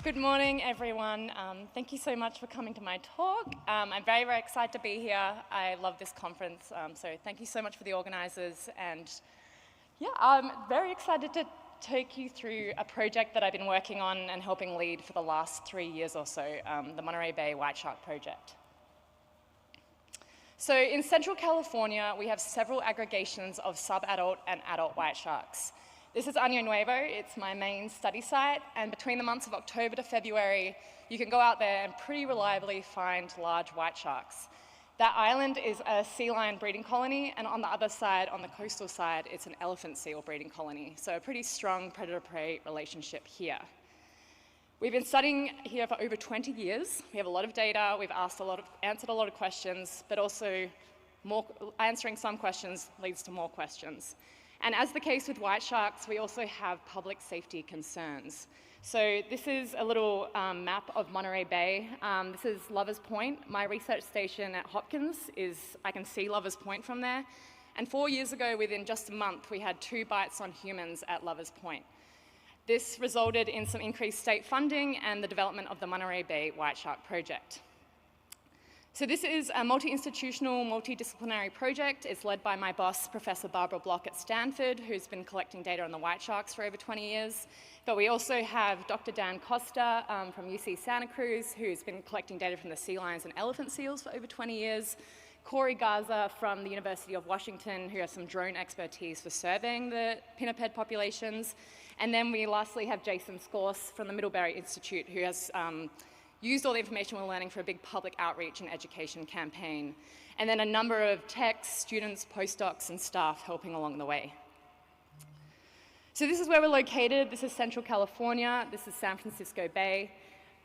Good morning, everyone. Thank you so much for coming to my talk. I'm very, very excited to be here. I love this conference, so thank you so much for the organizers. And yeah, I'm very excited to take you through a project that I've been working on and helping lead for the last 3 years or so, the Monterey Bay White Shark Project. So in Central California, we have several aggregations of sub-adult and adult white sharks. This is Año Nuevo, it's my main study site, and between the months of October to February, you can go out there and pretty reliably find large white sharks. That island is a sea lion breeding colony, and on the other side, on the coastal side, it's an elephant seal breeding colony, so a pretty strong predator-prey relationship here. We've been studying here for over 20 years. We have a lot of data, we've answered a lot of questions, but also answering some questions leads to more questions. And as the case with white sharks, we also have public safety concerns. So this is a little map of Monterey Bay. This is Lovers Point. My research station at Hopkins I can see Lovers Point from there. And 4 years ago, within just a month, we had 2 bites on humans at Lovers Point. This resulted in some increased state funding and the development of the Monterey Bay White Shark Project. So this is a multi-institutional, multidisciplinary project. It's led by my boss, Professor Barbara Block at Stanford, who's been collecting data on the white sharks for over 20 years. But we also have Dr. Dan Costa from UC Santa Cruz, who's been collecting data from the sea lions and elephant seals for over 20 years. Corey Garza from the University of Washington, who has some drone expertise for surveying the pinniped populations. And then we lastly have Jason Scorse from the Middlebury Institute, who has used all the information we're learning for a big public outreach and education campaign. And then a number of techs, students, postdocs, and staff helping along the way. So this is where we're located. This is Central California. This is San Francisco Bay.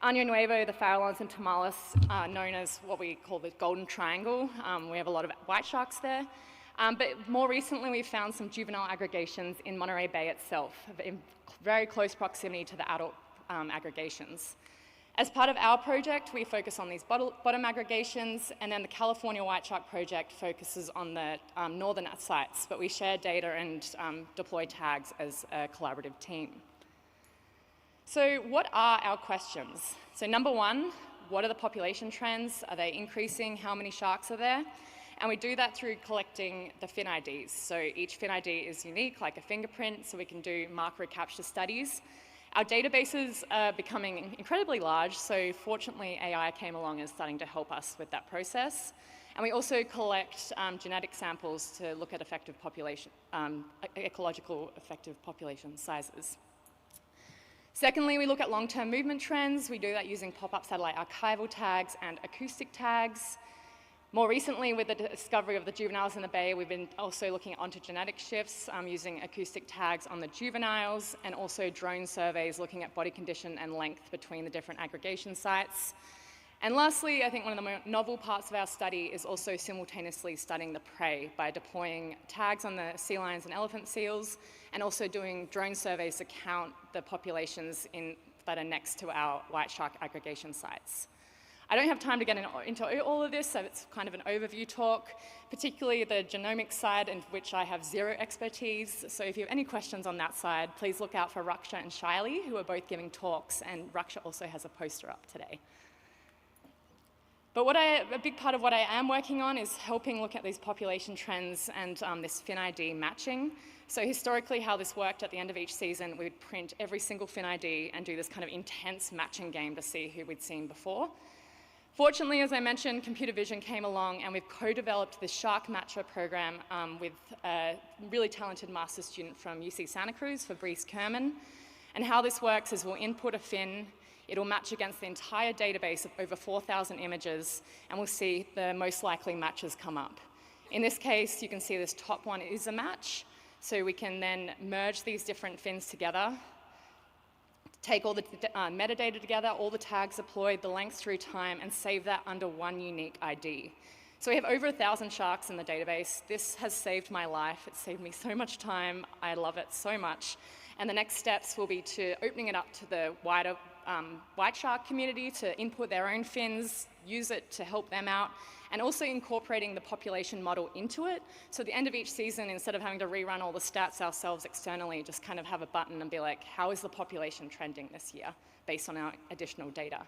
Año Nuevo, the Farallones and Tamales are known as what we call the Golden Triangle. We have a lot of white sharks there. But more recently, we've found some juvenile aggregations in Monterey Bay itself, in very close proximity to the adult aggregations. As part of our project, we focus on these bottom aggregations, and then the California White Shark Project focuses on the northern sites, but we share data and deploy tags as a collaborative team. So what are our questions? So number one, what are the population trends? Are they increasing? How many sharks are there? And we do that through collecting the fin IDs. So each fin ID is unique, like a fingerprint, so we can do mark recapture studies. Our databases are becoming incredibly large, so fortunately AI came along and is starting to help us with that process. And we also collect genetic samples to look at effective population, ecological effective population sizes. Secondly, we look at long-term movement trends. We do that using pop-up satellite archival tags and acoustic tags. More recently, with the discovery of the juveniles in the bay, we've been also looking at ontogenetic shifts using acoustic tags on the juveniles, and also drone surveys looking at body condition and length between the different aggregation sites. And lastly, I think one of the more novel parts of our study is also simultaneously studying the prey by deploying tags on the sea lions and elephant seals, and also doing drone surveys to count the populations that are next to our white shark aggregation sites. I don't have time to get into all of this, so it's kind of an overview talk, particularly the genomics side, in which I have zero expertise. So if you have any questions on that side, please look out for Raksha and Shaili, who are both giving talks, and Raksha also has a poster up today. But a big part of what I am working on is helping look at these population trends and this fin ID matching. So historically, how this worked at the end of each season, we would print every single fin ID and do this kind of intense matching game to see who we'd seen before. Fortunately, as I mentioned, computer vision came along, and we've co-developed this Shark Matcher program with a really talented master's student from UC Santa Cruz, Fabrice Kerman. And how this works is we'll input a fin, it'll match against the entire database of over 4,000 images, and we'll see the most likely matches come up. In this case, you can see this top one is a match, so we can then merge these different fins together, take all the metadata together, all the tags deployed, the length through time, and save that under one unique ID. So we have over 1,000 sharks in the database. This has saved my life. It's saved me so much time. I love it so much. And the next steps will be to opening it up to the wider white shark community to input their own fins, use it to help them out, and also incorporating the population model into it. So at the end of each season, instead of having to rerun all the stats ourselves externally, just kind of have a button and be like, how is the population trending this year based on our additional data?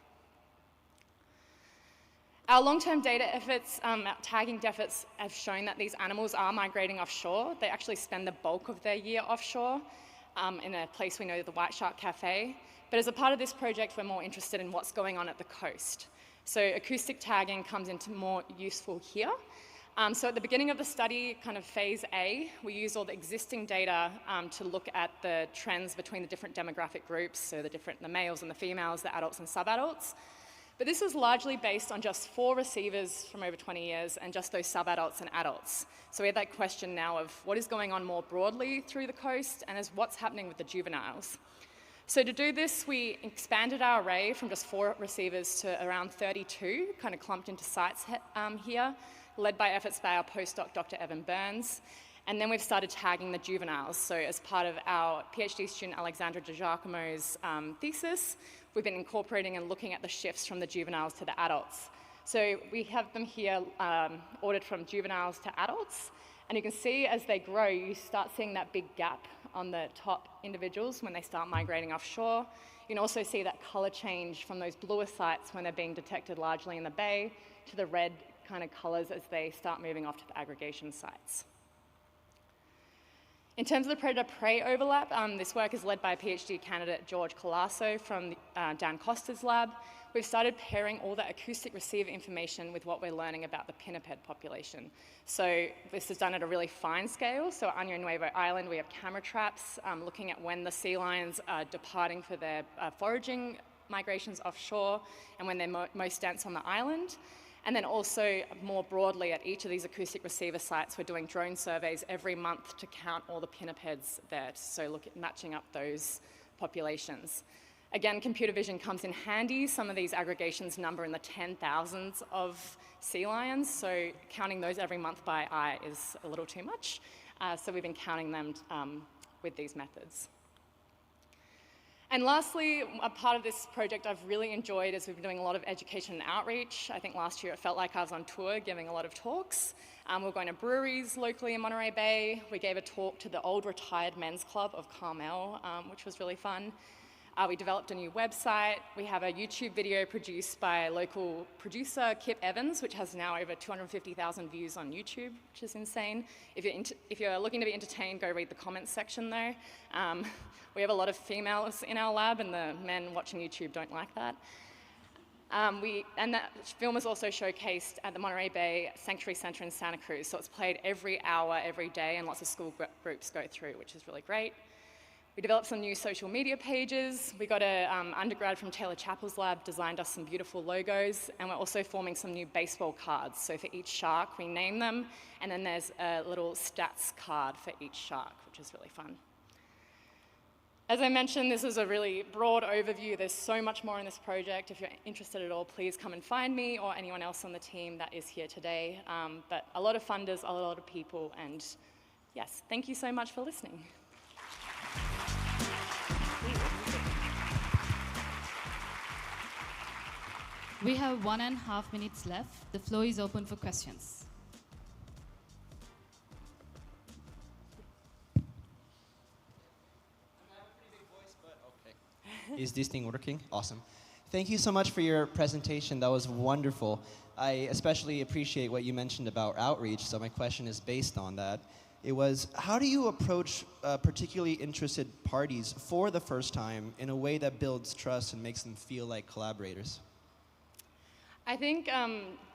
Our long-term data efforts, tagging efforts, have shown that these animals are migrating offshore. They actually spend the bulk of their year offshore in a place we know, the White Shark Cafe. But as a part of this project, we're more interested in what's going on at the coast. So acoustic tagging comes into more useful here. So at the beginning of the study, kind of phase A, we use all the existing data to look at the trends between the different demographic groups, so the males and the females, the adults and sub-adults. But this was largely based on just 4 receivers from over 20 years and just those sub-adults and adults. So we had that question now of what is going on more broadly through the coast and what's happening with the juveniles. So to do this, we expanded our array from just 4 receivers to around 32, kind of clumped into sites here, led by efforts by our postdoc, Dr. Evan Burns. And then we've started tagging the juveniles. So as part of our PhD student, Alexandra DiGiacomo's thesis, we've been incorporating and looking at the shifts from the juveniles to the adults. So we have them here ordered from juveniles to adults. And you can see as they grow, you start seeing that big gap on the top individuals when they start migrating offshore. You can also see that color change from those bluer sites when they're being detected largely in the bay to the red kind of colors as they start moving off to the aggregation sites. In terms of the predator-prey overlap, this work is led by PhD candidate George Colasso from Dan Costa's lab. We've started pairing all that acoustic receiver information with what we're learning about the pinniped population. So this is done at a really fine scale. So on Año Nuevo Island, we have camera traps looking at when the sea lions are departing for their foraging migrations offshore and when they're most dense on the island. And then also more broadly at each of these acoustic receiver sites, we're doing drone surveys every month to count all the pinnipeds there. So look at matching up those populations. Again, computer vision comes in handy. Some of these aggregations number in the 10,000s of sea lions, so counting those every month by eye is a little too much. So we've been counting them with these methods. And lastly, a part of this project I've really enjoyed is we've been doing a lot of education and outreach. I think last year it felt like I was on tour giving a lot of talks. We're going to breweries locally in Monterey Bay. We gave a talk to the old retired men's club of Carmel, which was really fun. We developed a new website. We have a YouTube video produced by a local producer, Kip Evans, which has now over 250,000 views on YouTube, which is insane. If you're looking to be entertained, go read the comments section though. We have a lot of females in our lab, and the men watching YouTube don't like that. And that film is also showcased at the Monterey Bay Sanctuary Center in Santa Cruz. So it's played every hour, every day, and lots of school groups go through, which is really great. We developed some new social media pages. We got an undergrad from Taylor Chappell's lab, designed us some beautiful logos, and we're also forming some new baseball cards. So for each shark, we name them, and then there's a little stats card for each shark, which is really fun. As I mentioned, this is a really broad overview. There's so much more in this project. If you're interested at all, please come and find me or anyone else on the team that is here today. But a lot of funders, a lot of people, and yes, thank you so much for listening. We have 1.5 minutes left. The floor is open for questions. Is this thing working? Awesome. Thank you so much for your presentation. That was wonderful. I especially appreciate what you mentioned about outreach, so my question is based on that. It was, how do you approach particularly interested parties for the first time in a way that builds trust and makes them feel like collaborators? I think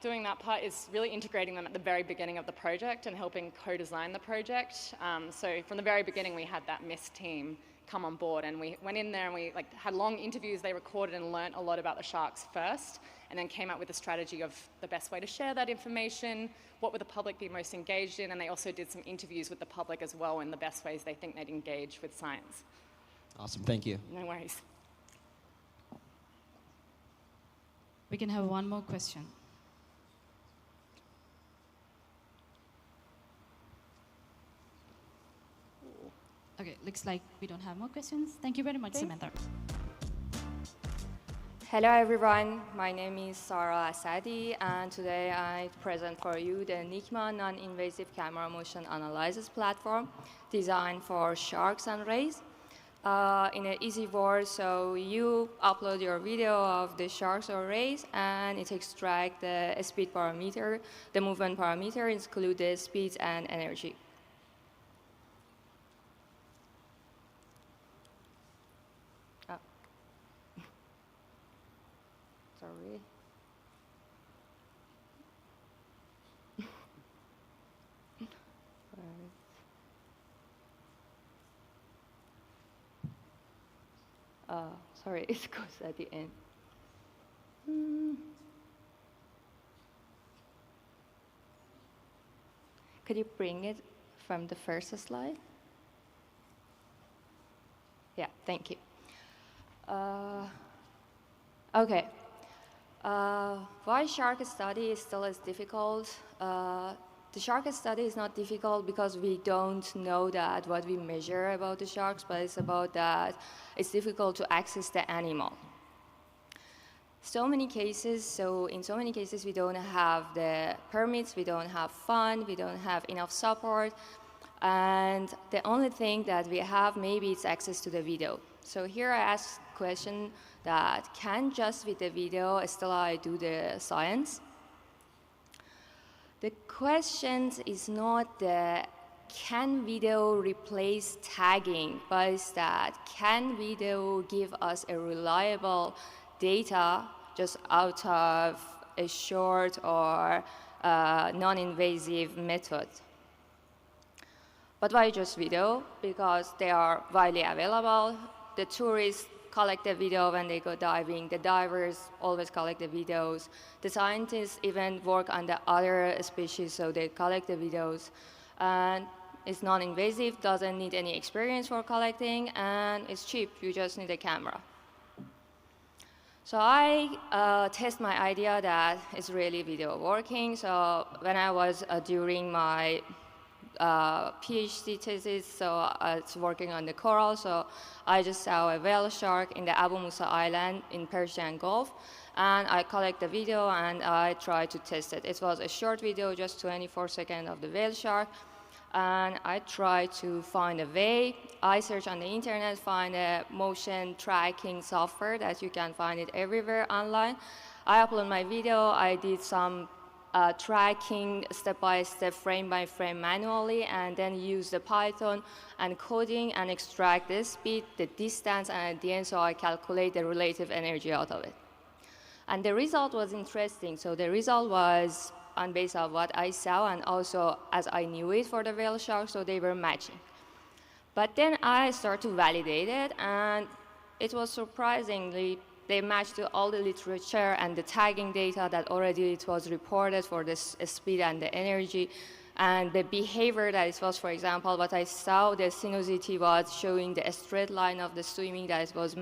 doing that part is really integrating them at the very beginning of the project and helping co-design the project. So from the very beginning, we had that MIST team come on board, and we went in there and we had long interviews. They recorded and learnt a lot about the sharks first, and then came up with a strategy of the best way to share that information, what would the public be most engaged in, and they also did some interviews with the public as well in the best ways they think they'd engage with science. Awesome, thank you. No worries. We can have one more question. Okay, looks like we don't have more questions. Thank you very much, Samantha. Hello everyone, my name is Sara Asadi, and today I present for you the NICMA Non-Invasive Camera Motion Analysis platform designed for sharks and rays. In an easy word, so you upload your video of the sharks or rays, and it extracts the speed parameter, the movement parameter, include the speed and energy. Sorry. Sorry, it goes at the end. Could you bring it from the first slide? Yeah, thank you. Okay. Why shark study is still as difficult? The shark study is not difficult because we don't know that what we measure about the sharks, but it's about that it's difficult to access the animal. In so many cases we don't have the permits, we don't have fund, we don't have enough support, and the only thing that we have maybe it's access to the video. So here I ask question that can just with the video still I do the science? The question is not the can video replace tagging, but it's that can video give us a reliable data just out of a short or non-invasive method. But why just video? Because they are widely available. The tourists collect the video when they go diving. The divers always collect the videos. The scientists even work on the other species, so they collect the videos. And it's non-invasive, doesn't need any experience for collecting, and it's cheap. You just need a camera. So I test my idea that it's really video working. So when I was during my PhD thesis, so I was working on the coral, so I just saw a whale shark in the Abu Musa Island in Persian Gulf, and I collect the video and I tried to test it. It was a short video, just 24 seconds of the whale shark, and I tried to find a way. I searched on the internet, find a motion tracking software that you can find it everywhere online. I upload my video, I did some tracking step-by-step, frame-by-frame manually, and then use the Python and coding and extract the speed, the distance, and at the end, so I calculate the relative energy out of it. And the result was interesting. So the result was on base of what I saw, and also as I knew it for the whale shark, so they were matching. But then I started to validate it, and it was surprisingly they matched to all the literature and the tagging data that already it was reported for the speed and the energy, and the behavior that it was, for example, what I saw, the sinuosity was showing the straight line of the swimming, that it was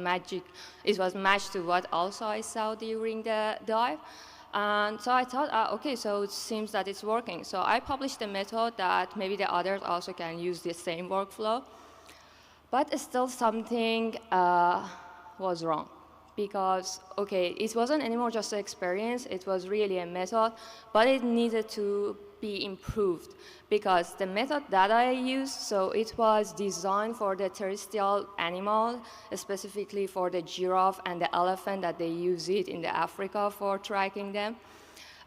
matched to what also I saw during the dive. And so I thought, okay, so it seems that it's working. So I published a method that maybe the others also can use the same workflow. But still something was wrong. Because, okay, it wasn't anymore just an experience, it was really a method, but it needed to be improved. Because the method that I used, so it was designed for the terrestrial animal, specifically for the giraffe and the elephant that they use it in the Africa for tracking them.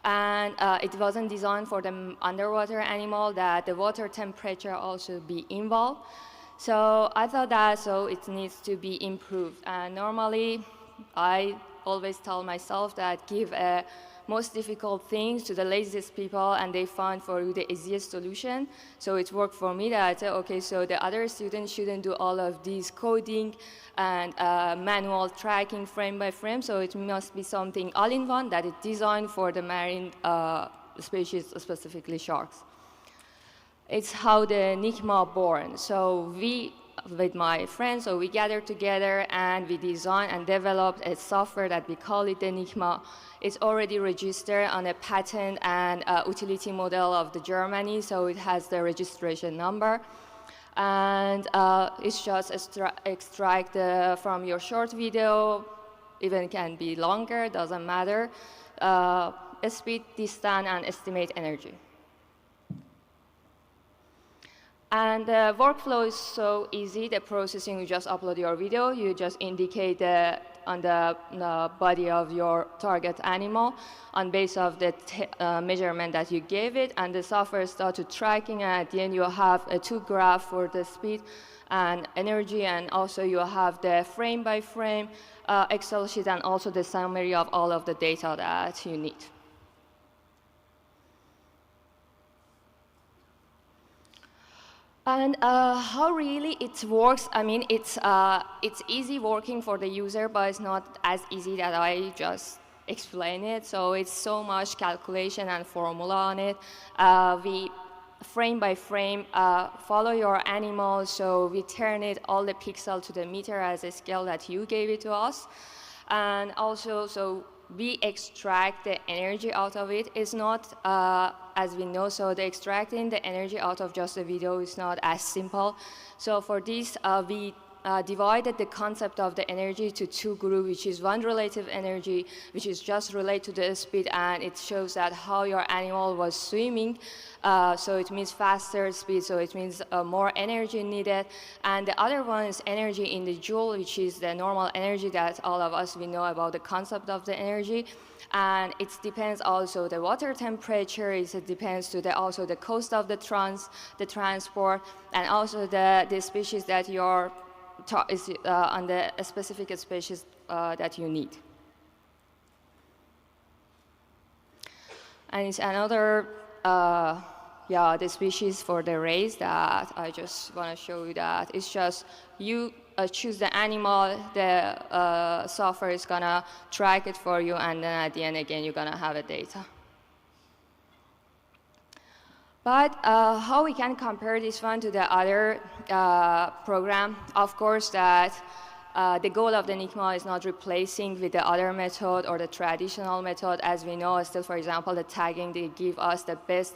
And it wasn't designed for the underwater animal that the water temperature also be involved. So I thought that so it needs to be improved. And normally, I always tell myself that give most difficult things to the laziest people, and they find for you the easiest solution. So it worked for me that I said, okay, so the other students shouldn't do all of these coding and manual tracking frame by frame, so it must be something all-in-one that is designed for the marine species, specifically sharks. It's how the NICMA born. So we, with my friends, so we gathered together and we designed and developed a software that we call it the NICMA. It's already registered on a patent and utility model of the Germany, so it has the registration number. And it's just extract from your short video even can be longer, doesn't matter. Speed, distance, and estimate energy. And the workflow is so easy. The processing, you just upload your video, you just indicate on the body of your target animal on base of the measurement that you gave it, and the software starts to tracking, and at the end you have a 2 graph for the speed and energy, and also you have the frame by frame Excel sheet, and also the summary of all of the data that you need. And how really it works, I mean, it's easy working for the user, but it's not as easy that I just explain it. So it's so much calculation and formula on it. We frame by frame follow your animal, so we turn it all the pixel to the meter as a scale that you gave it to us. And also, so we extract the energy out of it. It's not, as we know, so the extracting the energy out of just a video is not as simple. So for this, we divided the concept of the energy to 2 groups, which is one relative energy, which is just related to the speed, and it shows that how your animal was swimming. So it means faster speed, so it means more energy needed. And the other one is energy in the joule, which is the normal energy that all of us, we know about the concept of the energy. And it depends also the water temperature, it depends to also the cost of the transport, and also the species that you're on the specific species that you need. And it's another, the species for the race that I just want to show you that it's just you choose the animal, the software is gonna track it for you, and then at the end again you're gonna have the data. But how we can compare this one to the other program? Of course, that the goal of the NICMA is not replacing with the other method or the traditional method. As we know, still, for example, the tagging, they give us the best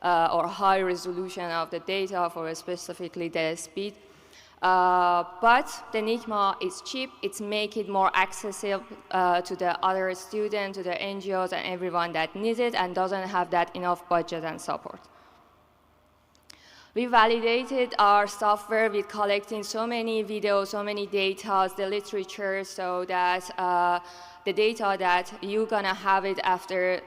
or high resolution of the data for specifically the speed. But the NICMA is cheap. It's make it more accessible to the other students, to the NGOs, and everyone that needs it and doesn't have that enough budget and support. We validated our software with collecting so many videos, so many data, the literature, so that the data that you're gonna have it after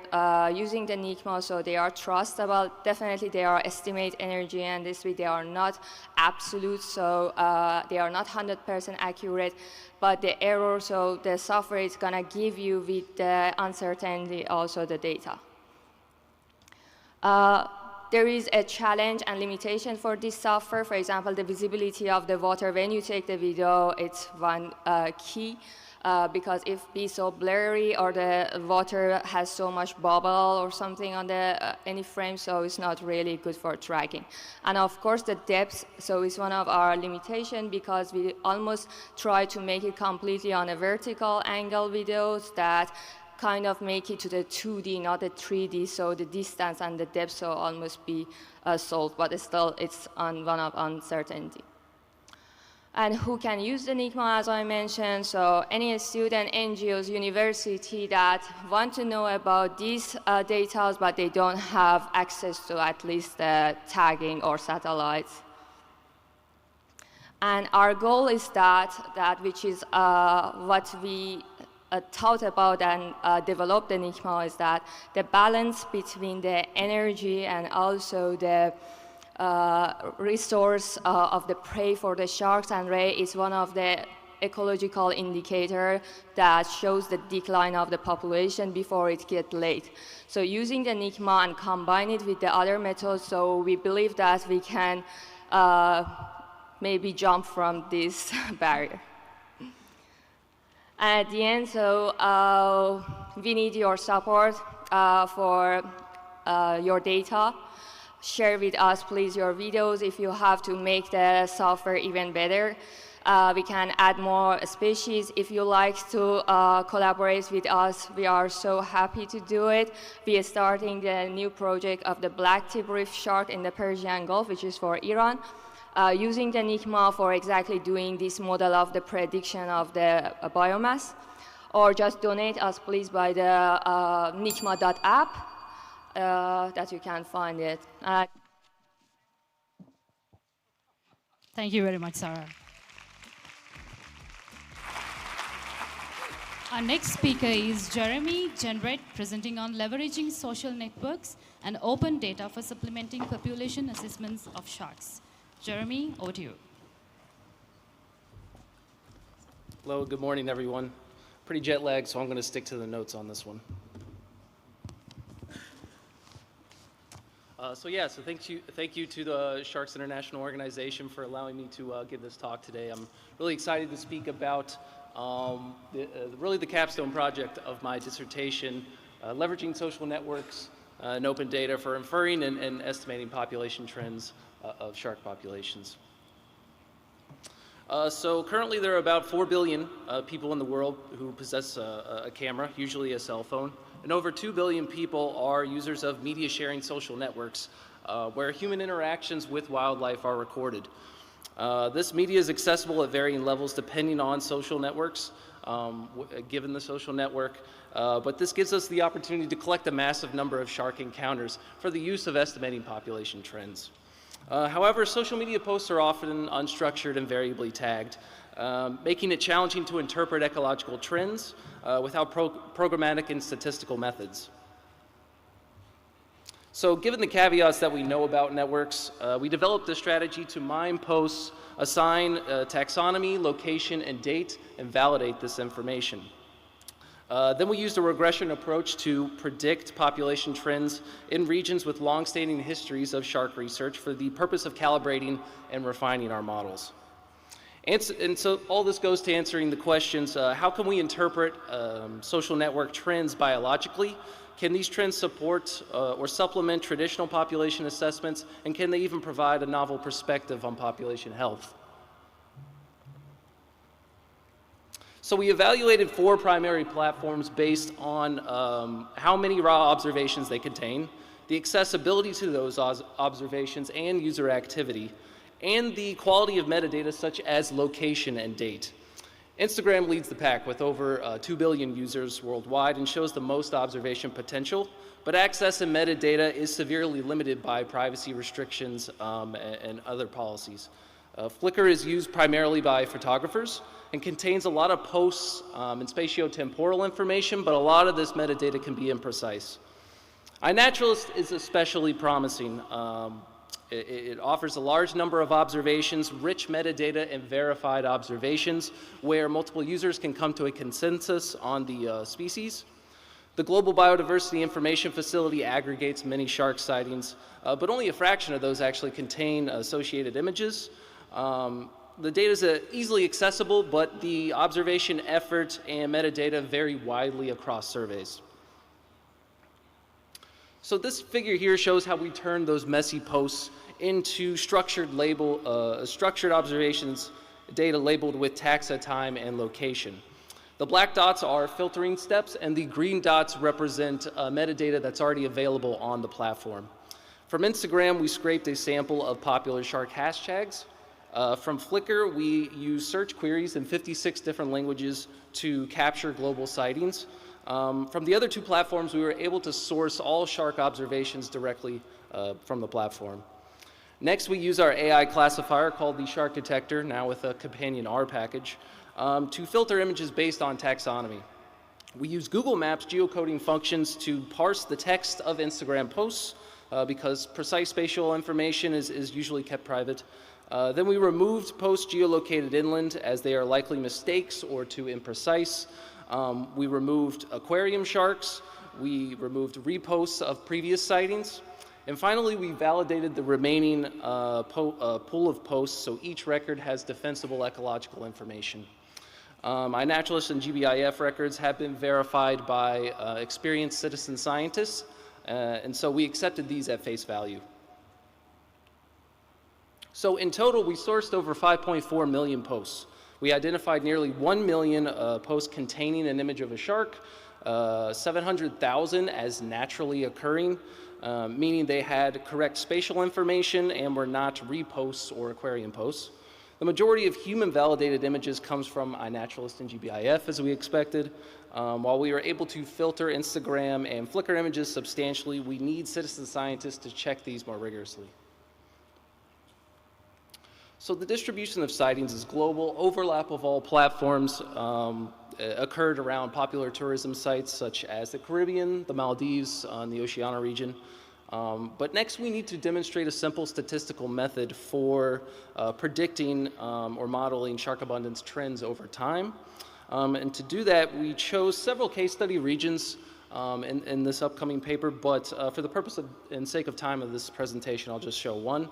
using the NICMA, so they are trustable. Definitely they are estimate energy, and this way they are not absolute, so they are not 100% accurate, but the error, so the software is gonna give you with the uncertainty also the data. There is a challenge and limitation for this software. For example, the visibility of the water. When you take the video, it's one key, because if it's so blurry or the water has so much bubble or something on the any frame, so it's not really good for tracking. And of course, the depth, so it's one of our limitations, because we almost try to make it completely on a vertical angle videos that kind of make it to the 2D, not the 3D, so the distance and the depth will almost be solved, but still it's on one of uncertainty. And who can use the NICMA, as I mentioned, so any student, NGOs, university that want to know about these data, but they don't have access to at least the tagging or satellites. And our goal is that which is what we thought about and developed the NICMA, is that the balance between the energy and also the resource of the prey for the sharks and ray is one of the ecological indicator that shows the decline of the population before it gets late. So using the NICMA and combine it with the other methods, so we believe that we can maybe jump from this barrier. At the end, so we need your support for your data. Share with us, please, your videos if you have to make the software even better. We can add more species. If you like to collaborate with us, we are so happy to do it. We are starting the new project of the black tip reef shark in the Persian Gulf, which is for Iran. Using the NICMA for exactly doing this model of the prediction of the biomass. or just donate us, please, by the NICMA.app that you can find it. Thank you very much, Sara. Our next speaker is Jeremy Jenrette, presenting on leveraging social networks and open data for supplementing population assessments of sharks. Jeremy, over to you. Hello, good morning, everyone. Pretty jet lagged, so I'm going to stick to the notes on this one. So thank you to the Sharks International Organization for allowing me to give this talk today. I'm really excited to speak about really the capstone project of my dissertation, leveraging social networks and open data for inferring and estimating population trends of shark populations. So currently there are about 4 billion people in the world who possess a camera, usually a cell phone, and over 2 billion people are users of media sharing social networks where human interactions with wildlife are recorded. This media is accessible at varying levels depending on social networks, given the social network, but this gives us the opportunity to collect a massive number of shark encounters for the use of estimating population trends. However, social media posts are often unstructured and variably tagged, making it challenging to interpret ecological trends without programmatic and statistical methods. So given the caveats that we know about networks, we developed a strategy to mine posts, assign taxonomy, location, and date, and validate this information. Then we used a regression approach to predict population trends in regions with long-standing histories of shark research for the purpose of calibrating and refining our models. And so all this goes to answering the questions, how can we interpret social network trends biologically? Can these trends support or supplement traditional population assessments? And can they even provide a novel perspective on population health? So we evaluated 4 primary platforms based on how many raw observations they contain, the accessibility to those observations and user activity, and the quality of metadata such as location and date. Instagram leads the pack with over 2 billion users worldwide and shows the most observation potential, but access and metadata is severely limited by privacy restrictions and other policies. Flickr is used primarily by photographers and contains a lot of posts and spatiotemporal information, but a lot of this metadata can be imprecise. iNaturalist is especially promising. It offers a large number of observations, rich metadata, and verified observations where multiple users can come to a consensus on the species. The Global Biodiversity Information Facility aggregates many shark sightings, but only a fraction of those actually contain associated images. The data is easily accessible, but the observation effort and metadata vary widely across surveys. So this figure here shows how we turn those messy posts into structured observations data labeled with taxa, time, and location. The black dots are filtering steps, and the green dots represent metadata that's already available on the platform. From Instagram, we scraped a sample of popular shark hashtags. From Flickr, we use search queries in 56 different languages to capture global sightings. From the other 2 platforms, we were able to source all shark observations directly from the platform. Next, we use our AI classifier called the Shark Detector, now with a companion R package, to filter images based on taxonomy. We use Google Maps geocoding functions to parse the text of Instagram posts because precise spatial information is usually kept private. Then we removed posts geolocated inland as they are likely mistakes or too imprecise. We removed aquarium sharks. We removed reposts of previous sightings. And finally, we validated the remaining pool of posts so each record has defensible ecological information. iNaturalist and GBIF records have been verified by experienced citizen scientists, and so we accepted these at face value. So in total, we sourced over 5.4 million posts. We identified nearly 1 million posts containing an image of a shark, 700,000 as naturally occurring, meaning they had correct spatial information and were not reposts or aquarium posts. The The majority of human-validated images comes from iNaturalist and GBIF, as we expected. While we were able to filter Instagram and Flickr images substantially, we need citizen scientists to check these more rigorously. So the distribution of sightings is global. Overlap of all platforms occurred around popular tourism sites such as the Caribbean, the Maldives, and the Oceania region. But next we need to demonstrate a simple statistical method for predicting or modeling shark abundance trends over time. And to do that, we chose several case study regions in this upcoming paper, but for the purpose of and sake of time of this presentation, I'll just show one.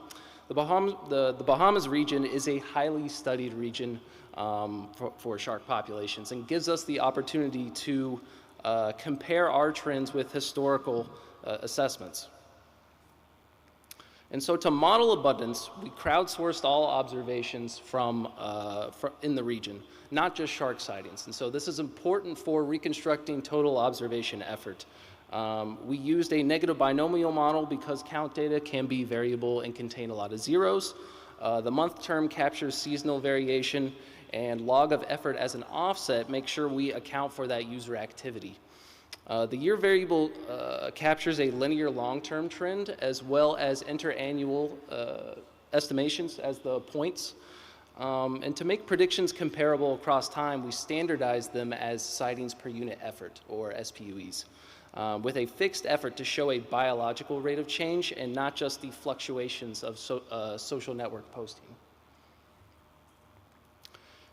The Bahamas region is a highly studied region for shark populations and gives us the opportunity to compare our trends with historical assessments. And so to model abundance, we crowdsourced all observations from in the region, not just shark sightings. And so this is important for reconstructing total observation effort. We used a negative binomial model because count data can be variable and contain a lot of zeros. The month term captures seasonal variation, and log of effort as an offset makes sure we account for that user activity. The year variable captures a linear long-term trend as well as interannual estimations as the points. And to make predictions comparable across time, we standardize them as sightings per unit effort, or SPUEs, with a fixed effort to show a biological rate of change and not just the fluctuations of social network posting.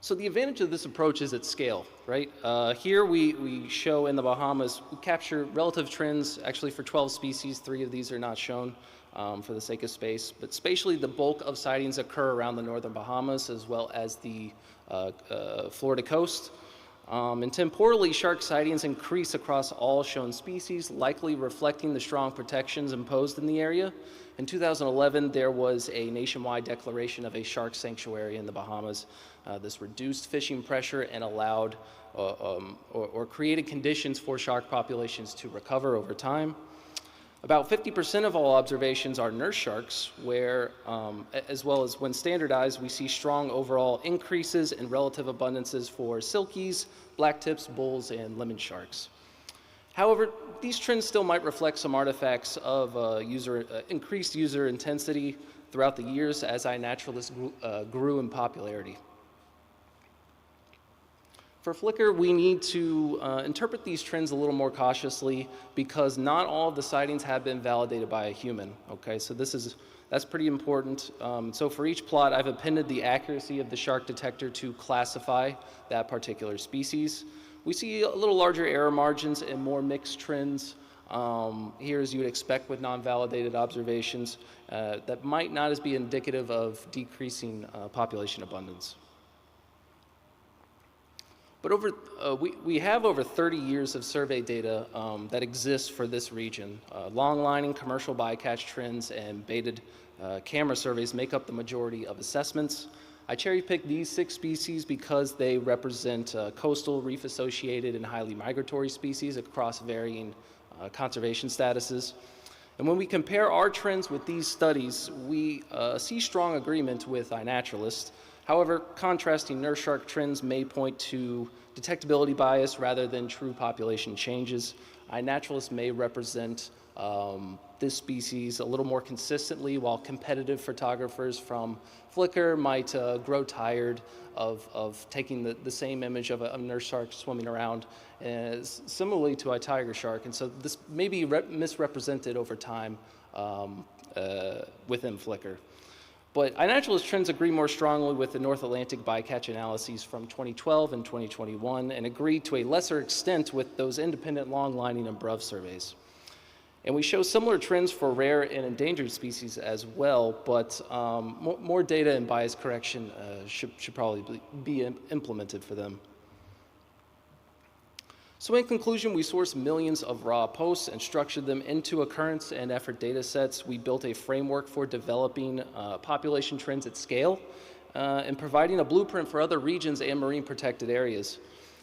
So the advantage of this approach is its scale, right? Here we show in the Bahamas, we capture relative trends actually for 12 species. 3 of these are not shown for the sake of space. But spatially, the bulk of sightings occur around the northern Bahamas as well as the Florida coast. And temporally, shark sightings increase across all shown species, likely reflecting the strong protections imposed in the area. In 2011, there was a nationwide declaration of a shark sanctuary in the Bahamas. This reduced fishing pressure and allowed or created conditions for shark populations to recover over time. About 50% of all observations are nurse sharks, where, as well as when standardized, we see strong overall increases in relative abundances for silkies, black tips, bulls, and lemon sharks. However, these trends still might reflect some artifacts of increased user intensity throughout the years as iNaturalist grew in popularity. For Flickr, we need to interpret these trends a little more cautiously because not all of the sightings have been validated by a human, okay? So that's pretty important. So for each plot, I've appended the accuracy of the shark detector to classify that particular species. We see a little larger error margins and more mixed trends here as you would expect with non-validated observations that might not as be indicative of decreasing population abundance. But we have over 30 years of survey data that exists for this region. Long-lining, commercial bycatch trends, and baited camera surveys make up the majority of assessments. I cherry-picked these 6 species because they represent coastal, reef-associated, and highly migratory species across varying conservation statuses. And when we compare our trends with these studies, we see strong agreement with iNaturalist. However, contrasting nurse shark trends may point to detectability bias rather than true population changes. iNaturalist may represent this species a little more consistently, while competitive photographers from Flickr might grow tired of taking the same image of a nurse shark swimming around, similarly to a tiger shark. And so this may be misrepresented over time within Flickr. But iNaturalist trends agree more strongly with the North Atlantic bycatch analyses from 2012 and 2021 and agree to a lesser extent with those independent long-lining and BRUV surveys. And we show similar trends for rare and endangered species as well, but more data and bias correction should probably be implemented for them. So in conclusion, we sourced millions of raw posts and structured them into occurrence and effort data sets. We built a framework for developing population trends at scale and providing a blueprint for other regions and marine protected areas.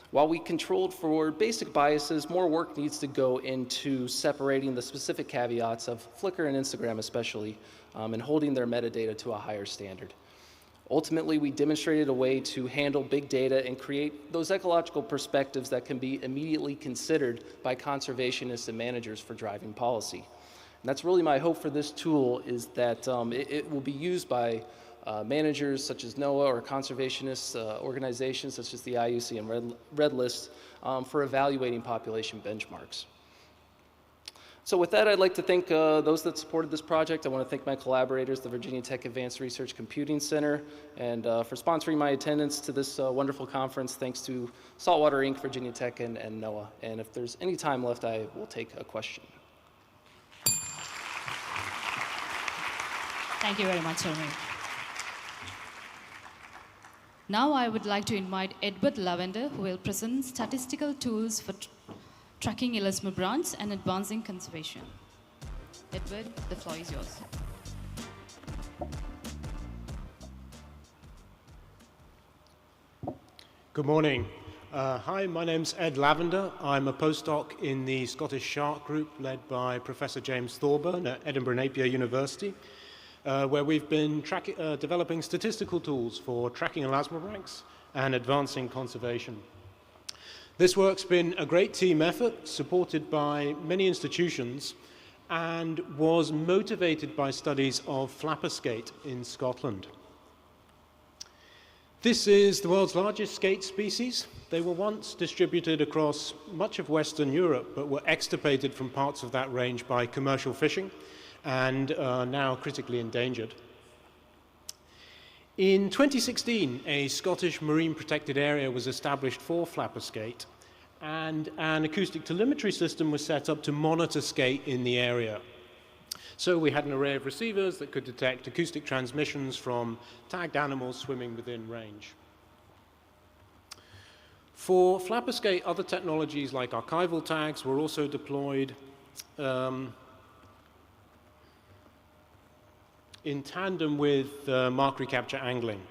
While we controlled for basic biases, more work needs to go into separating the specific caveats of Flickr and Instagram especially, and holding their metadata to a higher standard. Ultimately, we demonstrated a way to handle big data and create those ecological perspectives that can be immediately considered by conservationists and managers for driving policy. And that's really my hope for this tool, is that it will be used by managers such as NOAA or conservationist organizations such as the IUC and Red List for evaluating population benchmarks. So with that, I'd like to thank those that supported this project. I want to thank my collaborators, the Virginia Tech Advanced Research Computing Center, and for sponsoring my attendance to this wonderful conference. Thanks to Saltwater Inc., Virginia Tech, and NOAA. And if there's any time left, I will take a question. Thank you very much, Jeremy. Now I would like to invite Edward Lavender, who will present statistical tools for tracking Elasmobranchs and advancing conservation. Edward, the floor is yours. Good morning. Hi, my name's Ed Lavender. I'm a postdoc in the Scottish Shark Group led by Professor James Thorburn at Edinburgh Napier University, where we've been developing statistical tools for tracking Elasmobranchs and advancing conservation. This work's been a great team effort supported by many institutions and was motivated by studies of flapper skate in Scotland. This is the world's largest skate species. They were once distributed across much of Western Europe, but were extirpated from parts of that range by commercial fishing and are now critically endangered. In 2016, a Scottish marine protected area was established for flapper skate, and an acoustic telemetry system was set up to monitor skate in the area. So we had an array of receivers that could detect acoustic transmissions from tagged animals swimming within range. For flapper skate, other technologies like archival tags were also deployed in tandem with mark recapture angling.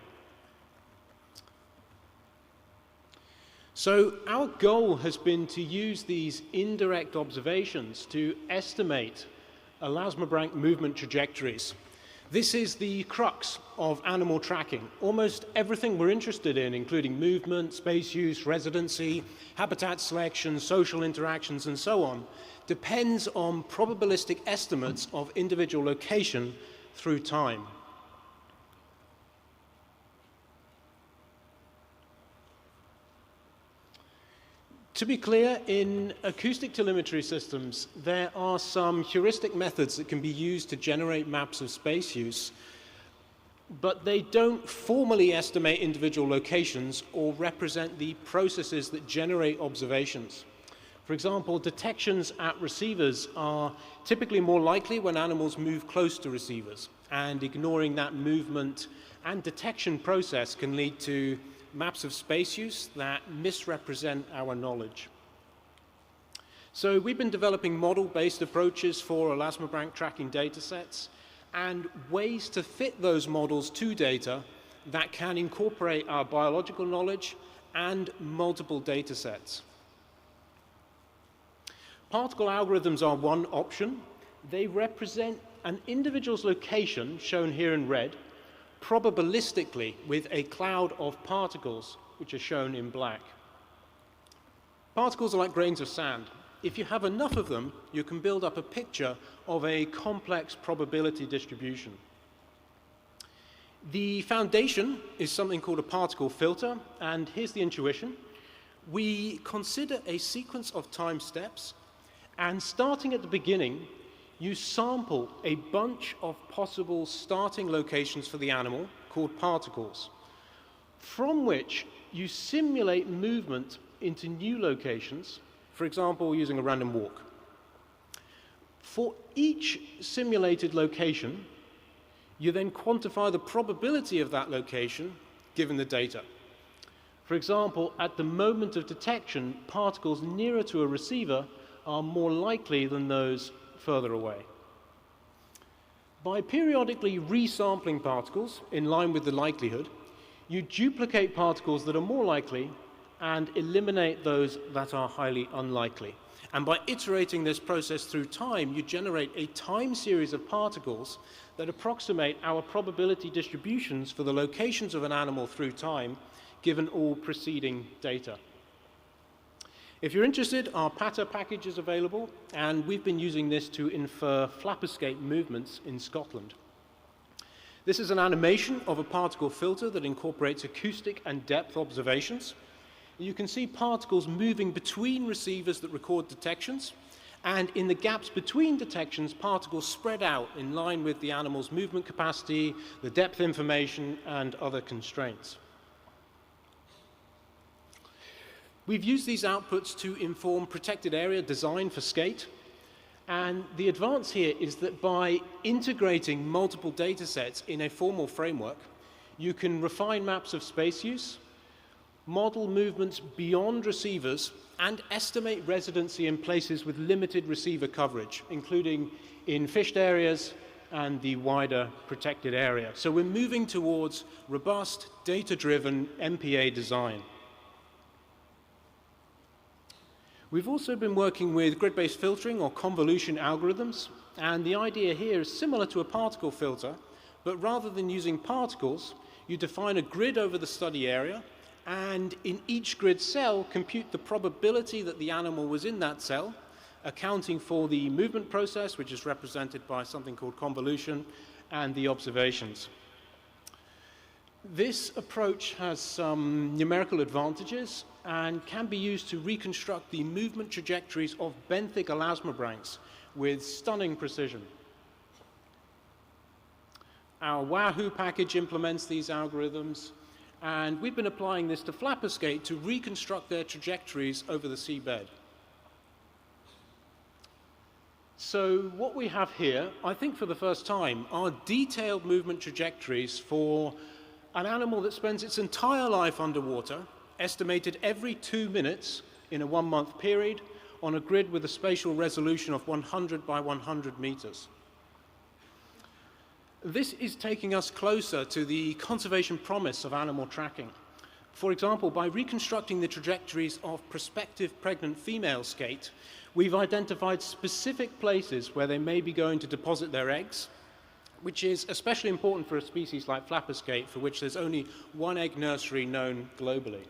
So our goal has been to use these indirect observations to estimate Elasmobranch movement trajectories. This is the crux of animal tracking. Almost everything we're interested in, including movement, space use, residency, habitat selection, social interactions, and so on, depends on probabilistic estimates of individual location through time. To be clear, in acoustic telemetry systems, there are some heuristic methods that can be used to generate maps of space use, but they don't formally estimate individual locations or represent the processes that generate observations. For example, detections at receivers are typically more likely when animals move close to receivers, and ignoring that movement and detection process can lead to maps of space use that misrepresent our knowledge. So we've been developing model-based approaches for Elasmobranch tracking datasets and ways to fit those models to data that can incorporate our biological knowledge and multiple datasets. Particle algorithms are one option. They represent an individual's location, shown here in red, probabilistically with a cloud of particles, which are shown in black. Particles are like grains of sand. If you have enough of them, you can build up a picture of a complex probability distribution. The foundation is something called a particle filter, and here's the intuition. We consider a sequence of time steps, and starting at the beginning, you sample a bunch of possible starting locations for the animal, called particles, from which you simulate movement into new locations, for example, using a random walk. For each simulated location, you then quantify the probability of that location given the data. For example, at the moment of detection, particles nearer to a receiver are more likely than those further away. By periodically resampling particles in line with the likelihood, you duplicate particles that are more likely and eliminate those that are highly unlikely. And by iterating this process through time, you generate a time series of particles that approximate our probability distributions for the locations of an animal through time, given all preceding data. If you're interested, our PATA package is available, and we've been using this to infer flapperscape movements in Scotland. This is an animation of a particle filter that incorporates acoustic and depth observations. You can see particles moving between receivers that record detections, and in the gaps between detections, particles spread out in line with the animal's movement capacity, the depth information, and other constraints. We've used these outputs to inform protected area design for skate, and the advance here is that by integrating multiple data sets in a formal framework, you can refine maps of space use, model movements beyond receivers, and estimate residency in places with limited receiver coverage, including in fished areas and the wider protected area. So we're moving towards robust, data-driven MPA design. We've also been working with grid-based filtering or convolution algorithms, and the idea here is similar to a particle filter, but rather than using particles, you define a grid over the study area, and in each grid cell, compute the probability that the animal was in that cell, accounting for the movement process, which is represented by something called convolution, and the observations. This approach has some numerical advantages and can be used to reconstruct the movement trajectories of benthic elasmobranchs with stunning precision. Our Wahoo package implements these algorithms, and we've been applying this to flapperscape to reconstruct their trajectories over the seabed. So what we have here, I think for the first time, are detailed movement trajectories for an animal that spends its entire life underwater, estimated every 2 minutes in a 1-month period, on a grid with a spatial resolution of 100 by 100 meters. This is taking us closer to the conservation promise of animal tracking. For example, by reconstructing the trajectories of prospective pregnant female skate, we've identified specific places where they may be going to deposit their eggs, which is especially important for a species like flapperscape, for which there's only one egg nursery known globally.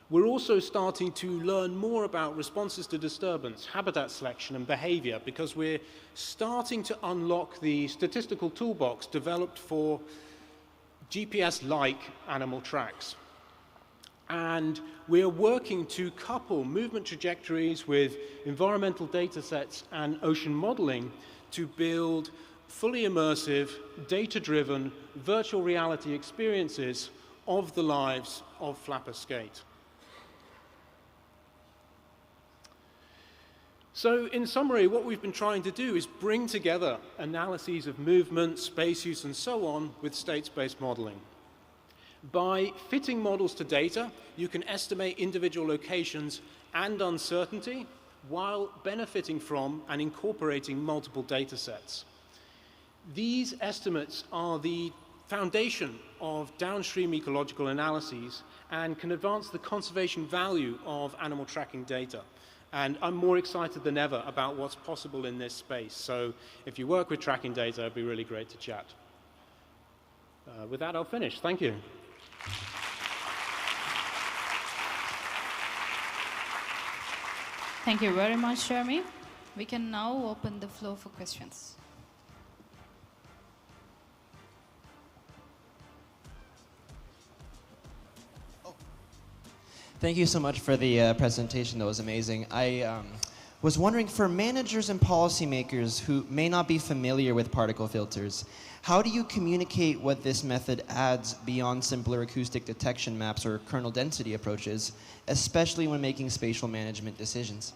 We're also starting to learn more about responses to disturbance, habitat selection, and behavior, because we're starting to unlock the statistical toolbox developed for GPS-like animal tracks. And we're working to couple movement trajectories with environmental data sets and ocean modeling to build fully immersive, data-driven, virtual reality experiences of the lives of flapperscape. So in summary, what we've been trying to do is bring together analyses of movement, space use, and so on with state-space modeling. By fitting models to data, you can estimate individual locations and uncertainty while benefiting from and incorporating multiple data sets. These estimates are the foundation of downstream ecological analyses and can advance the conservation value of animal tracking data. And I'm more excited than ever about what's possible in this space. So if you work with tracking data, it'd be really great to chat. With that, I'll finish. Thank you. Thank you very much, Jeremy. We can now open the floor for questions. Thank you so much for the presentation. That was amazing. I was wondering, for managers and policymakers who may not be familiar with particle filters, how do you communicate what this method adds beyond simpler acoustic detection maps or kernel density approaches, especially when making spatial management decisions?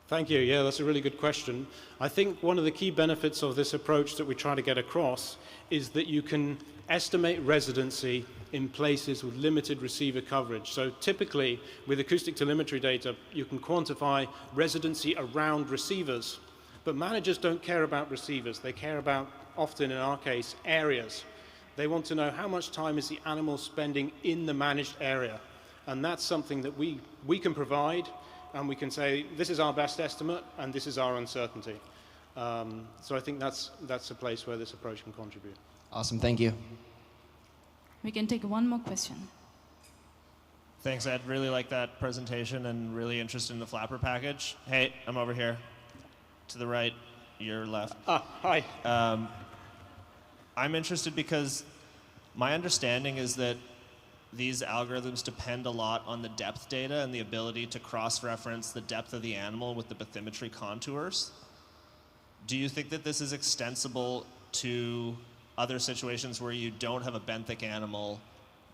Thank you. Yeah, that's a really good question. I think one of the key benefits of this approach that we try to get across is that you can estimate residency in places with limited receiver coverage. So typically, with acoustic telemetry data, you can quantify residency around receivers. But managers don't care about receivers. They care about, often in our case, areas. They want to know how much time is the animal spending in the managed area. And that's something that we can provide, and we can say, this is our best estimate, and this is our uncertainty. So I think that's a place where this approach can contribute. Awesome, thank you. We can take one more question. Thanks, Ed. Really like that presentation and really interested in the flapper package. Hey, I'm over here. To the right, your left. Hi. I'm interested because my understanding is that these algorithms depend a lot on the depth data and the ability to cross-reference the depth of the animal with the bathymetry contours. Do you think that this is extensible to other situations where you don't have a benthic animal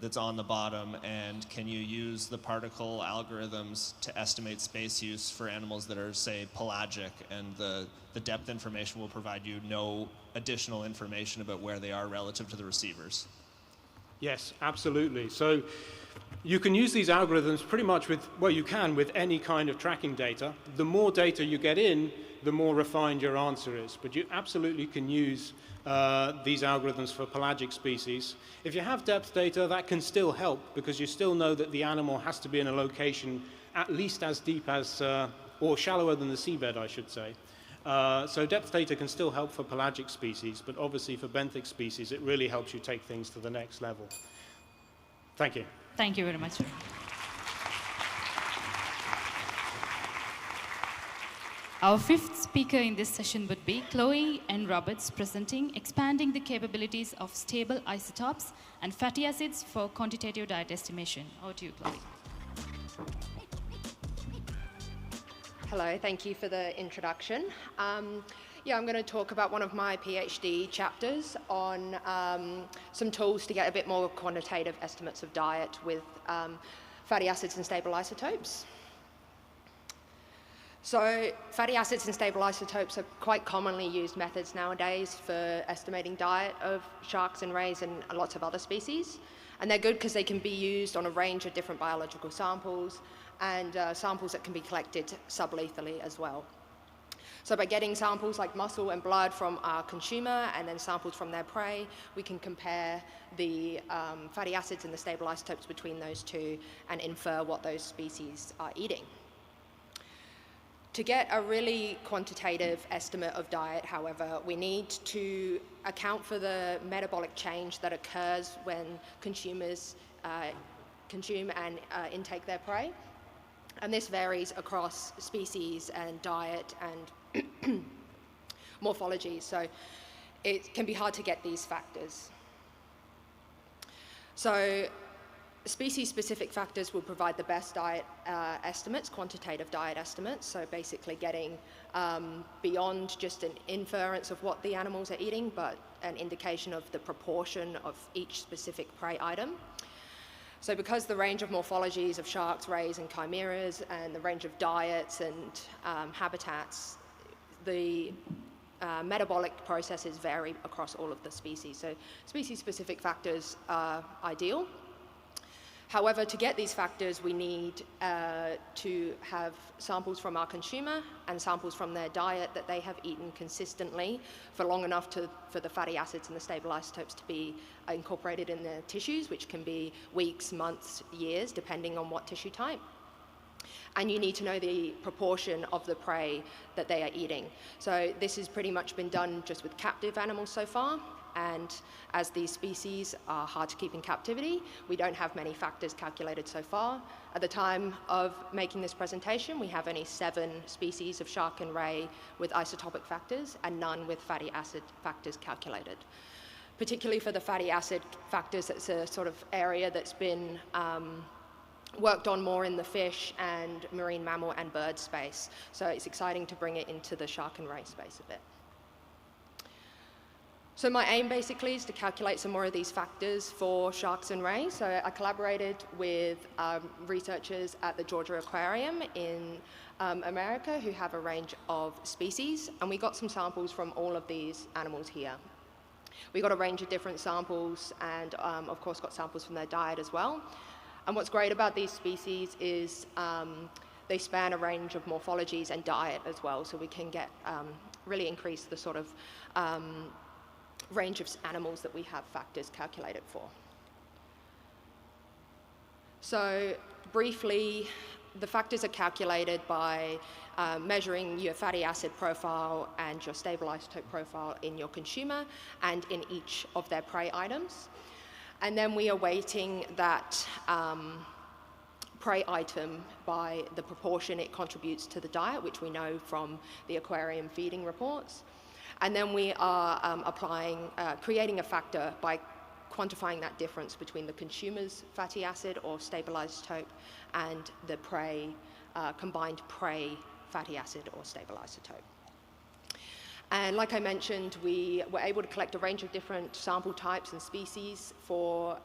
that's on the bottom, and can you use the particle algorithms to estimate space use for animals that are, say, pelagic, and the depth information will provide you no additional information about where they are relative to the receivers? Yes, absolutely. So you can use these algorithms pretty much with any kind of tracking data. The more data you get in, the more refined your answer is. But you absolutely can use these algorithms for pelagic species. If you have depth data, that can still help, because you still know that the animal has to be in a location at least as deep as, or shallower than the seabed, I should say. So depth data can still help for pelagic species, but obviously for benthic species, it really helps you take things to the next level. Thank you. Thank you very much, sir. Our fifth speaker in this session would be Chloe N. Roberts, presenting Expanding the Capabilities of Stable Isotopes and Fatty Acids for Quantitative Diet Estimation. Over to you, Chloe. Hello, thank you for the introduction. I'm going to talk about one of my PhD chapters on some tools to get a bit more quantitative estimates of diet with fatty acids and stable isotopes. So fatty acids and stable isotopes are quite commonly used methods nowadays for estimating diet of sharks and rays and lots of other species. And they're good because they can be used on a range of different biological samples and samples that can be collected sublethally as well. So by getting samples like muscle and blood from our consumer and then samples from their prey, we can compare the fatty acids and the stable isotopes between those two and infer what those species are eating. To get a really quantitative estimate of diet, however, we need to account for the metabolic change that occurs when consumers consume and intake their prey. And this varies across species and diet and morphology, so it can be hard to get these factors. So species-specific factors will provide the best diet estimates, quantitative diet estimates, so basically getting beyond just an inference of what the animals are eating, but an indication of the proportion of each specific prey item. So because the range of morphologies of sharks, rays, and chimeras, and the range of diets and habitats, the metabolic processes vary across all of the species. So species-specific factors are ideal. However, to get these factors, we need to have samples from our consumer and samples from their diet that they have eaten consistently for long enough for the fatty acids and the stable isotopes to be incorporated in their tissues, which can be weeks, months, years, depending on what tissue type. And you need to know the proportion of the prey that they are eating. So this has pretty much been done just with captive animals so far. And as these species are hard to keep in captivity, we don't have many factors calculated so far. At the time of making this presentation, we have only 7 species of shark and ray with isotopic factors and none with fatty acid factors calculated. Particularly for the fatty acid factors, it's a sort of area that's been worked on more in the fish and marine mammal and bird space. So it's exciting to bring it into the shark and ray space a bit. So my aim basically is to calculate some more of these factors for sharks and rays. So I collaborated with researchers at the Georgia Aquarium in America who have a range of species, and we got some samples from all of these animals here. We got a range of different samples and of course got samples from their diet as well. And what's great about these species is they span a range of morphologies and diet as well, so we can get really increase the sort of range of animals that we have factors calculated for. So briefly, the factors are calculated by measuring your fatty acid profile and your stable isotope profile in your consumer and in each of their prey items. And then we are weighting that prey item by the proportion it contributes to the diet, which we know from the aquarium feeding reports. And then we are creating a factor by quantifying that difference between the consumer's fatty acid or stable isotope and the prey, combined prey fatty acid or stable isotope. And like I mentioned, we were able to collect a range of different sample types and species for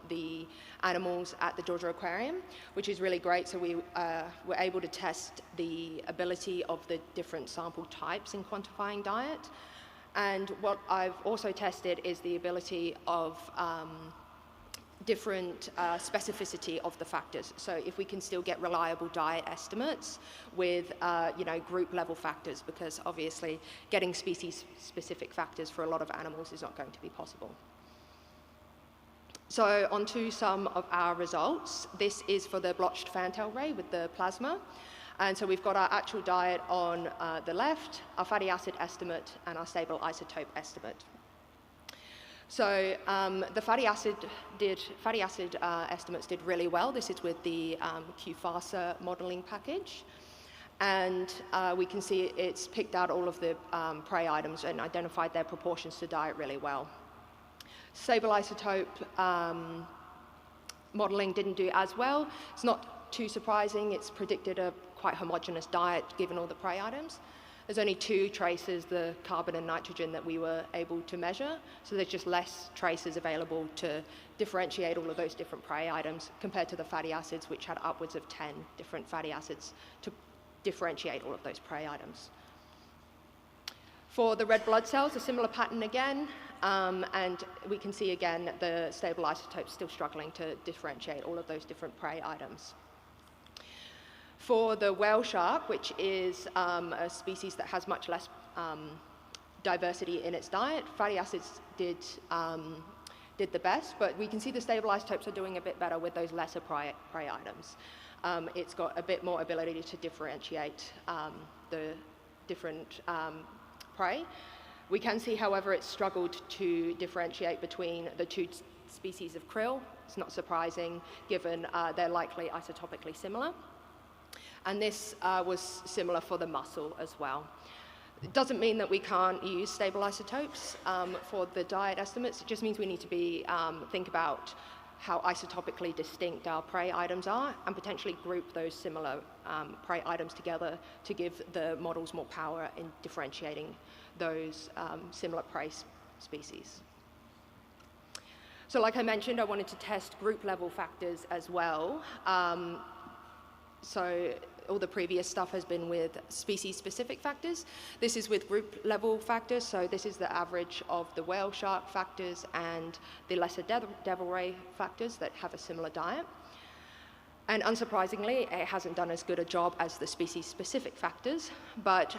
the animals at the Georgia Aquarium, which is really great. So we were able to test the ability of the different sample types in quantifying diet. And what I've also tested is the ability of different specificity of the factors. So if we can still get reliable diet estimates with group level factors, because obviously getting species specific factors for a lot of animals is not going to be possible. So on to some of our results. This is for the blotched fantail ray with the plasma. And so we've got our actual diet on the left, our fatty acid estimate, and our stable isotope estimate. So the fatty acid estimates did really well. This is with the QFASA modeling package. And we can see it's picked out all of the prey items and identified their proportions to diet really well. Stable isotope modeling didn't do as well. It's not too surprising. It's predicted a quite homogeneous diet given all the prey items. There's only 2 traces, the carbon and nitrogen, that we were able to measure. So there's just less traces available to differentiate all of those different prey items compared to the fatty acids, which had upwards of 10 different fatty acids to differentiate all of those prey items. For the red blood cells, a similar pattern again. And we can see again the stable isotopes still struggling to differentiate all of those different prey items. For the whale shark, which is a species that has much less diversity in its diet, fatty acids did the best, but we can see the stable isotopes are doing a bit better with those lesser prey items. It's got a bit more ability to differentiate the different prey. We can see, however, it's struggled to differentiate between the 2 species of krill. It's not surprising, given they're likely isotopically similar. And this was similar for the mussel as well. It doesn't mean that we can't use stable isotopes for the diet estimates. It just means we need to think about how isotopically distinct our prey items are and potentially group those similar prey items together to give the models more power in differentiating those similar prey species. So like I mentioned, I wanted to test group level factors as well. So all the previous stuff has been with species-specific factors. This is with group-level factors, so this is the average of the whale shark factors and the lesser devil ray factors that have a similar diet. And unsurprisingly, it hasn't done as good a job as the species-specific factors, but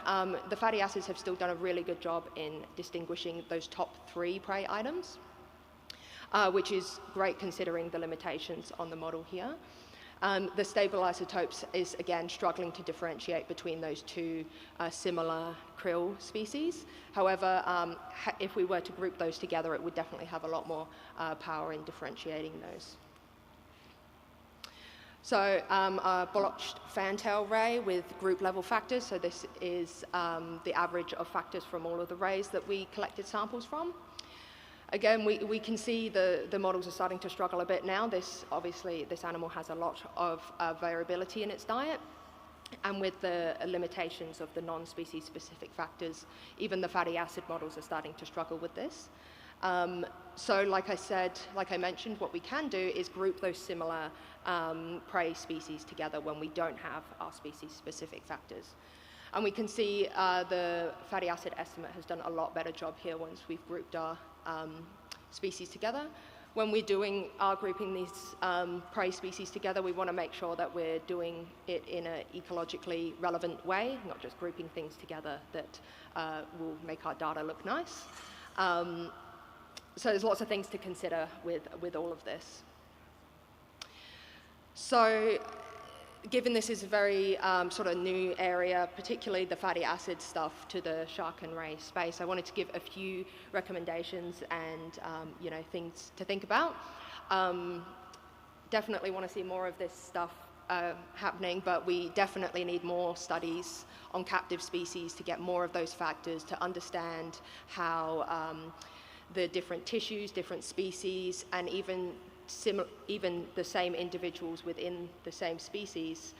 the fatty acids have still done a really good job in distinguishing those top 3 prey items, which is great considering the limitations on the model here. The stable isotopes is, again, struggling to differentiate between those 2 similar krill species. However, if we were to group those together, it would definitely have a lot more power in differentiating those. So a blotched fantail ray with group level factors. So this is the average of factors from all of the rays that we collected samples from. Again, we can see the models are starting to struggle a bit now. Obviously, this animal has a lot of variability in its diet. And with the limitations of the non-species specific factors, even the fatty acid models are starting to struggle with this. So like I mentioned, what we can do is group those similar prey species together when we don't have our species-specific factors. And we can see the fatty acid estimate has done a lot better job here once we've grouped our species together. When we're grouping these prey species together, we want to make sure that we're doing it in an ecologically relevant way, not just grouping things together that will make our data look nice. so there's lots of things to consider with all of this. So given this is a very sort of new area, particularly the fatty acid stuff to the shark and ray space, I wanted to give a few recommendations and things to think about. Definitely want to see more of this stuff happening, but we definitely need more studies on captive species to get more of those factors, to understand how the different tissues, different species, and even the same individuals within the same species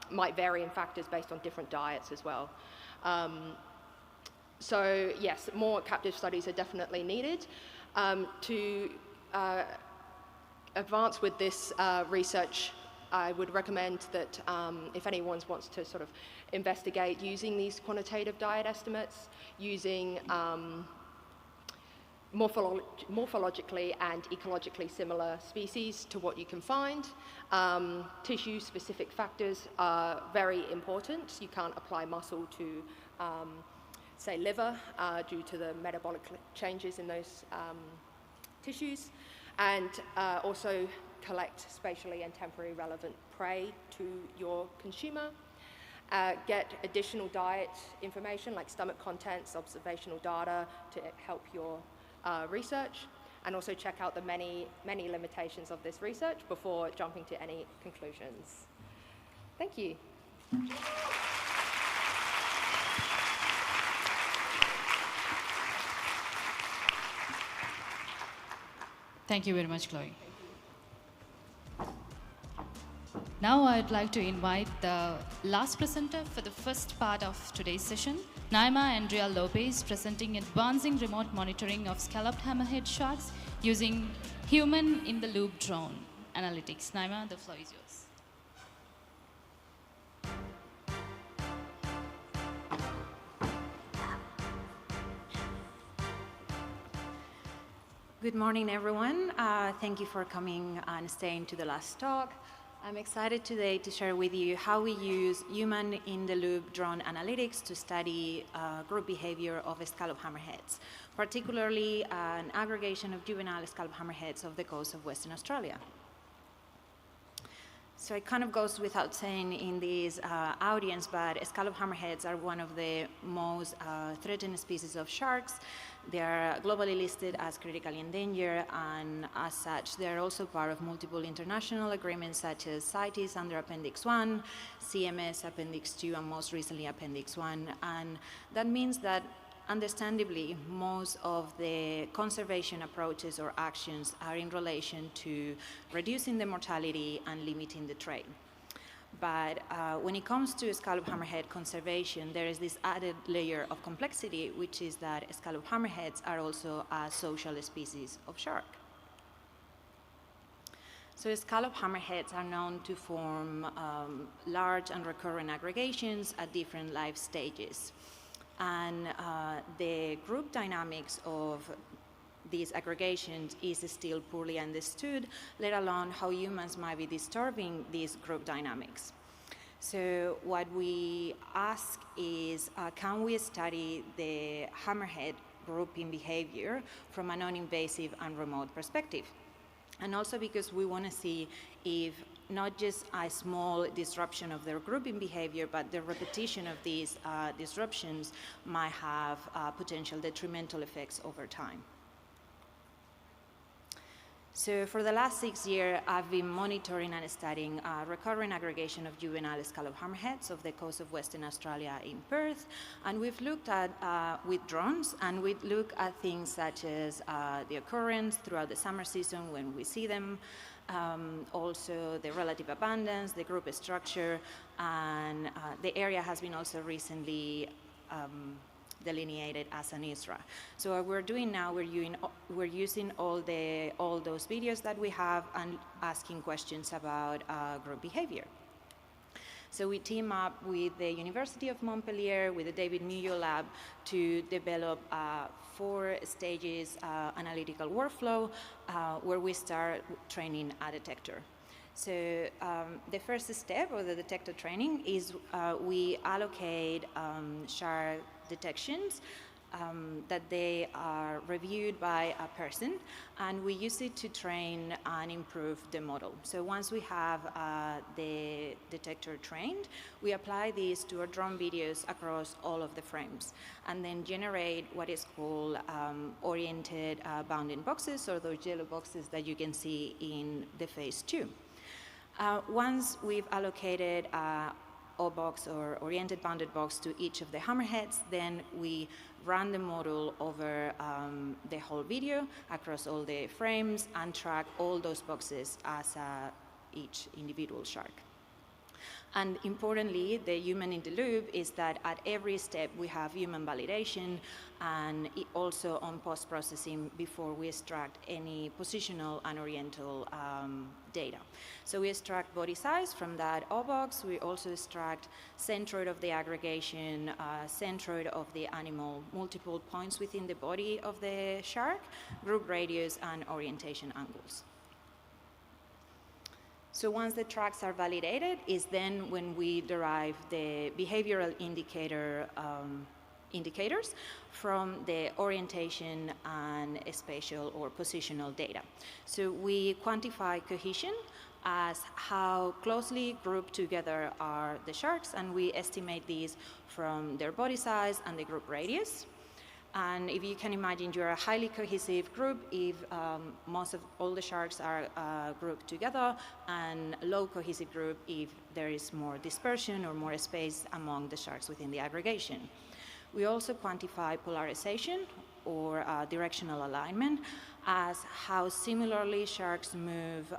might vary in factors based on different diets as well. So yes, more captive studies are definitely needed. To advance with this research, I would recommend that if anyone wants to sort of investigate using these quantitative diet estimates, using morphologically and ecologically similar species to what you can find. Tissue-specific factors are very important. You can't apply muscle to, say, liver due to the metabolic changes in those tissues. And also collect spatially and temporally relevant prey to your consumer. Get additional diet information like stomach contents, observational data to help your research, and also check out the many limitations of this research before jumping to any conclusions. Thank you. Thank you very much, Chloe. Now I'd like to invite the last presenter for the first part of today's session, Naima Andrea López, presenting advancing remote monitoring of scalloped hammerhead sharks using human-in-the-loop drone analytics. Naima, the floor is yours. Good morning, everyone. Thank you for coming and staying to the last talk. I'm excited today to share with you how we use human-in-the-loop drone analytics to study group behavior of scallop hammerheads, particularly an aggregation of juvenile scallop hammerheads off the coast of Western Australia. So it kind of goes without saying in this audience, but scallop hammerheads are one of the most threatened species of sharks. They are globally listed as critically endangered, and as such, they are also part of multiple international agreements such as CITES under Appendix 1, CMS Appendix 2, and most recently Appendix 1. And that means that, understandably, most of the conservation approaches or actions are in relation to reducing the mortality and limiting the trade. But when it comes to scallop hammerhead conservation, there is this added layer of complexity, which is that scallop hammerheads are also a social species of shark. So scallop hammerheads are known to form large and recurrent aggregations at different life stages. And the group dynamics of these aggregations is still poorly understood, let alone how humans might be disturbing these group dynamics. So what we ask is, can we study the hammerhead grouping behavior from a non-invasive and remote perspective? And also because we want to see if not just a small disruption of their grouping behavior, but the repetition of these disruptions might have potential detrimental effects over time. So for the last 6 years, I've been monitoring and studying recurrent aggregation of juvenile scallop hammerheads off the coast of Western Australia in Perth. And we've looked at, with drones, and we look at things such as the occurrence throughout the summer season when we see them, also the relative abundance, the group structure, and the area has been also recently delineated as an ISRA. So what we're doing now, we're using all those videos that we have and asking questions about group behavior. So we team up with the University of Montpellier, with the David Muyo Lab, to develop 4 stages analytical workflow where we start training a detector. So the first step of the detector training is we allocate shark detections that they are reviewed by a person, and we use it to train and improve the model. So once we have the detector trained, we apply these to our drone videos across all of the frames, and then generate what is called oriented bounding boxes, or those yellow boxes that you can see in the phase 2. Once we've allocated O-box or oriented bounded box to each of the hammerheads, then we run the model over the whole video across all the frames and track all those boxes as each individual shark. And importantly, the human in the loop is that at every step we have human validation, and also on post-processing before we extract any positional and oriental data. So we extract body size from that O-box. We also extract centroid of the aggregation, centroid of the animal, multiple points within the body of the shark, group radius, and orientation angles. So once the tracks are validated is then when we derive the behavioral indicators from the orientation and spatial or positional data. So we quantify cohesion as how closely grouped together are the sharks, and we estimate these from their body size and the group radius. And if you can imagine, you're a highly cohesive group if most of all the sharks are grouped together, and a low cohesive group if there is more dispersion or more space among the sharks within the aggregation. We also quantify polarization or directional alignment as how similarly sharks move.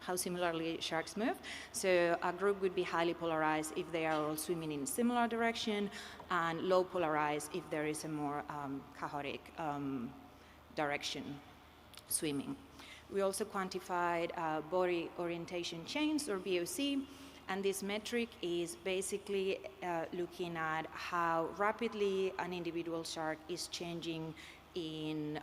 How similarly sharks move. So a group would be highly polarized if they are all swimming in a similar direction, and low polarized if there is a more chaotic direction swimming. We also quantified body orientation chains, or BOC, and this metric is basically looking at how rapidly an individual shark is changing in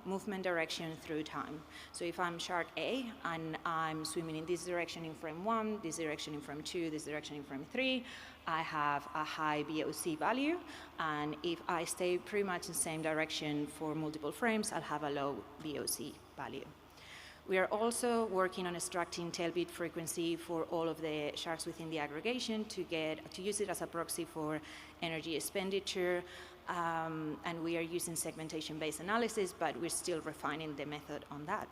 movement direction through time. So if I'm shark A and I'm swimming in this direction in frame 1, this direction in frame 2, this direction in frame 3, I have a high BOC value, and if I stay pretty much in the same direction for multiple frames, I'll have a low BOC value. We are also working on extracting tailbeat frequency for all of the sharks within the aggregation to use it as a proxy for energy expenditure. And we are using segmentation-based analysis, but we're still refining the method on that.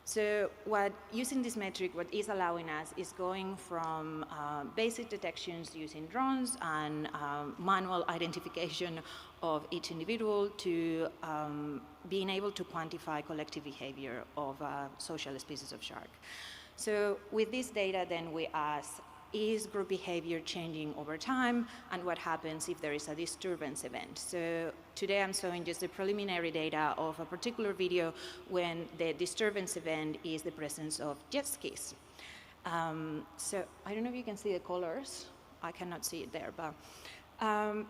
So using this metric, what is allowing us is going from basic detections using drones and manual identification of each individual to being able to quantify collective behavior of social species of shark. So with this data, then we ask, is group behavior changing over time, and what happens if there is a disturbance event? So today I'm showing just the preliminary data of a particular video when the disturbance event is the presence of jet skis. So I don't know if you can see the colors. I cannot see it there, but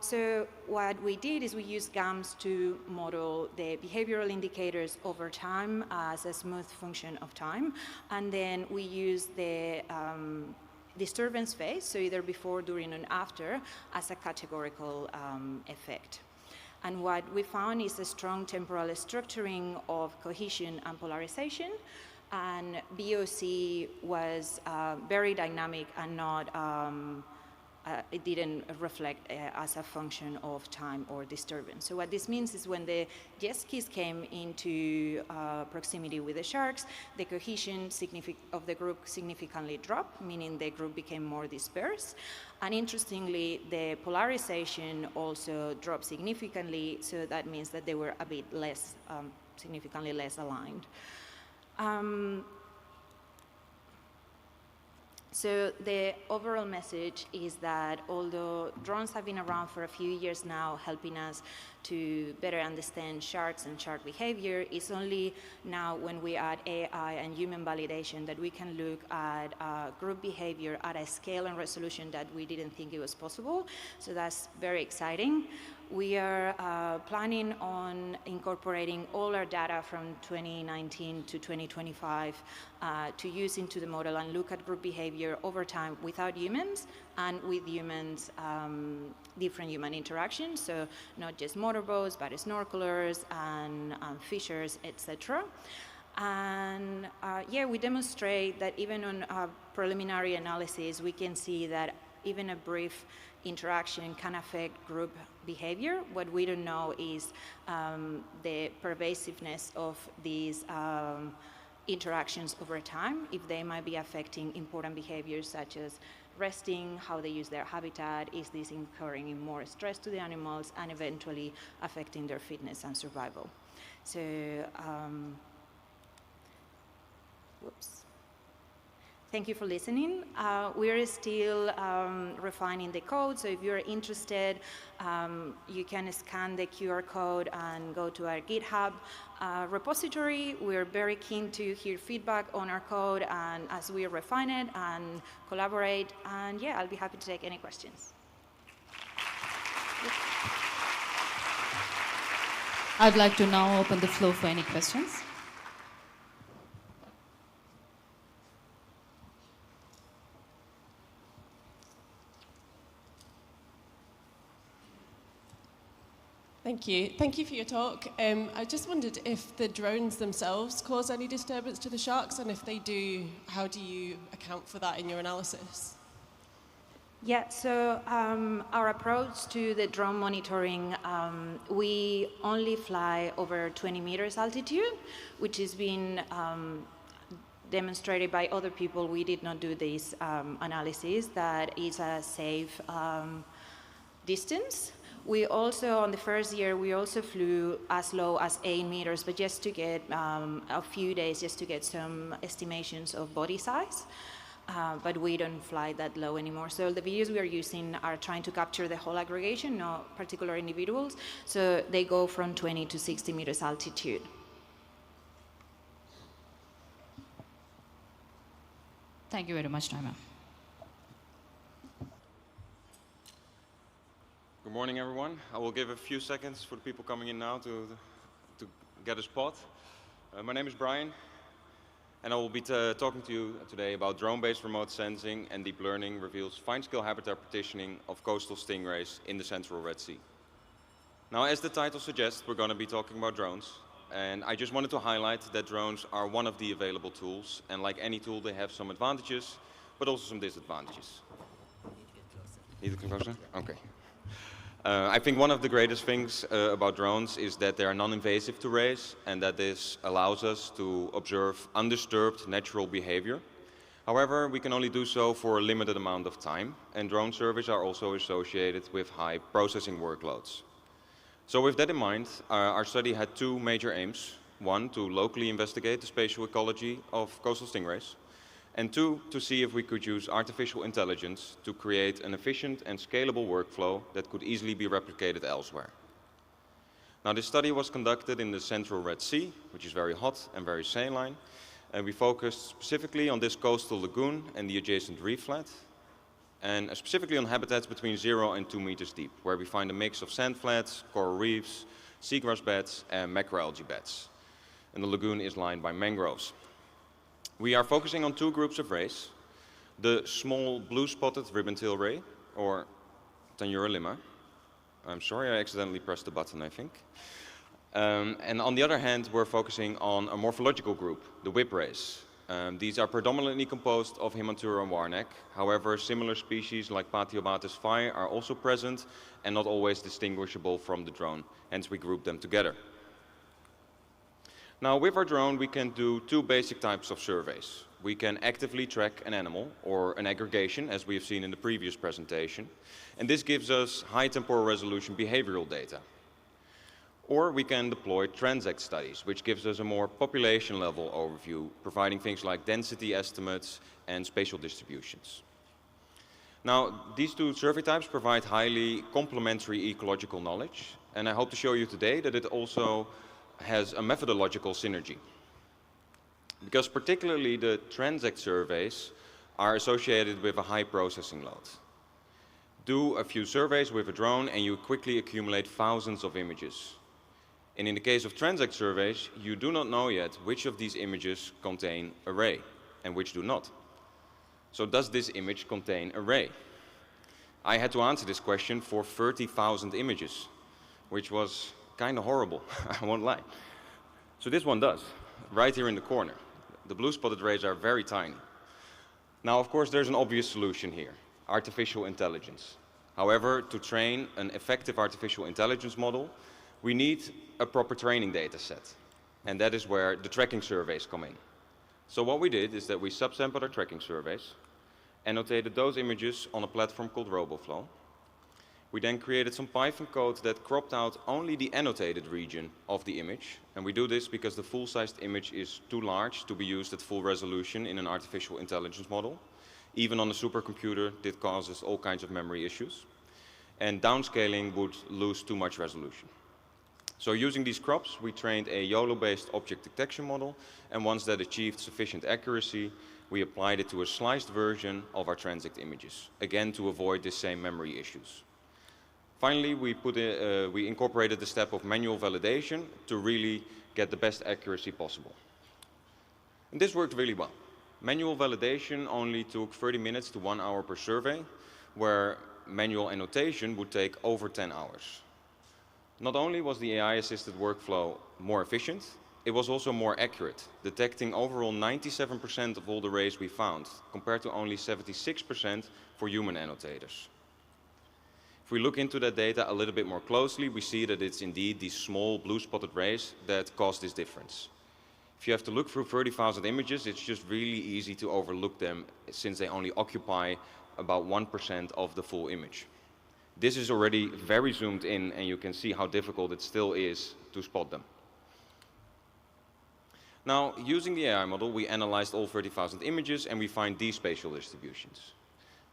so what we did is we used GAMS to model the behavioral indicators over time as a smooth function of time, and then we used the disturbance phase, so either before, during, and after, as a categorical effect. And what we found is a strong temporal structuring of cohesion and polarization, and BOC was very dynamic and not, it didn't reflect as a function of time or disturbance. So what this means is when the jet skis came into proximity with the sharks, the cohesion of the group significantly dropped, meaning the group became more dispersed. And interestingly, the polarization also dropped significantly, so that means that they were a bit less, significantly less aligned. So the overall message is that although drones have been around for a few years now, helping us to better understand sharks and shark behavior. It's only now when we add AI and human validation that we can look at group behavior at a scale and resolution that we didn't think it was possible. So that's very exciting. We are planning on incorporating all our data from 2019 to 2025 to use into the model and look at group behavior over time without humans and with humans, different human interactions. So not just motorboats, but snorkelers and fishers, etc. And yeah, we demonstrate that even on preliminary analysis, we can see that even a brief interaction can affect group behavior. What we don't know is the pervasiveness of these interactions over time, if they might be affecting important behaviors such as resting, how they use their habitat, is this incurring in more stress to the animals, and eventually affecting their fitness and survival. So, whoops. Thank you for listening. We are still refining the code, so if you're interested, you can scan the QR code and go to our GitHub repository. We're very keen to hear feedback on our code and as we refine it and collaborate. And yeah, I'll be happy to take any questions. I'd like to now open the floor for any questions. Thank you. Thank you for your talk. I just wondered if the drones themselves cause any disturbance to the sharks, and if they do, how do you account for that in your analysis? Yeah, so our approach to the drone monitoring, we only fly over 20 meters altitude, which has been demonstrated by other people. We did not do this analysis. That is a safe distance. We also, on the first year, we also flew as low as 8 meters, but just to get a few days, just to get some estimations of body size. But we don't fly that low anymore. So the videos we are using are trying to capture the whole aggregation, not particular individuals. So they go from 20 to 60 meters altitude. Thank you very much, Naima. Good morning, everyone. I will give a few seconds for the people coming in now to get a spot. My name is Brian, and I will be talking to you today about drone-based remote sensing and deep learning reveals fine-scale habitat partitioning of coastal stingrays in the central Red Sea. Now, as the title suggests, we're going to be talking about drones, and I just wanted to highlight that drones are one of the available tools, and like any tool, they have some advantages, but also some disadvantages. Need to get closer? Okay. I think one of the greatest things about drones is that they are non-invasive to raise, and that this allows us to observe undisturbed natural behavior. However, we can only do so for a limited amount of time, and drone surveys are also associated with high processing workloads. So with that in mind, our study had two major aims. One, to locally investigate the spatial ecology of coastal stingrays, and two, to see if we could use artificial intelligence to create an efficient and scalable workflow that could easily be replicated elsewhere. Now, this study was conducted in the central Red Sea, which is very hot and very saline, and we focused specifically on this coastal lagoon and the adjacent reef flat, and specifically on habitats between 0 and 2 meters deep, where we find a mix of sand flats, coral reefs, seagrass beds, and macroalgae beds. And the lagoon is lined by mangroves. We are focusing on two groups of rays, the small blue-spotted ribbon-tail ray, or Tanura lima. I'm sorry, I accidentally pressed the button, I think. And on the other hand, we're focusing on a morphological group, the whip rays. These are predominantly composed of Himantura and Warneck. However, similar species like Patiobates phi are also present and not always distinguishable from the drone, hence we group them together. Now, with our drone, we can do two basic types of surveys. We can actively track an animal, or an aggregation, as we have seen in the previous presentation, and this gives us high temporal resolution behavioral data. Or we can deploy transect studies, which gives us a more population-level overview, providing things like density estimates and spatial distributions. Now, these two survey types provide highly complementary ecological knowledge, And I hope to show you today that it also has a methodological synergy. Because particularly the transect surveys are associated with a high processing load. Do a few surveys with a drone and you quickly accumulate thousands of images. And in the case of transect surveys, you do not know yet which of these images contain array and which do not. So does this image contain array? I had to answer this question for 30,000 images, which was kind of horrible, I won't lie. So this one does, right here in the corner. The blue spotted rays are very tiny. Now, of course, there's an obvious solution here, artificial intelligence. However, to train an effective artificial intelligence model, we need a proper training data set. And that is where the tracking surveys come in. So what we did is that we subsampled our tracking surveys, annotated those images on a platform called RoboFlow. We then created some Python code that cropped out only the annotated region of the image. And we do this because the full-sized image is too large to be used at full resolution in an artificial intelligence model. Even on a supercomputer, this causes all kinds of memory issues. And downscaling would lose too much resolution. So using these crops, we trained a YOLO-based object detection model. And once that achieved sufficient accuracy, we applied it to a sliced version of our transect images, again to avoid the same memory issues. Finally, we incorporated the step of manual validation to really get the best accuracy possible. And this worked really well. Manual validation only took 30 minutes to 1 hour per survey, where manual annotation would take over 10 hours. Not only was the AI-assisted workflow more efficient, it was also more accurate, detecting overall 97% of all the rays we found, compared to only 76% for human annotators. If we look into that data a little bit more closely, we see that it's indeed these small blue-spotted rays that cause this difference. If you have to look through 30,000 images, it's just really easy to overlook them since they only occupy about 1% of the full image. This is already very zoomed in, and you can see how difficult it still is to spot them. Now, using the AI model, we analyzed all 30,000 images, and we find these spatial distributions.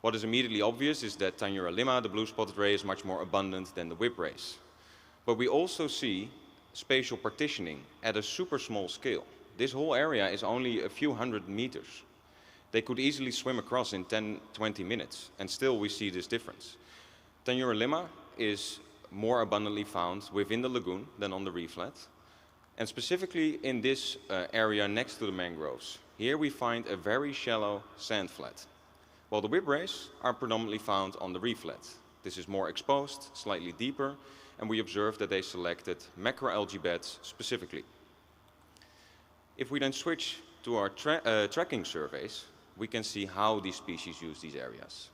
What is immediately obvious is that Tanura lima, the blue-spotted ray, is much more abundant than the whip rays. But we also see spatial partitioning at a super small scale. This whole area is only a few hundred meters. They could easily swim across in 10, 20 minutes, and still we see this difference. Tanura lima is more abundantly found within the lagoon than on the reef flat, and specifically in this area next to the mangroves. Here we find a very shallow sand flat, while the whip rays are predominantly found on the reef flat. This is more exposed, slightly deeper, and we observe that they selected macroalgae beds specifically. If we then switch to our tracking surveys, we can see how these species use these areas.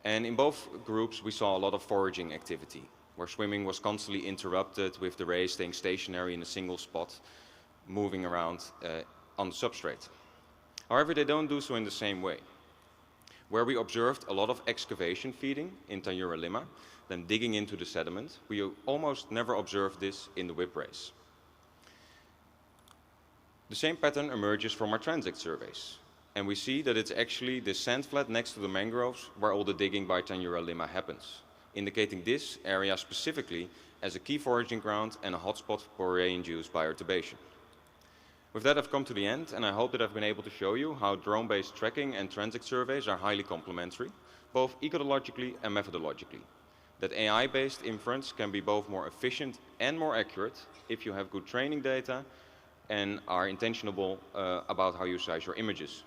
And in both groups, we saw a lot of foraging activity, where swimming was constantly interrupted with the rays staying stationary in a single spot, moving around on the substrate. However, they don't do so in the same way. Where we observed a lot of excavation feeding in Tanura lima, then digging into the sediment, we almost never observed this in the whip rays. The same pattern emerges from our transect surveys. And we see that it's actually the sand flat next to the mangroves where all the digging by Tanura lima happens, indicating this area specifically as a key foraging ground and a hotspot for ray-induced bioturbation. With that, I've come to the end, and I hope that I've been able to show you how drone-based tracking and transect surveys are highly complementary, both ecologically and methodologically. That AI-based inference can be both more efficient and more accurate if you have good training data and are intentionable about how you size your images.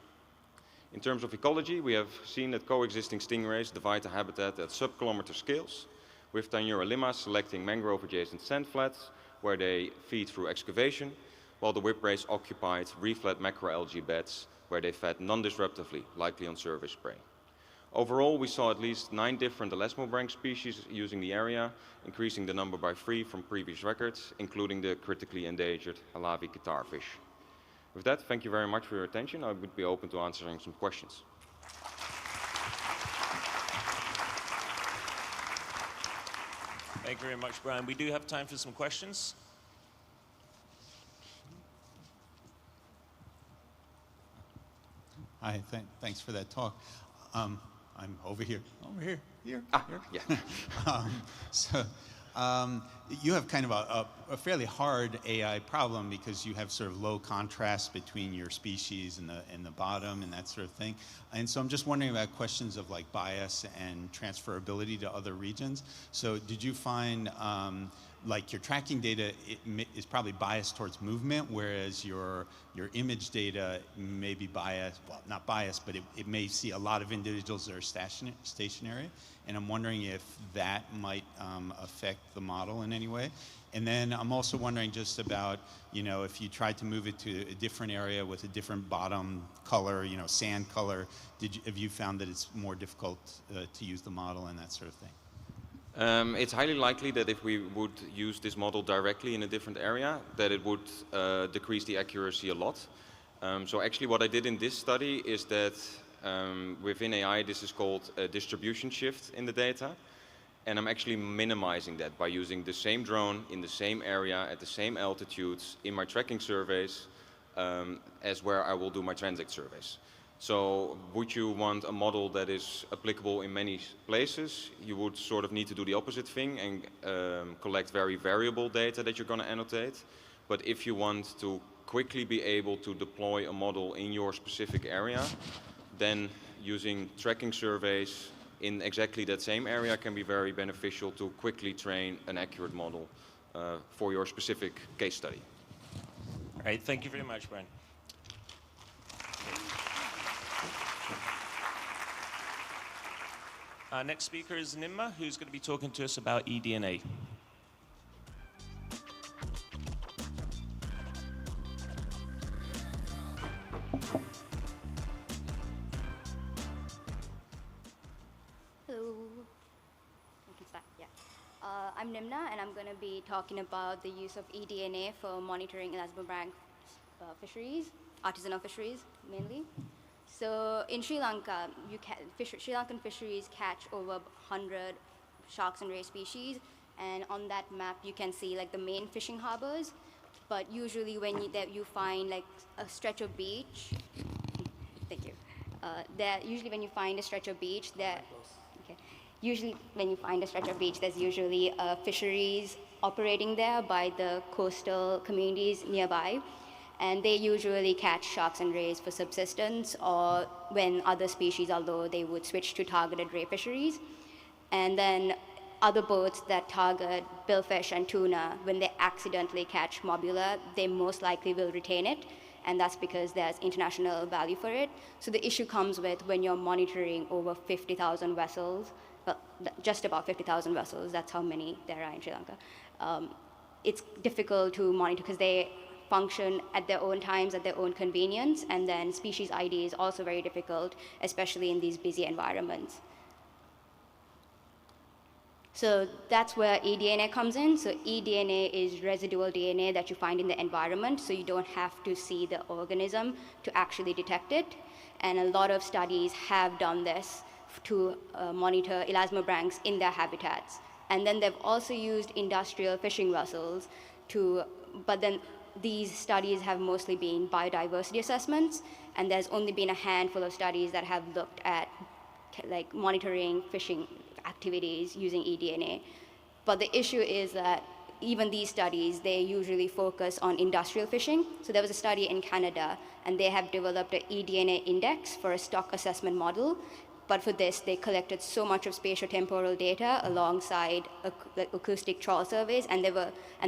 In terms of ecology, we have seen that coexisting stingrays divide the habitat at sub-kilometer scales, with Tanura lima selecting mangrove-adjacent sand flats where they feed through excavation, while the whip rays occupied reef-flat macroalgae beds where they fed non-disruptively, likely on surface prey. Overall, we saw at least 9 different Elasmobranchs species using the area, increasing the number by 3 from previous records, including the critically endangered Halavi guitarfish. With that, thank you very much for your attention. I would be open to answering some questions. Thank you very much, Brian. We do have time for some questions. Hi, thanks for that talk. I'm over here. Here. Yeah. You have kind of a fairly hard AI problem because you have sort of low contrast between your species and the bottom and that sort of thing. And so I'm just wondering about questions of like bias and transferability to other regions. So did you find like your tracking data is probably biased towards movement, whereas your image data may be biased, well, not biased, but it may see a lot of individuals that are stationary. And I'm wondering if that might affect the model in any way. And then I'm also wondering just about, if you tried to move it to a different area with a different bottom color, sand color, have you found that it's more difficult to use the model and that sort of thing? It's highly likely that if we would use this model directly in a different area, that it would decrease the accuracy a lot. So actually what I did in this study is that within AI, this is called a distribution shift in the data. And I'm actually minimizing that by using the same drone in the same area at the same altitudes in my tracking surveys as where I will do my transect surveys. So would you want a model that is applicable in many places? You would sort of need to do the opposite thing and collect very variable data that you're going to annotate. But if you want to quickly be able to deploy a model in your specific area, then using tracking surveys in exactly that same area can be very beneficial to quickly train an accurate model for your specific case study. All right, thank you very much, Brian. Our next speaker is Nimna, who's going to be talking to us about eDNA. I'm Nimna, and I'm going to be talking about the use of eDNA for monitoring Elasmobranchs fisheries, artisanal fisheries mainly. So in Sri Lanka, Sri Lankan fisheries catch over 100 sharks and ray species, and on that map you can see like the main fishing harbors. But usually when you find like a stretch of beach, thank you. Usually when you find a stretch of beach, usually when you find a stretch of beach, there's usually fisheries operating there by the coastal communities nearby. And they usually catch sharks and rays for subsistence, or when other species are low, they would switch to targeted ray fisheries. And then other boats that target billfish and tuna, when they accidentally catch mobula, they most likely will retain it. And that's because there's international value for it. So the issue comes with when you're monitoring over 50,000 vessels, well, just about 50,000 vessels, that's how many there are in Sri Lanka. It's difficult to monitor because they function at their own times, at their own convenience, and then species ID is also very difficult, especially in these busy environments. So that's where eDNA comes in. So eDNA is residual DNA that you find in the environment, so you don't have to see the organism to actually detect it. And a lot of studies have done this to monitor Elasmobranchs in their habitats. And then they've also used industrial fishing vessels but then these studies have mostly been biodiversity assessments, and there's only been a handful of studies that have looked at like monitoring fishing activities using eDNA. But the issue is that even these studies, they usually focus on industrial fishing. So there was a study in Canada, and they have developed an eDNA index for a stock assessment model. But for this, they collected so much of spatiotemporal data alongside acoustic trawl surveys, and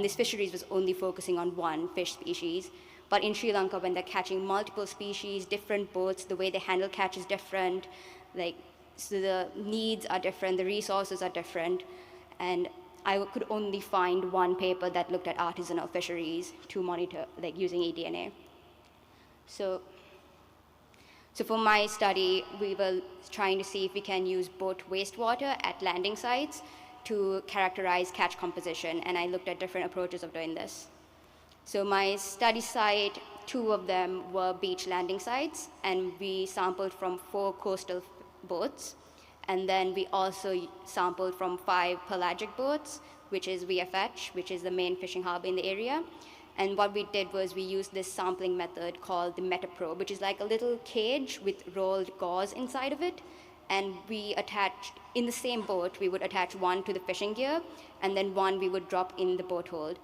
this fisheries was only focusing on one fish species. But in Sri Lanka, when they're catching multiple species, different boats, the way they handle catch is different. So the needs are different, the resources are different, and I could only find one paper that looked at artisanal fisheries to monitor, using eDNA. So for my study, we were trying to see if we can use boat wastewater at landing sites to characterize catch composition, and I looked at different approaches of doing this. So my study site, 2 of them were beach landing sites, and we sampled from 4 coastal boats, and then we also sampled from 5 pelagic boats, which is VFH, which is the main fishing harbor in the area. And what we did was we used this sampling method called the MetaProbe, which is like a little cage with rolled gauze inside of it. and we attached, in the same boat, we would attach one to the fishing gear, and then one we would drop in the boat hold.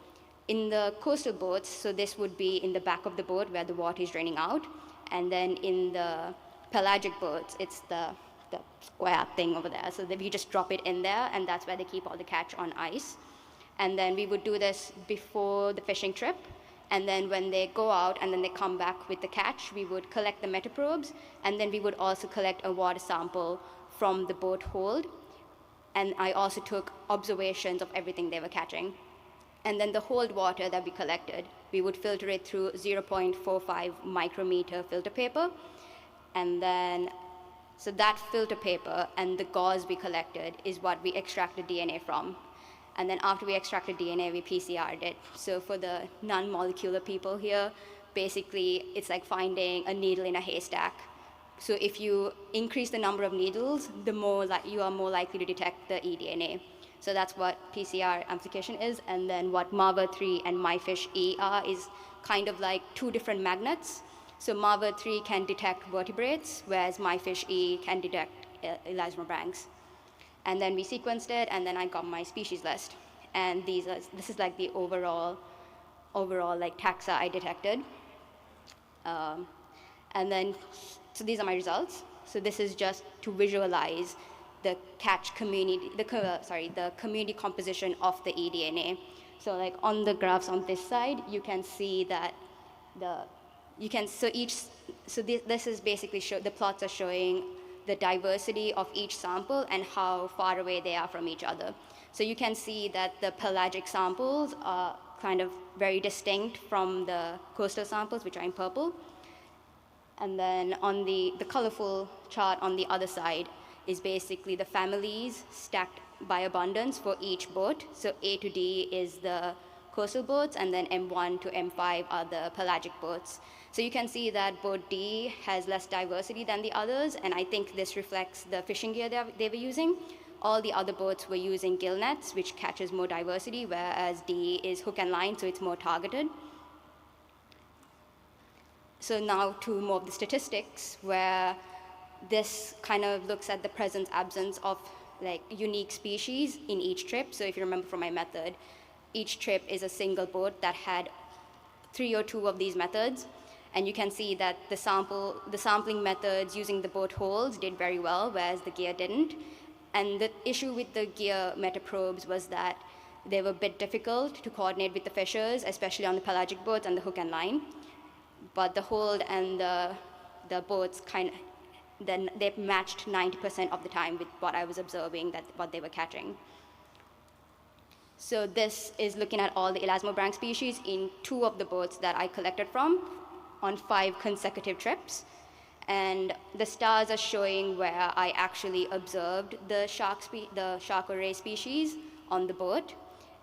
In the coastal boats, so this would be in the back of the boat where the water is draining out, and then in the pelagic boats, it's the square thing over there. So that we just drop it in there, and that's where they keep all the catch on ice. And then we would do this before the fishing trip, and then when they go out and then they come back with the catch, we would collect the metaprobes, and then we would also collect a water sample from the boat hold. And I also took observations of everything they were catching. And then the hold water that we collected, we would filter it through 0.45 micrometer filter paper. And then, so that filter paper and the gauze we collected is what we extracted DNA from. And then after we extracted DNA, we PCR'd it. So for the non-molecular people here, basically it's like finding a needle in a haystack. So if you increase the number of needles, the more you are more likely to detect the eDNA. So that's what PCR amplification is. And then what MAVER3 and MyFish-E are is kind of like two different magnets. So MAVER3 can detect vertebrates, whereas MyFish-E can detect Elasmobranchs. And then we sequenced it, and then I got my species list. And this is like the overall like taxa I detected. And then, so these are my results. So this is just to visualize the catch community, the community composition of the eDNA. So like on the graphs on this side, you can see that this is basically the plots are showing the diversity of each sample and how far away they are from each other. So you can see that the pelagic samples are kind of very distinct from the coastal samples, which are in purple. And then on the colorful chart on the other side is basically the families stacked by abundance for each boat. So A to D is the coastal boats, and then M1 to M5 are the pelagic boats. So you can see that boat D has less diversity than the others, and I think this reflects the fishing gear they were using. All the other boats were using gill nets, which catches more diversity, whereas D is hook and line, so it's more targeted. So now to more of the statistics, where this kind of looks at the presence, absence of like unique species in each trip. So if you remember from my method, each trip is a single boat that had 3 or 2 of these methods. And you can see that the sampling methods using the boat holes did very well, whereas the gear didn't. And the issue with the gear metaprobes was that they were a bit difficult to coordinate with the fishers, especially on the pelagic boats and the hook and line. But the hold and the boats then they matched 90% of the time with what I was observing, what they were catching. So this is looking at all the Elasmobranch species in 2 of the boats that I collected from on 5 consecutive trips. And the stars are showing where I actually observed the shark or ray species on the boat.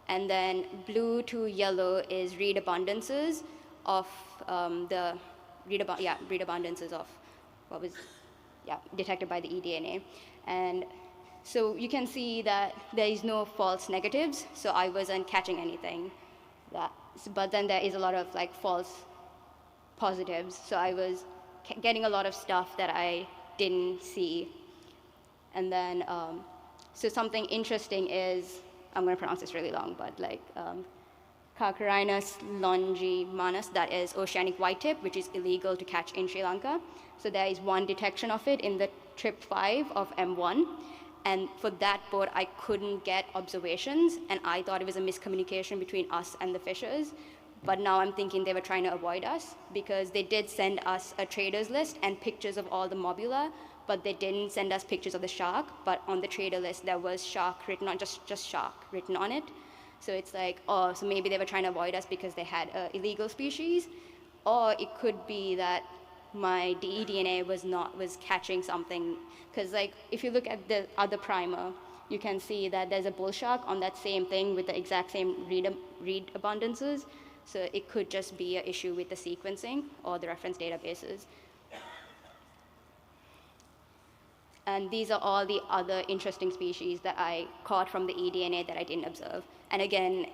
And then blue to yellow is reed abundances of reed abundances of what was detected by the eDNA. And so you can see that there is no false negatives, so I wasn't catching anything. But then there is a lot of like false positives, so I was getting a lot of stuff that I didn't see. And then, so something interesting is, I'm going to pronounce this really long, but like Carcharinus longimanus, that is oceanic whitetip, which is illegal to catch in Sri Lanka. So there is 1 detection of it in the trip 5 of M1. And for that boat, I couldn't get observations, and I thought it was a miscommunication between us and the fishers. But now I'm thinking they were trying to avoid us, because they did send us a traders list and pictures of all the mobula, but they didn't send us pictures of the shark. But on the trader list, there was shark written on, just shark written on it. So it's like, oh, so maybe they were trying to avoid us because they had an illegal species, or it could be that my eDNA was catching something. Because like, if you look at the other primer, you can see that there's a bull shark on that same thing with the exact same reed abundances. So it could just be an issue with the sequencing or the reference databases. And these are all the other interesting species that I caught from the eDNA that I didn't observe. And again,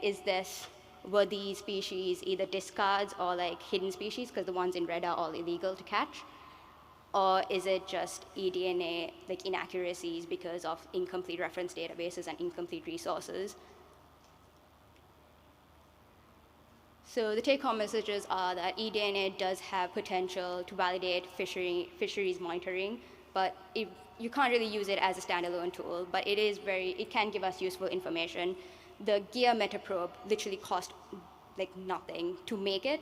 were these species either discards or like hidden species, because the ones in red are all illegal to catch? Or is it just eDNA like inaccuracies because of incomplete reference databases and incomplete resources? So the take-home messages are that eDNA does have potential to validate fisheries monitoring, but you can't really use it as a standalone tool, but it can give us useful information. The GEA metaprobe literally cost like nothing to make it.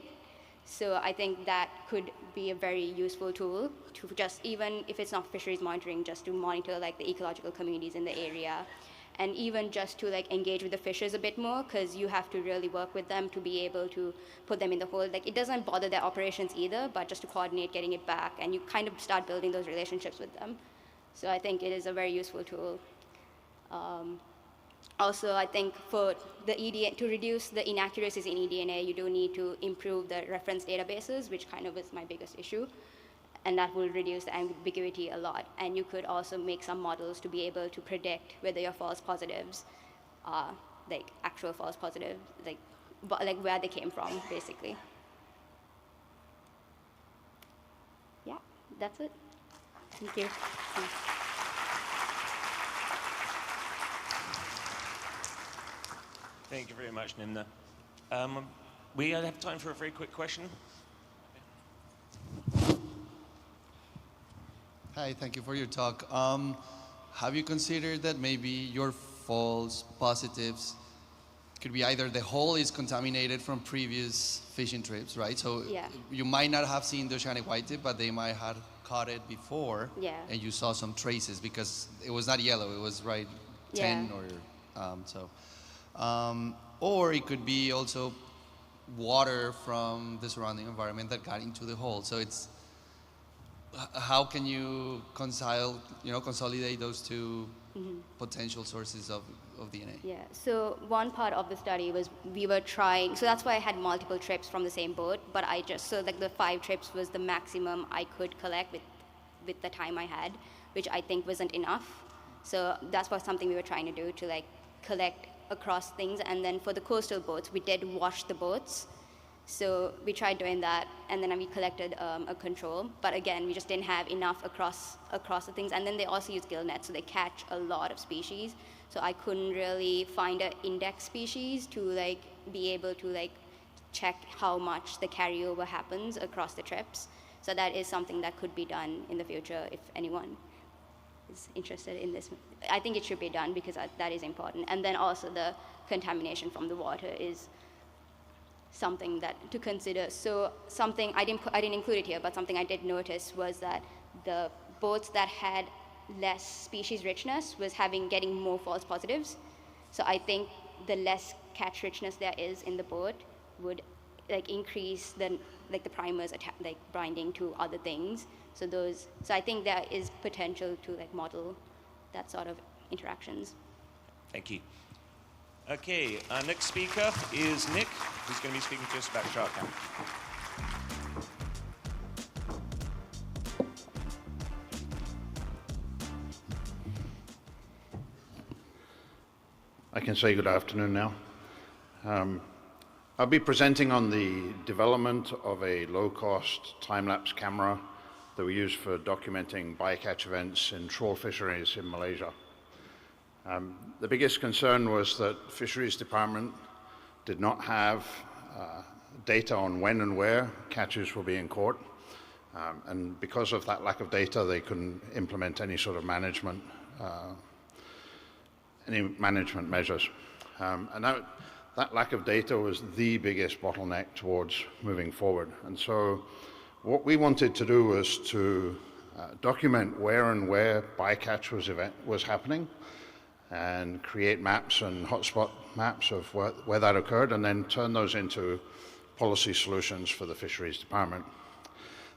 So I think that could be a very useful tool to just, even if it's not fisheries monitoring, just to monitor like the ecological communities in the area. And even just to like engage with the fishers a bit more, because you have to really work with them to be able to put them in the hold. Like, it doesn't bother their operations either, but just to coordinate getting it back, and you kind of start building those relationships with them. So I think it is a very useful tool. Also, I think for the eDNA, to reduce the inaccuracies in eDNA, you do need to improve the reference databases, which kind of is my biggest issue. And that will reduce the ambiguity a lot. And you could also make some models to be able to predict whether your false positives are like actual false positives, like where they came from, basically. Yeah, that's it. Thank you. Thank you very much, Nimna. We have time for a very quick question. Hi, thank you for your talk. Have you considered that maybe your false positives could be either the hull is contaminated from previous fishing trips, right? So yeah. You might not have seen the oceanic whitetip, but they might have caught it before, yeah. And you saw some traces because it was not yellow, it was 10 yeah. Or it could be also water from the surrounding environment that got into the hull. So it's, how can you consolidate those two potential sources of DNA? Yeah, so one part of the study was we were trying, so that's why I had multiple trips from the same boat, but so like the 5 trips was the maximum I could collect with the time I had, which I think wasn't enough. So that's what something we were trying to do, to like collect across things. And then for the coastal boats, we did wash the boats. So we tried doing that, and then we collected a control. But again, we just didn't have enough across the things. And then they also use gill nets, so they catch a lot of species. So I couldn't really find an index species to like be able to like check how much the carryover happens across the trips. So that is something that could be done in the future if anyone is interested in this. I think it should be done because that is important. And then also the contamination from the water is something that to consider. So something I didn't include it here, but something I did notice was that the boats that had less species richness was getting more false positives. So I think the less catch richness there is in the boat would like increase the primers like binding to other things. So I think there is potential to like model that sort of interactions. Thank you. Okay, our next speaker is Nick, who's going to be speaking to us about shark count. I can say good afternoon now. I'll be presenting on the development of a low-cost time-lapse camera that we use for documenting bycatch events in trawl fisheries in Malaysia. The biggest concern was that Fisheries Department did not have data on when and where catches were being caught. And because of that lack of data, they couldn't implement any sort of management measures. And that lack of data was the biggest bottleneck towards moving forward. And so what we wanted to do was to document where and where bycatch was happening, and create maps and hotspot maps of where that occurred, and then turn those into policy solutions for the Fisheries Department.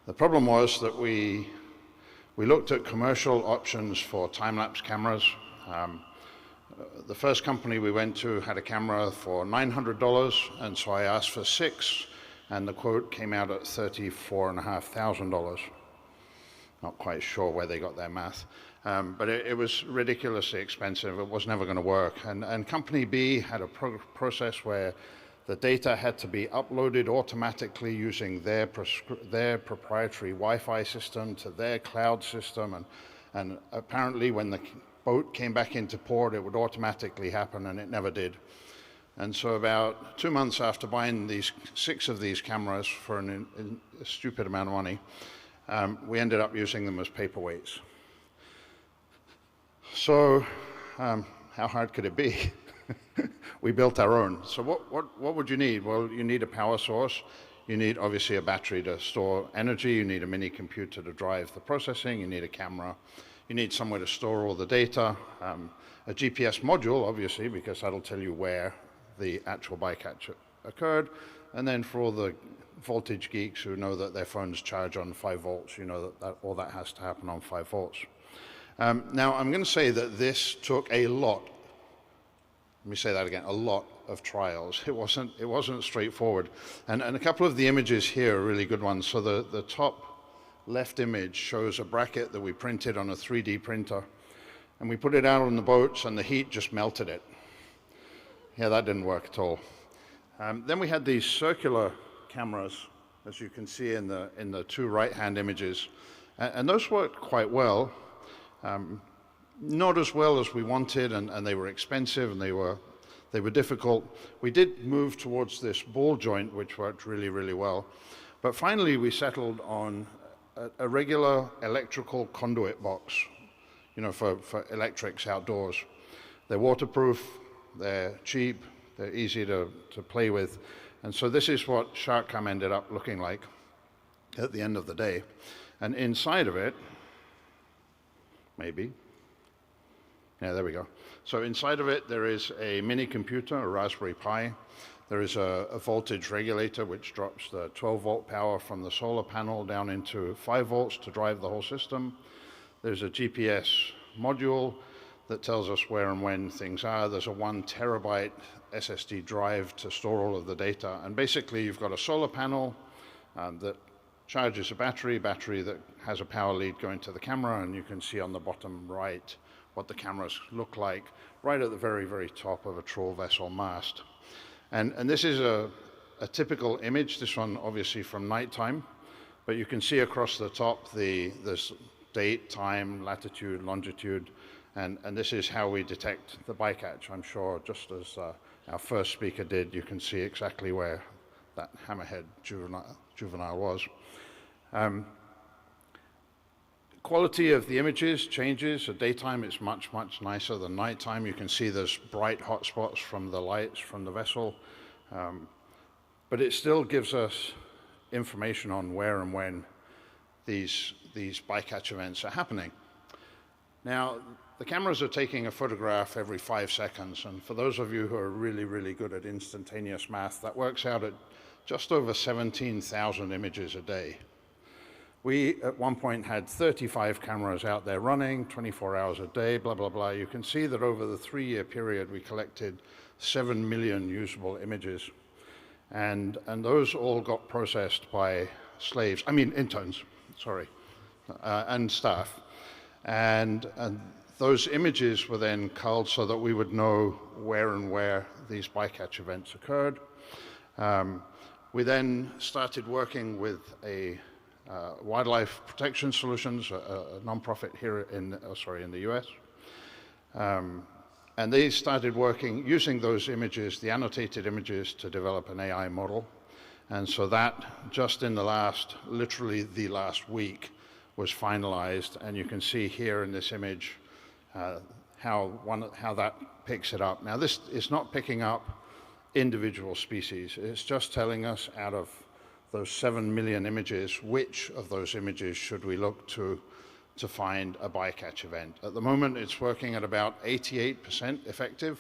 The problem was that we looked at commercial options for time-lapse cameras. The first company we went to had a camera for $900, and so I asked for 6, and the quote came out at $34,500. Not quite sure where they got their math. But it was ridiculously expensive. It was never going to work. And Company B had a process where The data had to be uploaded automatically using their proprietary Wi-Fi system to their cloud system, and apparently when the boat came back into port, it would automatically happen, and it never did. And so about 2 months after buying 6 of these cameras for a stupid amount of money, we ended up using them as paperweights. So how hard could it be? We built our own. So what would you need? Well, you need a power source. You need, obviously, a battery to store energy. You need a mini computer to drive the processing. You need a camera. You need somewhere to store all the data. A GPS module, obviously, because that'll tell you where the actual bycatch occurred. And then for all the voltage geeks who know that their phones charge on 5 volts, you know that all that has to happen on 5 volts. Now, I'm going to say that this took a lot. Let me say that again, a lot of trials. It wasn't straightforward. And a couple of the images here are really good ones. So the top left image shows a bracket that we printed on a 3D printer. And we put it out on the boats, and the heat just melted it. Yeah, that didn't work at all. Then we had these circular cameras, as you can see in the 2 right-hand images. And those worked quite well. Not as well as we wanted, and they were expensive, and they were difficult. We did move towards this ball joint, which worked really, really well. But finally, we settled on a regular electrical conduit box, you know, for electrics outdoors. They're waterproof, they're cheap, they're easy to play with. And so this is what SharkCam ended up looking like at the end of the day. And inside of it, maybe. Yeah, there we go. So inside of it, there is a mini computer, a Raspberry Pi. There is a voltage regulator, which drops the 12-volt power from the solar panel down into 5 volts to drive the whole system. There's a GPS module that tells us where and when things are. There's a 1 terabyte SSD drive to store all of the data. And basically, you've got a solar panel that charges a battery that has a power lead going to the camera, and you can see on the bottom right what the cameras look like right at the very, very top of a trawl vessel mast. And this is a typical image, this one obviously from nighttime, but you can see across the top this date, time, latitude, longitude, and this is how we detect the bycatch. I'm sure just as our first speaker did, you can see exactly where that hammerhead juvenile was. Quality of the images changes. At daytime, it's much, much nicer than nighttime. You can see there's bright hotspots from the lights from the vessel. But it still gives us information on where and when these bycatch events are happening. Now, the cameras are taking a photograph every 5 seconds. And for those of you who are really, really good at instantaneous math, that works out at just over 17,000 images a day. We, at one point, had 35 cameras out there running, 24 hours a day, blah, blah, blah. You can see that over the 3-year period, we collected 7 million usable images. And those all got processed by interns, sorry, and staff. And those images were then culled so that we would know where these bycatch events occurred. We then started working with a Wildlife Protection Solutions, a nonprofit here in the US. And they started working using those images, the annotated images, to develop an AI model. And so that, just in literally the last week, was finalized. And you can see here in this image how that picks it up. Now, this is not picking up individual species. It's just telling us out of those 7 million images, which of those images should we look to find a bycatch event. At the moment, it's working at about 88% effective.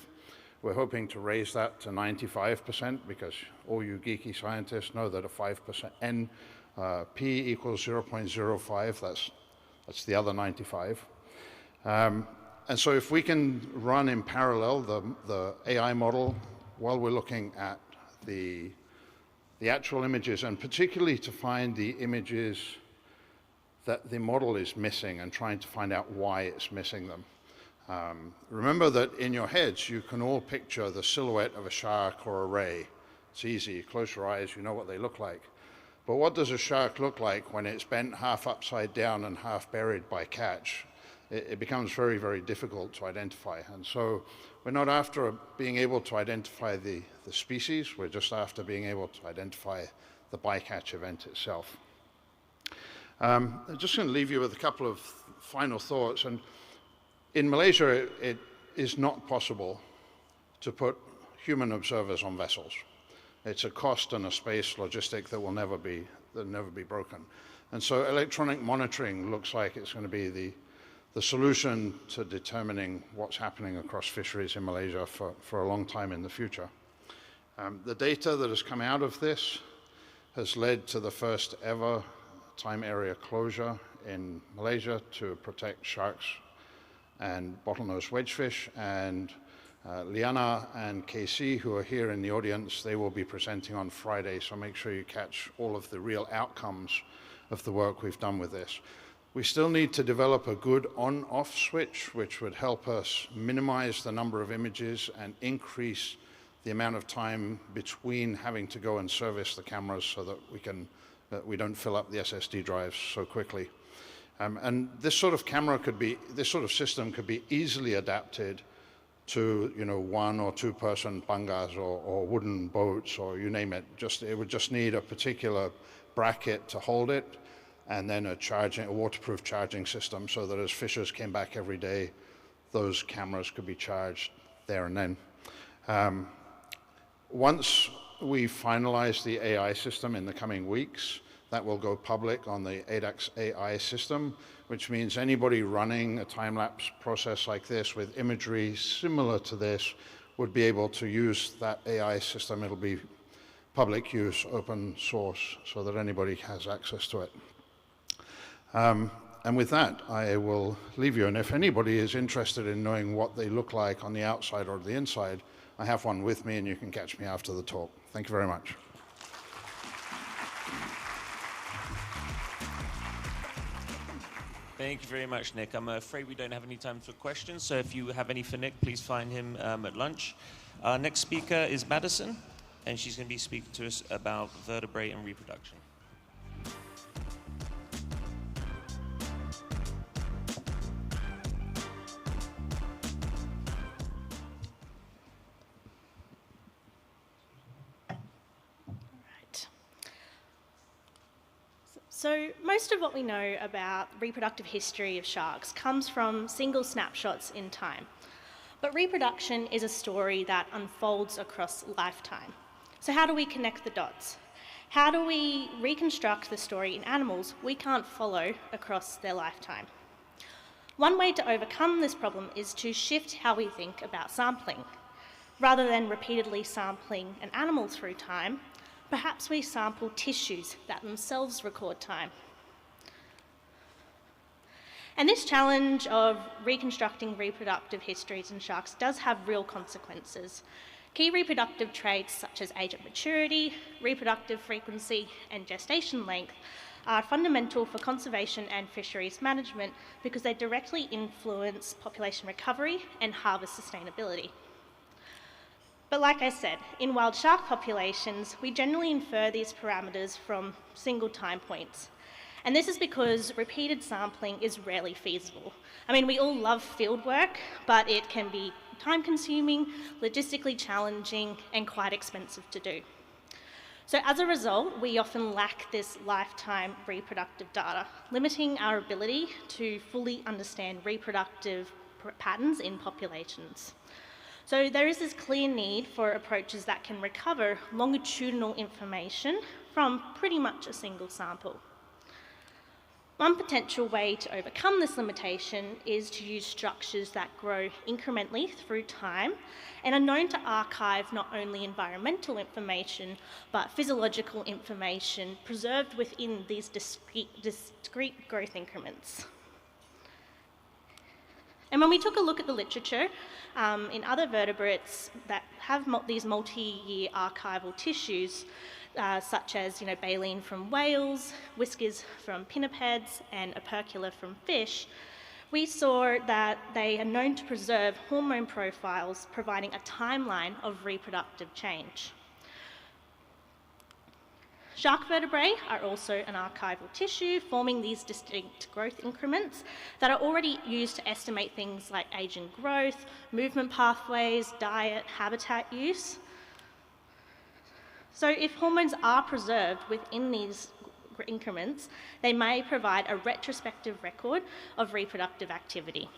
We're hoping to raise that to 95% because all you geeky scientists know that a 5% N P equals 0.05. That's the other 95. And so if we can run in parallel the AI model while we're looking at the actual images, and particularly to find the images that the model is missing and trying to find out why it's missing them. Remember that in your heads, you can all picture the silhouette of a shark or a ray, It's easy. Close your eyes, you know what they look like. But what does a shark look like when it's bent half upside down and half buried by catch? It becomes very, very difficult to identify. And so we're not after being able to identify the species, we're just after being able to identify the bycatch event itself. I'm just going to leave you with a couple of final thoughts. And in Malaysia, it is not possible to put human observers on vessels. It's a cost and a space logistic that will never be broken. And so electronic monitoring looks like it's going to be the solution to determining what's happening across fisheries in Malaysia for a long time in the future. The data that has come out of this has led to the first ever time area closure in Malaysia to protect sharks and bottlenose wedgefish. And Liana and KC, who are here in the audience, they will be presenting on Friday, so make sure you catch all of the real outcomes of the work we've done with this. We still need to develop a good on-off switch, which would help us minimize the number of images and increase the amount of time between having to go and service the cameras so that we don't fill up the SSD drives so quickly. And this sort of system could be easily adapted to, you know, 1 or 2 person pangas or wooden boats or you name it. It would just need a particular bracket to hold it, and then a waterproof charging system so that as fishers came back every day, those cameras could be charged there and then. Once we finalize the AI system in the coming weeks, that will go public on the ADAX AI system, which means anybody running a time-lapse process like this with imagery similar to this would be able to use that AI system. It'll be public use, open source, so that anybody has access to it. And with that, I will leave you. And if anybody is interested in knowing what they look like on the outside or the inside, I have one with me, and you can catch me after the talk. Thank you very much. Thank you very much, Nick. I'm afraid we don't have any time for questions, so if you have any for Nick, please find him at lunch. Our next speaker is Madison, and she's going to be speaking to us about vertebrae and reproduction. So most of what we know about reproductive history of sharks comes from single snapshots in time. But reproduction is a story that unfolds across lifetime. So how do we connect the dots? How do we reconstruct the story in animals we can't follow across their lifetime? One way to overcome this problem is to shift how we think about sampling. Rather than repeatedly sampling an animal through time, perhaps we sample tissues that themselves record time. And this challenge of reconstructing reproductive histories in sharks does have real consequences. Key reproductive traits such as age at maturity, reproductive frequency, and gestation length are fundamental for conservation and fisheries management because they directly influence population recovery and harvest sustainability. But like I said, in wild shark populations, we generally infer these parameters from single time points. And this is because repeated sampling is rarely feasible. I mean, we all love field work, but it can be time-consuming, logistically challenging, and quite expensive to do. So as a result, we often lack this lifetime reproductive data, limiting our ability to fully understand reproductive patterns in populations. So there is this clear need for approaches that can recover longitudinal information from pretty much a single sample. One potential way to overcome this limitation is to use structures that grow incrementally through time and are known to archive not only environmental information, but physiological information preserved within these discrete growth increments. And when we took a look at the literature in other vertebrates that have these multi-year archival tissues, such as baleen from whales, whiskers from pinnipeds, and opercula from fish, we saw that they are known to preserve hormone profiles, providing a timeline of reproductive change. Shark vertebrae are also an archival tissue, forming these distinct growth increments that are already used to estimate things like age and growth, movement pathways, diet, habitat use. So if hormones are preserved within these increments, they may provide a retrospective record of reproductive activity.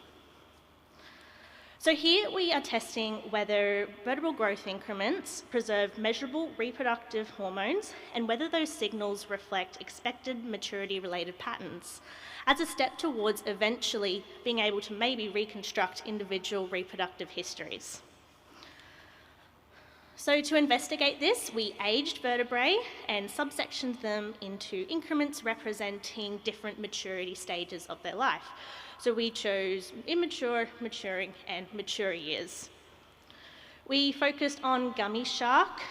So here we are testing whether vertebral growth increments preserve measurable reproductive hormones and whether those signals reflect expected maturity-related patterns as a step towards eventually being able to maybe reconstruct individual reproductive histories. So to investigate this, we aged vertebrae and subsectioned them into increments representing different maturity stages of their life. So we chose immature, maturing, and mature years. We focused on gummy shark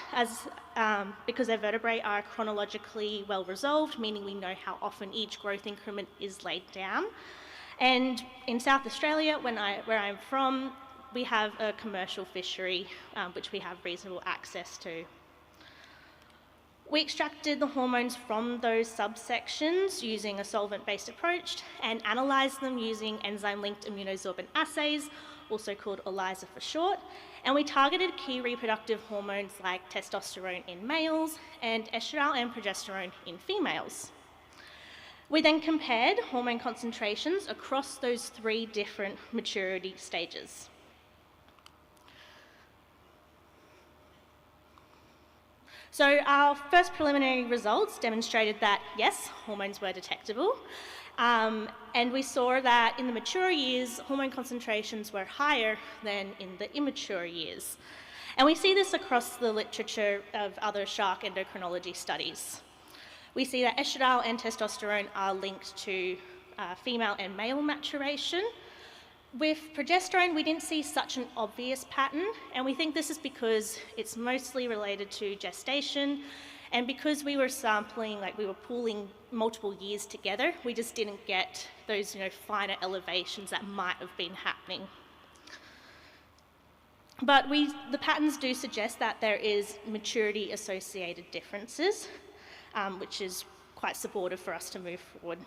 because their vertebrae are chronologically well resolved, meaning we know how often each growth increment is laid down. And in South Australia, where I'm from, we have a commercial fishery which we have reasonable access to. We extracted the hormones from those subsections using a solvent-based approach and analysed them using enzyme-linked immunosorbent assays, also called ELISA for short, and we targeted key reproductive hormones like testosterone in males and estradiol and progesterone in females. We then compared hormone concentrations across those 3 different maturity stages. So our first preliminary results demonstrated that, yes, hormones were detectable, and we saw that in the mature years, hormone concentrations were higher than in the immature years. And we see this across the literature of other shark endocrinology studies. We see that estradiol and testosterone are linked to female and male maturation. With progesterone, we didn't see such an obvious pattern, and we think this is because it's mostly related to gestation, and because we were sampling, we were pooling multiple years together, we just didn't get those, finer elevations that might have been happening. But the patterns do suggest that there is maturity-associated differences, which is quite supportive for us to move forward.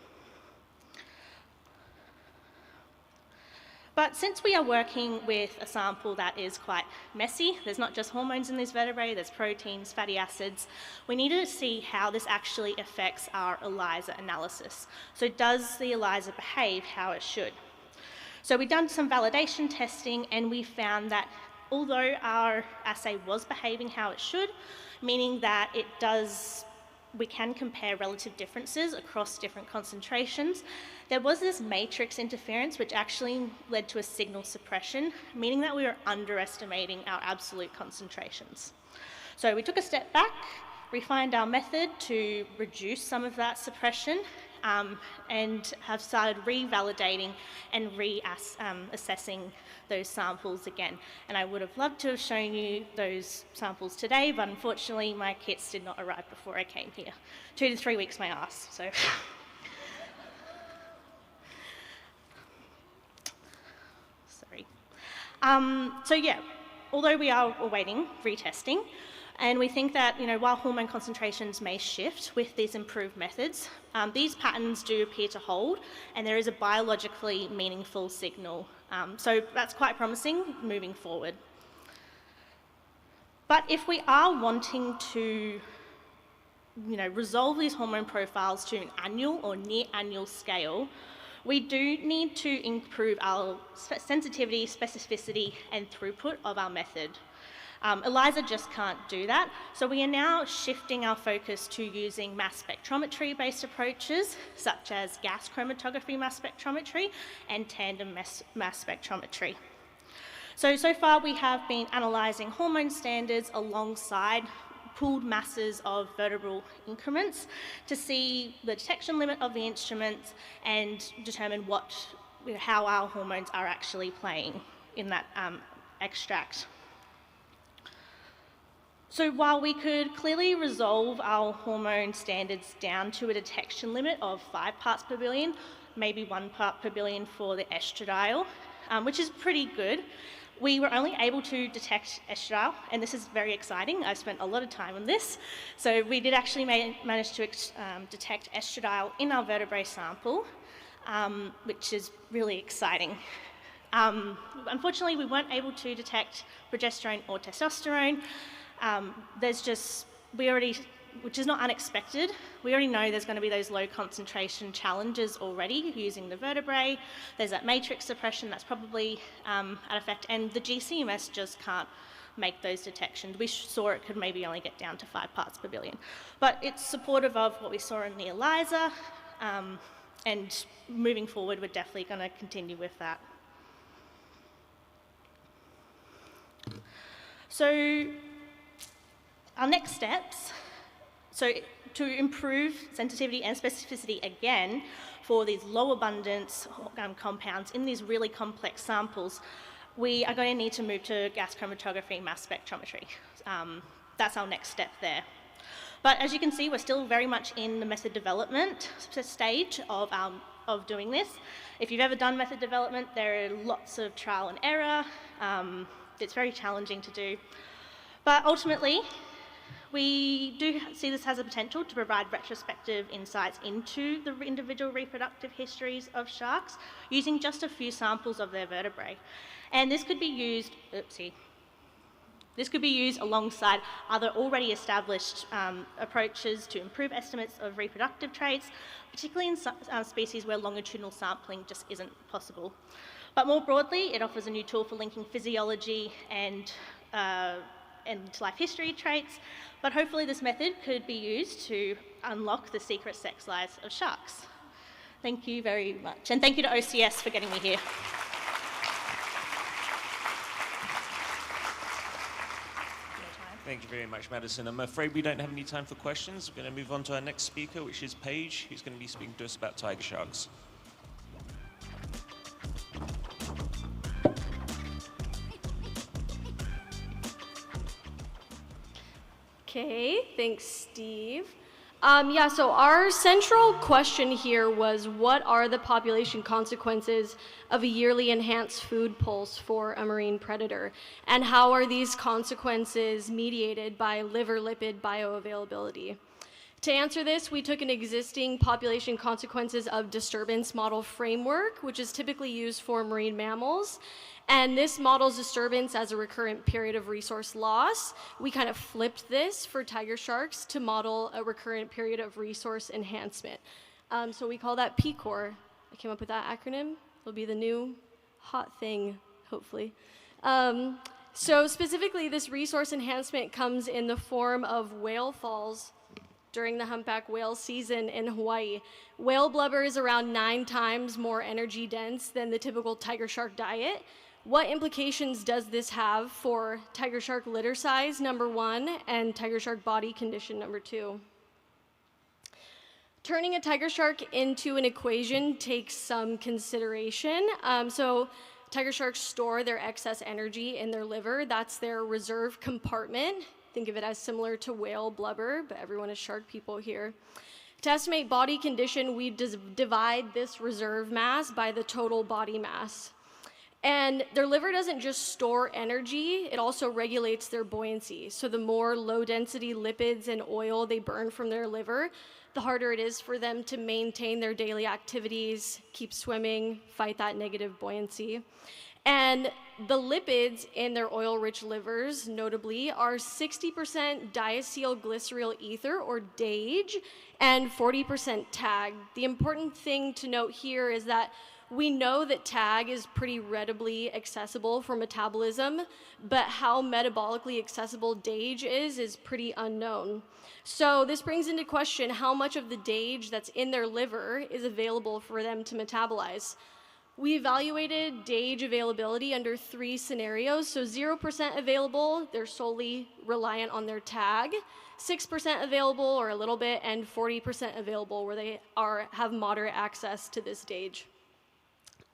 But since we are working with a sample that is quite messy, there's not just hormones in these vertebrae, there's proteins, fatty acids, we needed to see how this actually affects our ELISA analysis. So does the ELISA behave how it should? So we've done some validation testing and we found that although our assay was behaving how it should, meaning that we can compare relative differences across different concentrations, there was this matrix interference which actually led to a signal suppression, meaning that we were underestimating our absolute concentrations. So we took a step back, refined our method to reduce some of that suppression, and have started revalidating and assessing those samples again. And I would have loved to have shown you those samples today, but unfortunately my kits did not arrive before I came here. 2 to 3 weeks my ass, so. Sorry. So yeah, although we are awaiting retesting, and we think that, while hormone concentrations may shift with these improved methods, these patterns do appear to hold, and there is a biologically meaningful signal. So that's quite promising moving forward. But if we are wanting to, resolve these hormone profiles to an annual or near annual scale, we do need to improve our sensitivity, specificity, and throughput of our method. ELISA just can't do that, so we are now shifting our focus to using mass spectrometry-based approaches, such as gas chromatography mass spectrometry and tandem mass spectrometry. So far we have been analysing hormone standards alongside pooled masses of vertebral increments to see the detection limit of the instruments and determine how our hormones are actually playing in that extract. So while we could clearly resolve our hormone standards down to a detection limit of 5 parts per billion, maybe 1 part per billion for the estradiol, which is pretty good, We were only able to detect estradiol, and this is very exciting. I spent a lot of time on this. So we did actually manage to detect estradiol in our vertebrate sample, which is really exciting. Unfortunately, we weren't able to detect progesterone or testosterone. Which is not unexpected. We already know there's going to be those low concentration challenges already using the vertebrae. There's that matrix suppression that's probably at effect, and the GCMS just can't make those detections. We saw it could maybe only get down to 5 parts per billion. But it's supportive of what we saw in the ELISA, and moving forward, we're definitely going to continue with that. So our next steps, so to improve sensitivity and specificity again for these low abundance compounds in these really complex samples, we are going to need to move to gas chromatography and mass spectrometry. That's our next step there. But as you can see, we're still very much in the method development stage of doing this. If you've ever done method development, there are lots of trial and error. It's very challenging to do. But ultimately, we do see this has a potential to provide retrospective insights into the individual reproductive histories of sharks using just a few samples of their vertebrae. And this could be used, this could be used alongside other already established approaches to improve estimates of reproductive traits, particularly in species where longitudinal sampling just isn't possible. But more broadly, it offers a new tool for linking physiology and life history traits, but hopefully this method could be used to unlock the secret sex lives of sharks. Thank you very much, and thank you to OCS for getting me here. Thank you very much, Madison. I'm afraid we don't have any time for questions. We're going to move on to our next speaker, which is Paige, who's going to be speaking to us about tiger sharks. Okay, thanks, Steve. So our central question here was, what are the population consequences of a yearly enhanced food pulse for a marine predator? And how are these consequences mediated by liver lipid bioavailability? To answer this, we took an existing population consequences of disturbance model framework, which is typically used for marine mammals. And this models disturbance as a recurrent period of resource loss. We kind of flipped this for tiger sharks to model a recurrent period of resource enhancement. So we call that PCOR. I came up with that acronym. It'll be the new hot thing, hopefully. So specifically, this resource enhancement comes in the form of whale falls during the humpback whale season in Hawaii. Whale blubber is around 9 times more energy dense than the typical tiger shark diet. What implications does this have for tiger shark litter size, number 1, and tiger shark body condition, number 2? Turning a tiger shark into an equation takes some consideration. So tiger sharks store their excess energy in their liver. That's their reserve compartment. Think of it as similar to whale blubber, but everyone is shark people here. To estimate body condition, we divide this reserve mass by the total body mass. And their liver doesn't just store energy, it also regulates their buoyancy. So the more low-density lipids and oil they burn from their liver, the harder it is for them to maintain their daily activities, keep swimming, fight that negative buoyancy. And the lipids in their oil-rich livers, notably, are 60% diacylglycerol ether, or DAGE, and 40% TAG. The important thing to note here is that we know that TAG is pretty readily accessible for metabolism, but how metabolically accessible DAGE is pretty unknown. So this brings into question how much of the DAGE that's in their liver is available for them to metabolize. We evaluated DAGE availability under 3 scenarios. So 0% available, they're solely reliant on their TAG. 6% available, or a little bit, and 40% available where they have moderate access to this DAGE.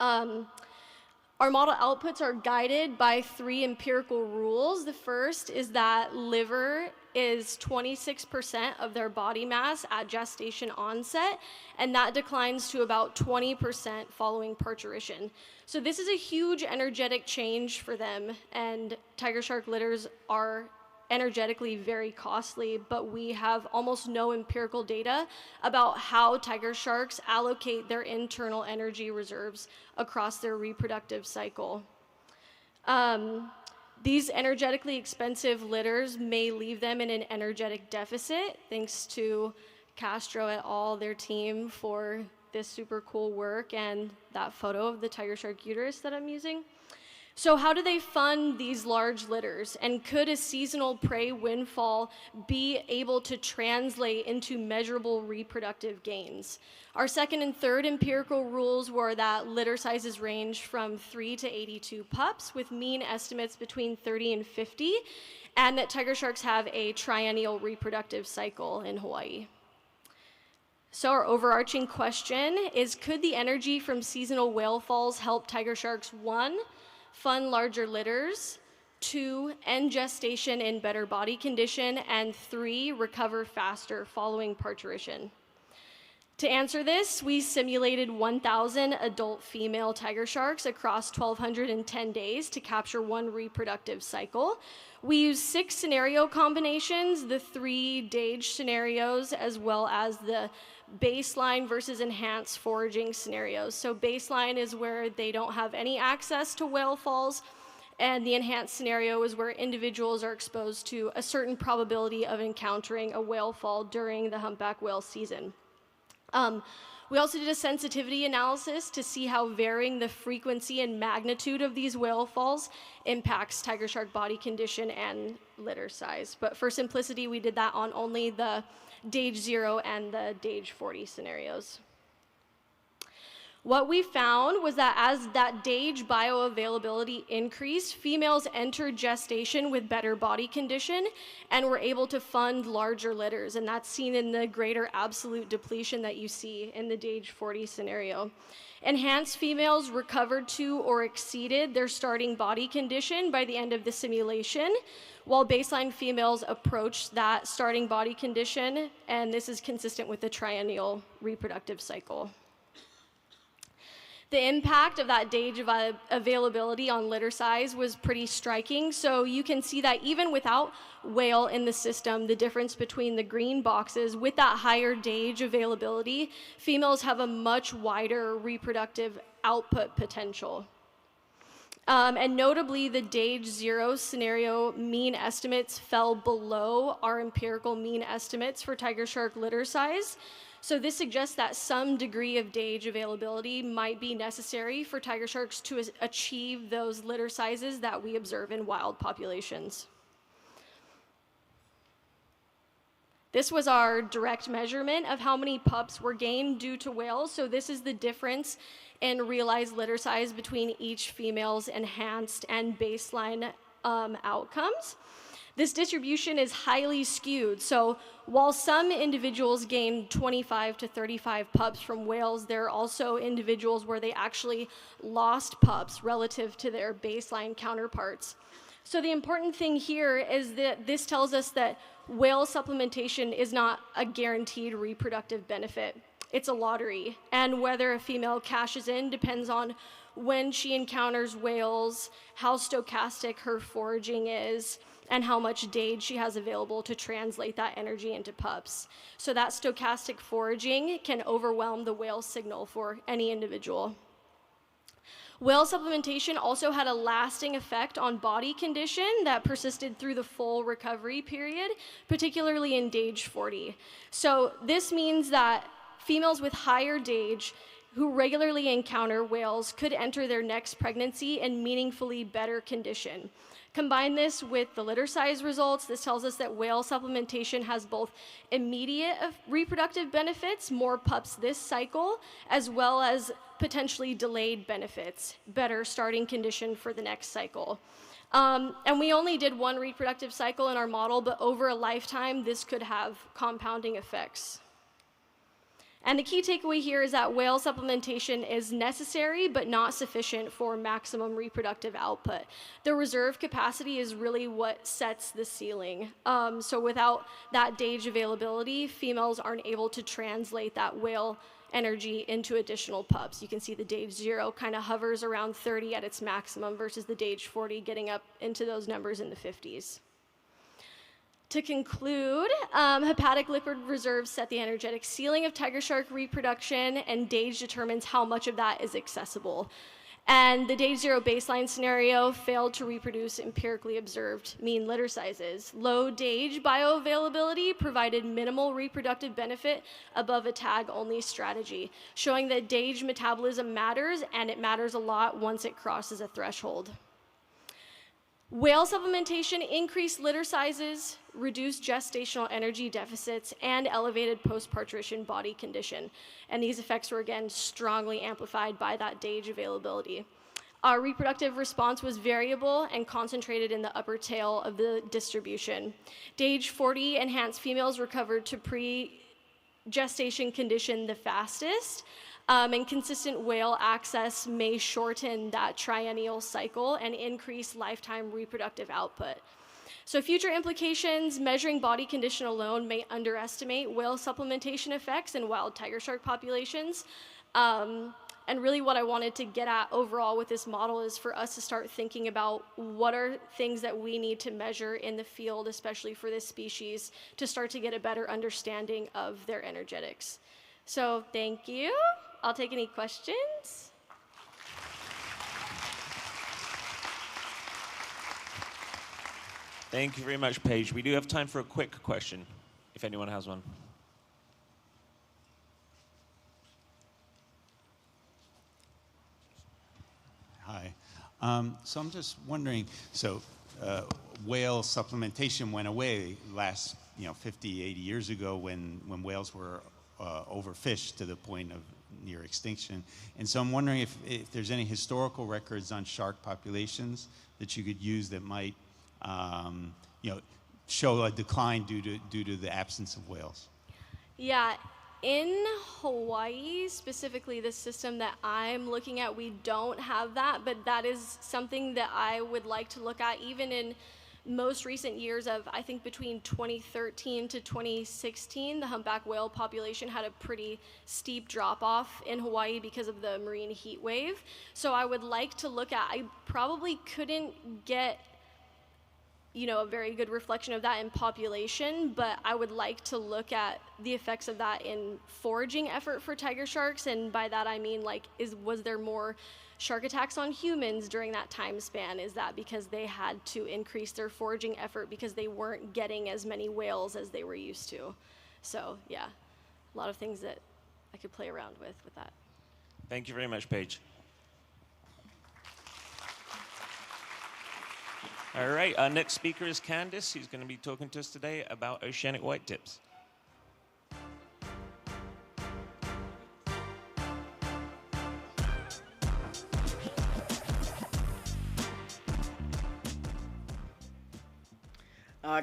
Our model outputs are guided by 3 empirical rules. The first is that liver is 26% of their body mass at gestation onset, and that declines to about 20% following parturition. So this is a huge energetic change for them, and tiger shark litters are energetically very costly, but we have almost no empirical data about how tiger sharks allocate their internal energy reserves across their reproductive cycle. These energetically expensive litters may leave them in an energetic deficit, thanks to Castro et al., their team, for this super cool work and that photo of the tiger shark uterus that I'm using. So how do they fund these large litters? And could a seasonal prey windfall be able to translate into measurable reproductive gains? Our second and third empirical rules were that litter sizes range from 3 to 82 pups, with mean estimates between 30 and 50, and that tiger sharks have a triennial reproductive cycle in Hawaii. So our overarching question is, could the energy from seasonal whale falls help tiger sharks, 1, fund larger litters, 2, end gestation in better body condition, and 3, recover faster following parturition? To answer this, we simulated 1,000 adult female tiger sharks across 1,210 days to capture 1 reproductive cycle. We used 6 scenario combinations, the 3 DAGE scenarios, as well as the baseline versus enhanced foraging scenarios. So baseline is where they don't have any access to whale falls, and the enhanced scenario is where individuals are exposed to a certain probability of encountering a whale fall during the humpback whale season. We also did a sensitivity analysis to see how varying the frequency and magnitude of these whale falls impacts tiger shark body condition and litter size. But for simplicity, we did that on only the DAGE 0 and the DAGE 40 scenarios. What we found was that as that DAGE bioavailability increased, females entered gestation with better body condition and were able to fund larger litters, and that's seen in the greater absolute depletion that you see in the DAGE 40 scenario. Enhanced females recovered to or exceeded their starting body condition by the end of the simulation, while baseline females approached that starting body condition, and this is consistent with the triennial reproductive cycle. The impact of that DAGE availability on litter size was pretty striking. So you can see that even without whale in the system, the difference between the green boxes, with that higher DAGE availability, females have a much wider reproductive output potential. And notably, the DAGE 0 scenario mean estimates fell below our empirical mean estimates for tiger shark litter size. So this suggests that some degree of DAGE availability might be necessary for tiger sharks to achieve those litter sizes that we observe in wild populations. This was our direct measurement of how many pups were gained due to whales. So this is the difference in realized litter size between each female's enhanced and baseline outcomes. This distribution is highly skewed. So while some individuals gain 25 to 35 pups from whales, there are also individuals where they actually lost pups relative to their baseline counterparts. So the important thing here is that this tells us that whale supplementation is not a guaranteed reproductive benefit. It's a lottery, and whether a female cashes in depends on when she encounters whales, how stochastic her foraging is, and how much DAGE she has available to translate that energy into pups. So that stochastic foraging can overwhelm the whale signal for any individual. Whale supplementation also had a lasting effect on body condition that persisted through the full recovery period, particularly in DAGE 40. So this means that females with higher DAGE who regularly encounter whales could enter their next pregnancy in meaningfully better condition. Combine this with the litter size results, this tells us that whale supplementation has both immediate reproductive benefits, more pups this cycle, as well as potentially delayed benefits, better starting condition for the next cycle. And we only did 1 reproductive cycle in our model, but over a lifetime, this could have compounding effects. And the key takeaway here is that whale supplementation is necessary but not sufficient for maximum reproductive output. The reserve capacity is really what sets the ceiling. So without that DAGE availability, females aren't able to translate that whale energy into additional pups. You can see the DAGE 0 kind of hovers around 30 at its maximum versus the DAGE 40 getting up into those numbers in the 50s. To conclude, hepatic lipid reserves set the energetic ceiling of tiger shark reproduction, and DAGE determines how much of that is accessible. And the DAGE 0 baseline scenario failed to reproduce empirically observed mean litter sizes. Low DAGE bioavailability provided minimal reproductive benefit above a tag-only strategy, showing that DAGE metabolism matters, and it matters a lot once it crosses a threshold. Whale supplementation increased litter sizes, reduced gestational energy deficits, and elevated post-parturition body condition. And these effects were, again, strongly amplified by that DAGE availability. Our reproductive response was variable and concentrated in the upper tail of the distribution. DAGE 40 enhanced females recovered to pre-gestation condition the fastest, and consistent whale access may shorten that triennial cycle and increase lifetime reproductive output. So future implications, measuring body condition alone may underestimate whale supplementation effects in wild tiger shark populations. And really what I wanted to get at overall with this model is for us to start thinking about what are things that we need to measure in the field, especially for this species, to start to get a better understanding of their energetics. So thank you. I'll take any questions. Thank you very much, Paige. We do have time for a quick question, if anyone has one. Hi. So I'm just wondering, so whale supplementation went away last, 50, 80 years ago when whales were overfished to the point of near extinction. And so I'm wondering if there's any historical records on shark populations that you could use that might show a decline due to the absence of whales. Yeah, in Hawaii, specifically the system that I'm looking at, we don't have that, but that is something that I would like to look at even in most recent years of, I think between 2013 to 2016, the humpback whale population had a pretty steep drop-off in Hawaii because of the marine heat wave. So I would like to look at, I probably couldn't get a very good reflection of that in population, but I would like to look at the effects of that in foraging effort for tiger sharks, and by that I mean was there more shark attacks on humans during that time span? Is that because they had to increase their foraging effort because they weren't getting as many whales as they were used to? So yeah, a lot of things that I could play around with that. Thank you very much, Paige. All right, our next speaker is Candace, who's going to be talking to us today about oceanic white tips.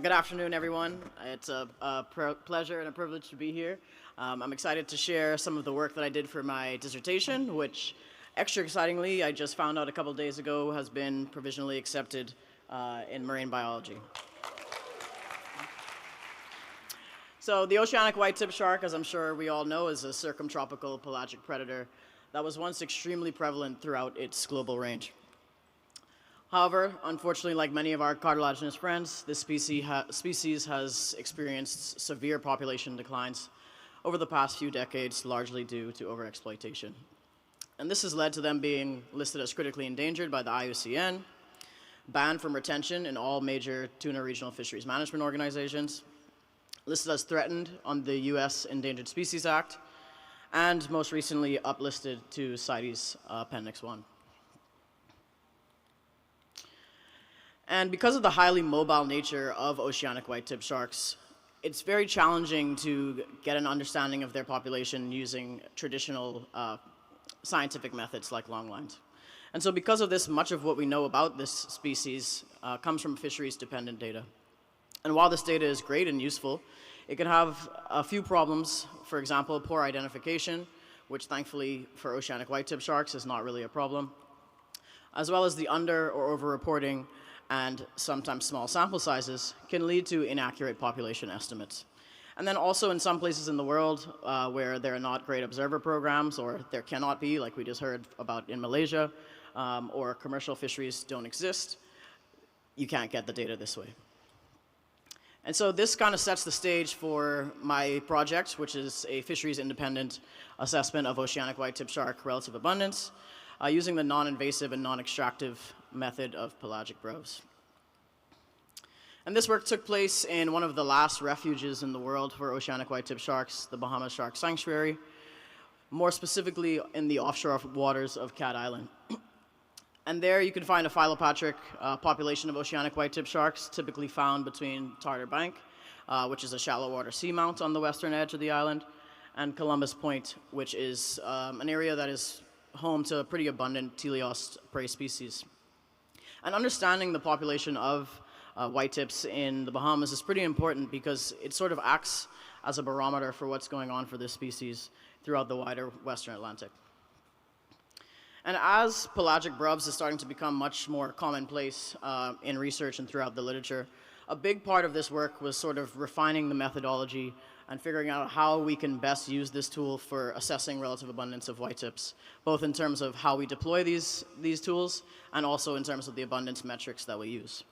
Good afternoon, everyone. It's a pleasure and a privilege to be here. I'm excited to share some of the work that I did for my dissertation, which, extra excitingly, I just found out a couple days ago has been provisionally accepted in marine biology. So the oceanic white-tip shark, as I'm sure we all know, is a circumtropical pelagic predator that was once extremely prevalent throughout its global range. However, unfortunately, like many of our cartilaginous friends, this species has experienced severe population declines over the past few decades, largely due to overexploitation. And this has led to them being listed as critically endangered by the IUCN, banned from retention in all major tuna regional fisheries management organizations, listed as threatened on the US Endangered Species Act, and most recently uplisted to CITES Appendix 1. And because of the highly mobile nature of oceanic white-tip sharks, it's very challenging to get an understanding of their population using traditional scientific methods like longlines. And so because of this, much of what we know about this species comes from fisheries-dependent data. And while this data is great and useful, It can have a few problems, for example, poor identification, which thankfully for oceanic white-tip sharks is not really a problem, as well as the under or over-reporting and sometimes small sample sizes can lead to inaccurate population estimates. And then also in some places in the world where there are not great observer programs, or there cannot be, like we just heard about in Malaysia, or commercial fisheries don't exist, you can't get the data this way. And so this kind of sets the stage for my project, which is a fisheries-independent assessment of oceanic white-tip shark relative abundance using the non-invasive and non-extractive method of pelagic BRUVs. And this work took place in one of the last refuges in the world for oceanic white-tip sharks, the Bahamas Shark Sanctuary, more specifically in the offshore waters of Cat Island. And there you can find a phylopatric population of oceanic white-tip sharks, typically found between Tartar Bank, which is a shallow water seamount on the western edge of the island, and Columbus Point, which is an area that is home to pretty abundant teleost prey species. And understanding the population of white-tips in the Bahamas is pretty important because it sort of acts as a barometer for what's going on for this species throughout the wider Western Atlantic. And as pelagic BRUVs is starting to become much more commonplace in research and throughout the literature, a big part of this work was sort of refining the methodology and figuring out how we can best use this tool for assessing relative abundance of whitetips, both in terms of how we deploy these tools and also in terms of the abundance metrics that we use.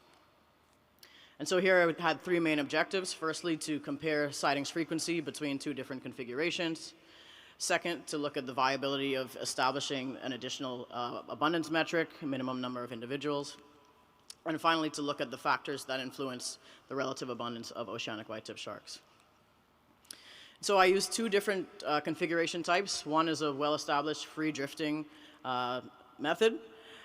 And so here I had three main objectives. Firstly, to compare sightings frequency between two different configurations. Second, to look at the viability of establishing an additional abundance metric, minimum number of individuals. And finally, to look at the factors that influence the relative abundance of oceanic white-tip sharks. So I used two different configuration types. One is a well-established free drifting method,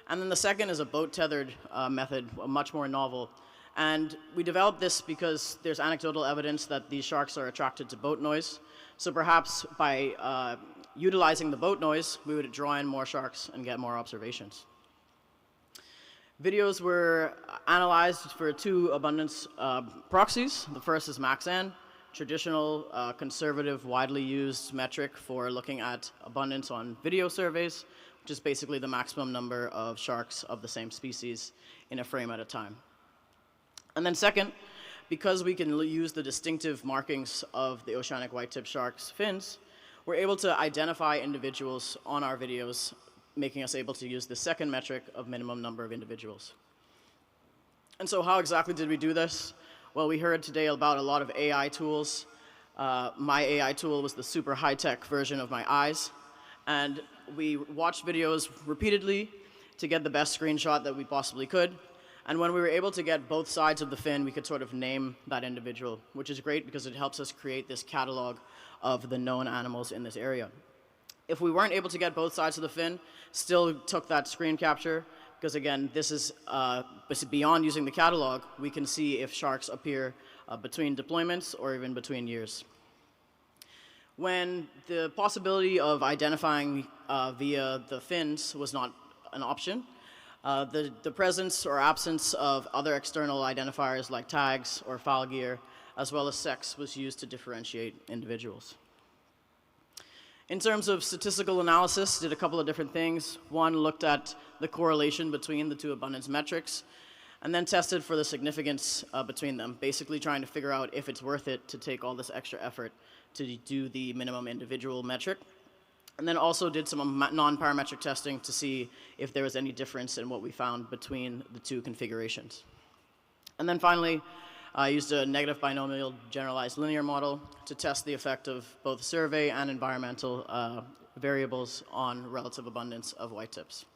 and then the second is a boat-tethered method, much more novel. And we developed this because there's anecdotal evidence that these sharks are attracted to boat noise. So perhaps by utilizing the boat noise, we would draw in more sharks and get more observations. Videos were analyzed for two abundance proxies. The first is MaxN, traditional, conservative, widely used metric for looking at abundance on video surveys, which is basically the maximum number of sharks of the same species in a frame at a time. And then second, because we can use the distinctive markings of the oceanic white-tip shark's fins, we're able to identify individuals on our videos, making us able to use the second metric of minimum number of individuals. And so how exactly did we do this? Well, we heard today about a lot of AI tools. My AI tool was the super high-tech version of my eyes. And we watched videos repeatedly to get the best screenshot that we possibly could. And when we were able to get both sides of the fin, we could sort of name that individual, which is great because it helps us create this catalog of the known animals in this area. If we weren't able to get both sides of the fin, still took that screen capture, because again, this is beyond using the catalog, we can see if sharks appear between deployments or even between years. When the possibility of identifying via the fins was not an option, the presence or absence of other external identifiers like tags or foul gear, as well as sex, was used to differentiate individuals. In terms of statistical analysis, did a couple of different things. One, looked at the correlation between the two abundance metrics, and then tested for the significance between them, basically trying to figure out if it's worth it to take all this extra effort to do the minimum individual metric. And then also did some non-parametric testing to see if there was any difference in what we found between the two configurations. And then finally, I used a negative binomial generalized linear model to test the effect of both survey and environmental variables on relative abundance of whitetips.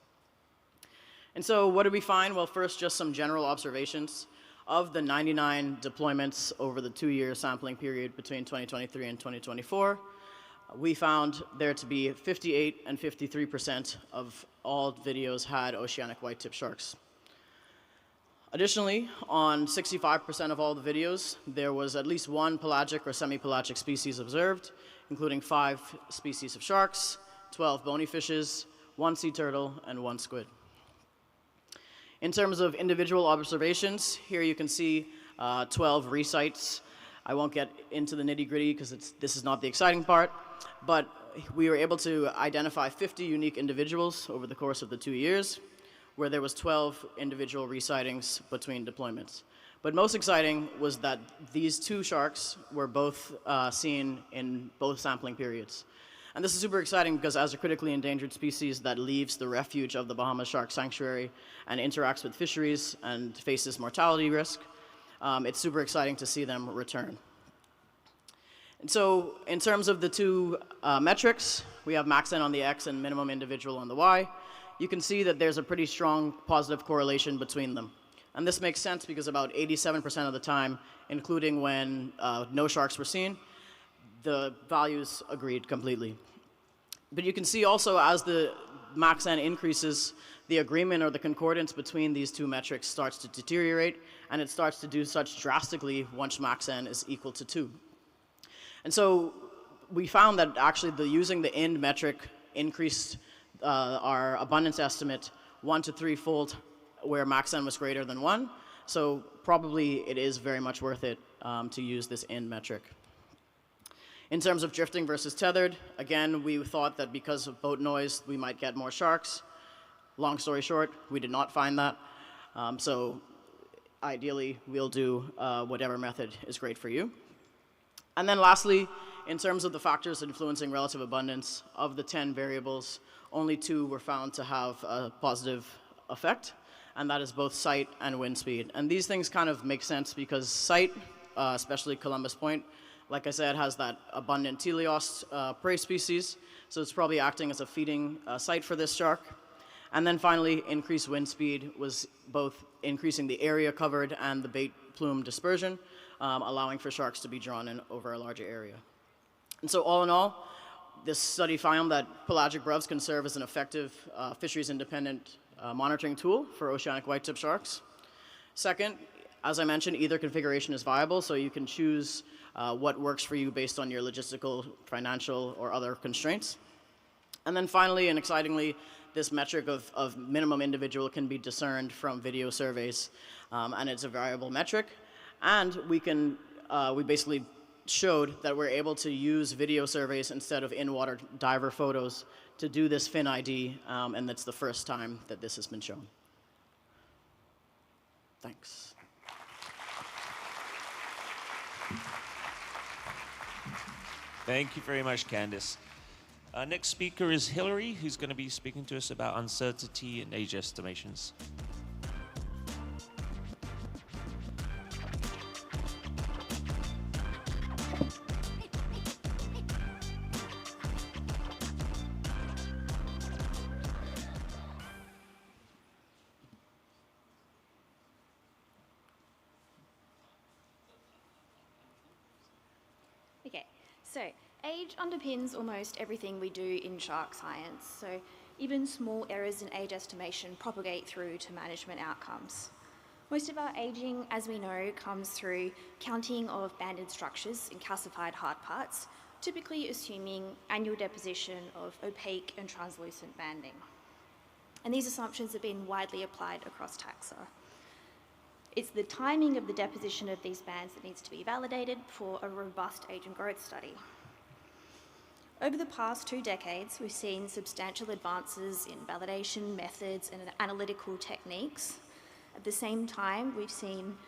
And so what did we find? Well, first, just some general observations. Of the 99 deployments over the 2-year sampling period between 2023 and 2024, we found there to be 58% and 53% of all videos had oceanic white-tip sharks. Additionally, on 65% of all the videos, there was at least one pelagic or semi-pelagic species observed, including 5 species of sharks, 12 bony fishes, 1 sea turtle, and 1 squid. In terms of individual observations, here you can see 12 resites I won't get into the nitty-gritty because this is not the exciting part, but we were able to identify 50 unique individuals over the course of the 2 years, where there was 12 individual resightings between deployments. But most exciting was that these 2 sharks were both seen in both sampling periods. And this is super exciting because as a critically endangered species that leaves the refuge of the Bahamas Shark Sanctuary and interacts with fisheries and faces mortality risk, it's super exciting to see them return. And so in terms of the 2 metrics, we have max N on the X and minimum individual on the Y. You can see that there's a pretty strong positive correlation between them. And this makes sense because about 87% of the time, including when no sharks were seen, the values agreed completely. But you can see also as the max N increases, the agreement or the concordance between these 2 metrics starts to deteriorate, and it starts to do such drastically once max N is equal to 2. And so we found that actually using the IND metric increased our abundance estimate 1 to 3-fold where max N was greater than 1. So probably it is very much worth it to use this IND metric. In terms of drifting versus tethered, again, we thought that because of boat noise, we might get more sharks. Long story short, we did not find that. So ideally, we'll do whatever method is great for you. And then lastly, in terms of the factors influencing relative abundance, of the 10 variables, only 2 were found to have a positive effect, and that is both sight and wind speed. And these things kind of make sense because sight, especially Columbus Point, like I said, has that abundant teleost prey species, so it's probably acting as a feeding site for this shark. And then finally, increased wind speed was both increasing the area covered and the bait plume dispersion, allowing for sharks to be drawn in over a larger area. And so all in all, this study found that pelagic BRUVs can serve as an effective fisheries-independent monitoring tool for oceanic whitetip sharks. Second, as I mentioned, either configuration is viable, so you can choose what works for you based on your logistical, financial, or other constraints. And then finally, and excitingly, this metric of minimum individual can be discerned from video surveys, and it's a variable metric. And we basically showed that we're able to use video surveys instead of in-water diver photos to do this fin ID, and that's the first time that this has been shown. Thanks. Thank you very much, Candace. Next speaker is Hilary, who's going to be speaking to us about uncertainty in age estimations. So, age underpins almost everything we do in shark science, so even small errors in age estimation propagate through to management outcomes. Most of our aging, as we know, comes through counting of banded structures in calcified hard parts, typically assuming annual deposition of opaque and translucent banding. And these assumptions have been widely applied across taxa. It's the timing of the deposition of these bands that needs to be validated for a robust age and growth study. Over the past 2 decades, we've seen substantial advances in validation methods and analytical techniques. At the same time, we've seen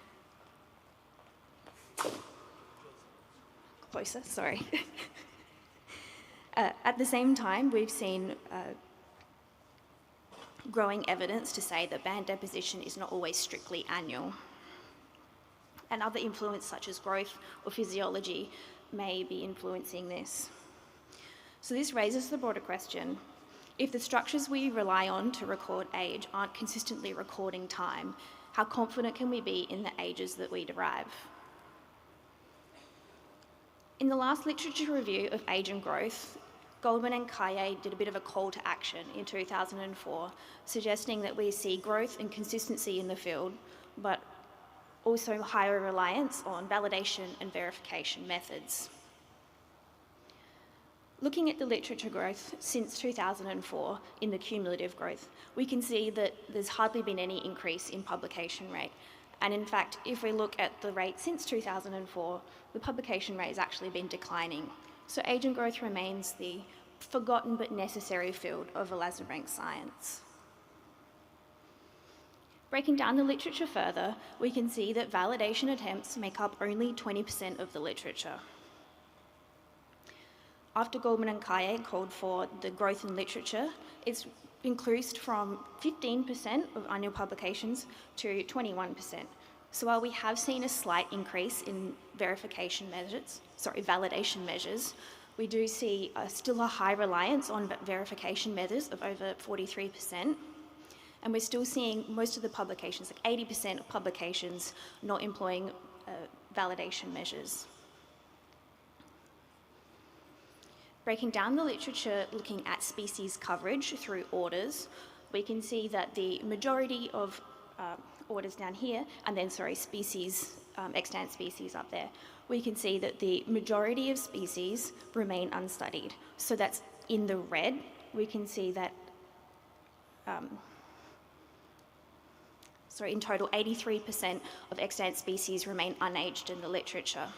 At the same time, we've seen growing evidence to say that band deposition is not always strictly annual. And other influence such as growth or physiology may be influencing this. So this raises the broader question: if the structures we rely on to record age aren't consistently recording time, how confident can we be in the ages that we derive? In the last literature review of age and growth, Goldman and Kaye did a bit of a call to action in 2004, suggesting that we see growth and consistency in the field, but also higher reliance on validation and verification methods. Looking at the literature growth since 2004 in the cumulative growth, we can see that there's hardly been any increase in publication rate, And in fact, if we look at the rate since 2004, the publication rate has actually been declining. So age and growth remains the forgotten but necessary field of Elasmobranchs science. Breaking down the literature further, we can see that validation attempts make up only 20% of the literature. After Goldman and Kaye called for the growth in literature, it's increased from 15% of annual publications to 21%. So while we have seen a slight increase in validation measures, we do see still a high reliance on verification methods of over 43%. And we're still seeing most of the publications, like 80% of publications, not employing validation measures. Breaking down the literature, looking at species coverage through orders, we can see that the majority of orders down here, and then, species, extant species up there, we can see that the majority of species remain unstudied. So that's in the red. We can see that, in total, 83% of extant species remain unaged in the literature.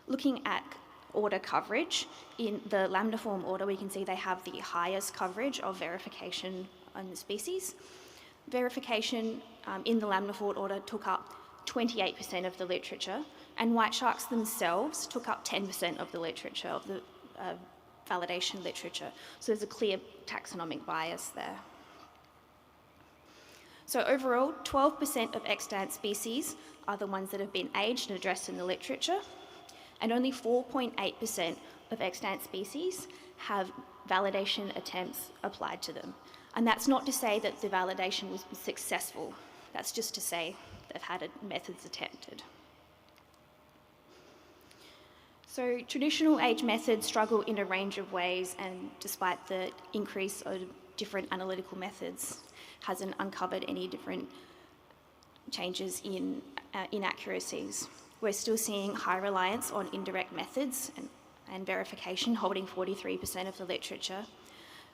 Looking at order coverage, in the lamniform order, we can see they have the highest coverage of verification on the species. Verification in the lamniform order took up 28% of the literature, and white sharks themselves took up 10% of the literature, of the validation literature. So there's a clear taxonomic bias there. So overall, 12% of extant species are the ones that have been aged and addressed in the literature, and only 4.8% of extant species have validation attempts applied to them. And that's not to say that the validation was successful. That's just to say they've had methods attempted. So traditional age methods struggle in a range of ways, and despite the increase of different analytical methods, hasn't uncovered any different changes in inaccuracies. We're still seeing high reliance on indirect methods and verification, holding 43% of the literature.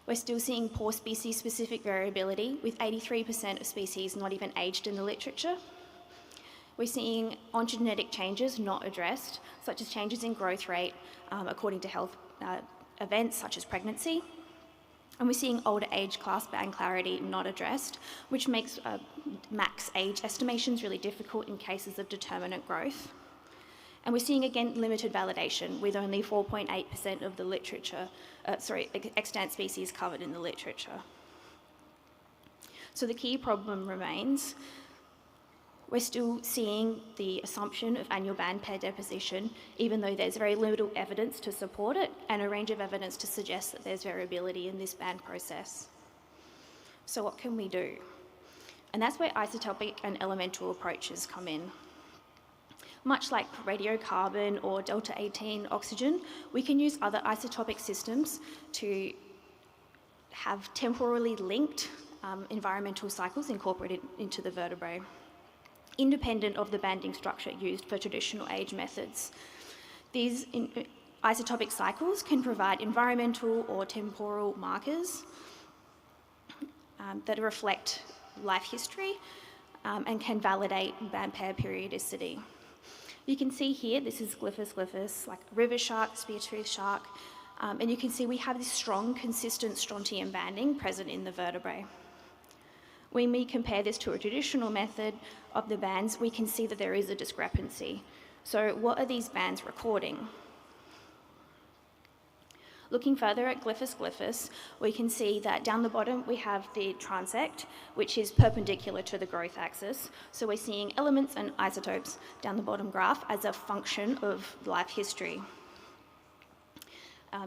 We're still seeing poor species-specific variability, with 83% of species not even aged in the literature. We're seeing ontogenetic changes not addressed, such as changes in growth rate according to health events such as pregnancy. And we're seeing older age class band clarity not addressed, which makes max age estimations really difficult in cases of determinate growth. And we're seeing, again, limited validation, with only 4.8% of the literature, extant species covered in the literature. So the key problem remains. We're still seeing the assumption of annual band pair deposition, even though there's very little evidence to support it, and a range of evidence to suggest that there's variability in this band process. So what can we do? And that's where isotopic and elemental approaches come in. Much like radiocarbon or delta-18 oxygen, we can use other isotopic systems to have temporally linked environmental cycles incorporated into the vertebrae, independent of the banding structure used for traditional age methods. These isotopic cycles can provide environmental or temporal markers that reflect life history and can validate band pair periodicity. You can see here, this is glyphus, like river shark, spear-toothed shark, and you can see we have this strong, consistent strontium banding present in the vertebrae. When we compare this to a traditional method of the bands, we can see that there is a discrepancy. So what are these bands recording? Looking further at glyphus, we can see that down the bottom we have the transect, which is perpendicular to the growth axis. So we're seeing elements and isotopes down the bottom graph as a function of life history.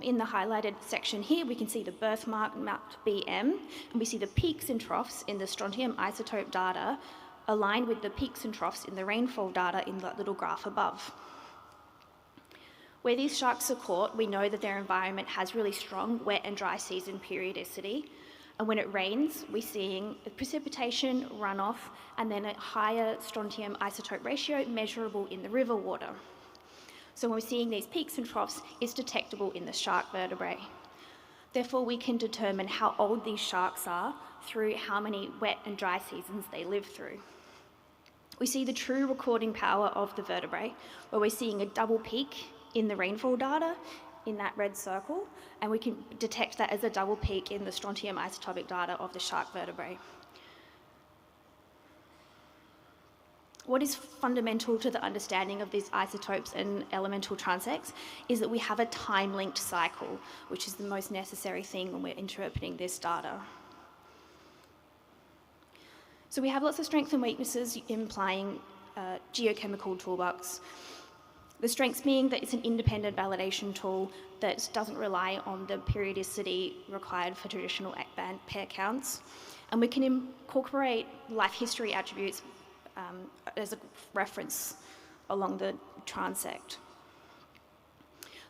In the highlighted section here, we can see the birthmark mapped BM, and we see the peaks and troughs in the strontium isotope data aligned with the peaks and troughs in the rainfall data in that little graph above. Where these sharks are caught, we know that their environment has really strong wet and dry season periodicity, and when it rains, we're seeing precipitation, runoff, and then a higher strontium isotope ratio measurable in the river water. So when we're seeing these peaks and troughs, it's detectable in the shark vertebrae. Therefore, we can determine how old these sharks are through how many wet and dry seasons they live through. We see the true recording power of the vertebrae, where we're seeing a double peak in the rainfall data in that red circle, and we can detect that as a double peak in the strontium isotopic data of the shark vertebrae. What is fundamental to the understanding of these isotopes and elemental transects is that we have a time-linked cycle, which is the most necessary thing when we're interpreting this data. So we have lots of strengths and weaknesses implying geochemical toolbox. The strengths being that it's an independent validation tool that doesn't rely on the periodicity required for traditional band pair counts. And we can incorporate life history attributes as a reference along the transect.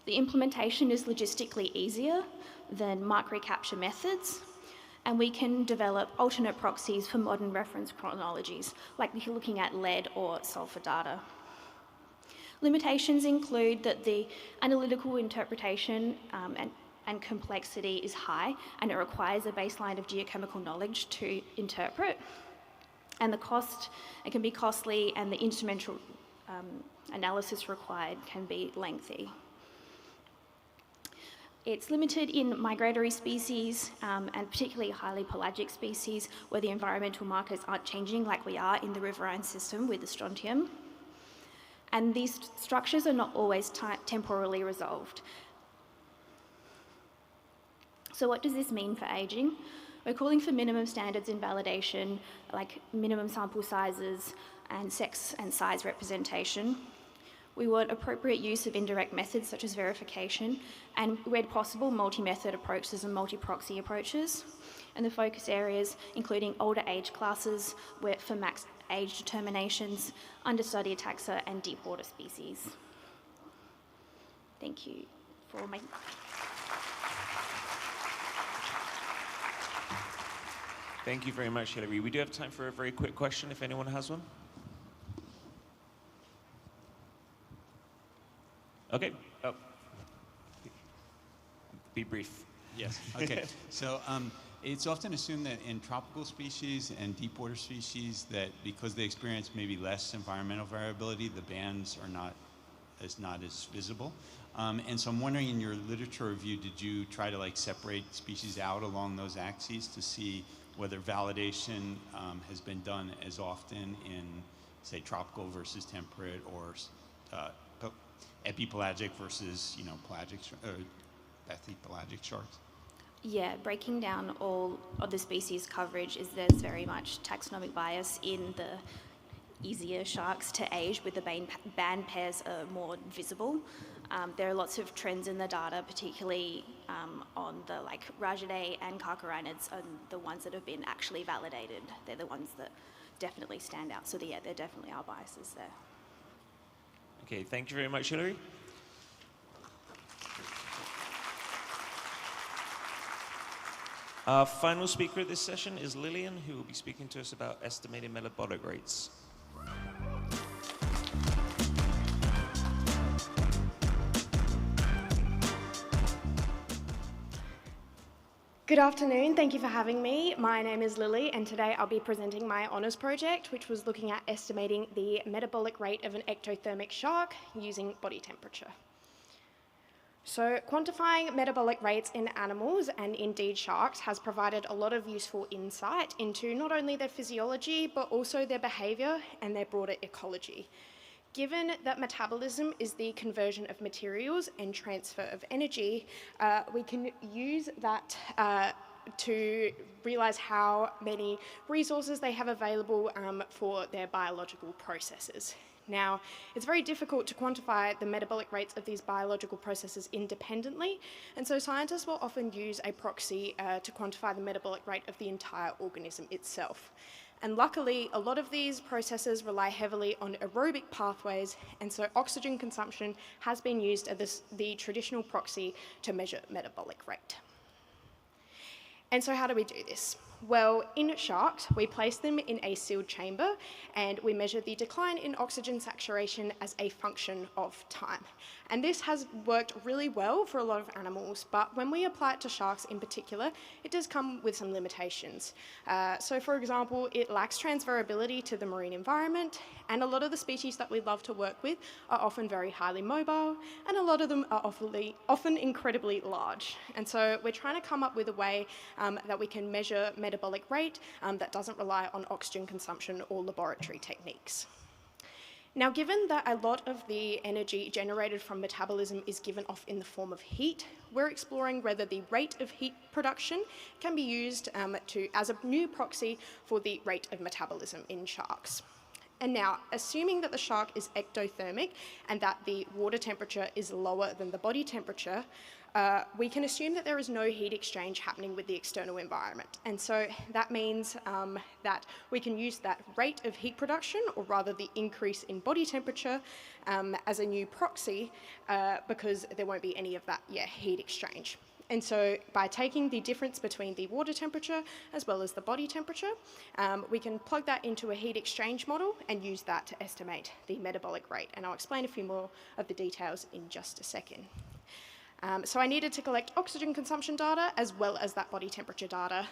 The implementation is logistically easier than mark recapture methods, and we can develop alternate proxies for modern reference chronologies, like if you're looking at lead or sulfur data. Limitations include that the analytical interpretation and complexity is high, and it requires a baseline of geochemical knowledge to interpret. And the cost, it can be costly, and the instrumental analysis required can be lengthy. It's limited in migratory species, and particularly highly pelagic species, where the environmental markers aren't changing like we are in the riverine system with the strontium. And these structures are not always temporally resolved. So what does this mean for aging? We're calling for minimum standards in validation, like minimum sample sizes and sex and size representation. We want appropriate use of indirect methods such as verification, and where possible, multi-method approaches and multi-proxy approaches. And the focus areas including older age classes for max age determinations, understudy taxa, and deep water species. Thank you for my... Thank you very much, Hilary. We do have time for a very quick question if anyone has one. Okay. Oh. Be brief. Yes. Okay. So it's often assumed that in tropical species and deep water species that because they experience maybe less environmental variability, the bands are not as visible. And so I'm wondering, in your literature review, did you try to separate species out along those axes to see whether validation has been done as often in, say, tropical versus temperate, or epipelagic versus, pelagic or bathypelagic sharks? Yeah, breaking down all of the species coverage there's very much taxonomic bias in the easier sharks to age, with the band pairs are more visible. There are lots of trends in the data, particularly on the Rajidae and Carcharinids are the ones that have been actually validated. They're the ones that definitely stand out. So yeah, there definitely are biases there. Okay, thank you very much, Hilary. Our final speaker at this session is Lillian, who will be speaking to us about estimated metabolic rates. Good afternoon, thank you for having me. My name is Lily, and today I'll be presenting my honours project, which was looking at estimating the metabolic rate of an ectothermic shark using body temperature. So quantifying metabolic rates in animals, and indeed sharks, has provided a lot of useful insight into not only their physiology, but also their behaviour and their broader ecology. Given that metabolism is the conversion of materials and transfer of energy, we can use that to realise how many resources they have available for their biological processes. Now, it's very difficult to quantify the metabolic rates of these biological processes independently, and so scientists will often use a proxy to quantify the metabolic rate of the entire organism itself. And luckily, a lot of these processes rely heavily on aerobic pathways, and so oxygen consumption has been used as the traditional proxy to measure metabolic rate. And so how do we do this? Well, in sharks, we place them in a sealed chamber and we measure the decline in oxygen saturation as a function of time. And this has worked really well for a lot of animals, but when we apply it to sharks in particular, it does come with some limitations. So for example, it lacks transferability to the marine environment, and a lot of the species that we love to work with are often very highly mobile, and a lot of them are often incredibly large. And so we're trying to come up with a way that we can measure metabolic rate that doesn't rely on oxygen consumption or laboratory techniques. Now, given that a lot of the energy generated from metabolism is given off in the form of heat, we're exploring whether the rate of heat production can be used as a new proxy for the rate of metabolism in sharks. And now, assuming that the shark is ectothermic and that the water temperature is lower than the body temperature, we can assume that there is no heat exchange happening with the external environment. And so that means that we can use that rate of heat production, or rather the increase in body temperature, as a new proxy because there won't be any of that heat exchange. And so by taking the difference between the water temperature as well as the body temperature, we can plug that into a heat exchange model and use that to estimate the metabolic rate. And I'll explain a few more of the details in just a second. So I needed to collect oxygen consumption data as well as that body temperature data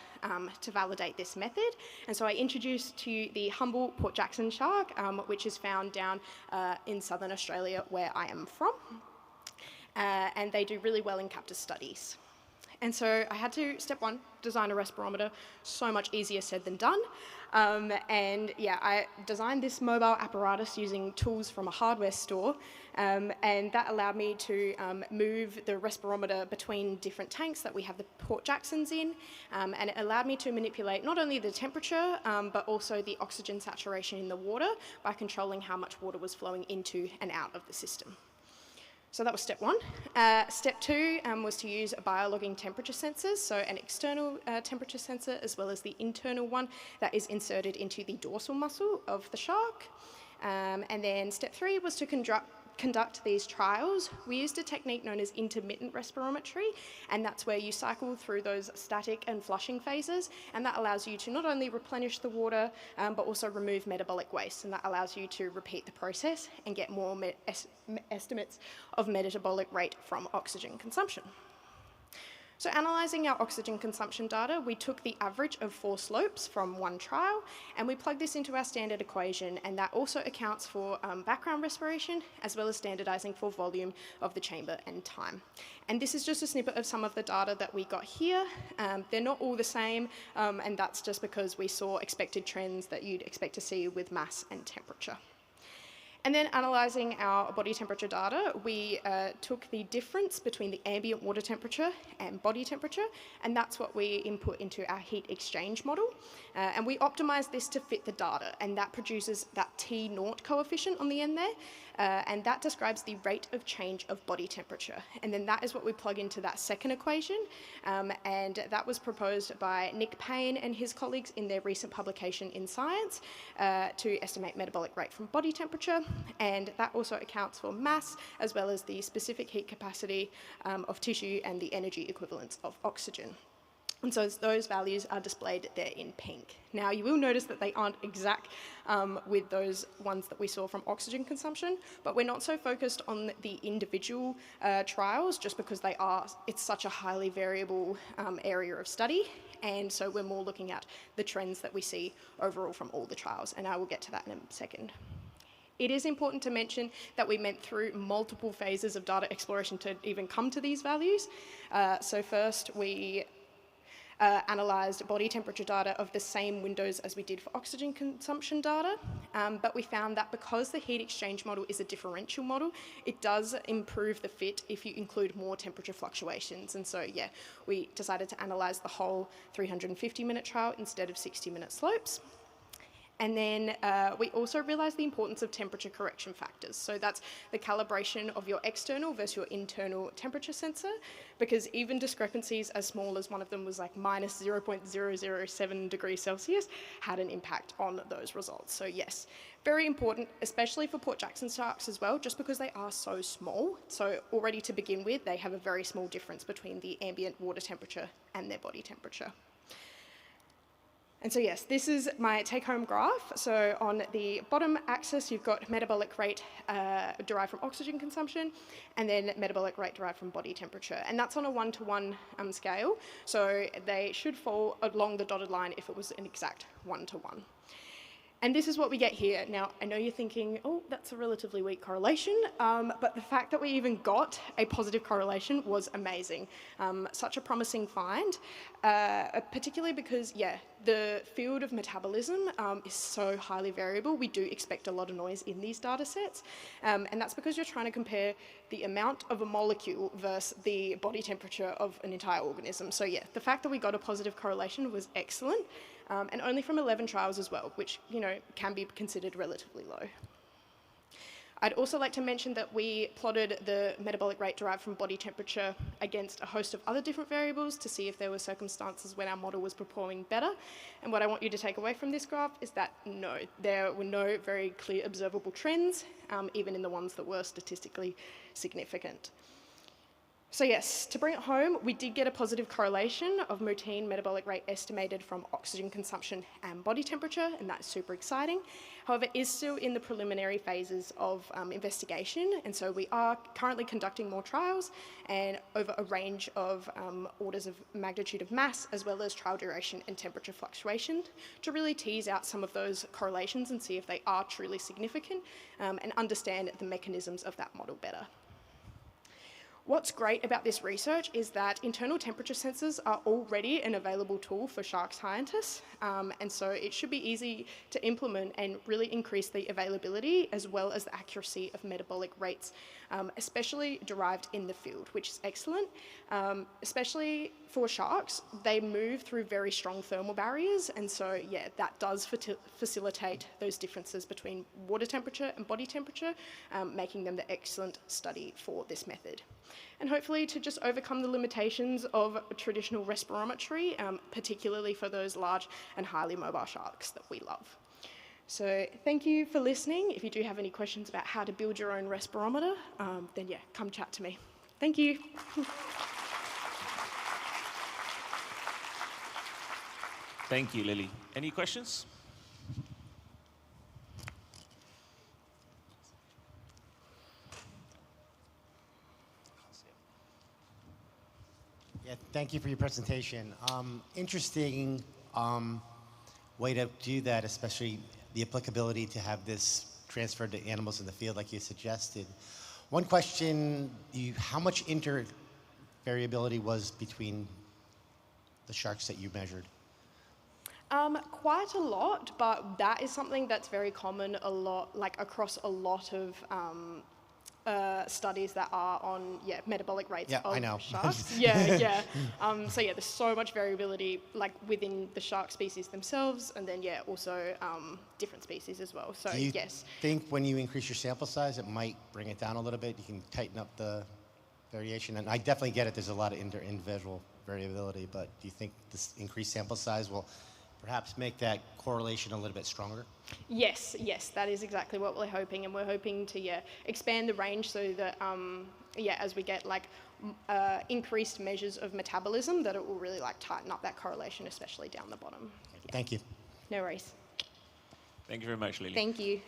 to validate this method. And so I introduced to you the humble Port Jackson shark, which is found down in southern Australia where I am from. And they do really well in capture studies. And so I had to, step one, design a respirometer. So much easier said than done. And yeah, I designed this mobile apparatus using tools from a hardware store. And that allowed me to move the respirometer between different tanks that we have the Port Jacksons in. And it allowed me to manipulate not only the temperature, but also the oxygen saturation in the water by controlling how much water was flowing into and out of the system. So that was step one. Step two was to use biologging temperature sensors, so an external temperature sensor as well as the internal one that is inserted into the dorsal muscle of the shark. And then step three was to conduct these trials. We used a technique known as intermittent respirometry, and that's where you cycle through those static and flushing phases, and that allows you to not only replenish the water, but also remove metabolic waste, and that allows you to repeat the process and get more estimates of metabolic rate from oxygen consumption. So analysing our oxygen consumption data, we took the average of 4 slopes from one trial and we plugged this into our standard equation, and that also accounts for background respiration as well as standardising for volume of the chamber and time. And this is just a snippet of some of the data that we got here. They're not all the same, and that's just because we saw expected trends that you'd expect to see with mass and temperature. And then analysing our body temperature data, we took the difference between the ambient water temperature and body temperature, and that's what we input into our heat exchange model. And we optimised this to fit the data, and that produces that T0 coefficient on the end there, and that describes the rate of change of body temperature. And then that is what we plug into that second equation, and that was proposed by Nick Payne and his colleagues in their recent publication in Science to estimate metabolic rate from body temperature. And that also accounts for mass as well as the specific heat capacity of tissue and the energy equivalence of oxygen. And so those values are displayed there in pink. Now you will notice that they aren't exact with those ones that we saw from oxygen consumption, but we're not so focused on the individual trials just because it's such a highly variable area of study. And so we're more looking at the trends that we see overall from all the trials, and I will get to that in a second. It is important to mention that we went through multiple phases of data exploration to even come to these values. So first we analysed body temperature data of the same windows as we did for oxygen consumption data, but we found that because the heat exchange model is a differential model, it does improve the fit if you include more temperature fluctuations. And so, yeah, we decided to analyse the whole 350-minute trial instead of 60-minute slopes. And then we also realised the importance of temperature correction factors. So that's the calibration of your external versus your internal temperature sensor, because even discrepancies as small as one of them was like minus 0.007 degrees Celsius had an impact on those results. So yes, very important, especially for Port Jackson sharks as well, just because they are so small. So already to begin with, they have a very small difference between the ambient water temperature and their body temperature. And so yes, this is my take-home graph. So on the bottom axis, you've got metabolic rate derived from oxygen consumption, and then metabolic rate derived from body temperature. And that's on a 1-to-1 scale. So they should fall along the dotted line if it was an exact 1-to-1. And this is what we get here. Now, I know you're thinking, oh, that's a relatively weak correlation, but the fact that we even got a positive correlation was amazing. Such a promising find, particularly because, yeah, the field of metabolism is so highly variable. We do expect a lot of noise in these data sets, and that's because you're trying to compare the amount of a molecule versus the body temperature of an entire organism. So yeah, the fact that we got a positive correlation was excellent. And only from 11 trials as well, which, you know, can be considered relatively low. I'd also like to mention that we plotted the metabolic rate derived from body temperature against a host of other different variables to see if there were circumstances when our model was performing better. And what I want you to take away from this graph is that no, there were no very clear observable trends, even in the ones that were statistically significant. So yes, to bring it home, we did get a positive correlation of routine metabolic rate estimated from oxygen consumption and body temperature, and that's super exciting. However, it is still in the preliminary phases of investigation, and so we are currently conducting more trials and over a range of orders of magnitude of mass, as well as trial duration and temperature fluctuation, to really tease out some of those correlations and see if they are truly significant and understand the mechanisms of that model better. What's great about this research is that internal temperature sensors are already an available tool for shark scientists, and so it should be easy to implement and really increase the availability as well as the accuracy of metabolic rates, especially derived in the field, which is excellent. Especially for sharks, they move through very strong thermal barriers, and so yeah, that does facilitate those differences between water temperature and body temperature, making them the excellent study for this method. And hopefully to just overcome the limitations of traditional respirometry, particularly for those large and highly mobile sharks that we love. So thank you for listening. If you do have any questions about how to build your own respirometer, then yeah, come chat to me. Thank you. Thank you, Lily. Any questions? Yeah, thank you for your presentation. Interesting way to do that, especially the applicability to have this transferred to animals in the field like you suggested. One question, how much intervariability was between the sharks that you measured? Quite a lot, but that is something that's very common across a lot of studies that are on metabolic rates of sharks. So yeah, there's so much variability within the shark species themselves, and then also different species as well. So Do you think when you increase your sample size, it might bring it down a little bit? You can tighten up the variation, and I definitely get it. There's a lot of individual variability, but do you think this increased sample size will perhaps make that correlation a little bit stronger? Yes, that is exactly what we're hoping, and we're hoping to expand the range so that as we get increased measures of metabolism, that it will really tighten up that correlation, especially down the bottom. Thank you. No worries. Thank you very much, Lily. Thank you.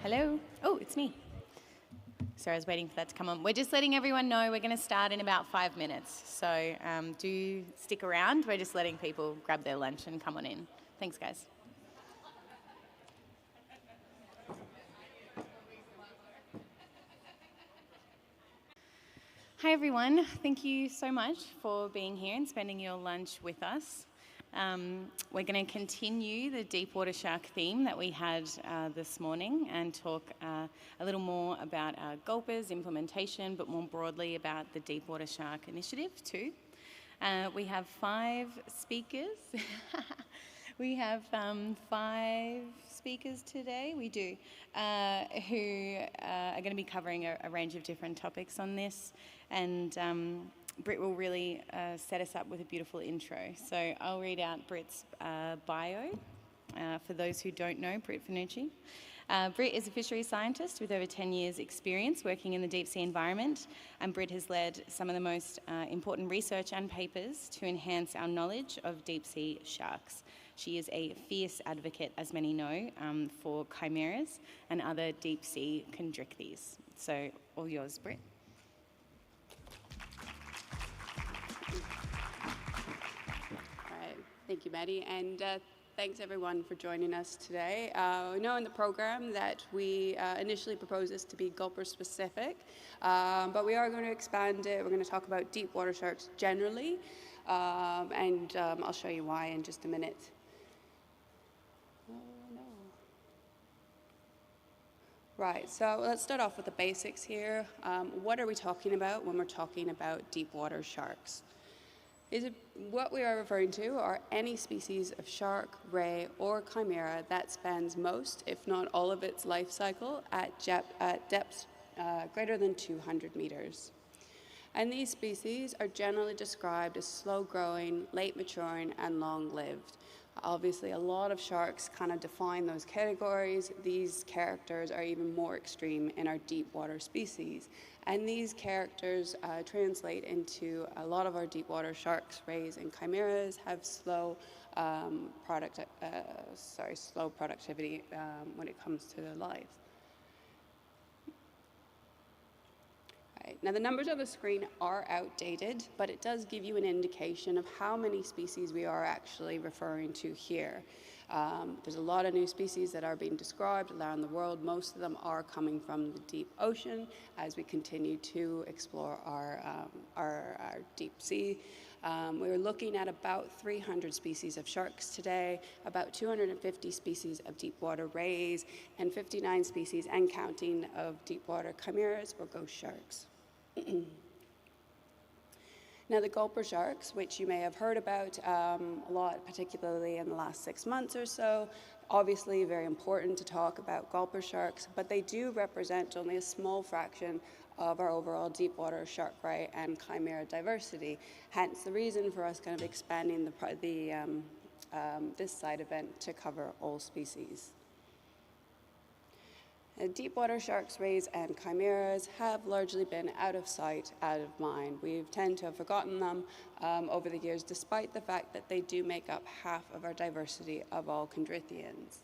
Hello. Oh, it's me. Sorry, I was waiting for that to come on. We're just letting everyone know we're going to start in about 5 minutes. So do stick around. We're just letting people grab their lunch and come on in. Thanks, guys. Hi, everyone. Thank you so much for being here and spending your lunch with us. We're going to continue the deep water shark theme that we had this morning and talk a little more about our gulpers, implementation, but more broadly about the deep water shark initiative too. We have 5 speakers. We have 5 speakers today, we do, who are going to be covering a range of different topics on this, and Britt will really set us up with a beautiful intro. So I'll read out Britt's bio. For those who don't know, Britt Finucci. Britt is a fisheries scientist with over 10 years experience working in the deep sea environment, and Britt has led some of the most important research and papers to enhance our knowledge of deep sea sharks. She is a fierce advocate, as many know, for chimeras and other deep sea chondrichthyes. So all yours, Britt. Thank you, Maddie, and thanks everyone for joining us today. We know in the program that we initially proposed this to be gulper specific, but we are going to expand it. We're going to talk about deep water sharks generally, and I'll show you why in just a minute. Right, so let's start off with the basics here. What are we talking about when we're talking about deep water sharks? What we are referring to are any species of shark, ray, or chimera that spends most, if not all of its life cycle at depths greater than 200 meters. And these species are generally described as slow-growing, late-maturing, and long-lived. Obviously, a lot of sharks kind of define those categories. These characters are even more extreme in our deep water species. And these characters translate into a lot of our deep water sharks, rays, and chimeras have slow productivity when it comes to their life. Now, the numbers on the screen are outdated, but it does give you an indication of how many species we are actually referring to here. There's a lot of new species that are being described around the world. Most of them are coming from the deep ocean as we continue to explore our deep sea. We're looking at about 300 species of sharks today, about 250 species of deep water rays, and 59 species and counting of deep water chimeras or ghost sharks. Now, the gulper sharks, which you may have heard about a lot, particularly in the last 6 months or so, obviously very important to talk about gulper sharks, but they do represent only a small fraction of our overall deep water shark, ray, and chimera diversity. Hence the reason for us kind of expanding this side event to cover all species. Deepwater sharks, rays, and chimeras have largely been out of sight, out of mind. We tend to have forgotten them over the years, despite the fact that they do make up half of our diversity of all chondrichthyans.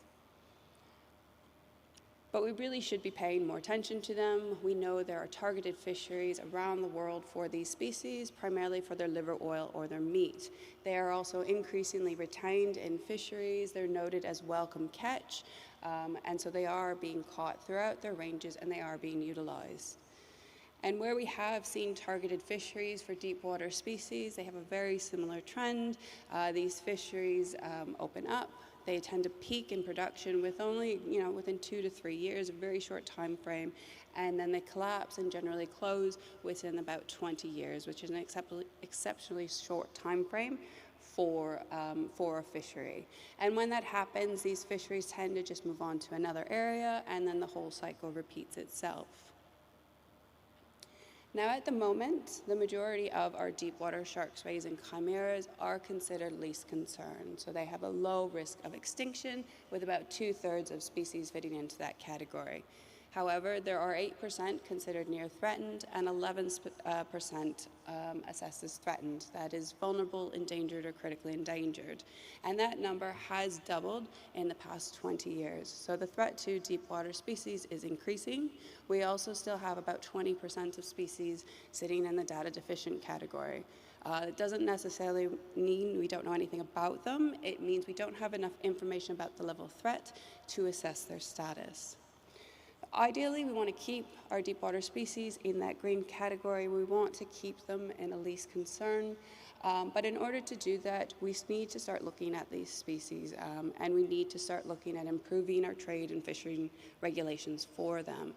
But we really should be paying more attention to them. We know there are targeted fisheries around the world for these species, primarily for their liver oil or their meat. They are also increasingly retained in fisheries. They're noted as welcome catch. And so they are being caught throughout their ranges and they are being utilized. And where we have seen targeted fisheries for deep water species, they have a very similar trend. These fisheries open up. They tend to peak in production with only, within 2 to 3 years, a very short time frame, and then they collapse and generally close within about 20 years, which is an exceptionally short time frame for a fishery. And when that happens, these fisheries tend to just move on to another area, and then the whole cycle repeats itself. Now, at the moment, the majority of our deep water sharks, rays, and chimeras are considered least concern. So they have a low risk of extinction, with about 2/3 of species fitting into that category. However, there are 8% considered near threatened and 11% assessed as threatened. That is vulnerable, endangered, or critically endangered. And that number has doubled in the past 20 years. So the threat to deep water species is increasing. We also still have about 20% of species sitting in the data deficient category. It doesn't necessarily mean we don't know anything about them. It means we don't have enough information about the level of threat to assess their status. Ideally, we want to keep our deep water species in that green category. We want to keep them in a least concern. But in order to do that, we need to start looking at these species, and we need to start looking at improving our trade and fishing regulations for them.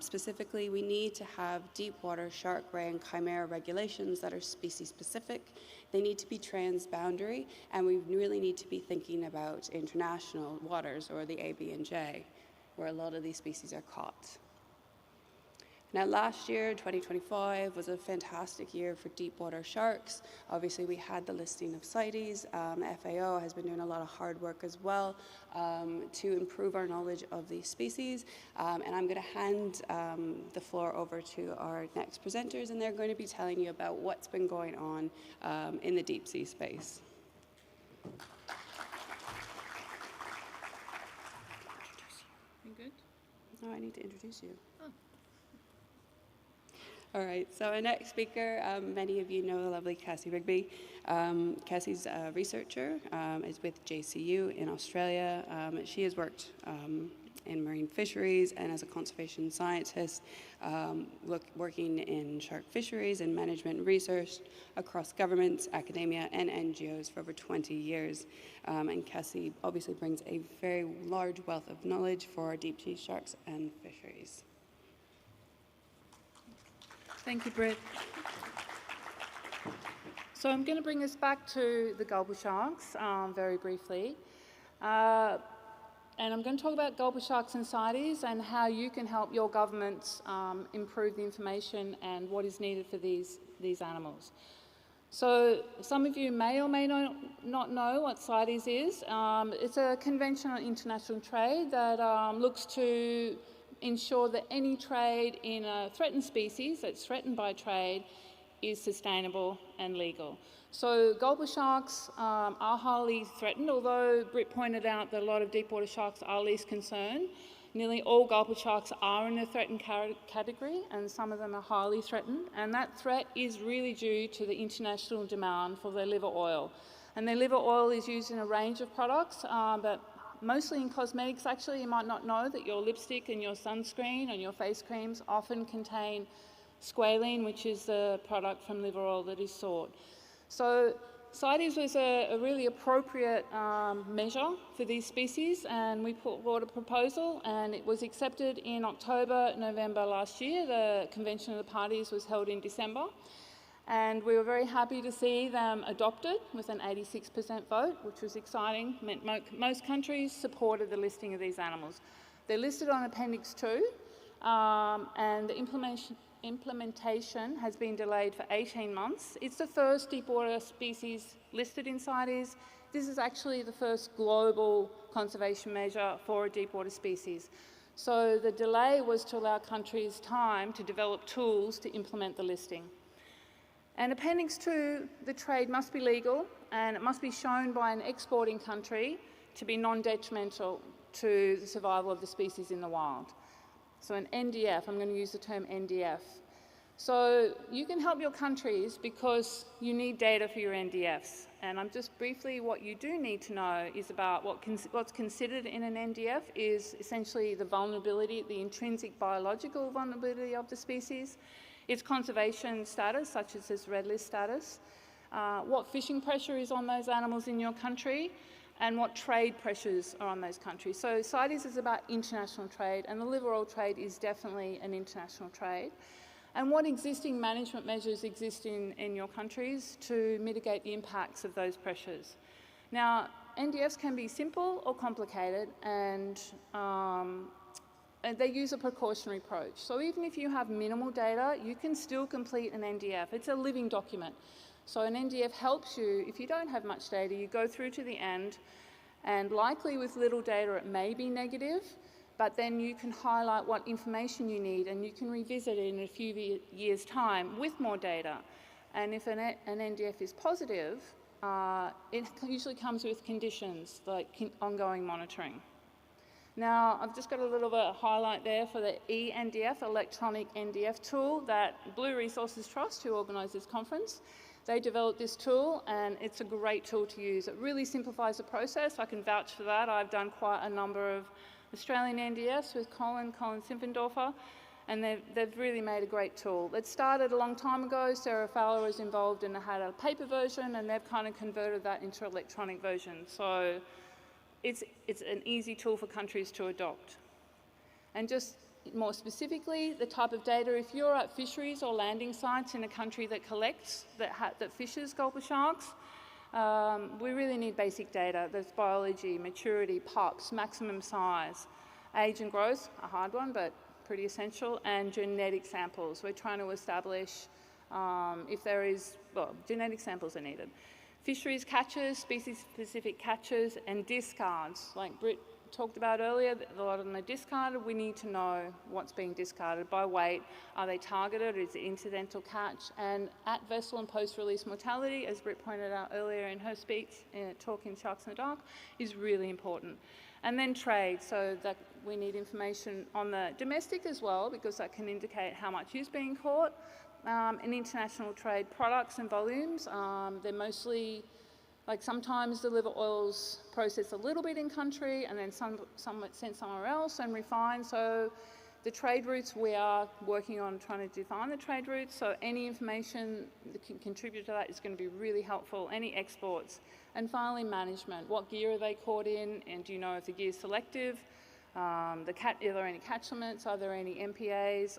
Specifically, we need to have deep water shark, ray, and chimera regulations that are species specific. They need to be transboundary, and we really need to be thinking about international waters, or the ABNJ, where a lot of these species are caught. Now, last year, 2025, was a fantastic year for deep water sharks. Obviously, we had the listing of CITES. FAO has been doing a lot of hard work as well to improve our knowledge of these species. And I'm going to hand the floor over to our next presenters, and they're going to be telling you about what's been going on in the deep sea space. You good? Oh, I need to introduce you. Oh. All right, so our next speaker, many of you know the lovely Cassie Rigby. Cassie's a researcher, is with JCU in Australia. She has worked in marine fisheries and as a conservation scientist, working in shark fisheries and management research across governments, academia, and NGOs for over 20 years. And Cassie obviously brings a very large wealth of knowledge for deep sea sharks and fisheries. Thank you, Brett. So I'm going to bring us back to the gulper sharks very briefly. And I'm going to talk about gulper sharks and CITES and how you can help your governments improve the information and what is needed for these animals. So some of you may or may not know what CITES is. It's a convention on international trade that looks to ensure that any trade in a threatened species that's threatened by trade is sustainable and legal. So gulper sharks are highly threatened, although Britt pointed out that a lot of deep water sharks are least concerned. Nearly all gulper sharks are in the threatened category, and some of them are highly threatened, and that threat is really due to the international demand for their liver oil. And their liver oil is used in a range of products, but mostly in cosmetics. Actually, you might not know that your lipstick and your sunscreen and your face creams often contain squalene, which is the product from liver oil that is sought. So CITES was a really appropriate measure for these species, and we put forward a proposal, and it was accepted in October, November last year. The Convention of the Parties was held in December, and we were very happy to see them adopted with an 86% vote, which was exciting. It meant most countries supported the listing of these animals. They're listed on Appendix 2, and the implementation has been delayed for 18 months. It's the first deep water species listed in CITES. This is actually the first global conservation measure for a deep water species. So the delay was to allow countries time to develop tools to implement the listing. And Appendix 2, the trade must be legal, and it must be shown by an exporting country to be non-detrimental to the survival of the species in the wild. So an NDF, I'm going to use the term NDF. So you can help your countries because you need data for your NDFs. And I'm just briefly, what you do need to know is about what's considered in an NDF is essentially the vulnerability, the intrinsic biological vulnerability of the species, its conservation status, such as its red list status, what fishing pressure is on those animals in your country, and what trade pressures are on those countries. So CITES is about international trade, and the liver oil trade is definitely an international trade. And what existing management measures exist in your countries to mitigate the impacts of those pressures. Now, NDFs can be simple or complicated, and they use a precautionary approach. So even if you have minimal data, you can still complete an NDF. It's a living document. So an NDF helps you, if you don't have much data, you go through to the end, and likely with little data it may be negative, but then you can highlight what information you need, and you can revisit it in a few years' time with more data. And if an NDF is positive, it usually comes with conditions like ongoing monitoring. Now, I've just got a little bit of highlight there for the eNDF, electronic NDF tool that Blue Resources Trust, who organised this conference, they developed this tool, and it's a great tool to use. It really simplifies the process. I can vouch for that. I've done quite a number of Australian NDFs with Colin Simpfendorfer, and they've really made a great tool. It started a long time ago. Sarah Fowler was involved and had a paper version, and they've kind of converted that into an electronic version. So it's an easy tool for countries to adopt. And just more specifically, the type of data, if you're at fisheries or landing sites in a country that collects, that fishes gulper sharks, we really need basic data. There's biology, maturity, pups, maximum size, age and growth, a hard one, but pretty essential, and genetic samples. We're trying to establish if there is, well, genetic samples are needed. Fisheries catches, species-specific catches, and discards. Like Britt talked about earlier, a lot of them are discarded. We need to know what's being discarded by weight. Are they targeted? Is it incidental catch? And at vessel and post-release mortality, as Britt pointed out earlier in her speech, talk in Sharks in the Dark, is really important. And then trade, so that we need information on the domestic as well, because that can indicate how much is being caught. And international trade products and volumes, they're mostly, like sometimes the liver oil's processed a little bit in country and then some sent somewhere else and refined. So the trade routes, we are working on trying to define the trade routes. So any information that can contribute to that is going to be really helpful. Any exports. And finally, management. What gear are they caught in? And do you know if the gear is selective? Are there any catch limits? Are there any MPAs?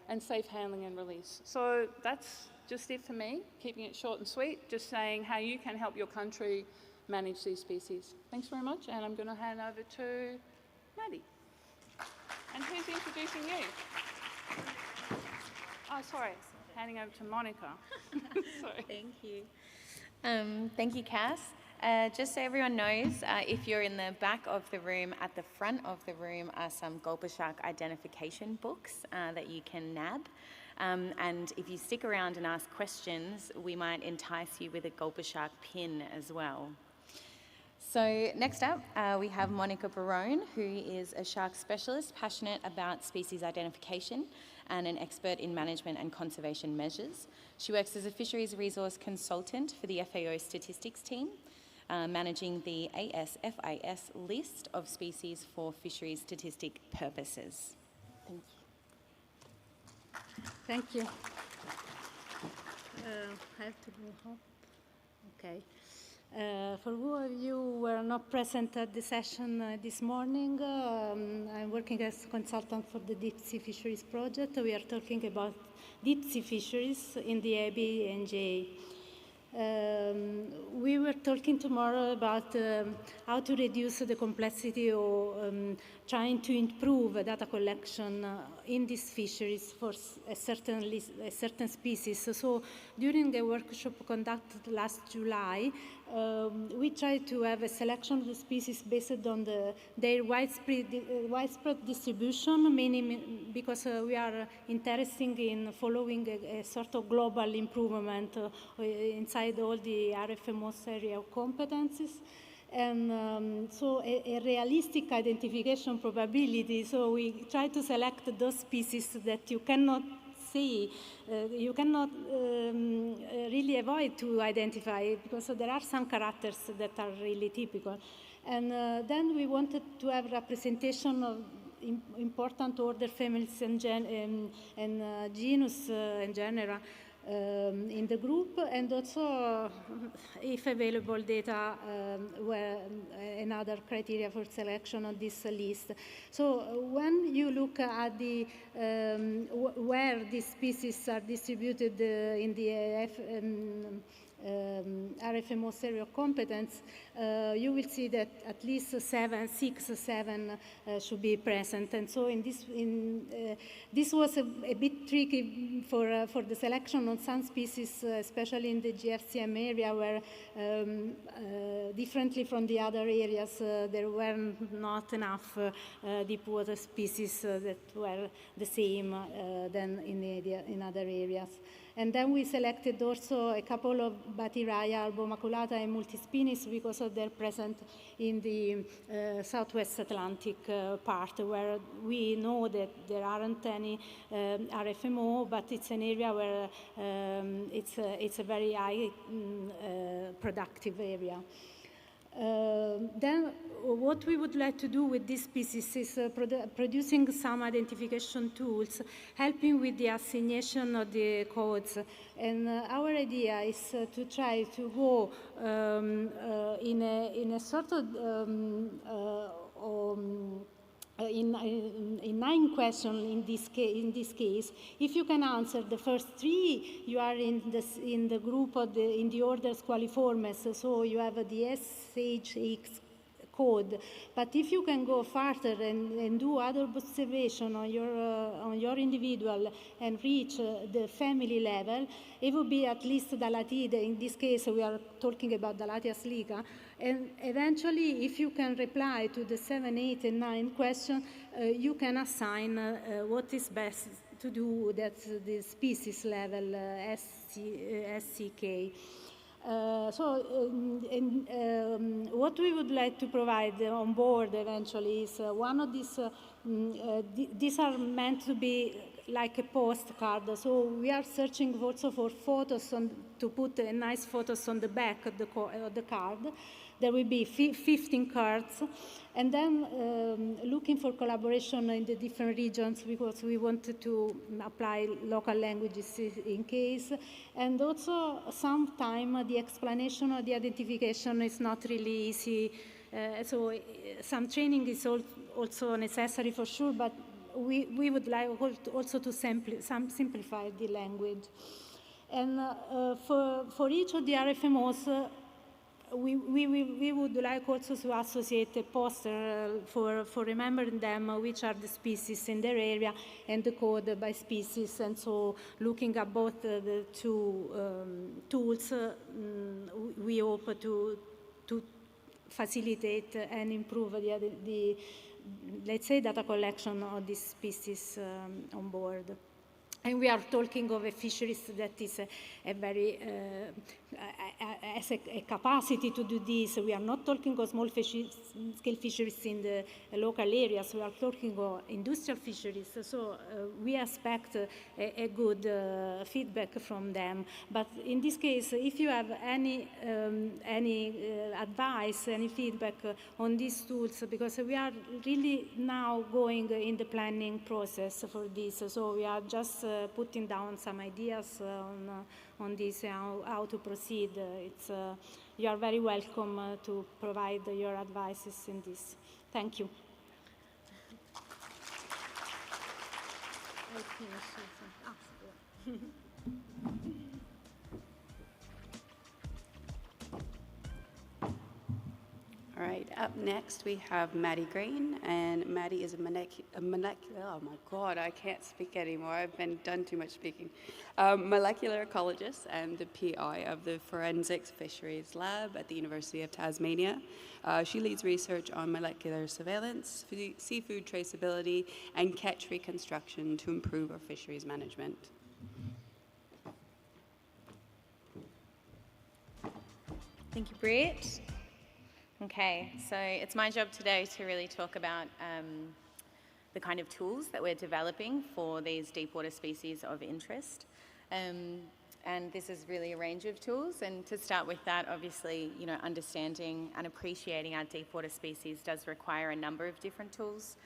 And safe handling and release. So that's just it for me, keeping it short and sweet, just saying how you can help your country manage these species. Thanks very much, and I'm going to hand over to Maddie. And who's introducing you? Oh, sorry, handing over to Monica. Sorry. Thank you. Thank you, Cass. Just so everyone knows, if you're in the back of the room, at the front of the room are some gulper shark identification books that you can nab. And if you stick around and ask questions, we might entice you with a gulper shark pin as well. So next up, we have Monica Barone, who is a shark specialist passionate about species identification and an expert in management and conservation measures. She works as a fisheries resource consultant for the FAO statistics team, managing the ASFIS list of species for fisheries statistic purposes. Thank you. Thank you. I have to go home. Okay. For who of you were not present at the session this morning, I'm working as a consultant for the Deep Sea Fisheries Project. We are talking about deep sea fisheries in the ABNJ. We were talking tomorrow about how to reduce the complexity or trying to improve data collection in these fisheries for a certain species. So during a workshop conducted last July, we tried to have a selection of the species based on their widespread distribution, meaning because we are interested in following a sort of global improvement inside all the RFMOS area of competencies. And so a realistic identification probability. So we try to select those species that you cannot see, you cannot really avoid to identify, because there are some characters that are really typical. And then we wanted to have representation of important order, families, and genus and genera in the group, and also, if available, data were another criteria for selection on this list. So when you look at the where these species are distributed in the RFMOS area of competence, you will see that at least 7 should be present. And so this was a bit tricky for the selection on some species, especially in the GFCM area, where differently from the other areas, there were not enough deep water species that were the same than in other areas. And then we selected also a couple of Batiraya, albomaculata, and multispinis because they're present in the Southwest Atlantic part, where we know that there aren't any RFMO, but it's an area where it's a very high productive area. Then what we would like to do with this species is producing some identification tools, helping with the assignation of the codes. And our idea is to try to go in a sort of in 9 questions in this case. If you can answer the first 3, you are in the group of in the order Squaliformes. So you have the SHX code. But if you can go further and do other observation on your individual and reach the family level, it would be at least Dalatide. In this case, we are talking about Dalatia slica. And eventually, if you can reply to the 7, 8, and 9 question, you can assign what is best to do at the species level, SCK. What we would like to provide on board eventually is one of these, these are meant to be like a postcard. So we are searching also for photos to put nice photos on the back of the card. There will be 15 cards. And then looking for collaboration in the different regions because we wanted to apply local languages in case. And also sometimes the explanation or the identification is not really easy. So some training is also necessary for sure, but we would like also to simplify the language. And for each of the RFMOs, we would like also to associate a poster for remembering them, which are the species in their area, and the code by species. And so looking at both the two tools, we hope to facilitate and improve the let's say, data collection of these species on board. And we are talking of a fisheries that is a very, has a capacity to do this. We are not talking of small scale fisheries in the local areas. We are talking of industrial fisheries. So we expect a good feedback from them. But in this case, if you have any advice, any feedback on these tools, because we are really now going in the planning process for this. So we are just putting down some ideas on this, how to proceed. You are very welcome to provide your advices in this. Thank you. All right, up next we have Maddie Green, and Maddie is a molecular, oh my God, I can't speak anymore, I've been done too much speaking. Molecular ecologist and the PI of the Forensics Fisheries Lab at the University of Tasmania. She leads research on molecular surveillance, seafood traceability, and catch reconstruction to improve our fisheries management. Thank you, Britt. Okay, so it's my job today to really talk about the kind of tools that we're developing for these deep water species of interest. And this is really a range of tools. And to start with that, obviously, you know, understanding and appreciating our deep water species does require a number of different tools.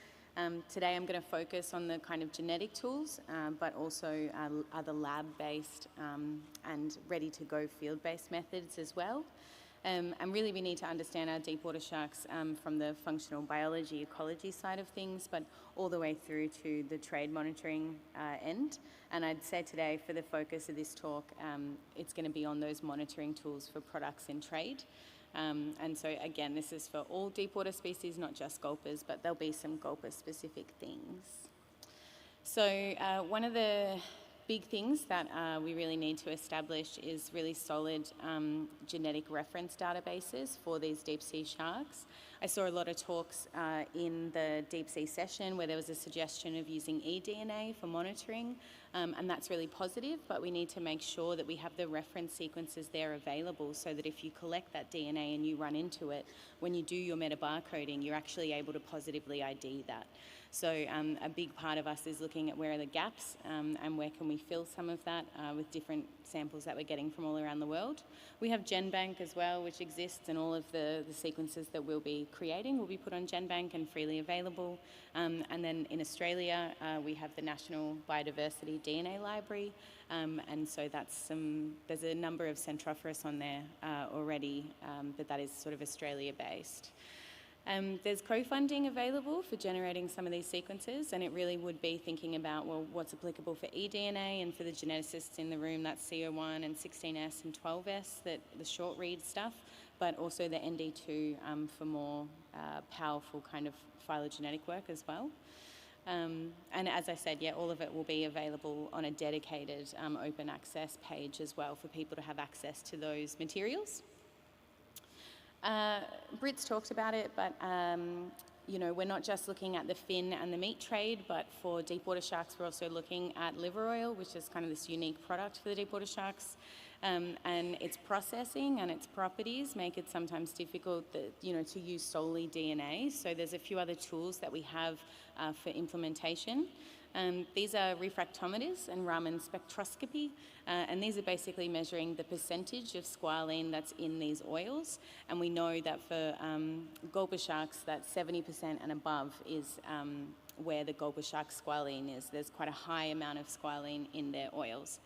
Today I'm going to focus on the kind of genetic tools, but also other lab-based and ready-to-go field-based methods as well. And really we need to understand our deep water sharks from the functional biology, ecology side of things, but all the way through to the trade monitoring end. And I'd say today, for the focus of this talk, it's going to be on those monitoring tools for products in trade. And so again, this is for all deep water species, not just gulpers, but there'll be some gulper specific things. So one of the big things that we really need to establish is really solid genetic reference databases for these deep sea sharks. I saw a lot of talks in the deep sea session where there was a suggestion of using eDNA for monitoring, and that's really positive, but we need to make sure that we have the reference sequences there available so that if you collect that DNA and you run into it, when you do your metabarcoding, you're actually able to positively ID that. So a big part of us is looking at where are the gaps and where can we fill some of that with different samples that we're getting from all around the world. We have GenBank as well, which exists, and all of the sequences that we'll be creating will be put on GenBank and freely available. And then in Australia, we have the National Biodiversity DNA Library, and so that's there's a number of Centrophorus on there already, but that is sort of Australia-based. There's co-funding available for generating some of these sequences, and it really would be thinking about, well, what's applicable for eDNA, and for the geneticists in the room, that's CO1 and 16S and 12S, the short read stuff. but also the ND2 for more powerful kind of phylogenetic work as well. And as I said, yeah, all of it will be available on a dedicated open access page as well for people to have access to those materials. Britt's talked about it, but you know, we're not just looking at the fin and the meat trade, but for deep water sharks, we're also looking at liver oil, which is kind of this unique product for the deep water sharks. And its processing and its properties make it sometimes difficult, you know, to use solely DNA. So there's a few other tools that we have for implementation. These are refractometers and Raman spectroscopy, and these are basically measuring the percentage of squalene that's in these oils. And we know that for gulper sharks, that 70% and above is where the gulper shark squalene is. There's quite a high amount of squalene in their oils.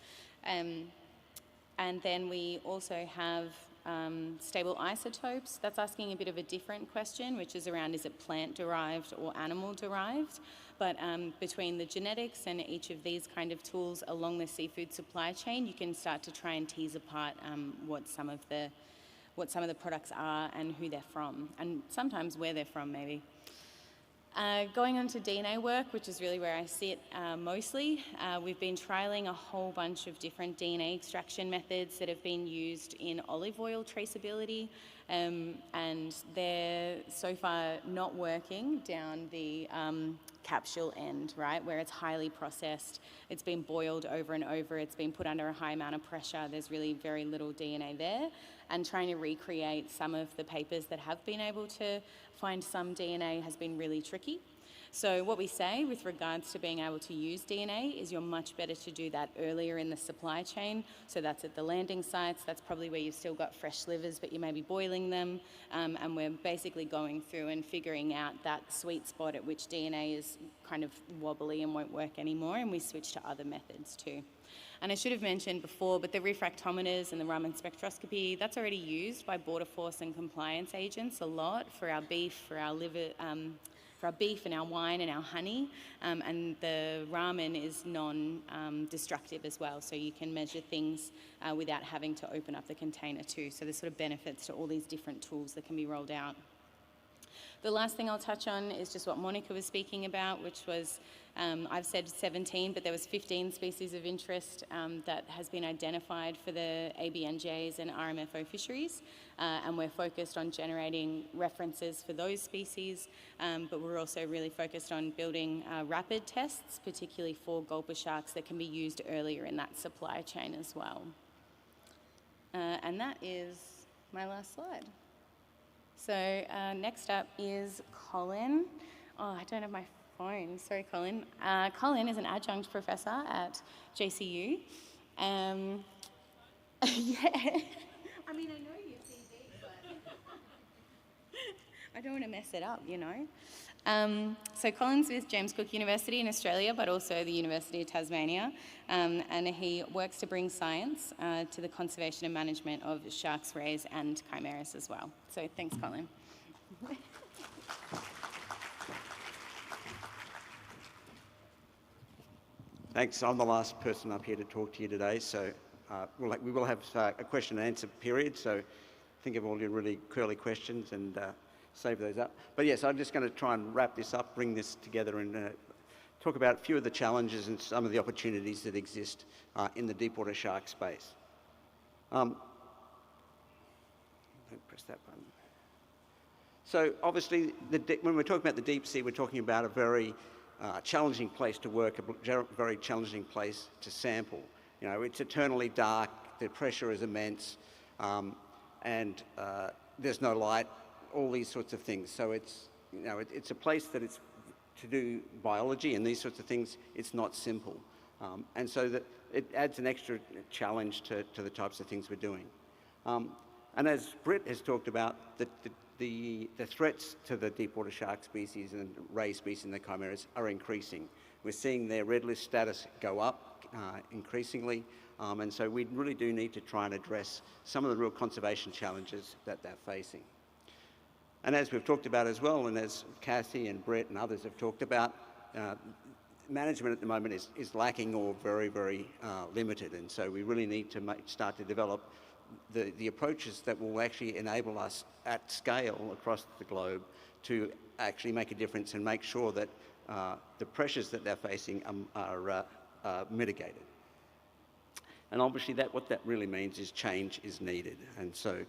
And then we also have stable isotopes. That's asking a bit of a different question, which is around, is it plant-derived or animal-derived? But between the genetics and each of these kind of tools along the seafood supply chain, you can start to try and tease apart what some of the products are and who they're from, and sometimes where they're from, maybe. Going on to DNA work, which is really where I sit mostly, we've been trialling a whole bunch of different DNA extraction methods that have been used in olive oil traceability, and they're so far not working down the capsule end, right, where it's highly processed, it's been boiled over and over, it's been put under a high amount of pressure, there's really very little DNA there, and trying to recreate some of the papers that have been able to find some DNA has been really tricky. So what we say with regards to being able to use DNA is you're much better to do that earlier in the supply chain. So that's at the landing sites. That's probably where you've still got fresh livers, but you may be boiling them. And we're basically going through and figuring out that sweet spot at which DNA is kind of wobbly and won't work anymore. And we switch to other methods too. And I should have mentioned before, but the refractometers and the Raman spectroscopy, that's already used by Border Force and compliance agents a lot for our beef, for our liver, for our beef and our wine and our honey, and the Raman is non-destructive as well, so you can measure things without having to open up the container too. So there's sort of benefits to all these different tools that can be rolled out. The last thing I'll touch on is just what Monica was speaking about, which was, I've said 17, but there was 15 species of interest that has been identified for the ABNJs and RMFO fisheries, and we're focused on generating references for those species, but we're also really focused on building rapid tests, particularly for gulper sharks that can be used earlier in that supply chain as well. And that is my last slide. So next up is Colin. Oh, I don't have my phone. Sorry, Colin. Colin is an adjunct professor at JCU. Yeah. I mean, I know your CV, but I don't want to mess it up, you know. So Colin's with James Cook University in Australia, but also the University of Tasmania, and he works to bring science to the conservation and management of sharks, rays, and chimeras as well. So thanks, Colin. Thanks. I'm the last person up here to talk to you today, so we will have a question and answer period, so think of all your really curly questions and save those up. But yes, I'm just going to try and wrap this up, bring this together and talk about a few of the challenges and some of the opportunities that exist in the deep water shark space. Don't press that button. So obviously, when we're talking about the deep sea, we're talking about a very challenging place to work, a very challenging place to sample. You know, it's eternally dark, the pressure is immense, and there's no light, all these sorts of things. So it's, you know, it's a place that it's to do biology and these sorts of things, it's not simple. And so that it adds an extra challenge to the types of things we're doing. And as Britt has talked about, the threats to the deep water shark species and ray species and the chimeras are increasing. We're seeing their red list status go up increasingly, and so we really do need to try and address some of the real conservation challenges that they're facing. And as we've talked about as well, and as Kathy and Brett and others have talked about, management at the moment is lacking or very, very limited, and so we really need to start to develop the approaches that will actually enable us at scale across the globe to actually make a difference and make sure that the pressures that they're facing are mitigated. And obviously what that really means is change is needed. And so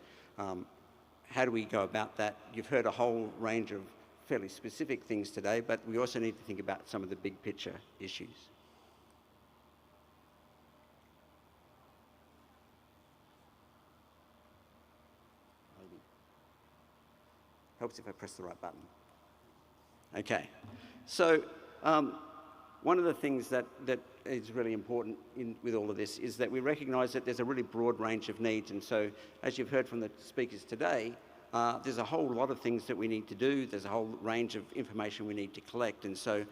how do we go about that? You've heard a whole range of fairly specific things today, but we also need to think about some of the big picture issues. Helps if I press the right button. Okay, so one of the things that is really important with all of this is that we recognise that there's a really broad range of needs, and so as you've heard from the speakers today, there's a whole lot of things that we need to do, there's a whole range of information we need to collect, and so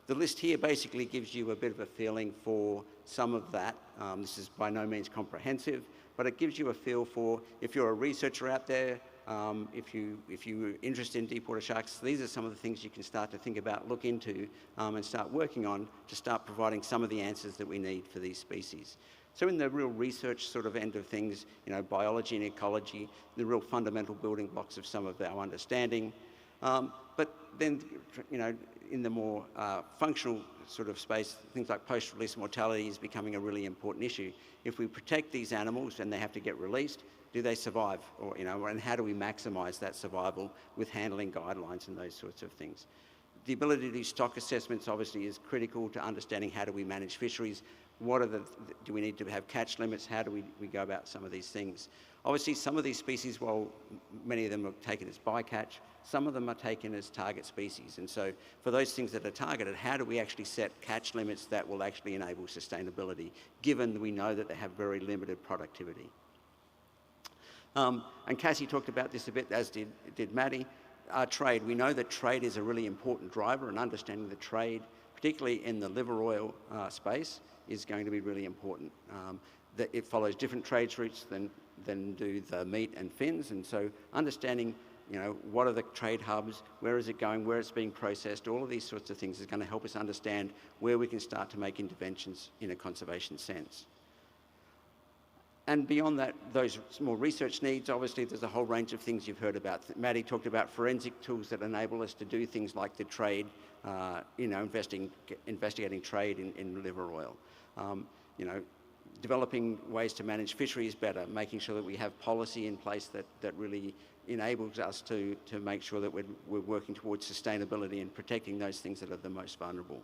the list here basically gives you a bit of a feeling for some of that. This is by no means comprehensive, but it gives you a feel for, if you're a researcher out there, if you're interested in deep water sharks, these are some of the things you can start to think about, look into, and start working on to start providing some of the answers that we need for these species. So in the real research sort of end of things, biology and ecology, the real fundamental building blocks of some of our understanding. But then, in the more functional sort of space, things like post-release mortality is becoming a really important issue. If we protect these animals and they have to get released, do they survive? Or, and how do we maximize that survival with handling guidelines and those sorts of things? The ability to do stock assessments obviously is critical to understanding how do we manage fisheries. Do we need to have catch limits? How do we go about some of these things? Obviously, some of these species, while many of them are taken as bycatch, some of them are taken as target species. And so for those things that are targeted, how do we actually set catch limits that will actually enable sustainability, given that we know that they have very limited productivity? And Cassie talked about this a bit, as did Maddie. Trade. We know that trade is a really important driver, and understanding the trade, particularly in the liver oil space, is going to be really important. That it follows different trade routes than do the meat and fins, and so understanding, what are the trade hubs, where is it going, where it's being processed, all of these sorts of things is going to help us understand where we can start to make interventions in a conservation sense. And beyond that, those more research needs, obviously there's a whole range of things you've heard about. Maddie talked about forensic tools that enable us to do things like the trade, investigating trade in liver oil. Developing ways to manage fisheries better, making sure that we have policy in place that really enables us to make sure that we're working towards sustainability and protecting those things that are the most vulnerable.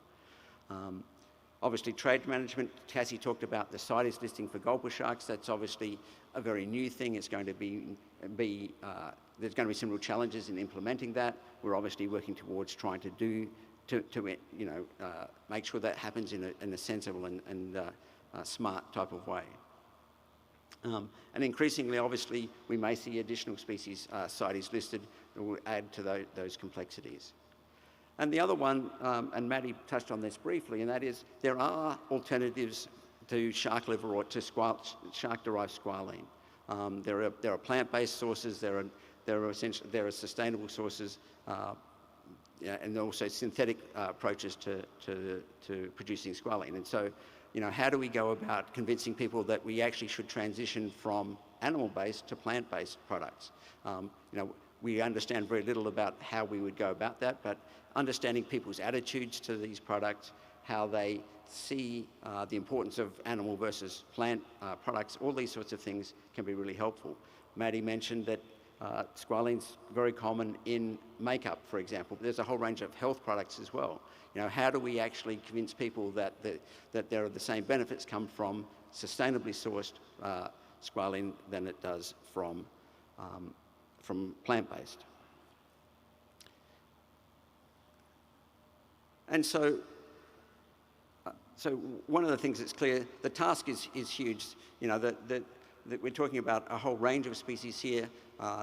Obviously, trade management. Cassie talked about the CITES listing for gulper sharks. That's obviously a very new thing. It's going to there's going to be some real challenges in implementing that. We're obviously working towards trying to make sure that happens in a sensible and smart type of way. And increasingly, obviously, we may see additional species CITES listed that will add to those complexities. And the other one, and Maddie touched on this briefly, and that is there are alternatives to shark liver or to shark-derived squalene. There are plant-based sources. There are sustainable sources, and also synthetic approaches to producing squalene. And so, how do we go about convincing people that we actually should transition from animal-based to plant-based products? We understand very little about how we would go about that, but understanding people's attitudes to these products, how they see the importance of animal versus plant products, all these sorts of things can be really helpful. Maddie mentioned that squalene's very common in makeup, for example, but there's a whole range of health products as well. How do we actually convince people that there are the same benefits come from sustainably sourced squalene than it does from plant-based? And so one of the things that's clear, the task is huge. That we're talking about a whole range of species here.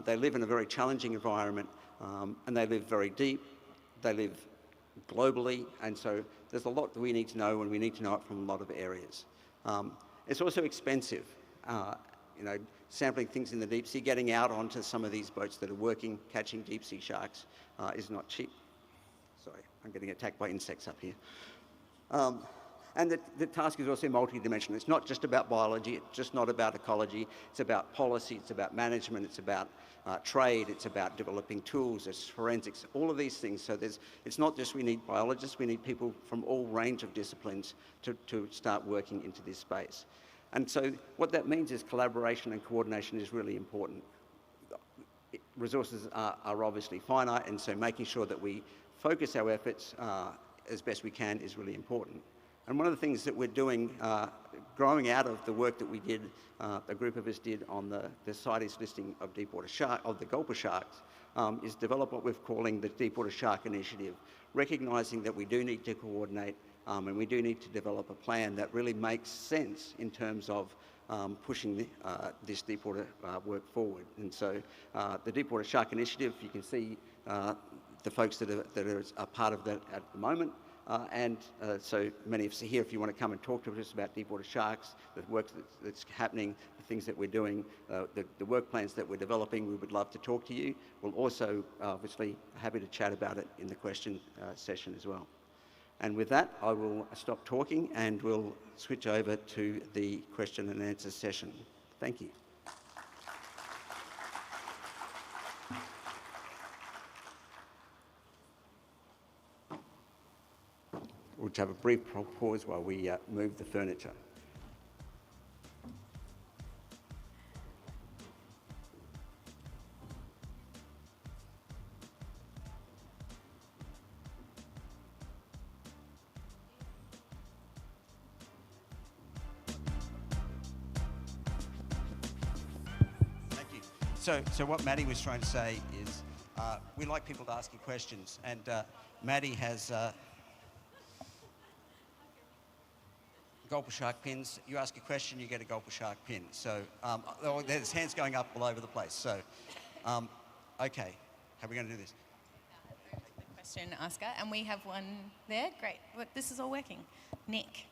They live in a very challenging environment, and they live very deep. They live globally, and so there's a lot that we need to know, and we need to know it from a lot of areas. It's also expensive. Sampling things in the deep sea, getting out onto some of these boats that are working, catching deep sea sharks is not cheap. Sorry, I'm getting attacked by insects up here. And the task is also multidimensional. It's not just about biology, it's just not about ecology, it's about policy, it's about management, it's about trade, it's about developing tools, it's forensics, all of these things. So it's not just we need biologists, we need people from all range of disciplines to start working into this space. And so what that means is collaboration and coordination is really important. Resources are obviously finite, and so making sure that we focus our efforts as best we can is really important. And one of the things that we're doing, growing out of the work that we did, a group of us did on the CITES listing of deepwater shark, of the gulper sharks, is develop what we're calling the Deepwater Shark Initiative, recognising that we do need to coordinate and we do need to develop a plan that really makes sense in terms of pushing this deepwater work forward. And so the Deepwater Shark Initiative, you can see the folks that are part of that at the moment. So many of us are here if you want to come and talk to us about deepwater sharks, the work that's happening, the things that we're doing, the work plans that we're developing. We would love to talk to you. We'll also, obviously, happy to chat about it in the question session as well. And with that, I will stop talking and we'll switch over to the question and answer session. Thank you. We'll have a brief pause while we move the furniture. Thank you. So what Maddie was trying to say is we like people to ask you questions, and Maddie has gulper shark pins. You ask a question, you get a gulper shark pin. So there's hands going up all over the place. So, okay, how are we going to do this? Question asker, and we have one there. Great. Look, this is all working. Nick,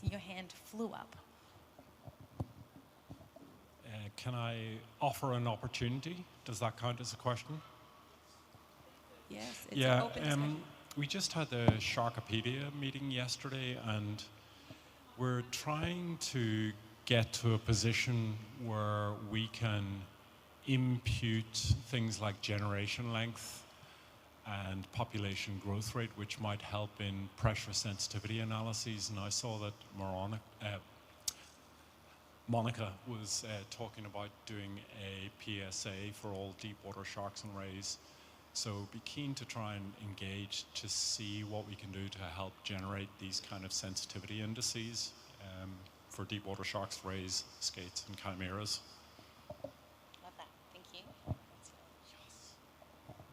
your hand flew up. Can I offer an opportunity? Does that count as a question? Yes, it's an open discussion. We just had the Sharkopedia meeting yesterday, and we're trying to get to a position where we can impute things like generation length and population growth rate, which might help in pressure sensitivity analyses. And I saw that Monica was talking about doing a PSA for all deepwater sharks and rays. So be keen to try and engage to see what we can do to help generate these kind of sensitivity indices for deepwater sharks, rays, skates, and chimeras. Love that. Thank you. Yes.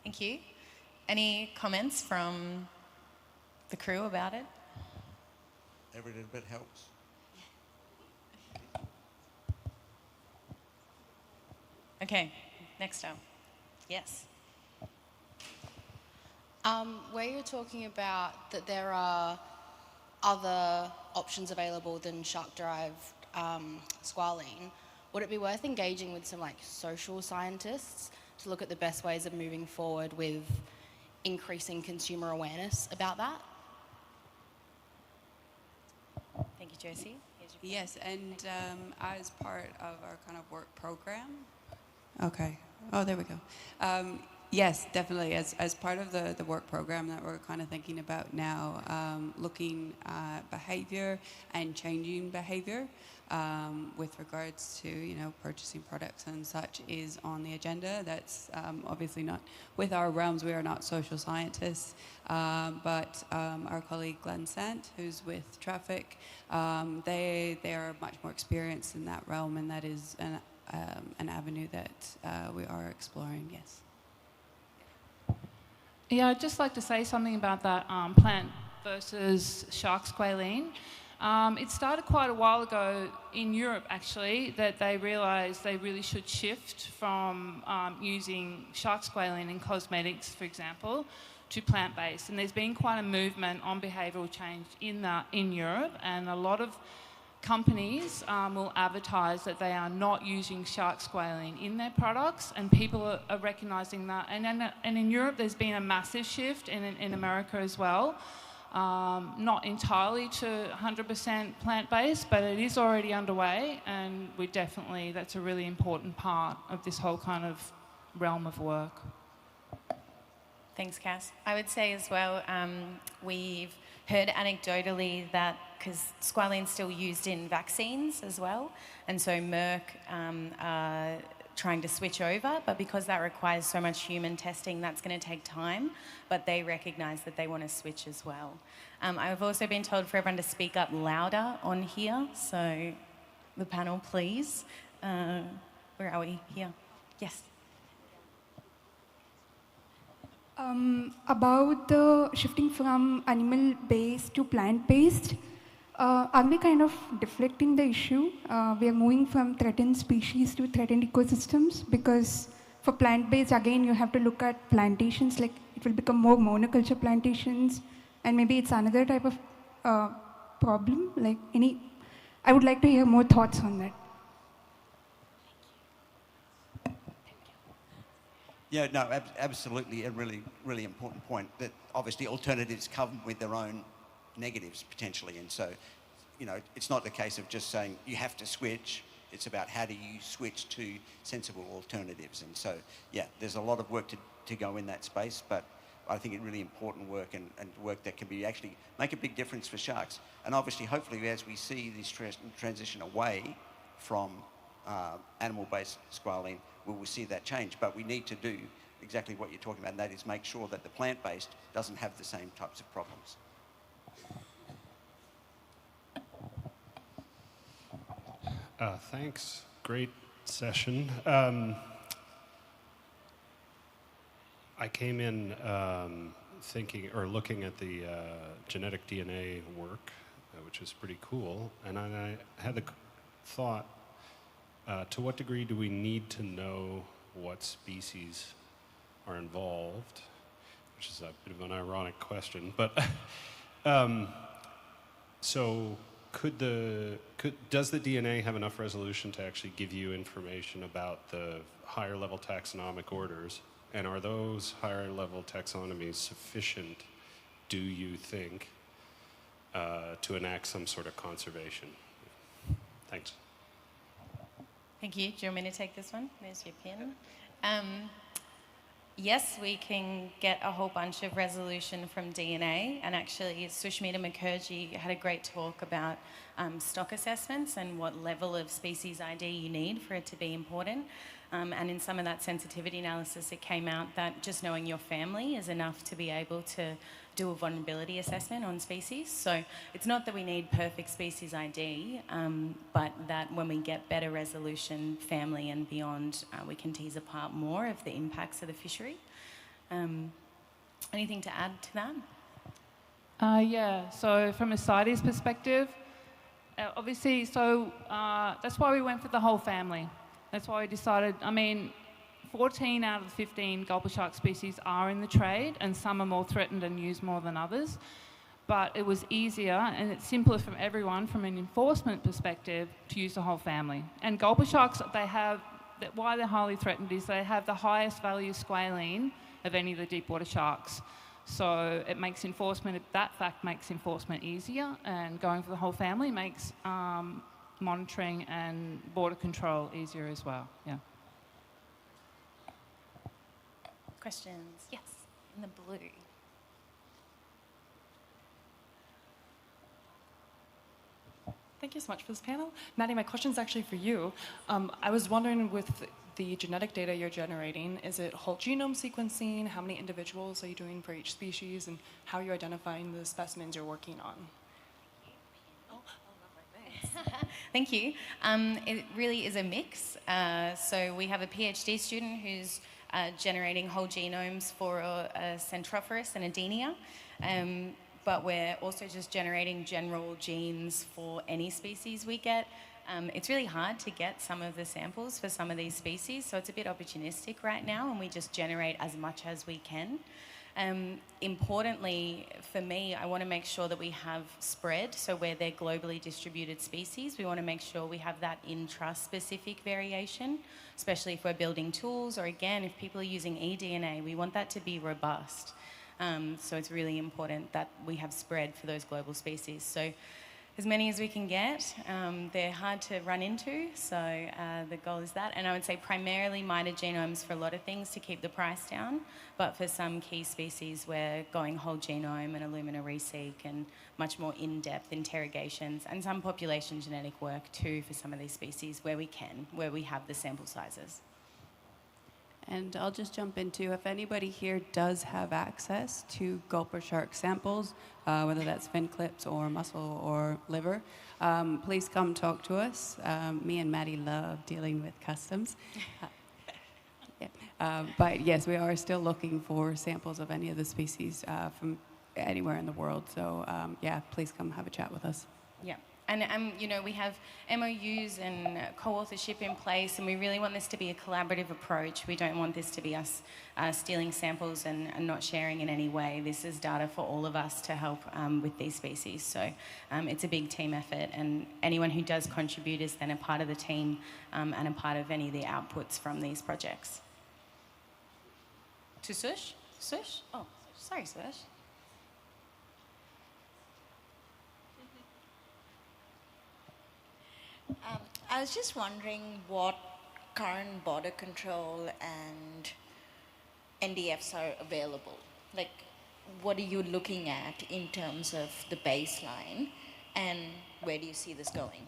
Thank you. Any comments from the crew about it? Every little bit helps. Okay, next up. Yes. Where you're talking about that there are other options available than shark-derived squalene, would it be worth engaging with some social scientists to look at the best ways of moving forward with increasing consumer awareness about that? Thank you, Josie. Yes, and as part of our kind of work program. Okay. Oh, there we go. Yes, definitely. As part of the work program that we're kind of thinking about now, looking at behavior and changing behavior with regards to, purchasing products and such is on the agenda. That's obviously not with our realms. We are not social scientists, but our colleague Glenn Sant, who's with Traffic, they are much more experienced in that realm, and that is an avenue that we are exploring, yes. Yeah, I'd just like to say something about that plant versus shark squalene. It started quite a while ago in Europe, actually, that they realised they really should shift from using shark squalene in cosmetics, for example, to plant-based. And there's been quite a movement on behavioural change in Europe, and a lot of companies will advertise that they are not using shark squalene in their products, and people are recognising that. And in Europe, there's been a massive shift, and in America as well. not entirely to 100% plant-based, but it is already underway, and we definitely, that's a really important part of this whole kind of realm of work. Thanks, Cass. I would say as well, we've heard anecdotally that, because squalene's still used in vaccines as well, and so Merck are trying to switch over, but because that requires so much human testing, that's going to take time, but they recognise that they want to switch as well. I've also been told for everyone to speak up louder on here, so the panel, please. Where are we? Here. Yes. About the shifting from animal-based to plant-based, are we kind of deflecting the issue? We are moving from threatened species to threatened ecosystems, because for plant-based, again, you have to look at plantations, like it will become more monoculture plantations, and maybe it's another type of problem. Like I would like to hear more thoughts on that. Yeah, no, absolutely a really, really important point, that obviously alternatives come with their own negatives potentially, and so, you know, it's not the case of just saying you have to switch, it's about how do you switch to sensible alternatives, and so, yeah, there's a lot of work to go in that space, but I think it's really important work and work that can be actually make a big difference for sharks, and obviously, hopefully, as we see this transition away from animal-based squalene, we will see that change, but we need to do exactly what you're talking about, and that is make sure that the plant-based doesn't have the same types of problems. Thanks. Great session. I came in thinking or looking at the genetic DNA work, which is pretty cool, and I had the thought, to what degree do we need to know what species are involved? Which is a bit of an ironic question, but so does the DNA have enough resolution to actually give you information about the higher level taxonomic orders, and are those higher level taxonomies sufficient, do you think, to enact some sort of conservation? Thanks. Thank you. Do you want me to take this one? There's your pin. Yes, we can get a whole bunch of resolution from DNA, and actually Sushmita Mukherjee had a great talk about stock assessments and what level of species ID you need for it to be important. And in some of that sensitivity analysis, it came out that just knowing your family is enough to be able to do a vulnerability assessment on species. So it's not that we need perfect species ID, but that when we get better resolution, family and beyond, we can tease apart more of the impacts of the fishery. Anything to add to that? Yeah, so from Asadi's perspective, obviously, so that's why we went for the whole family. That's why we decided, 14 out of the 15 gulper shark species are in the trade, and some are more threatened and used more than others. But it was easier and it's simpler for everyone from an enforcement perspective to use the whole family. And gulper sharks, why they're highly threatened is they have the highest value squalene of any of the deep water sharks. So it makes enforcement, that fact makes enforcement easier, and going for the whole family makes monitoring and border control easier as well, yeah. Questions? Yes, in the blue. Thank you so much for this panel. Maddie, my question is actually for you. I was wondering, with the genetic data you're generating, is it whole genome sequencing? How many individuals are you doing for each species, and how are you identifying the specimens you're working on? Thank you. It really is a mix. So we have a PhD student who's generating whole genomes for a Centrophorus and Adenia. But we're also just generating general genes for any species we get. It's really hard to get some of the samples for some of these species, so it's a bit opportunistic right now, and we just generate as much as we can. Importantly, for me, I want to make sure that we have spread, so where they're globally distributed species, we want to make sure we have that intra-specific variation, especially if we're building tools, or again, if people are using eDNA, we want that to be robust. So it's really important that we have spread for those global species. So as many as we can get. They're hard to run into, so the goal is that. And I would say primarily mitered genomes for a lot of things to keep the price down, but for some key species we're going whole genome and Illumina reseq and much more in-depth interrogations and some population genetic work too for some of these species where we can, where we have the sample sizes. And I'll just jump into, if anybody here does have access to gulper shark samples, whether that's fin clips or muscle or liver, please come talk to us. Me and Maddie love dealing with customs. But yes, we are still looking for samples of any of the species from anywhere in the world. So yeah, please come have a chat with us. Yeah. And you know, we have MOUs and co-authorship in place, and we really want this to be a collaborative approach. We don't want this to be us stealing samples and not sharing in any way. This is data for all of us to help with these species. So it's a big team effort, and anyone who does contribute is then a part of the team and a part of any of the outputs from these projects. To Sush? Sush? Oh, sorry, Sush. I was just wondering what current border control and NDFs are available. Like, what are you looking at in terms of the baseline, and where do you see this going?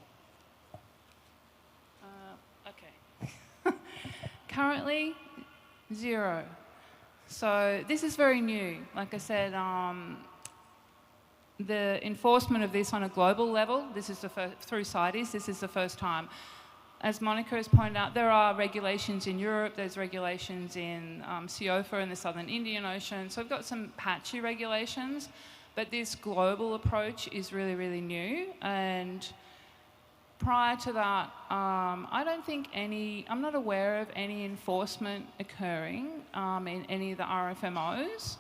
Okay. Currently, 0. So this is very new. Like I said, the enforcement of this on a global level, this is the first, through CITES, this is the first time. As Monica has pointed out, there are regulations in Europe, there's regulations in Siofa in the Southern Indian Ocean, so we've got some patchy regulations, but this global approach is really, really new. And prior to that, I don't think I'm not aware of any enforcement occurring in any of the RFMOs.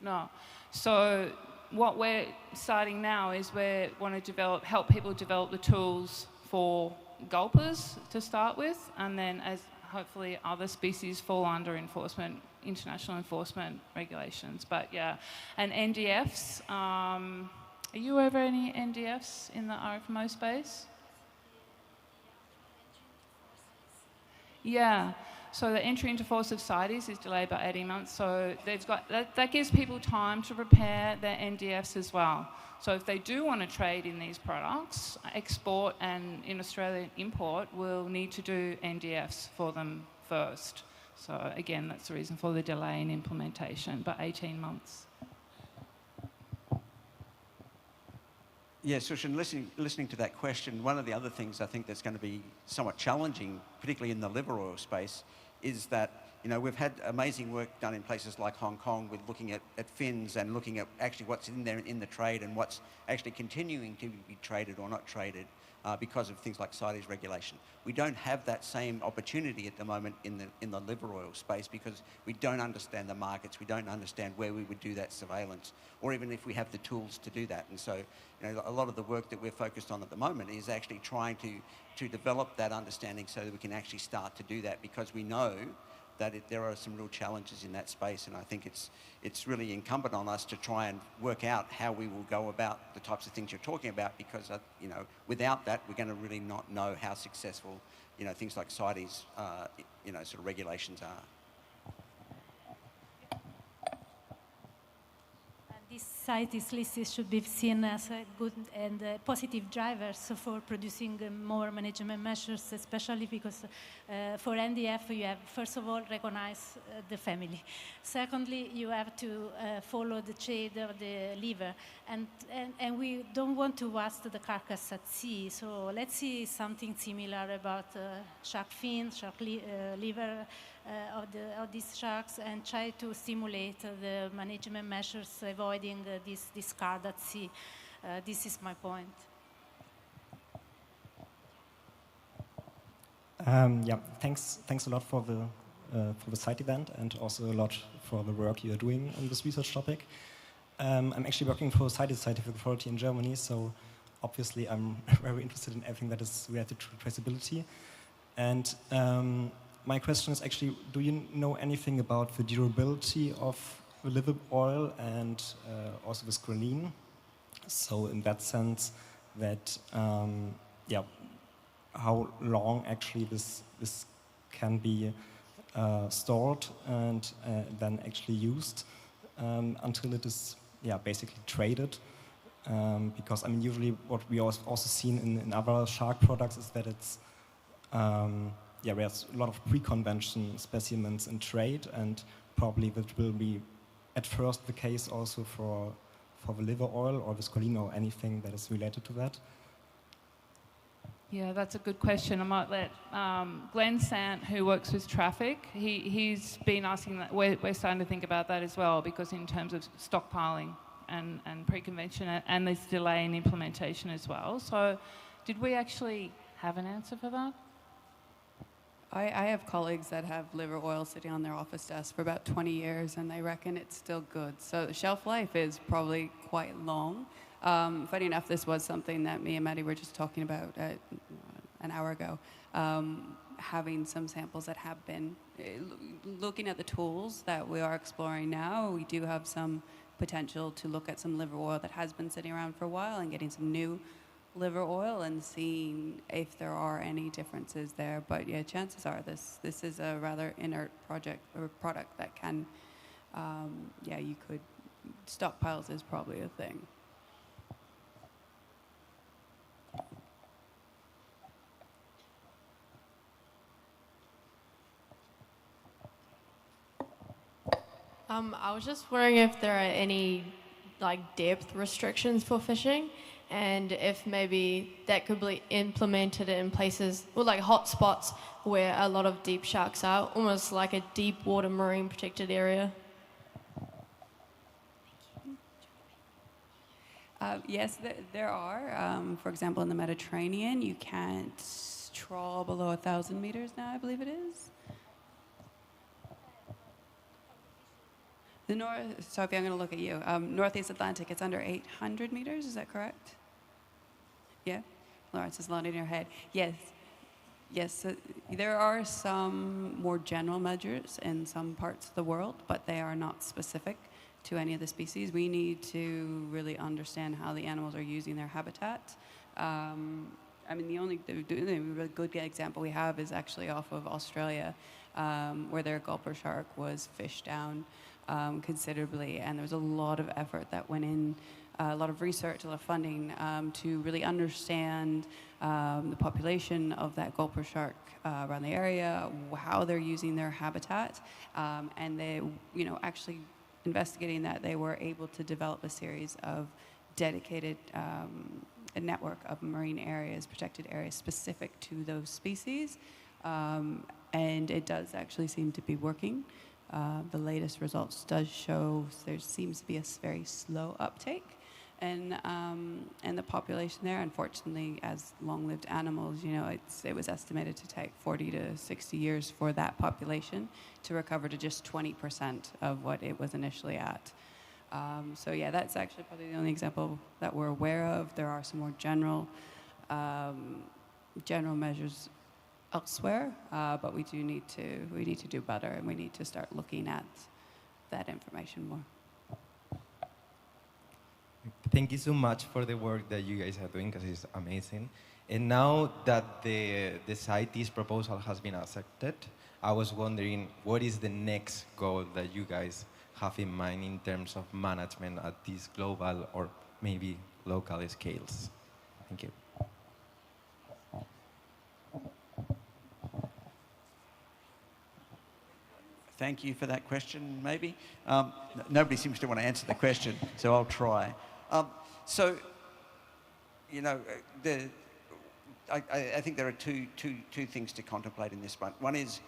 No. So what we're starting now is we want to help people develop the tools for gulpers to start with, and then as hopefully other species fall under enforcement, international enforcement regulations. But yeah, and NDFs, are you aware of any NDFs in the RFMO space? Yeah. So the entry into force of CITES is delayed by 18 months, so they've got, that gives people time to prepare their NDFs as well. So if they do want to trade in these products, export and in Australia import, we'll need to do NDFs for them first. So again, that's the reason for the delay in implementation, but 18 months. Yeah, Sushan, listening to that question, one of the other things I think that's going to be somewhat challenging, particularly in the liver oil space, is that, you know, we've had amazing work done in places like Hong Kong with looking at fins and looking at actually what's in there in the trade and what's actually continuing to be traded or not traded because of things like CITES regulation. We don't have that same opportunity at the moment in the liver oil space because we don't understand the markets, we don't understand where we would do that surveillance, or even if we have the tools to do that. And so, you know, a lot of the work that we're focused on at the moment is actually trying to develop that understanding so that we can actually start to do that, because we know that there are some real challenges in that space, and I think it's really incumbent on us to try and work out how we will go about the types of things you're talking about, because you know, without that we're going to really not know how successful, you know, things like CITES, you know, sort of regulations are. These CITES lists should be seen as a good and positive drivers for producing more management measures, especially because for NDF you have, first of all, recognize the family. Secondly, you have to follow the trade of the liver, and we don't want to waste the carcass at sea. So let's see something similar about shark fin, shark liver of these sharks, and try to stimulate the management measures, avoiding this discard at sea. This is my point. Yeah, thanks a lot for the site event, and also a lot for the work you are doing on this research topic. I'm actually working for CITES Scientific Authority in Germany, so obviously I'm very interested in everything that is related to traceability. And My question is actually, do you know anything about the durability of the liver oil and also the squalene? So in that sense, that how long actually this can be stored and then actually used until it is basically traded. Because I mean, usually what we also seen in other shark products is that it's there's a lot of pre-convention specimens in trade, and probably that will be at first the case also for the liver oil or the squalene or anything that is related to that. Yeah, that's a good question. I might let Glenn Sant, who works with traffic, he's been asking that. We're starting to think about that as well, because in terms of stockpiling and pre-convention and this delay in implementation as well. So did we actually have an answer for that? I have colleagues that have liver oil sitting on their office desk for about 20 years, and they reckon it's still good. So the shelf life is probably quite long. Funny enough, this was something that me and Maddie were just talking about an hour ago, having some samples that have been, looking at the tools that we are exploring now, we do have some potential to look at some liver oil that has been sitting around for a while and getting some new liver oil and seeing if there are any differences there. But yeah, chances are this is a rather inert project or product that can, you could, stockpiles is probably a thing. I was just wondering if there are any depth restrictions for fishing, and if maybe that could be implemented in places, or hotspots where a lot of deep sharks are, almost like a deep water marine protected area. Yes, there are. For example, in the Mediterranean, you can't trawl below 1,000 meters now, I believe it is. Sophie, I'm going to look at you. Northeast Atlantic, it's under 800 meters, is that correct? Yeah? Lawrence is nodding her head. Yes. Yes, there are some more general measures in some parts of the world, but they are not specific to any of the species. We need to really understand how the animals are using their habitat. I mean, the really good example we have is actually off of Australia, where their gulper shark was fished down considerably, and there was a lot of effort that went in, a lot of research, a lot of funding to really understand the population of that gulper shark around the area, how they're using their habitat, and they, actually investigating that, they were able to develop a series of dedicated a network of marine areas, protected areas specific to those species, and it does actually seem to be working. The latest results does show there seems to be a very slow uptake in the population there. Unfortunately, as long-lived animals, it was estimated to take 40 to 60 years for that population to recover to just 20% of what it was initially at. So yeah, that's actually probably the only example that we're aware of. There are some more general measures elsewhere, but we need to do better, and we need to start looking at that information more. Thank you so much for the work that you guys are doing, because it's amazing. And now that the CITES proposal has been accepted, I was wondering, what is the next goal that you guys have in mind in terms of management at these global or maybe local scales? Thank you. Thank you for that question, maybe. Nobody seems to want to answer the question, so I'll try. I think there are two things to contemplate in this one. One is,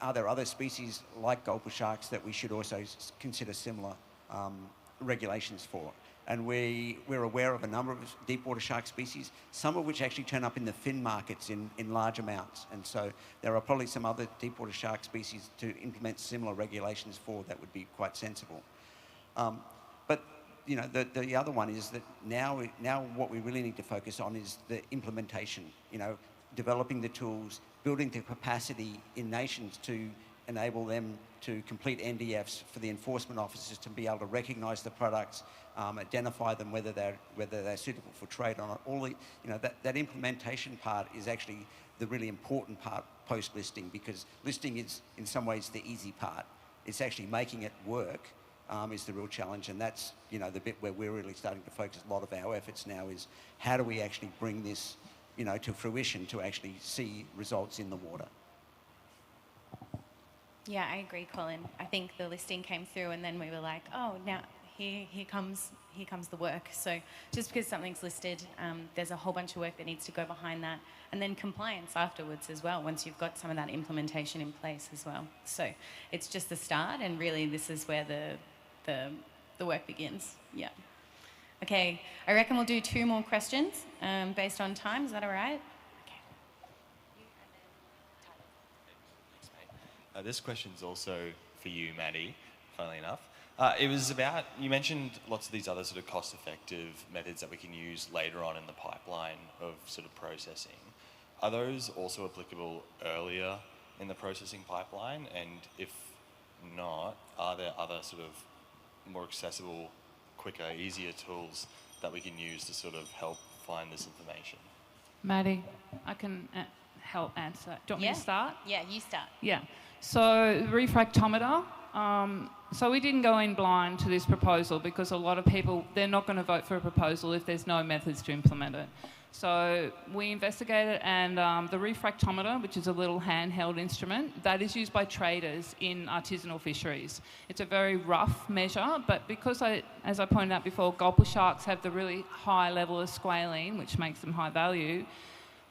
are there other species like gulper sharks that we should also consider similar regulations for? And we're aware of a number of deep water shark species, some of which actually turn up in the fin markets in large amounts. And so there are probably some other deep water shark species to implement similar regulations for that would be quite sensible. But the other one is that now what we really need to focus on is the implementation. developing the tools, building the capacity in nations to enable them to complete NDFs for the enforcement officers to be able to recognise the products, identify them whether they're suitable for trade or not. All the, that implementation part is actually the really important part post-listing, because listing is in some ways the easy part. It's actually making it work is the real challenge, and that's the bit where we're really starting to focus a lot of our efforts now, is how do we actually bring this to fruition to actually see results in the water. Yeah, I agree, Colin. I think the listing came through and then we were like, oh, now here comes the work. So just because something's listed, there's a whole bunch of work that needs to go behind that. And then compliance afterwards as well, once you've got some of that implementation in place as well. So it's just the start, and really this is where the work begins. Yeah. Okay, I reckon we'll do 2 more questions based on time. Is that all right? This question's also for you, Maddie, funnily enough. It was about, you mentioned lots of these other sort of cost-effective methods that we can use later on in the pipeline of sort of processing. Are those also applicable earlier in the processing pipeline? And if not, are there other sort of more accessible, quicker, easier tools that we can use to sort of help find this information? Maddie, I can help answer. Do you want me to start? Yeah, you start. Yeah. So refractometer. So we didn't go in blind to this proposal because a lot of people, they're not going to vote for a proposal if there's no methods to implement it. So we investigated, and the refractometer, which is a little handheld instrument, that is used by traders in artisanal fisheries. It's a very rough measure, but because, as I pointed out before, gulper sharks have the really high level of squalene, which makes them high value,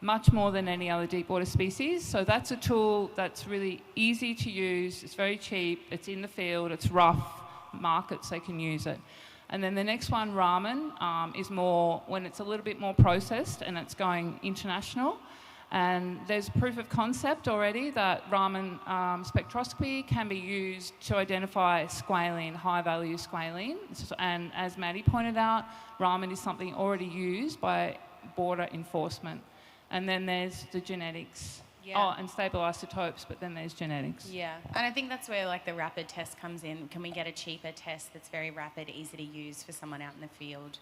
much more than any other deep water species. So that's a tool that's really easy to use, it's very cheap, it's in the field, it's rough, markets, they can use it. And then the next one, ramen, is more when it's a little bit more processed and it's going international. And there's proof of concept already that ramen spectroscopy can be used to identify squalene, high-value squalene. And as Maddie pointed out, ramen is something already used by border enforcement. And then there's the genetics. Yeah. Oh, and stable isotopes, but then there's genetics. Yeah, and I think that's where like the rapid test comes in. Can we get a cheaper test that's very rapid, easy to use for someone out in the field,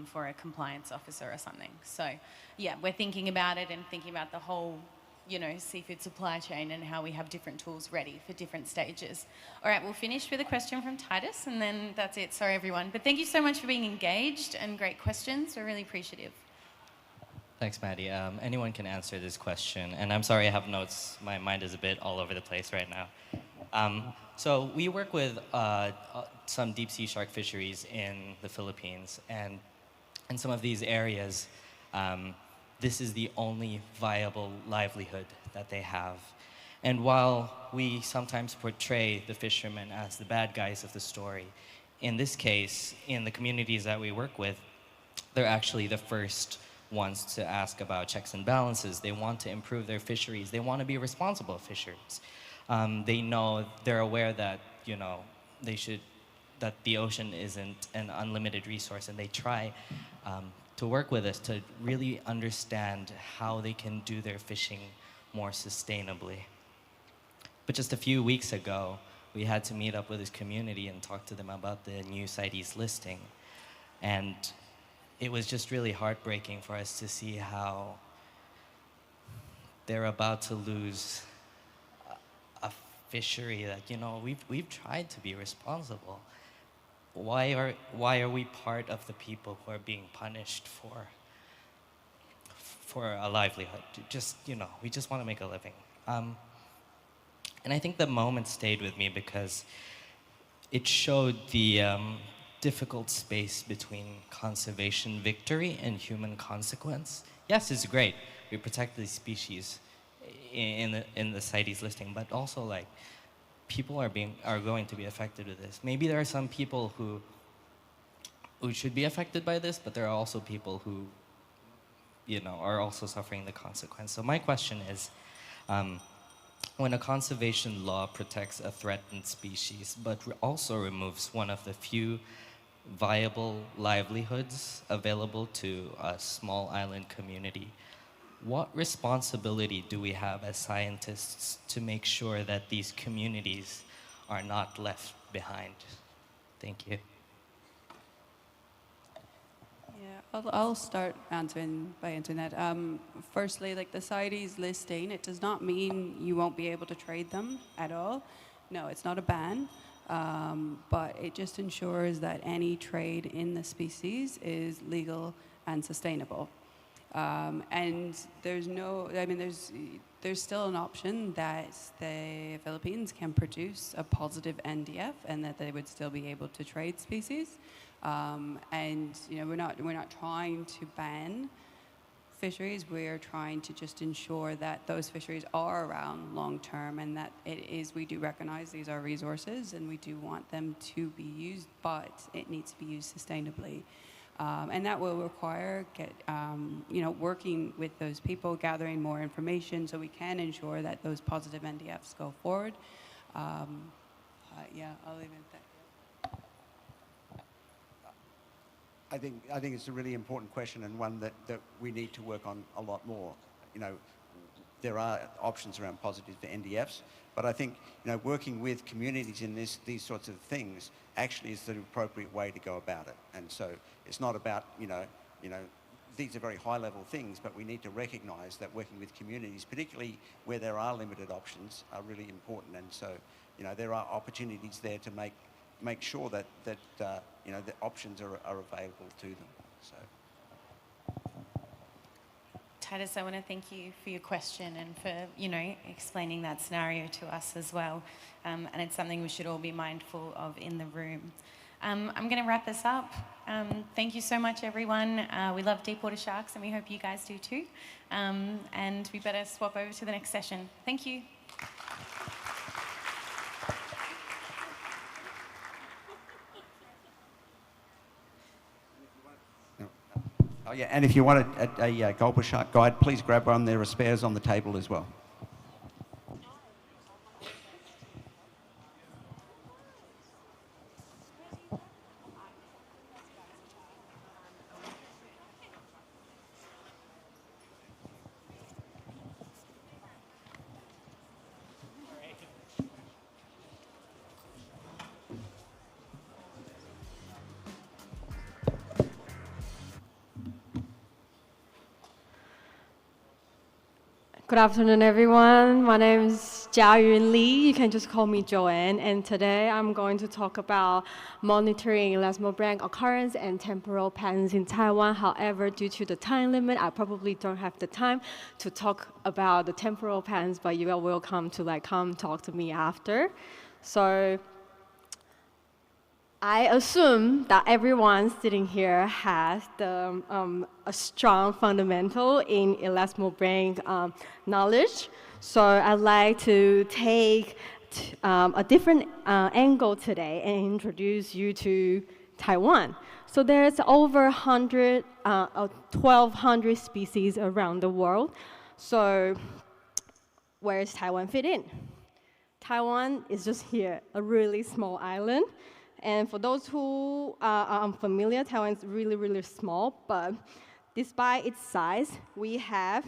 for a compliance officer or something? So, yeah, we're thinking about it and thinking about the whole, seafood supply chain and how we have different tools ready for different stages. All right, we'll finish with a question from Titus, and then that's it. Sorry, everyone. But thank you so much for being engaged and great questions. We're really appreciative. Thanks, Maddie. Anyone can answer this question. And I'm sorry I have notes. My mind is a bit all over the place right now. So we work with some deep sea shark fisheries in the Philippines. And in some of these areas, this is the only viable livelihood that they have. And while we sometimes portray the fishermen as the bad guys of the story, in this case, in the communities that we work with, they're actually the first ones to ask about checks and balances. They want to improve their fisheries. They want to be responsible fisheries. They're aware that, that the ocean isn't an unlimited resource, and they try to work with us to really understand how they can do their fishing more sustainably. But just a few weeks ago, we had to meet up with this community and talk to them about the new CITES listing. And it was just really heartbreaking for us to see how they're about to lose a fishery that, we've tried to be responsible. Why are we part of the people who are being punished for a livelihood? We just want to make a living. And I think the moment stayed with me because it showed the difficult space between conservation victory and human consequence. Yes, it's great. We protect these species in the CITES listing, but also people are going to be affected with this. Maybe there are some people who should be affected by this, but there are also people who, are also suffering the consequence. So my question is, when a conservation law protects a threatened species, but also removes one of the few viable livelihoods available to a small island community, what responsibility do we have as scientists to make sure that these communities are not left behind? Thank you. Yeah, I'll start answering that. Firstly, like the CITES listing, it does not mean you won't be able to trade them at all. No, it's not a ban, but it just ensures that any trade in the species is legal and sustainable. And there's there's still an option that the Philippines can produce a positive NDF and that they would still be able to trade species. And we're not trying to ban fisheries. We're trying to just ensure that those fisheries are around long term, and that we do recognize these are resources and we do want them to be used, but it needs to be used sustainably. And that will require working with those people, gathering more information so we can ensure that those positive NDFs go forward. Yeah, I'll leave it at that. I think it's a really important question, and one that we need to work on a lot more. There are options around positive for NDFs, but I think working with communities in these sorts of things actually is the appropriate way to go about it. And so it's not about these are very high-level things, but we need to recognise that working with communities, particularly where there are limited options, are really important. And so there are opportunities there to make sure that the options are available to them. So. Titus, I want to thank you for your question and for explaining that scenario to us as well. And it's something we should all be mindful of in the room. I'm going to wrap this up. Thank you so much, everyone. We love deep water sharks, and we hope you guys do too. And we better swap over to the next session. Thank you. Oh yeah, and if you want a gulper shark guide, please grab one. There are spares on the table as well. Good afternoon, everyone. My name is Chia-Yun Li. You can just call me Joanne. And today I'm going to talk about monitoring Elasmobranch occurrence and temporal patterns in Taiwan. However, due to the time limit, I probably don't have the time to talk about the temporal patterns, but you are welcome to come talk to me after. So I assume that everyone sitting here has a strong fundamental in Elasmobranch knowledge. So I'd like to take a different angle today and introduce you to Taiwan. So there's over 1,200 species around the world. So where does Taiwan fit in? Taiwan is just here, a really small island. And for those who are unfamiliar, Taiwan is really, really small, but despite its size, we have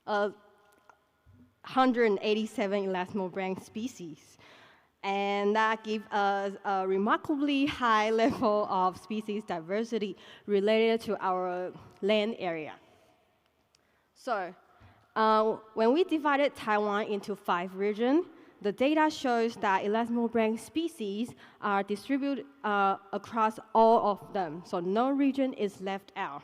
187 Elasmobranch species. And that gives us a remarkably high level of species diversity related to our land area. So when we divided Taiwan into 5 regions, the data shows that Elasmobranch species are distributed across all of them, so no region is left out.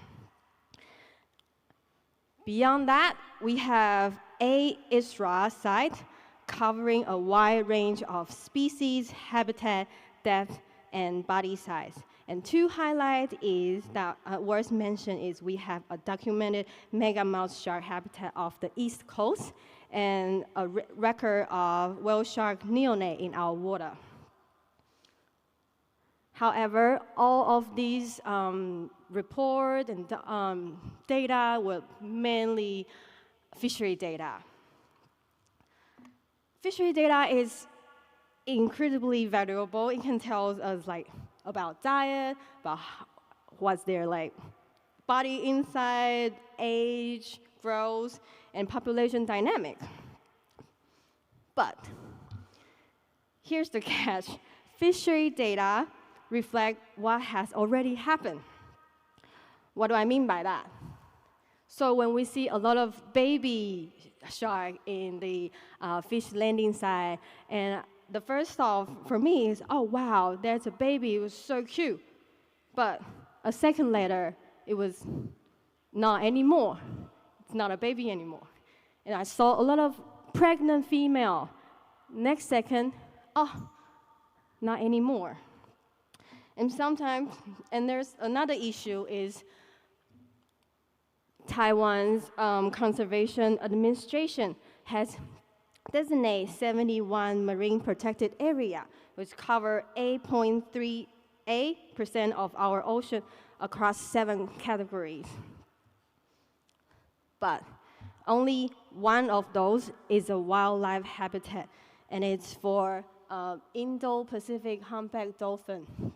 Beyond that, we have 8 ISRA sites covering a wide range of species, habitat, depth, and body size. And 2 highlights is that worth mention is we have a documented megamouth shark habitat off the East Coast, and a record of whale shark neonate in our water. However, all of these reports and data were mainly fishery data. Fishery data is incredibly valuable. It can tell us about diet, about what's their body inside, age, growth, and population dynamic. But here's the catch. Fishery data reflect what has already happened. What do I mean by that? So when we see a lot of baby shark in the fish landing site, and the first thought for me is, oh wow, there's a baby, it was so cute. But a second later, it was not anymore. It's not a baby anymore. And I saw a lot of pregnant female. Next second, oh, not anymore. And sometimes, and there's another issue is Taiwan's Conservation Administration has designated 71 marine protected area, which cover 8.38% of our ocean across 7 categories. But only one of those is a wildlife habitat, and it's for Indo-Pacific humpback dolphin. I'm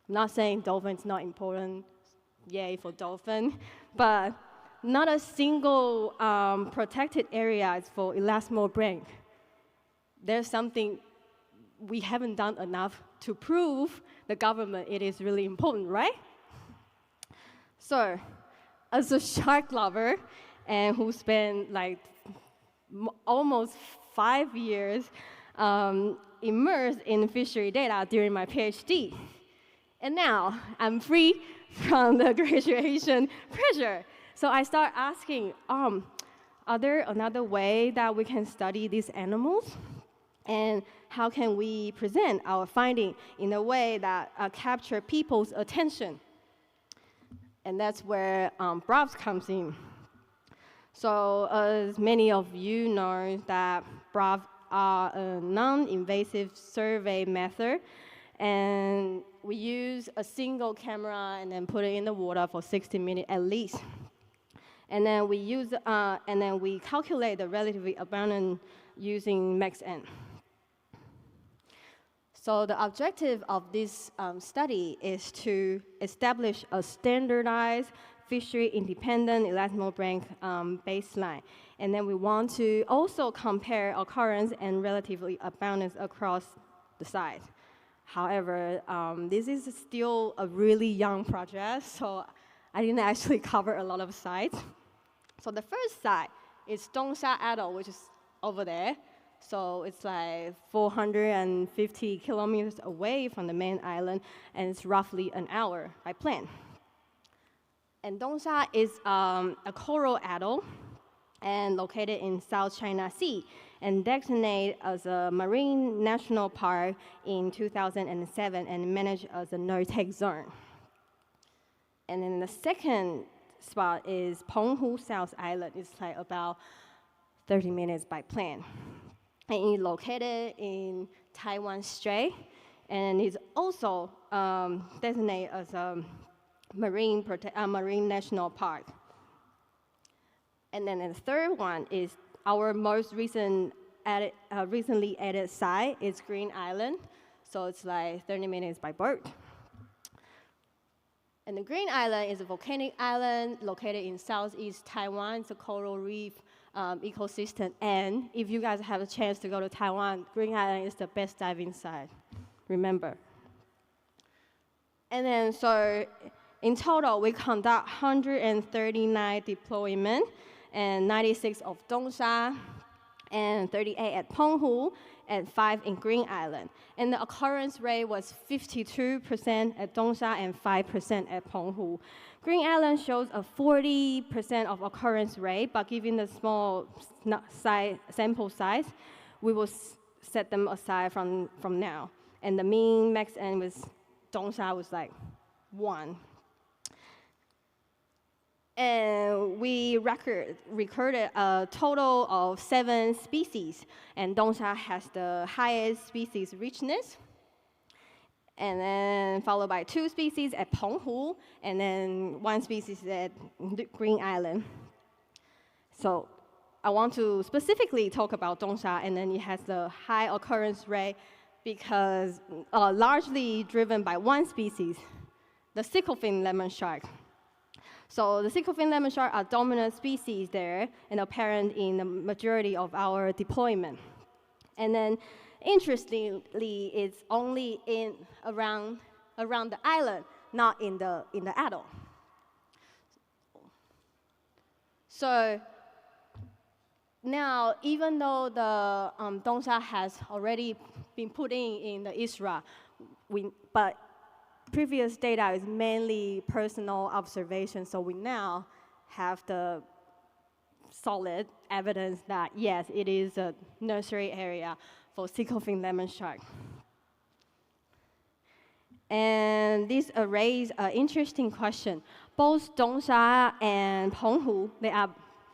not saying dolphin's not important, yay for dolphin, but not a single protected area is for Elasmobranchs. There's something we haven't done enough to prove the government it is really important, right? So, as a shark lover, and who spent like almost 5 years immersed in fishery data during my PhD. And now I'm free from the graduation pressure. So I start asking, are there another way that we can study these animals? And how can we present our finding in a way that capture people's attention? And that's where BRUVs comes in. So as many of you know that BRUVs are a non-invasive survey method, and we use a single camera and then put it in the water for 60 minutes at least. And then we use, and then we calculate the relatively abundance using MaxN. So the objective of this study is to establish a standardized fishery-independent Elasmobranch baseline. And then we want to also compare occurrence and relatively abundance across the sites. However, this is still a really young project, so I didn't actually cover a lot of sites. So the first site is Dongsha Atoll, which is over there. So it's like 450 kilometers away from the main island, and it's roughly an hour by plane. And Dongsha is a coral atoll and located in South China Sea and designated as a marine national park in 2007 and managed as a no-take zone. And then the second spot is Penghu South Island. It's like about 30 minutes by plane. And it's located in Taiwan Strait, and it's also designated as a marine national park. And then the third one is our most recently added site is Green Island. So it's like 30 minutes by boat. And the Green Island is a volcanic island located in southeast Taiwan. It's a coral reef ecosystem. And if you guys have a chance to go to Taiwan, Green Island is the best diving site, remember. And then so in total, we conduct 139 deployments, and 96 of Dongsha, and 38 at Penghu, and 5 in Green Island. And the occurrence rate was 52% at Dongsha and 5% at Penghu. Green Island shows a 40% of occurrence rate, but given the small sample size, we will set them aside from now. And the mean max N was, Dongsha was like 1. And we recorded a total of 7 species, and Dongsha has the highest species richness, and then followed by 2 species at Penghu, and then 1 species at Green Island. So I want to specifically talk about Dongsha, and then it has the high occurrence rate because largely driven by 1 species, the sicklefin lemon shark. So the sickle fin lemon shark are dominant species there and apparent in the majority of our deployment. And then, interestingly, it's only in around the island, not in the atoll. So now, even though the Dongsha has already been put in the ISRA, but previous data is mainly personal observation, so we now have the solid evidence that, yes, it is a nursery area for sickle fin lemon shark. And this raises an interesting question. Both Dongsha and Penghu, they are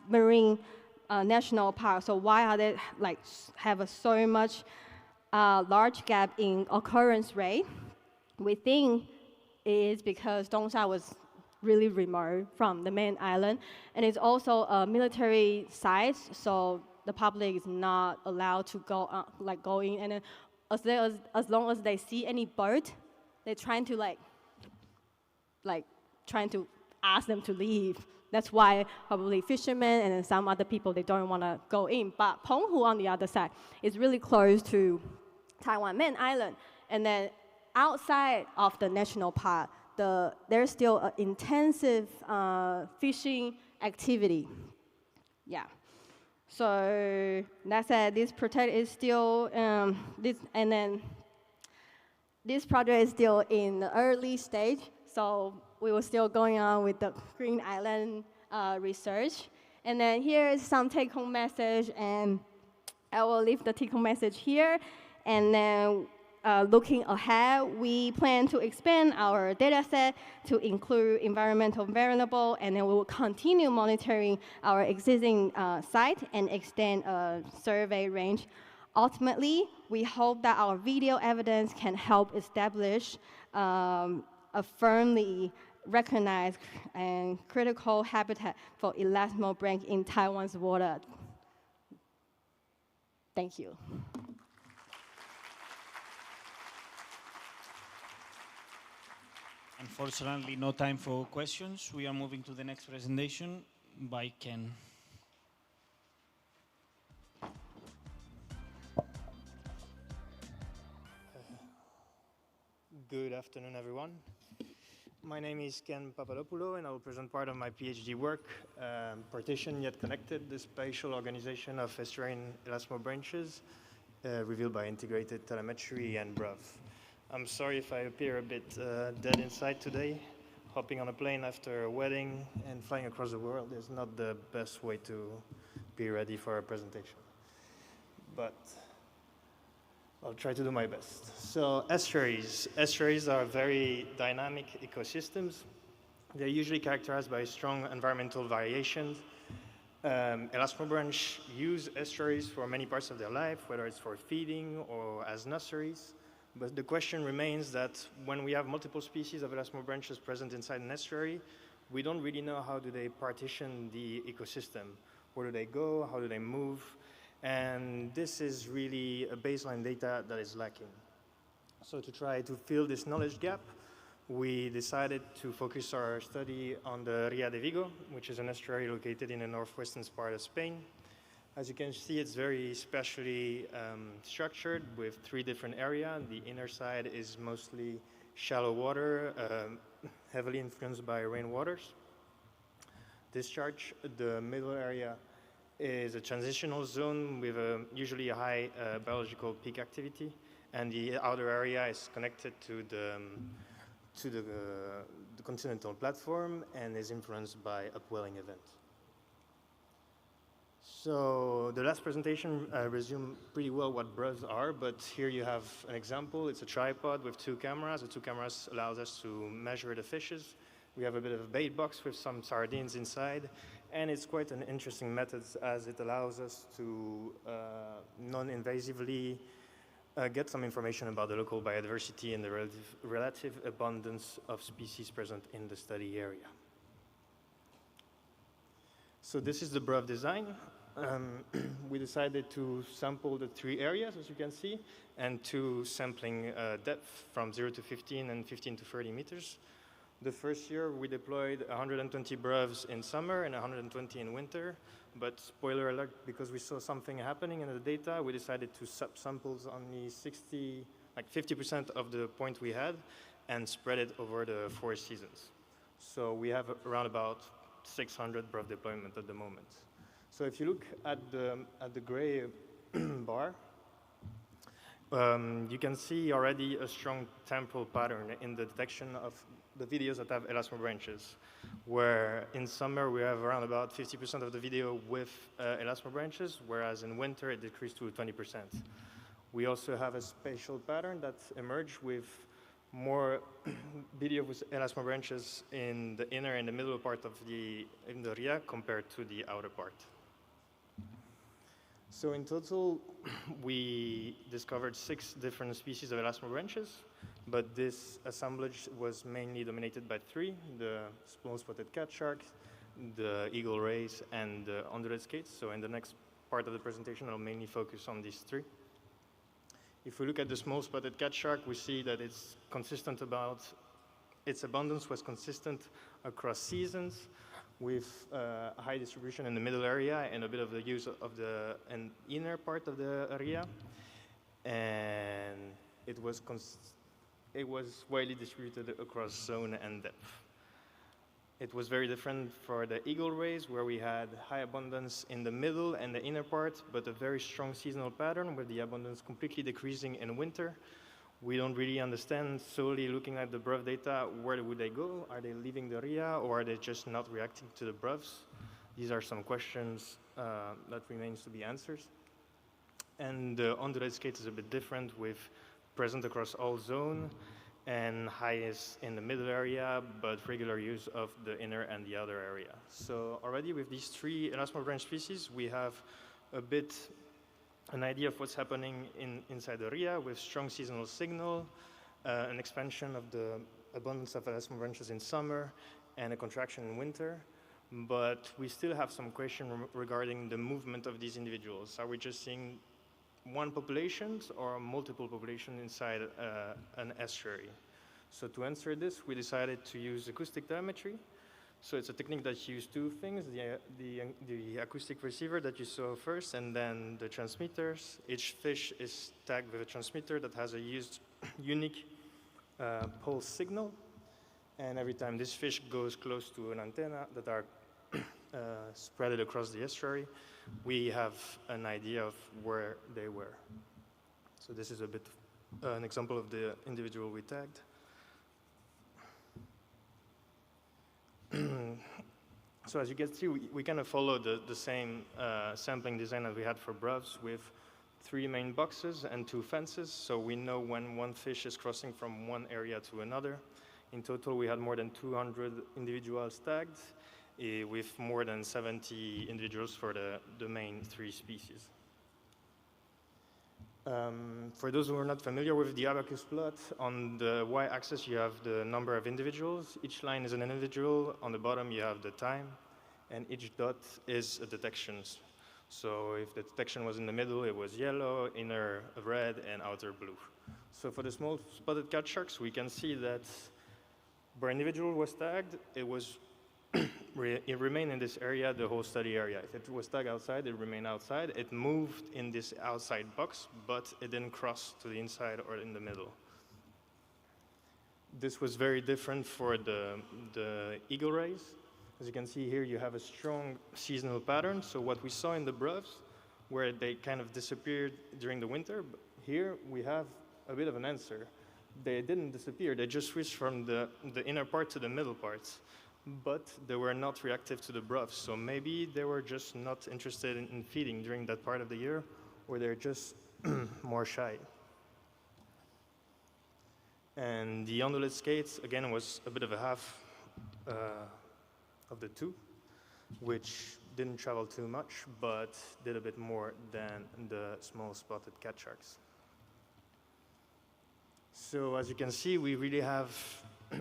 marine national parks, so why are they have so much large gap in occurrence rate? We think it is because Dongsha was really remote from the main island, and it's also a military site, so the public is not allowed to go in. And then as long as they see any bird, they're trying to trying to ask them to leave. That's why probably fishermen and then some other people, they don't want to go in. But Penghu, on the other side, is really close to Taiwan main island. And then outside of the national park, there's still an intensive fishing activity. Yeah. So that said, this project is still this project is still in the early stage. So we were still going on with the Green Island research. And then here is some take-home message, and I will leave the take-home message here. And then looking ahead, we plan to expand our data set to include environmental variable, and then we will continue monitoring our existing site and extend a survey range. Ultimately, we hope that our video evidence can help establish a firmly recognized and critical habitat for Elasmobranchs in Taiwan's water. Thank you. Unfortunately, no time for questions. We are moving to the next presentation by Kenn. Good afternoon, everyone. My name is Kenn Papadopoulo, and I will present part of my PhD work, Partition Yet Connected, the Spatial Organization of Estuarine Elasmobranchs, revealed by integrated telemetry and BRUV. I'm sorry if I appear a bit dead inside today. Hopping on a plane after a wedding and flying across the world is not the best way to be ready for a presentation. But I'll try to do my best. So estuaries. Estuaries are very dynamic ecosystems. They're usually characterized by strong environmental variations. Elasmobranchs use estuaries for many parts of their life, whether it's for feeding or as nurseries. But the question remains that when we have multiple species of Elasmobranchs present inside an estuary, we don't really know how do they partition the ecosystem. Where do they go? How do they move? And this is really a baseline data that is lacking. So to try to fill this knowledge gap, we decided to focus our study on the Ria de Vigo, which is an estuary located in the northwestern part of Spain. As you can see, it's very specially structured with 3 different areas. The inner side is mostly shallow water, heavily influenced by rainwaters discharge. The middle area is a transitional zone with usually a high biological peak activity, and the outer area is connected to the continental platform and is influenced by upwelling events. So the last presentation resumed pretty well what BRUVs are, but here you have an example. It's a tripod with 2 cameras. The 2 cameras allows us to measure the fishes. We have a bit of a bait box with some sardines inside, and it's quite an interesting method as it allows us to non-invasively get some information about the local biodiversity and the relative abundance of species present in the study area. So this is the BRUV design. We decided to sample the 3 areas, as you can see, and 2 sampling depth from 0 to 15 and 15 to 30 meters. The first year, we deployed 120 BRUVs in summer and 120 in winter. But spoiler alert, because we saw something happening in the data, we decided to subsample only 50% of the point we had and spread it over the 4 seasons. So we have around about 600 BRUV deployment at the moment. So if you look at the gray bar, you can see already a strong temporal pattern in the detection of the videos that have Elasmobranchs, where in summer we have around about 50% of the video with Elasmobranchs, whereas in winter it decreased to 20%. We also have a spatial pattern that emerged with more video with Elasmobranchs in the inner and the middle part of the RIA compared to the outer part. So in total, we discovered 6 different species of Elasmobranchs, but this assemblage was mainly dominated by 3, the small spotted cat shark, the eagle rays, and the undulate skates. So in the next part of the presentation, I'll mainly focus on these 3. If we look at the small spotted cat shark, we see that it's consistent about, its abundance was consistent across seasons, with a high distribution in the middle area and a bit of the use of the inner part of the area. And it was widely distributed across zone and depth. It was very different for the eagle rays, where we had high abundance in the middle and the inner part, but a very strong seasonal pattern with the abundance completely decreasing in winter. We don't really understand, solely looking at the BRUV data, where would they go? Are they leaving the RIA, or are they just not reacting to the BRUVs? These are some questions that remains to be answered. And the undulate skate is a bit different, with present across all zone and highest in the middle area, but regular use of the inner and the outer area. So already with these 3 Elasmobranch species, we have a bit an idea of what's happening inside the RIA, with strong seasonal signal, an expansion of the abundance of Elasmobranchs in summer, and a contraction in winter. But we still have some question regarding the movement of these individuals. Are we just seeing one population or multiple populations inside an estuary? So to answer this, we decided to use acoustic telemetry. So it's a technique that uses 2 things, the acoustic receiver that you saw first, and then the transmitters. Each fish is tagged with a transmitter that has a unique pulse signal. And every time this fish goes close to an antenna that are spread across the estuary, we have an idea of where they were. So this is a bit an example of the individual we tagged. So as you can see, we kind of follow the same sampling design that we had for BRUVs, with 3 main boxes and 2 fences. So we know when one fish is crossing from one area to another. In total, we had more than 200 individuals tagged, with more than 70 individuals for the main 3 species. For those who are not familiar with the abacus plot, on the y-axis you have the number of individuals. Each line is an individual. On the bottom you have the time, and each dot is a detection. So if the detection was in the middle, it was yellow, inner red, and outer blue. So for the small spotted cat sharks, we can see that where individual was tagged, it remained in this area, the whole study area. If it was tagged outside, it remained outside. It moved in this outside box, but it didn't cross to the inside or in the middle. This was very different for the eagle rays. As you can see here, you have a strong seasonal pattern. So what we saw in the BRUVs, where they kind of disappeared during the winter, here we have a bit of an answer. They didn't disappear. They just switched from the inner part to the middle parts. But they were not reactive to the BRUVs. So maybe they were just not interested in feeding during that part of the year, or they're just more shy. And the undulate skates, again, was a bit of a half of the 2, which didn't travel too much, but did a bit more than the small spotted cat sharks. So as you can see, we really have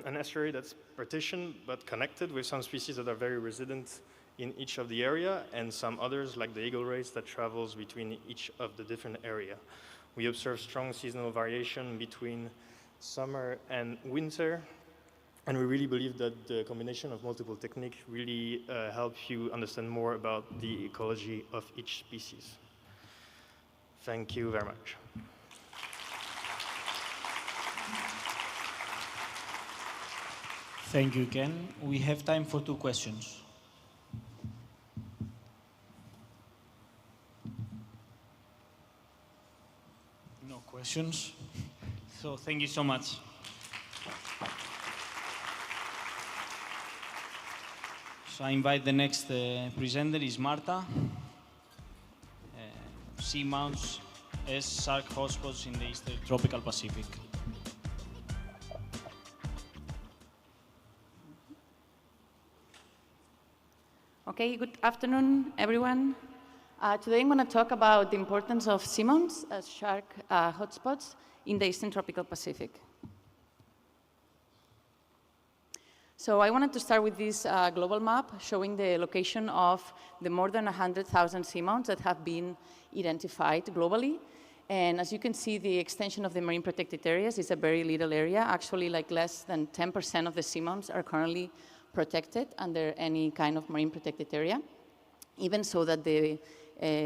an estuary that's partitioned but connected, with some species that are very resident in each of the area, and some others, like the eagle rays, that travels between each of the different area. We observe strong seasonal variation between summer and winter, And we really believe that the combination of multiple techniques really helps you understand more about the ecology of each species. Thank you very much. Thank you, Ken. We have time for 2 questions. No questions? So thank you so much. So I invite the next presenter is Marta. Seamounts as shark hotspots in the Eastern Tropical Pacific. Okay, good afternoon, everyone. Today I'm going to talk about the importance of seamounts as shark hotspots in the Eastern Tropical Pacific. So I wanted to start with this global map showing the location of the more than 100,000 seamounts that have been identified globally. And as you can see, the extension of the marine protected areas is a very little area. Actually, like less than 10% of the seamounts are currently protected under any kind of marine protected area. Even so that the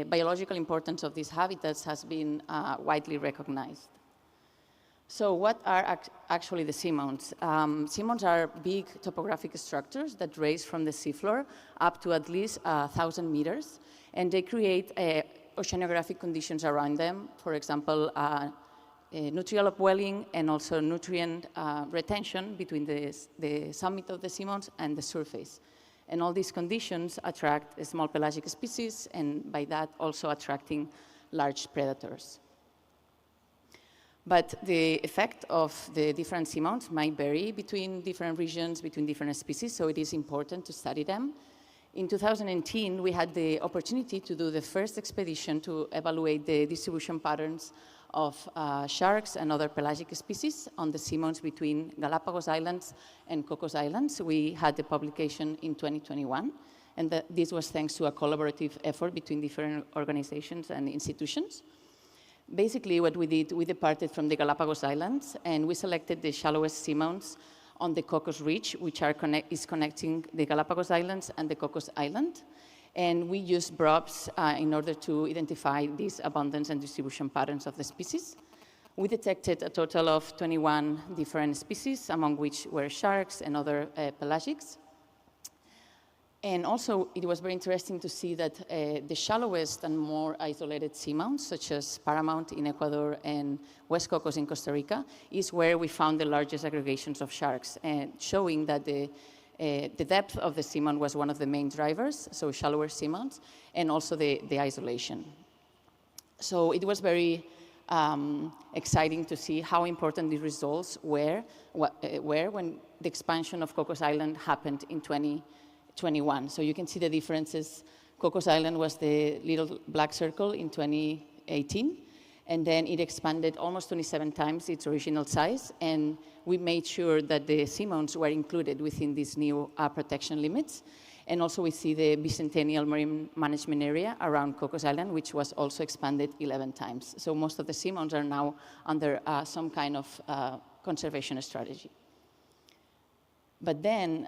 biological importance of these habitats has been widely recognized. So what are actually the seamounts? Seamounts are big topographic structures that raise from the seafloor up to at least 1,000 meters, and they create oceanographic conditions around them, for example, nutrient upwelling and also nutrient retention between the summit of the seamounts and the surface. And all these conditions attract small pelagic species, and by that also attracting large predators. But the effect of the different seamounts might vary between different regions, between different species, so it is important to study them. In 2010, we had the opportunity to do the first expedition to evaluate the distribution patterns of sharks and other pelagic species on the seamounts between Galapagos Islands and Cocos Islands. We had the publication in 2021, and this was thanks to a collaborative effort between different organizations and institutions. Basically, what we did, we departed from the Galapagos Islands, and we selected the shallowest seamounts on the Cocos Ridge, which is connecting the Galapagos Islands and the Cocos Island. And we used BRUVs in order to identify these abundance and distribution patterns of the species. We detected a total of 21 different species, among which were sharks and other pelagics. And also, it was very interesting to see that the shallowest and more isolated seamounts, such as Paramount in Ecuador and West Cocos in Costa Rica, is where we found the largest aggregations of sharks, and showing that the depth of the seamount was one of the main drivers, so shallower seamounts, and also the isolation. So it was very exciting to see how important the results were when the expansion of Cocos Island happened in 2021. So you can see the differences. Cocos Island was the little black circle in 2018, and then it expanded almost 27 times its original size, and we made sure that the seamounts were included within these new protection limits. And also we see the bicentennial marine management area around Cocos Island, which was also expanded 11 times. So most of the seamounts are now under some kind of conservation strategy. But then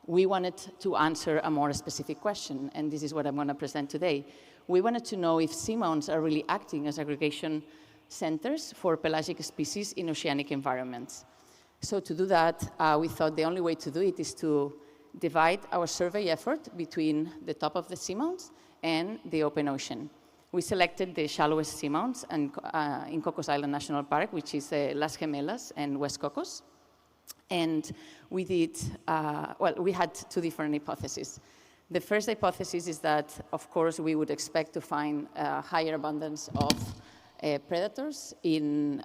we wanted to answer a more specific question, and this is what I'm going to present today. We wanted to know if seamounts are really acting as aggregation centers for pelagic species in oceanic environments. So to do that, we thought the only way to do it is to divide our survey effort between the top of the seamounts and the open ocean. We selected the shallowest seamounts in Cocos Island National Park, which is Las Gemelas and West Cocos. And we did, we had two different hypotheses. The first hypothesis is that, of course, we would expect to find a higher abundance of predators and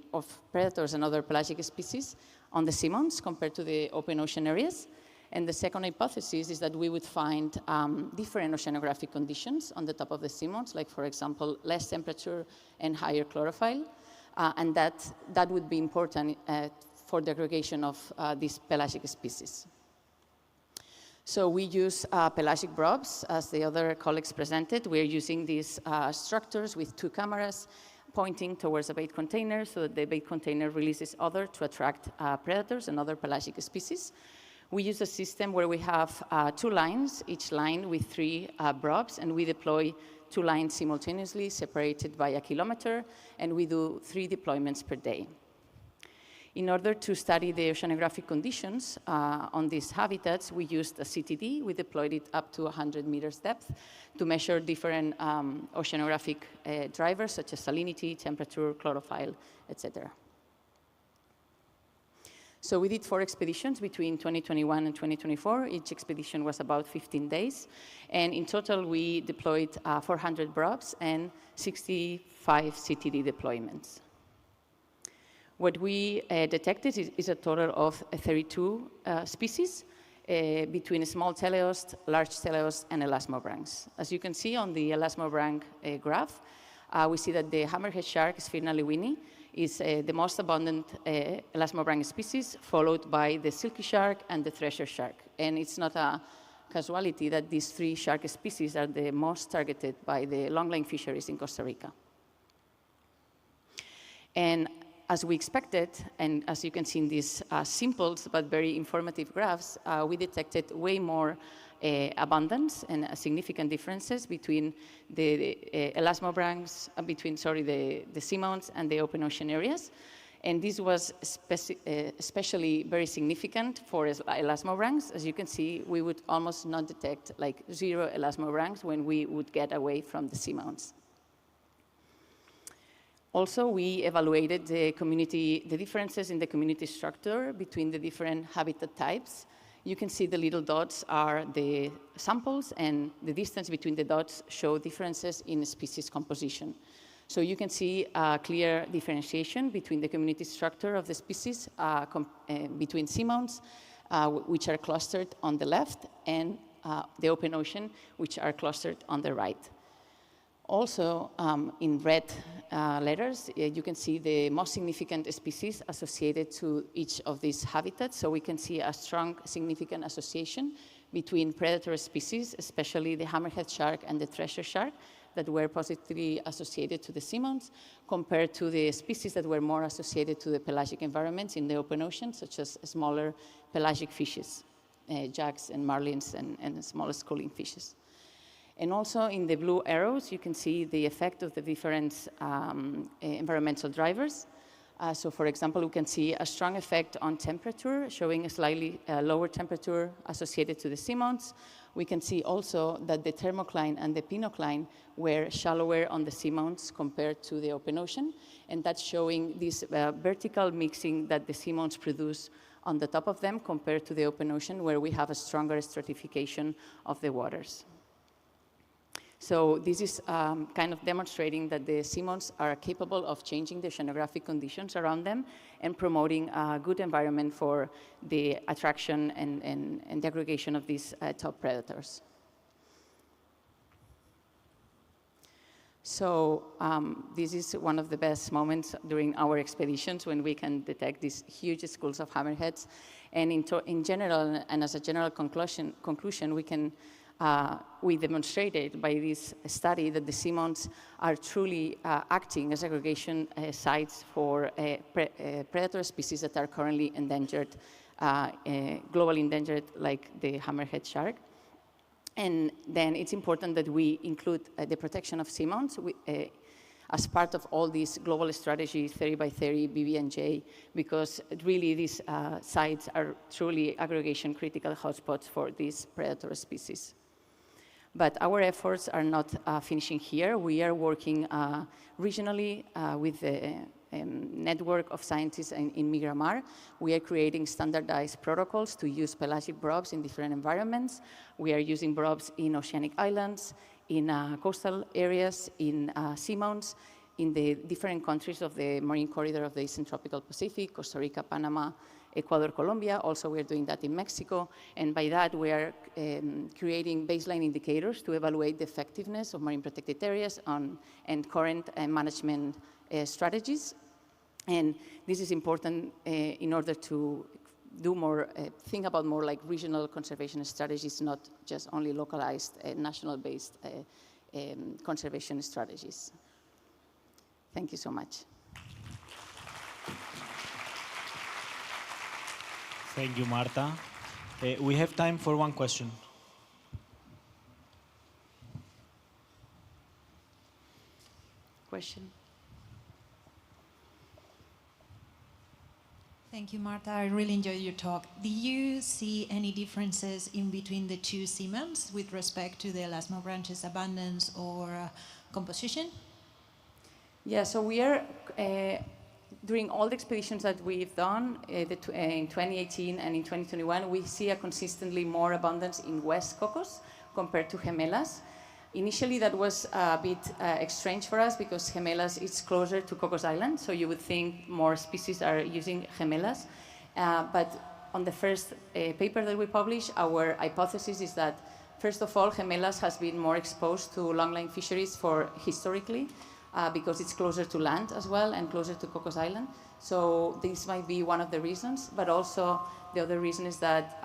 other pelagic species on the seamounts compared to the open ocean areas. And the second hypothesis is that we would find different oceanographic conditions on the top of the seamounts, like, for example, less temperature and higher chlorophyll, and that would be important for the aggregation of these pelagic species. So we use pelagic BRUVs, as the other colleagues presented. We're using these structures with two cameras pointing towards a bait container so that the bait container releases other to attract predators and other pelagic species. We use a system where we have 2 lines, each line with 3 BRUVs, and we deploy 2 lines simultaneously, separated by 1 kilometer, and we do 3 deployments per day. In order to study the oceanographic conditions on these habitats, we used a CTD. We deployed it up to 100 meters depth to measure different oceanographic drivers, such as salinity, temperature, chlorophyll, etc. So we did 4 expeditions between 2021 and 2024. Each expedition was about 15 days. And in total, we deployed 400 BRUVs and 65 CTD deployments. What we detected is a total of 32 species between small teleost, large teleost, and Elasmobranchs. As you can see on the Elasmobranch graph, we see that the hammerhead shark, Sphyrna lewini, is the most abundant Elasmobranch species, followed by the silky shark and the thresher shark. And it's not a casualty that these 3 shark species are the most targeted by the longline fisheries in Costa Rica. And as we expected, and as you can see in these simple but very informative graphs, we detected way more abundance and significant differences between the Elasmobranchs, the seamounts and the open ocean areas. And this was especially very significant for Elasmobranchs. As you can see, we would almost not detect like 0 Elasmobranchs when we would get away from the seamounts. Also, we evaluated the differences in the community structure between the different habitat types. You can see the little dots are the samples, and the distance between the dots show differences in species composition. So you can see a clear differentiation between the community structure of the species, between seamounts, which are clustered on the left, and the open ocean, which are clustered on the right. Also, in red letters, you can see the most significant species associated to each of these habitats. So we can see a strong, significant association between predator species, especially the hammerhead shark and the thresher shark, that were positively associated to the seamounts, compared to the species that were more associated to the pelagic environments in the open ocean, such as smaller pelagic fishes, jacks and marlins and smaller schooling fishes. And also in the blue arrows, you can see the effect of the different environmental drivers. So for example, we can see a strong effect on temperature, showing a slightly lower temperature associated to the seamounts. We can see also that the thermocline and the pinocline were shallower on the seamounts compared to the open ocean. And that's showing this vertical mixing that the seamounts produce on the top of them compared to the open ocean, where we have a stronger stratification of the waters. So this is kind of demonstrating that the seamounts are capable of changing the oceanographic conditions around them and promoting a good environment for the attraction and the aggregation of these top predators. So this is one of the best moments during our expeditions when we can detect these huge schools of hammerheads. And in general, and as a general conclusion, we demonstrated by this study that the seamounts are truly acting as aggregation sites for predator species that are currently endangered, globally endangered, like the hammerhead shark. And then it's important that we include the protection of seamounts as part of all these global strategies, 30 by 30, BB&J, because really these sites are truly aggregation critical hotspots for these predator species. But our efforts are not finishing here. We are working regionally with the network of scientists in Miramar. We are creating standardized protocols to use pelagic BRUVs in different environments. We are using BRUVs in oceanic islands, in coastal areas, in seamounts, in the different countries of the marine corridor of the Eastern Tropical Pacific, Costa Rica, Panama, Ecuador, Colombia. Also, we're doing that in Mexico. And by that, we are creating baseline indicators to evaluate the effectiveness of marine protected areas and current management strategies. And this is important in order to do more, think about more like regional conservation strategies, not just only localized, national-based conservation strategies. Thank you so much. Thank you, Marta. We have time for one question. Question? Thank you, Marta. I really enjoyed your talk. Do you see any differences in between the two seamounts with respect to the Elasmobranchs abundance or composition? Yeah, so we are, during all the expeditions that we've done in 2018 and in 2021, we see a consistently more abundance in West Cocos compared to Gemelas. Initially, that was a bit strange for us because Gemelas is closer to Cocos Island, so you would think more species are using Gemelas. But on the first paper that we published, our hypothesis is that, first of all, Gemelas has been more exposed to longline fisheries historically, because it's closer to land as well and closer to Cocos Island. So this might be one of the reasons, but also the other reason is that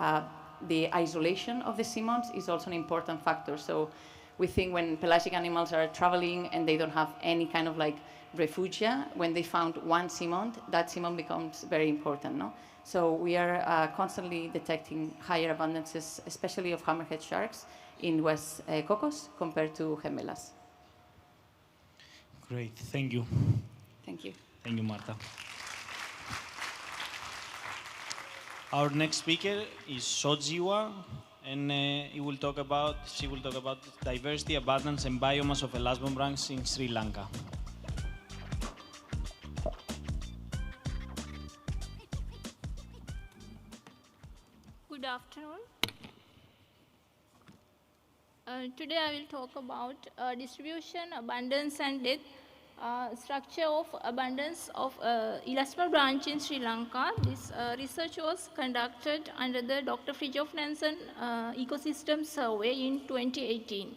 the isolation of the seamounts is also an important factor. So we think when pelagic animals are traveling and they don't have any kind of like refugia, when they found one seamount, that seamount becomes very important, no? So we are constantly detecting higher abundances, especially of hammerhead sharks in West Cocos compared to Gemelas. Great, thank you. Thank you. Thank you, Marta. Our next speaker is Sojiwa, and she will talk about diversity, abundance, and biomass of Elasmobranchs in Sri Lanka. Good afternoon. Today I will talk about distribution, abundance, and death. Structure of abundance of Elasmobranch in Sri Lanka. This research was conducted under the Dr. Fridtjof Nansen Ecosystem Survey in 2018.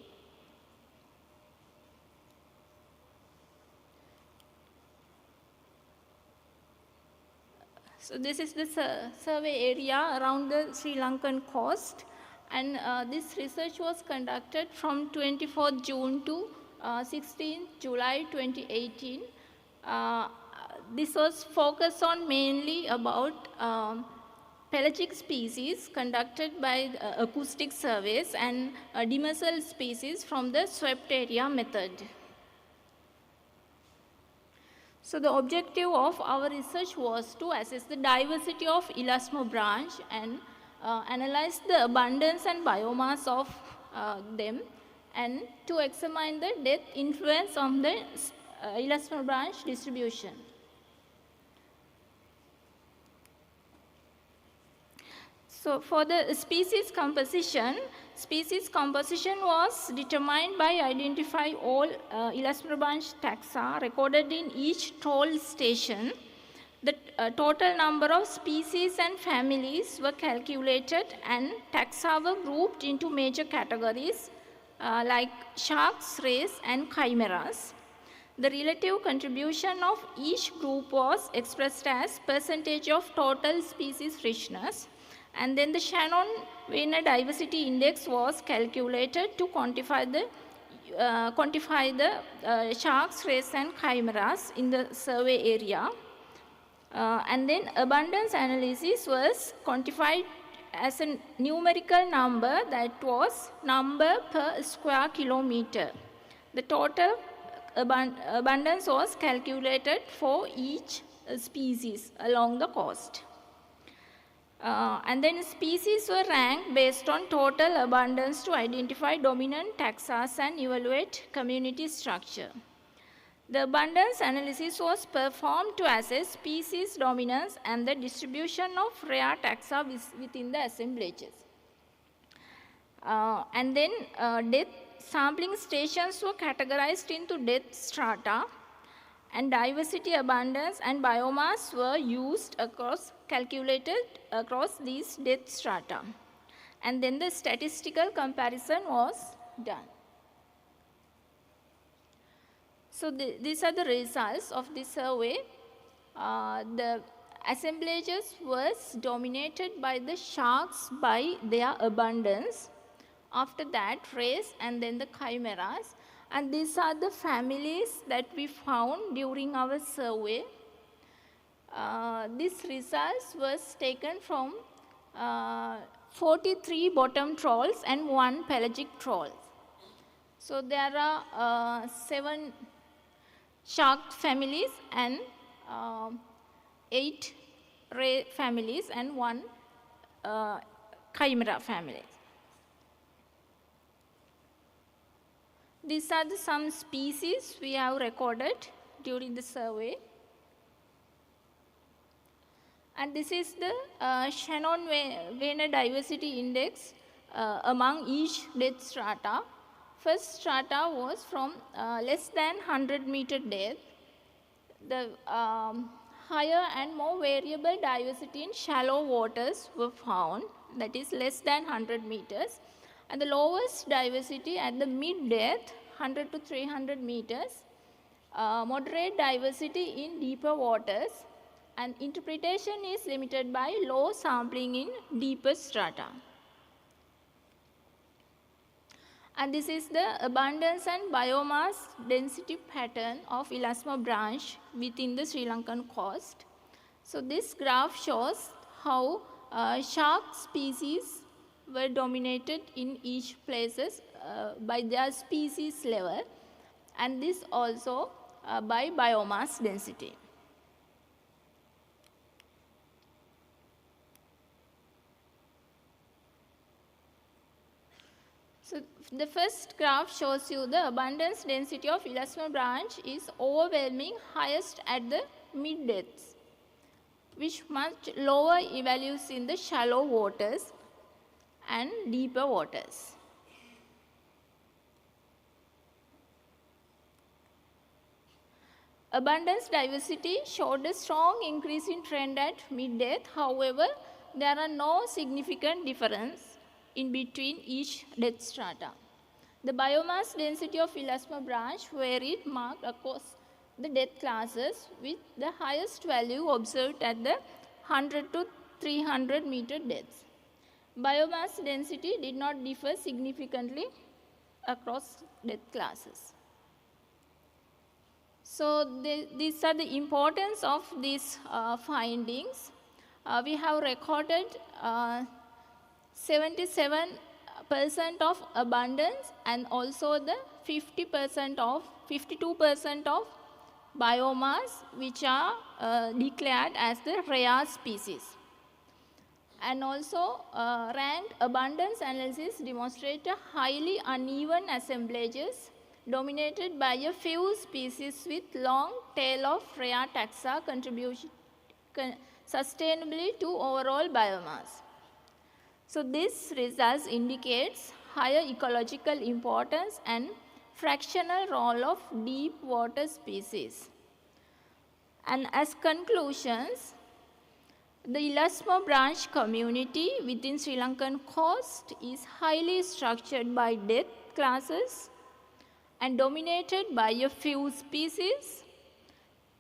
So this is the survey area around the Sri Lankan coast, and this research was conducted from 24th June to 16th July 2018. This was focused on mainly about pelagic species conducted by acoustic surveys and demersal species from the swept area method. So the objective of our research was to assess the diversity of Elasmobranch and analyze the abundance and biomass of them, and to examine the death influence on the Elasmobranch distribution. So for the species composition was determined by identifying all Elasmobranch taxa recorded in each toll station. The total number of species and families were calculated, and taxa were grouped into major categories like sharks, rays, and chimeras. The relative contribution of each group was expressed as percentage of total species richness, and then the Shannon-Weiner diversity index was calculated to quantify the sharks, rays, and chimeras in the survey area. And then abundance analysis was quantified as a numerical number, that was number per square kilometer. The total abundance was calculated for each species along the coast. And then species were ranked based on total abundance to identify dominant taxa and evaluate community structure. The abundance analysis was performed to assess species dominance and the distribution of rare taxa within the assemblages. And then death sampling stations were categorized into death strata, and diversity, abundance, and biomass were calculated across these death strata. And then the statistical comparison was done. So these are the results of the survey. The assemblages was dominated by the sharks by their abundance. After that, rays, and then the chimeras. And these are the families that we found during our survey. These results was taken from 43 bottom trawls and 1 pelagic trawl. So there are 7 shark families and 8 ray families and 1 chimera family. These are some species we have recorded during the survey. And this is the Shannon-Weiner diversity index among each depth strata. First strata was from less than 100-meter depth. The higher and more variable diversity in shallow waters were found, that is less than 100 meters. And the lowest diversity at the mid-depth, 100 to 300 meters. Moderate diversity in deeper waters. And interpretation is limited by low sampling in deeper strata. And this is the abundance and biomass density pattern of Elasmobranchs within the Sri Lankan coast. So this graph shows how shark species were dominated in each places by their species level, and this also by biomass density. So the first graph shows you the abundance density of Elasmobranch is overwhelming highest at the mid depths, which much lower values in the shallow waters and deeper waters. Abundance diversity showed a strong increase in trend at mid-depth. However, there are no significant difference in between each depth strata. The biomass density of Elasmobranch varied marked across the depth classes, with the highest value observed at the 100 to 300 meter depths. Biomass density did not differ significantly across depth classes. So these are the importance of these findings. We have recorded 77% of abundance and also the 52% of biomass, which are declared as the rare species. And also ranked abundance analysis demonstrate a highly uneven assemblages dominated by a few species with long tail of rare taxa contribution sustainably to overall biomass. So this results indicates higher ecological importance and fractional role of deep water species. And as conclusions, the Elasmobranch community within Sri Lankan coast is highly structured by depth classes and dominated by a few species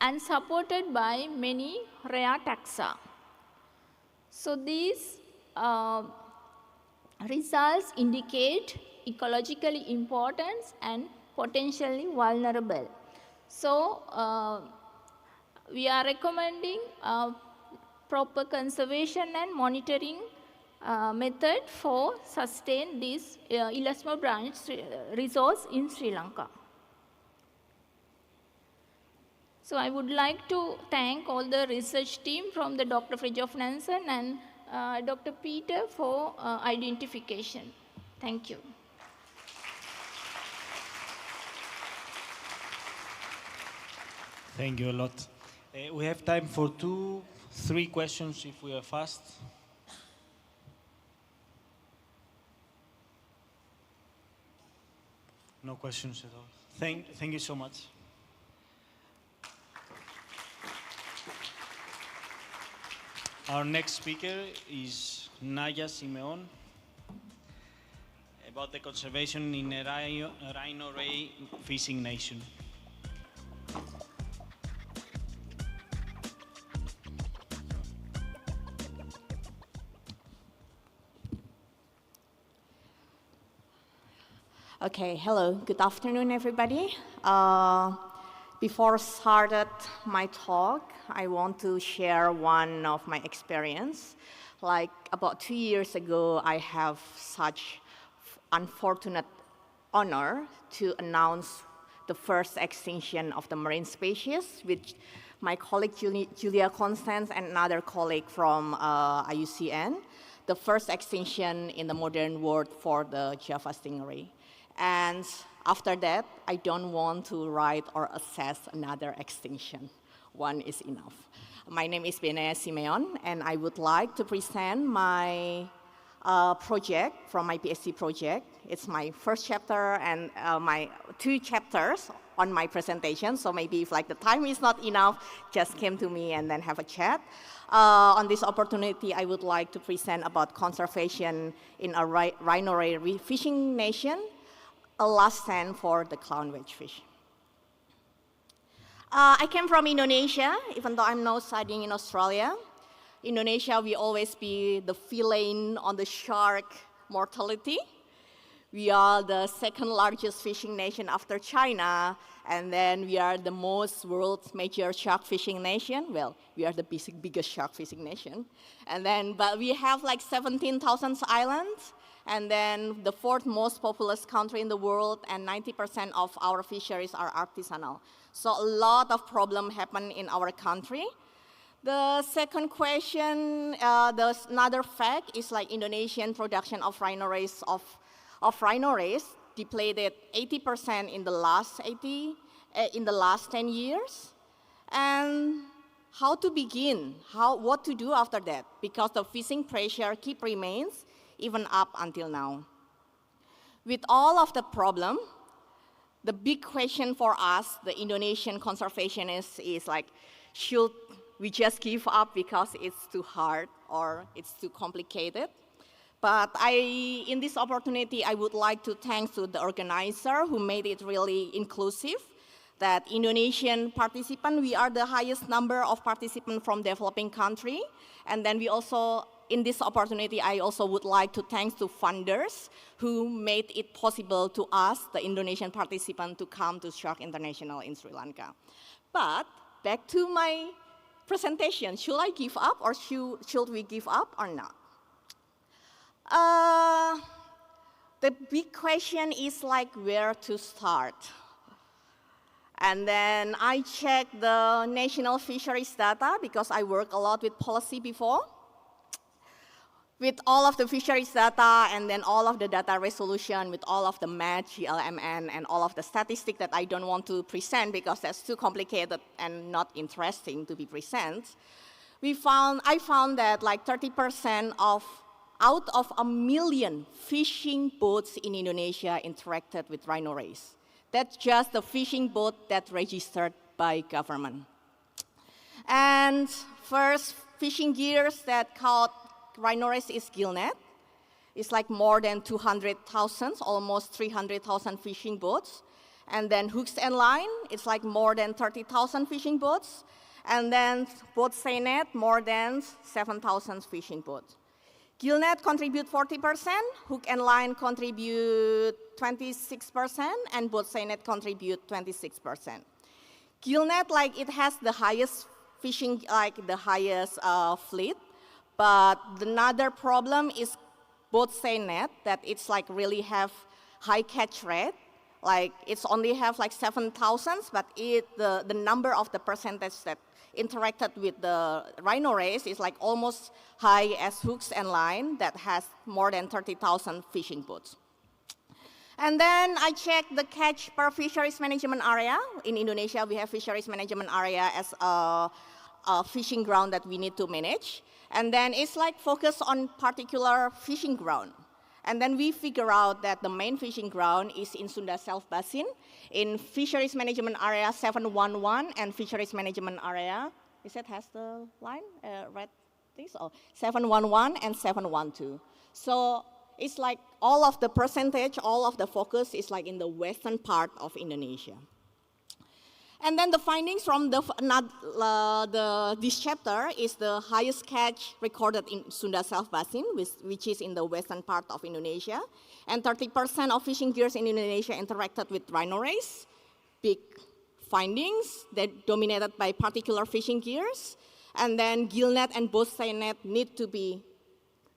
and supported by many rare taxa. So these results indicate ecologically important and potentially vulnerable. So we are recommending proper conservation and monitoring method for sustain this Elasmobranch resource in Sri Lanka. So I would like to thank all the research team from the Dr. Fridtjof Nansen and Dr. Peter for identification. Thank you. Thank you a lot. We have time for 2-3 questions if we are fast. No questions at all. Thank you so much. Our next speaker is Naya Simeon about the conservation in a rhino ray fishing nation. Okay, hello, good afternoon, everybody. Before I started my talk, I want to share one of my experience. Like about 2 years ago, I have such unfortunate honor to announce the first extinction of the marine species with my colleague Julia Constance and another colleague from IUCN, the first extinction in the modern world for the Java stingray. And after that, I don't want to write or assess another extinction. One is enough. My name is Benaya Simeon, and I would like to present my project from my PhD project. It's my first chapter and my 2 chapters on my presentation, so maybe if like the time is not enough, just come to me and then have a chat. On this opportunity, I would like to present about conservation in a rhino ray fishing nation, a last stand for the clown wedge fish. I came from Indonesia, even though I'm now studying in Australia. Indonesia, we always be the villain on the shark mortality. We are the second largest fishing nation after China, and then we are the most world's major shark fishing nation. Well, we are the biggest shark fishing nation. And then, but we have like 17,000 islands, and then the 4th most populous country in the world, and 90% of our fisheries are artisanal. So a lot of problems happen in our country. The second question, another fact is like Indonesian production of rhino rays depleted 80% in the last 10 years. And how to begin? What to do after that? Because the fishing pressure remains even up until now. With all of the problem, the big question for us, the Indonesian conservationists, is like, should we just give up because it's too hard or it's too complicated? But in this opportunity, I would like to thank to the organizer who made it really inclusive, that Indonesian participants, we are the highest number of participants from developing country. And then we also, in this opportunity, I also would like to thank to funders who made it possible to us, the Indonesian participants, to come to Shark International in Sri Lanka. But back to my presentation, should I give up or should we give up or not? The big question is like where to start. And then I checked the national fisheries data because I work a lot with policy before. With all of the fisheries data and then all of the data resolution with all of the math, GLMN, and all of the statistics that I don't want to present because that's too complicated and not interesting to be presented, I found that like 30% out of 1 million fishing boats in Indonesia interacted with rhino rays. That's just the fishing boat that's registered by government. And first fishing gears that caught rhino rays is gillnet. It's like more than 200,000, almost 300,000 fishing boats. And then hooks and line, it's like more than 30,000 fishing boats. And then boat net, more than 7,000 fishing boats. Gillnet contribute 40%, hook and line contribute 26%, and boat net contribute 26%. Gillnet, like it has the highest fishing, like the highest fleet, but another problem is boat net, that it's like really have high catch rate. Like it's only have like 7,000, but the number of the percentage that interacted with the rhino rays is like almost high as hooks and line that has more than 30,000 fishing boats. And then I checked the catch per fisheries management area. In Indonesia, we have fisheries management area as a fishing ground that we need to manage. And then it's like focus on particular fishing ground. And then we figure out that the main fishing ground is in Sunda Self Basin, in Fisheries Management Area 711 and Fisheries Management Area, is that has the line, red things? Oh, 711 and 712. So it's like all of the percentage, all of the focus is like in the western part of Indonesia. And then the findings from this chapter is the highest catch recorded in Sunda South Basin, which is in the western part of Indonesia. And 30% of fishing gears in Indonesia interacted with rhino rays. Big findings that dominated by particular fishing gears. And then gillnet and bowstay net need to be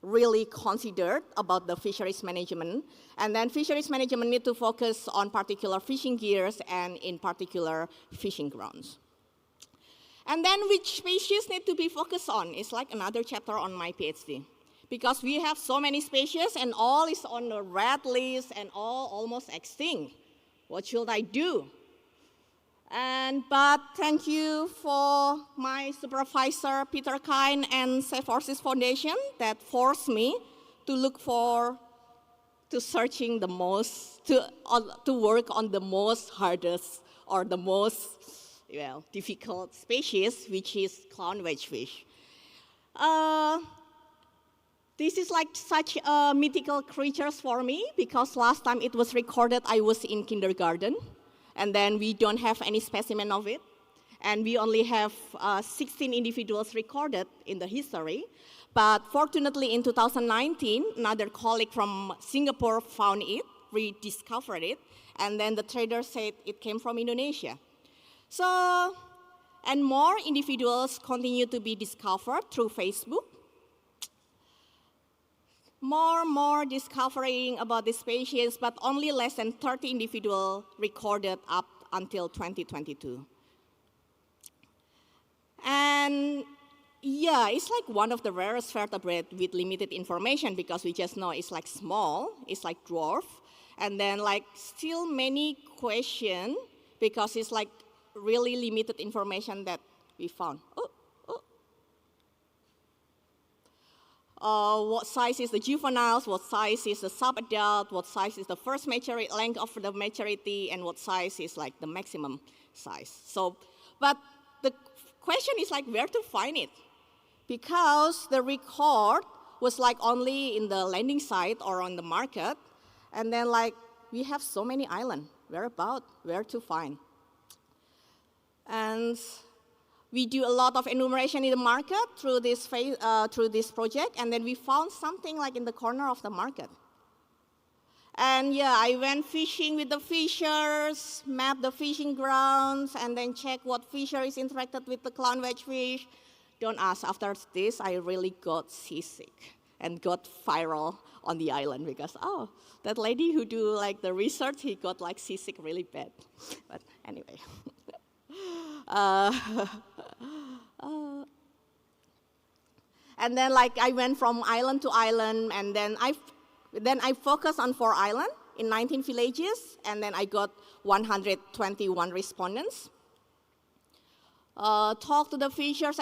really considered about the fisheries management. And then fisheries management need to focus on particular fishing gears and in particular fishing grounds. And then which species need to be focused on? It's like another chapter on my PhD. Because we have so many species and all is on the red list and all almost extinct. What should I do? But thank you for my supervisor, Peter Kine, and Safe Horses Foundation that forced me to look searching the most, to work on the most hardest or the most difficult species, which is clown wedgefish. This is like such mythical creatures for me because last time it was recorded, I was in kindergarten. And then we don't have any specimen of it. And we only have 16 individuals recorded in the history. But fortunately, in 2019, another colleague from Singapore found it, rediscovered it, and then the trader said it came from Indonesia. So, and more individuals continue to be discovered through Facebook. More discovering about this species, but only less than 30 individuals recorded up until 2022. And yeah, it's like one of the rarest vertebrate with limited information because we just know it's like small, it's like dwarf, and then like still many questions because it's like really limited information that we found. What size is the juveniles, what size is the sub-adult, what size is the first length of the maturity, and what size is like the maximum size. So, but the question is like where to find it? Because the record was like only in the landing site or on the market, and then like we have so many islands, where to find? And we do a lot of enumeration in the market through this project, and then we found something like in the corner of the market. And yeah, I went fishing with the fishers, mapped the fishing grounds, and then checked what fisheries interacted with the clown wedgefish. Don't ask, after this, I really got seasick and got viral on the island because, oh, that lady who do like the research, he got like seasick really bad. But anyway. And then like I went from island to island, and then I focused on 4 islands in 19 villages, and then I got 121 respondents. Talked to the fishers,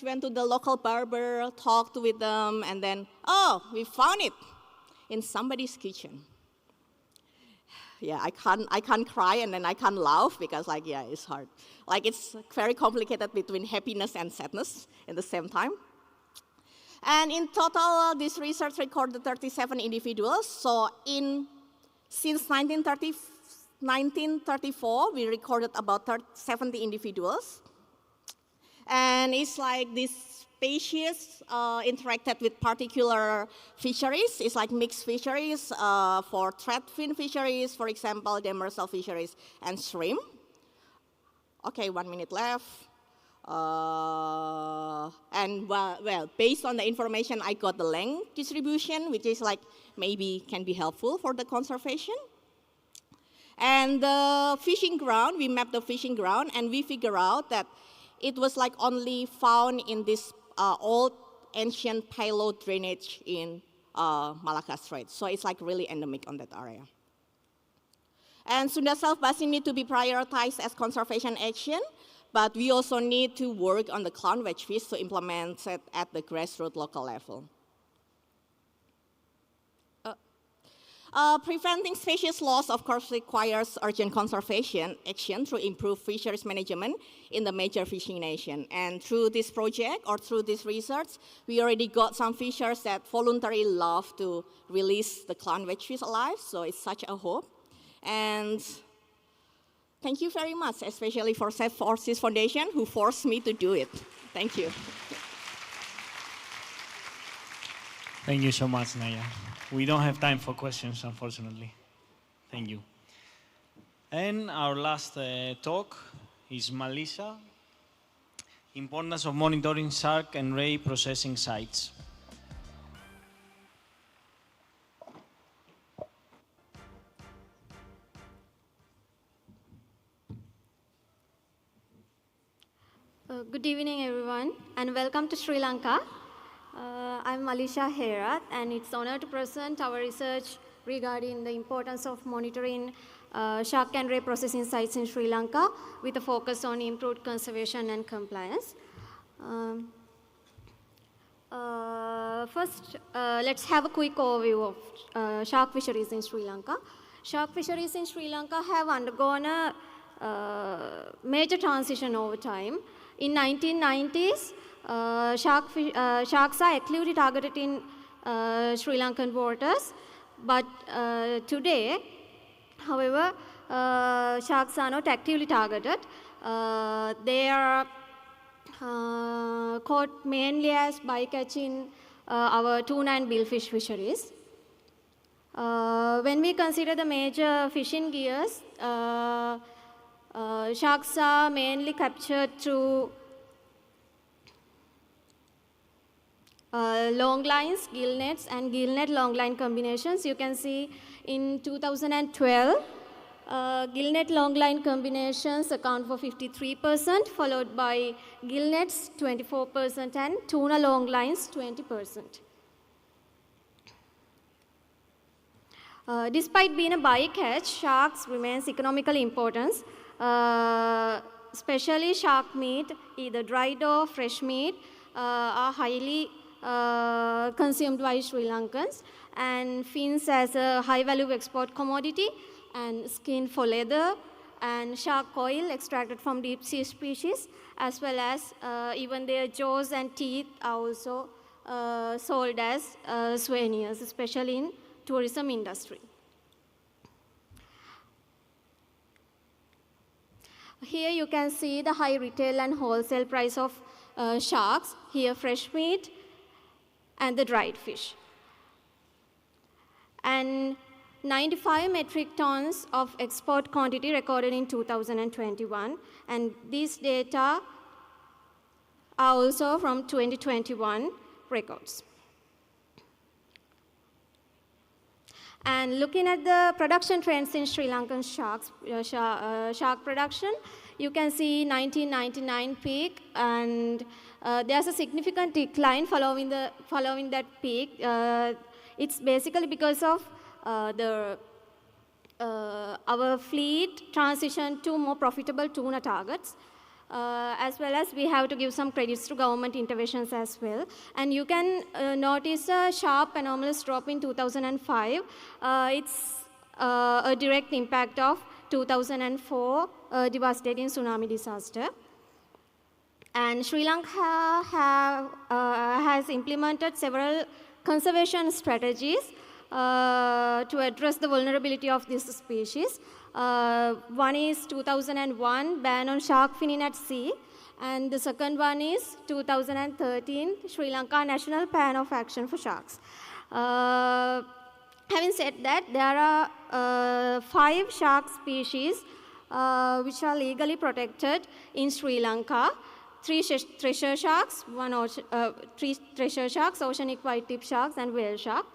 went to the local barber, talked with them, and then, oh, we found it in somebody's kitchen. Yeah, I can't cry and then I can't laugh because like, yeah, it's hard. Like it's very complicated between happiness and sadness at the same time. And in total, this research recorded 37 individuals. So since 1934, we recorded about 70 individuals. And it's like this species interacted with particular fisheries. It's like mixed fisheries for threadfin fisheries, for example, demersal fisheries and shrimp. Okay, 1 minute left. And well, based on the information, I got the length distribution, which is like maybe can be helpful for the conservation. And the fishing ground, we mapped the fishing ground, and we figure out that it was like only found in this old ancient palo drainage in Malacca Strait. So it's like really endemic on that area. And Sunda South Basin need to be prioritized as conservation action, but we also need to work on the clown wedgefish to implement it at the grassroots local level. Preventing species loss, of course, requires urgent conservation action through improved fisheries management in the major fishing nation. And through this project or through this research, we already got some fishers that voluntarily love to release the clown wedgefish alive, so it's such a hope. And Thank you very much, especially for Safe Forces Foundation, who forced me to do it. Thank you. Thank you so much, Naya. We don't have time for questions, unfortunately. Thank you. And our last talk is Melissa, Importance of Monitoring Shark and Ray Processing Sites. Good evening, everyone, and welcome to Sri Lanka. I'm Malisha Herat, and it's an honor to present our research regarding the importance of monitoring shark and ray processing sites in Sri Lanka with a focus on improved conservation and compliance. First, let's have a quick overview of shark fisheries in Sri Lanka. Shark fisheries in Sri Lanka have undergone a major transition over time. In 1990s, sharks are actively targeted in Sri Lankan waters, but today, however, sharks are not actively targeted. They are caught mainly as bycatching our tuna and billfish fisheries. When we consider the major fishing gears, sharks are mainly captured through long lines, gill nets, and gill net long line combinations. You can see in 2012, gill net long line combinations account for 53%, followed by gill nets 24% and tuna long lines 20%. Despite being a bycatch, sharks remains economically important. Especially shark meat, either dried or fresh meat, are highly consumed by Sri Lankans, and fins as a high-value export commodity, and skin for leather, and shark oil extracted from deep-sea species, as well as even their jaws and teeth are also sold as souvenirs, especially in tourism industry. Here you can see the high retail and wholesale price of sharks, here fresh meat and the dried fish. And 95 metric tons of export quantity recorded in 2021, and these data are also from 2021 records. And looking at the production trends in Sri Lankan shark production, you can see 1999 peak, and there's a significant decline following that peak. It's basically because of our fleet transition to more profitable tuna targets, as well as we have to give some credits to government interventions as well. And you can notice a sharp anomalous drop in 2005. It's a direct impact of 2004 devastating tsunami disaster. And Sri Lanka has implemented several conservation strategies to address the vulnerability of this species. One is 2001 ban on shark finning at sea, and the second one is 2013 Sri Lanka National Plan of Action for Sharks. Having said that, there are 5 shark species which are legally protected in Sri Lanka. 3 treasure sharks, 3 treasure sharks, oceanic white-tip sharks, and whale shark.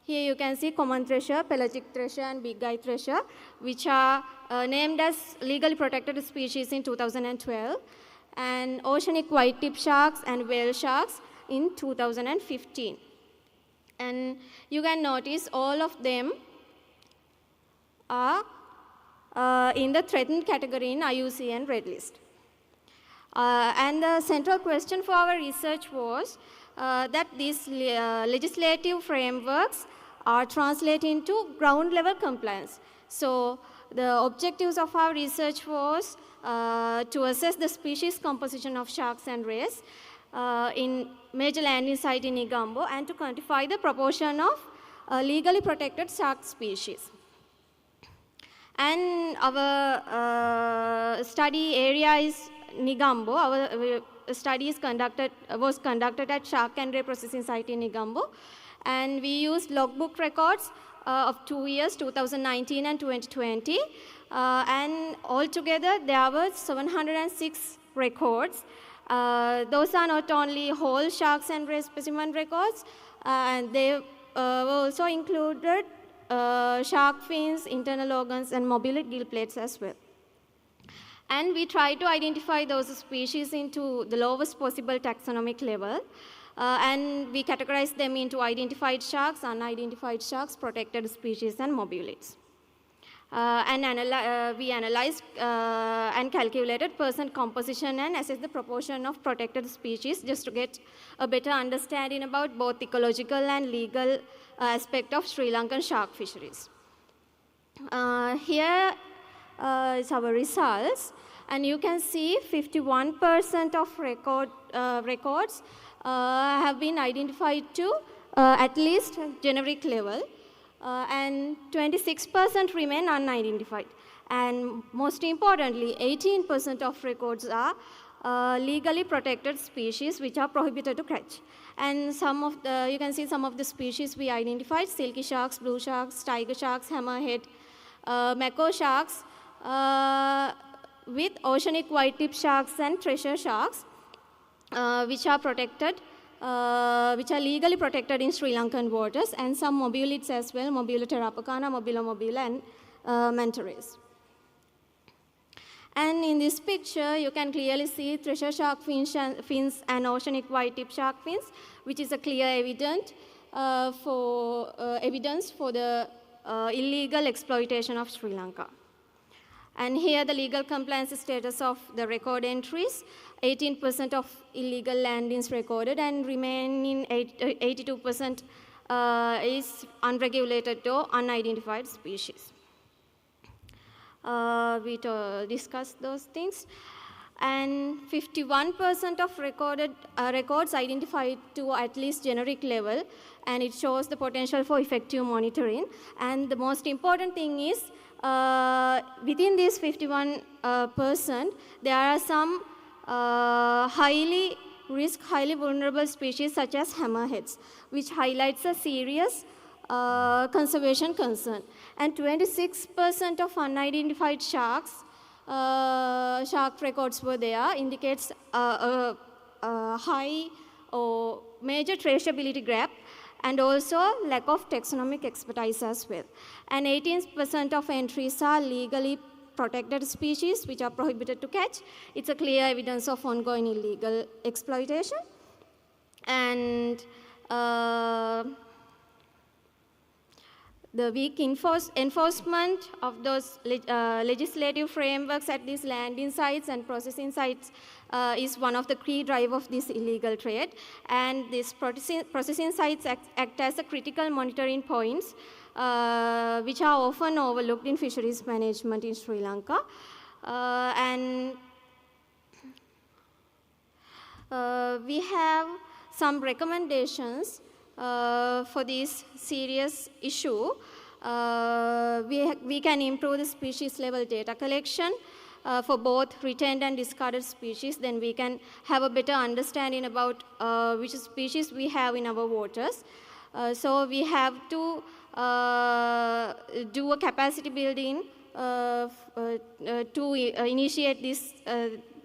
Here you can see common treasure, pelagic treasure, and big-eye treasure, which are named as legally protected species in 2012, and oceanic white-tip sharks and whale sharks in 2015. And you can notice all of them are in the threatened category in IUCN Red List. And the central question for our research was that these legislative frameworks are translated into ground level compliance. So the objectives of our research was to assess the species composition of sharks and rays in major landing site in Negombo, and to quantify the proportion of legally protected shark species. And our study area is Negombo. Our study was conducted at Shark and Ray processing site in Negombo. And we used logbook records of 2 years, 2019 and 2020. And altogether, there were 706 records. Those are not only whole sharks and ray specimen records, and they were also included shark fins, internal organs, and mobile gill plates as well. And we tried to identify those species into the lowest possible taxonomic level. And we categorized them into identified sharks, unidentified sharks, protected species, and mobulids. We analyzed and calculated percent composition and assessed the proportion of protected species just to get a better understanding about both ecological and legal aspect of Sri Lankan shark fisheries. Here is our results, and you can see 51% of records have been identified to at least generic level, and 26% remain unidentified. And most importantly, 18% of records are legally protected species which are prohibited to catch. And you can see some of the species we identified: silky sharks, blue sharks, tiger sharks, hammerhead, mako sharks, with oceanic white-tip sharks and treasure sharks, which are protected, which are legally protected in Sri Lankan waters, and some mobulids as well: Mobula terrapacana, Mobula mobula, and Montereys. And in this picture, you can clearly see treasure shark fins and oceanic white-tip shark fins, which is a clear evidence for the illegal exploitation of Sri Lanka. And here the legal compliance status of the record entries: 18% of illegal landings recorded, and remaining 82% is unregulated or unidentified species. We discussed those things. And 51% of records identified to at least generic level, and it shows the potential for effective monitoring. And the most important thing is, within this 51%, there are some highly vulnerable species such as hammerheads, which highlights a serious conservation concern. And 26% of unidentified shark records were there, indicates a high or major traceability gap, and also lack of taxonomic expertise as well. And 18% of entries are legally protected species which are prohibited to catch. It's a clear evidence of ongoing illegal exploitation. And the weak enforcement of those legislative frameworks at these landing sites and processing sites is one of the key drivers of this illegal trade. And these processing sites act as a critical monitoring points, which are often overlooked in fisheries management in Sri Lanka. We have some recommendations for this serious issue. We can improve the species level data collection for both retained and discarded species. Then we can have a better understanding about which species we have in our waters. So we have to do a capacity building to initiate this,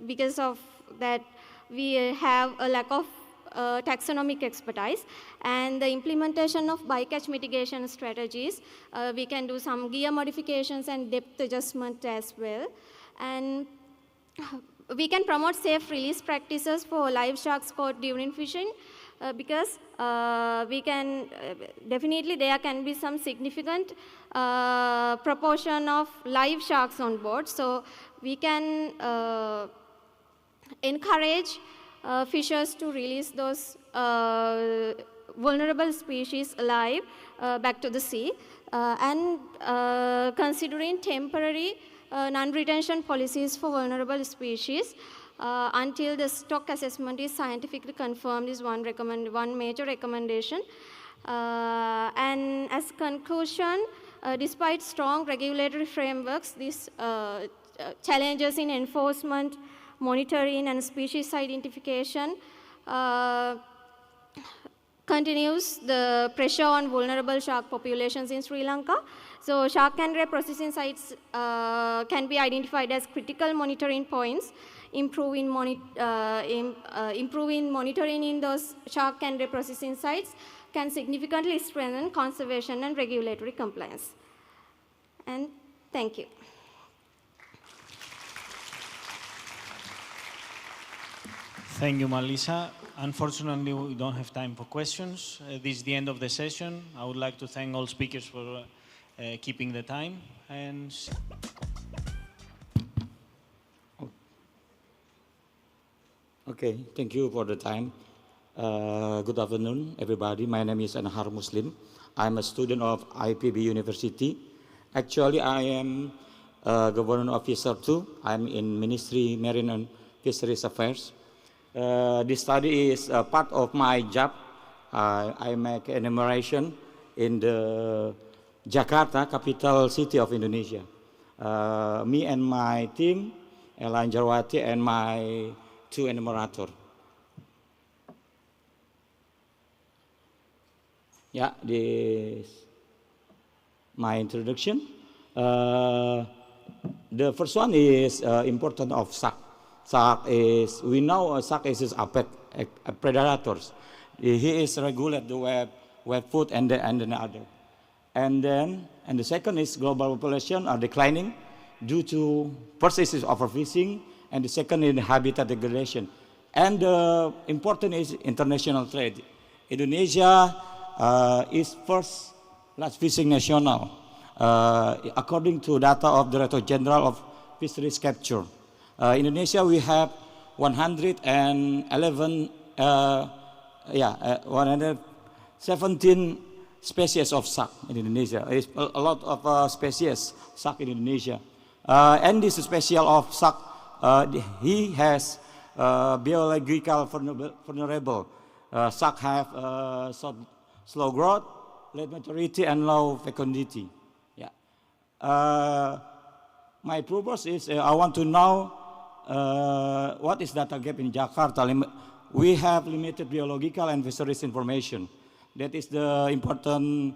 because of that we have a lack of taxonomic expertise, and the implementation of bycatch mitigation strategies. We can do some gear modifications and depth adjustment as well. And we can promote safe release practices for live sharks caught during fishing, because we can, definitely there can be some significant proportion of live sharks on board. So we can encourage fishers to release those vulnerable species alive back to the sea, and considering temporary non-retention policies for vulnerable species until the stock assessment is scientifically confirmed is one major recommendation. And as conclusion, Despite strong regulatory frameworks, these challenges in enforcement, monitoring, and species identification continues the pressure on vulnerable shark populations in Sri Lanka. So shark and ray processing sites can be identified as critical monitoring points. Improving monitoring in those shark and ray processing sites can significantly strengthen conservation and regulatory compliance. And thank you. Thank you, Melissa. Unfortunately, we don't have time for questions. This is the end of the session. I would like to thank all speakers for keeping the time. And okay, thank you for the time. Good afternoon, everybody. My name is Anhar Muslim. I'm a student of IPB University. Actually, I am a government officer too. I'm in Ministry Marine and Fisheries Affairs. This study is part of my job. I make enumeration in the Jakarta, capital city of Indonesia. Me and my team, Jenrette and my two enumerators. Yeah, this my introduction. The first one is importance of shark. Shark is, we know shark is a predators. He is regulate the web food and the other. And the second is global population are declining due to first is overfishing, and the second is habitat degradation. And the important is international trade. Indonesia is first large fishing national, according to data of the Director General of Fisheries Capture. Indonesia, we have 117 species of shark in Indonesia. It's a lot of species shark in Indonesia. And this special of shark, he has biological vulnerable. Shark have slow growth, late maturity, and low fecundity. Yeah. My purpose is I want to know what is data gap in Jakarta. We have limited biological and fisheries information. That is the important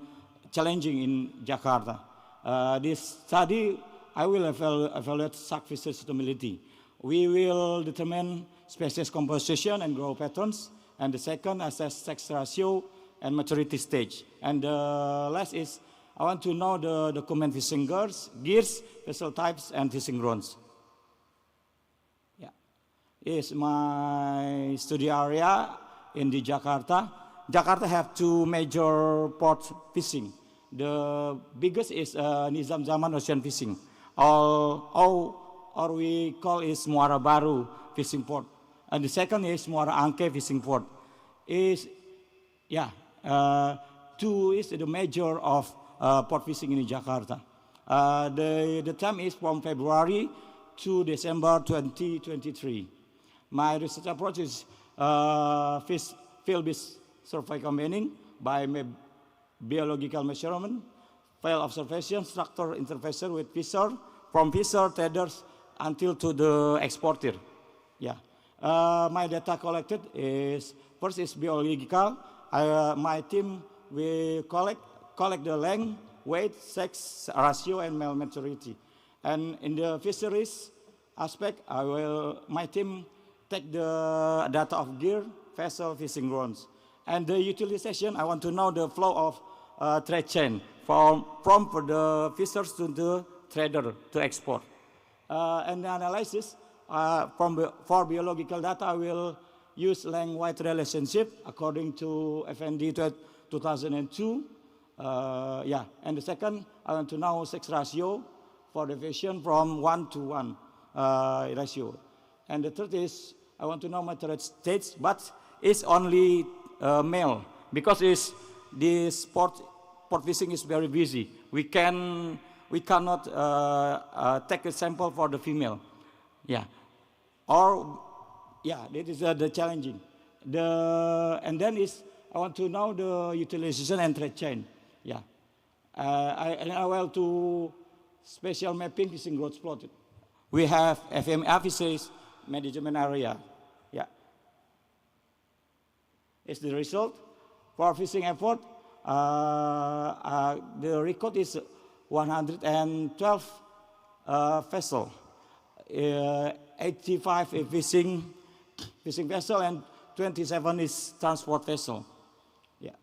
challenging in Jakarta. This study, I will evaluate shark fisheries suitability. We will determine species composition and growth patterns. And the second, assess sex ratio and maturity stage. And the last is, I want to know the document fishing gears, vessel types, and fishing grounds. Yeah, is my study area in the Jakarta. Jakarta have two major port fishing. The biggest is Nizam Zaman ocean fishing, or we call it Muara Baru fishing port. And the second is Muara Angke fishing port. Is two is the major of port fishing in Jakarta. The time is from February to December 2023. My research approach is field-based survey combining by biological measurement, field observation, structure interface with fisher, from fisher, traders, until to the exporter. Yeah. My data collected is, first is biological. My team will collect the length, weight, sex ratio, and male maturity. And in the fisheries aspect, my team take the data of gear, vessel, fishing grounds. And the utilization, I want to know the flow of trade chain from the fishers to the trader to export. And the analysis, for biological data, I will use length-weight relationship according to FND 2002. And the second, I want to know sex ratio for deviation from 1 to 1 ratio. And the third is, I want to know maturity stage, but it's only male, because this port fishing is very busy. We cannot take a sample for the female. Yeah. That is the challenging. And then I want to know the utilization and trade chain. Yeah. I will to special mapping fishing growth plotted. We have FMA fisheries management area. Yeah. It's the result for fishing effort. The record is 112 vessel, 85 fishing vessel, and 27 is transport vessel. Yeah.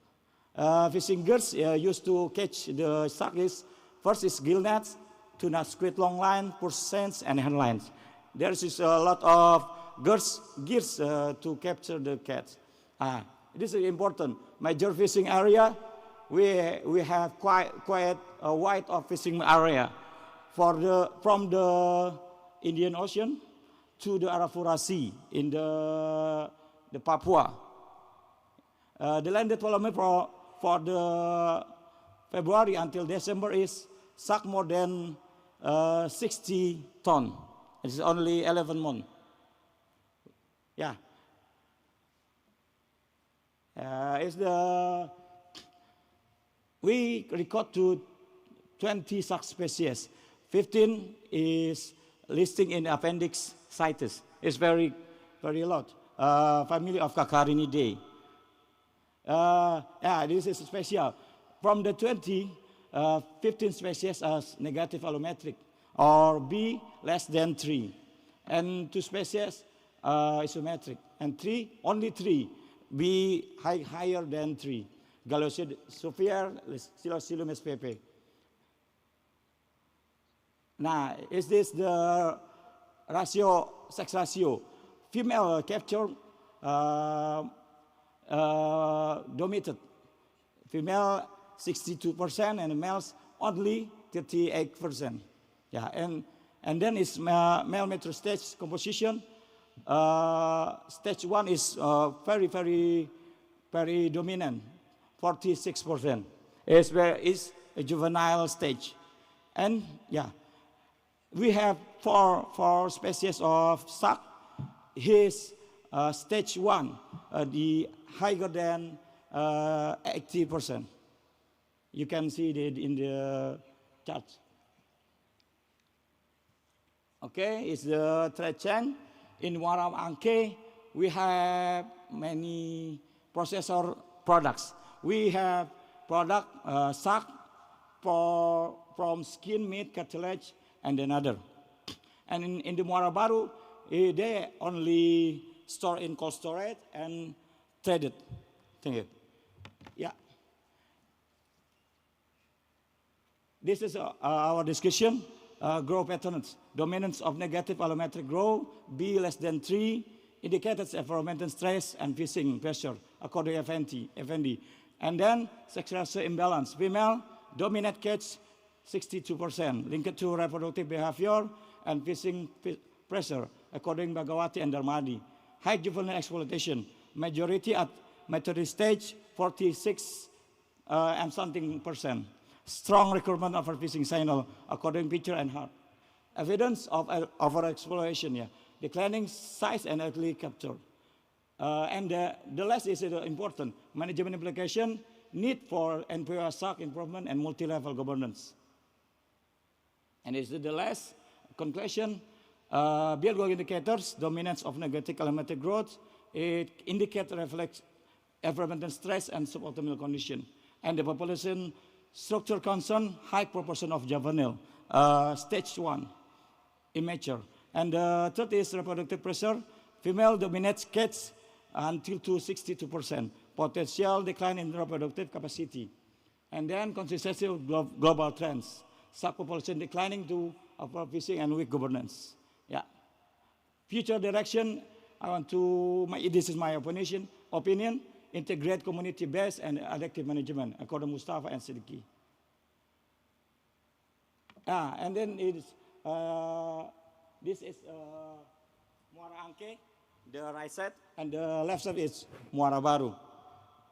Fishing gears used to catch the shark is first is gill nets, tuna squid long line, purse seines, and hand lines. There is a lot of gears to capture the cats. This is important. Major fishing area, we have quite a wide of fishing area from the Indian Ocean to the Arafura Sea in the Papua. The landed volume for the February until December is shark more than 60 ton. It's only 11 months. Yeah. We record to 20 shark species. 15 is listing in appendix CITES. It's very a lot. Family of Cacarinidae. Yeah, this is special. From the 20, 15 species are negative allometric, or B less than 3, and 2 species isometric, and only 3 B higher than 3. Gallosidophyr, Silocilum spp. Now, is this the sex ratio? Female capture dominated. Female 62% and males only 38%. Yeah, and then is male metro stage composition. Stage 1 is very dominant, 46%. Is a juvenile stage, and yeah, we have four species of shark. His stage 1, the higher than 80%. You can see it in the chart. Okay, it's the trade chain. In Muaram Angke, we have many processor products. We have product shark from skin, meat, cartilage, and another. And in the Muara Baru, they only store in cold storage and traded. Thank you. Yeah. This is our discussion. Growth patterns. Dominance of negative allometric growth, B less than 3, indicated environmental stress and fishing pressure, according to FND. And then sex ratio imbalance. Female dominate catch 62%, linked to reproductive behavior and fishing pressure, according to Bhagawati and Dharmadi. High juvenile exploitation, majority at maturity stage, 46 and something percent. Strong recruitment of fishing signal, according to Pilcher and Hart. Evidence of overexploitation, yeah. Declining size and early capture. And the last is important, management implication, need for NPO shark improvement and multi-level governance. And this is the last conclusion. Biological indicators, dominance of negative allometric growth, it reflects environmental stress and suboptimal condition. And the population structure concern, high proportion of juvenile, stage 1, immature. And the third is reproductive pressure. Female dominates cats until to 62%. Potential decline in reproductive capacity. And then consistency of global trends. Subpopulation declining to overfishing and weak governance. Yeah. Future direction, this is my opinion, integrate community-based and adaptive management, according to Mustafa and Siddiqui. And then this is Muara Angke, the right side, and the left side is Muara Baru.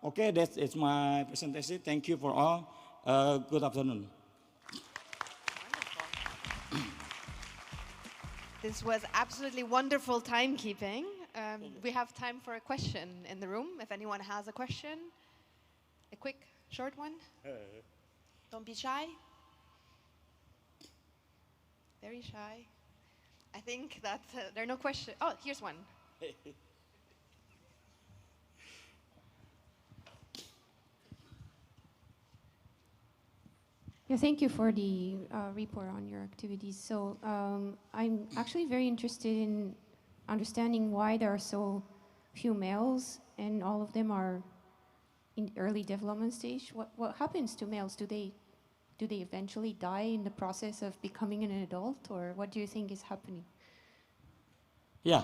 Okay, that's my presentation. Thank you for all. Good afternoon. This was absolutely wonderful timekeeping. We have time for a question in the room. If anyone has a question, a quick, short one. Don't be shy. Very shy. I think that there are no questions. Oh, here's one. Yeah, thank you for the report on your activities. So I'm actually very interested in understanding why there are so few males and all of them are in early development stage. What happens to males? Do they eventually die in the process of becoming an adult, or what do you think is happening? Yeah.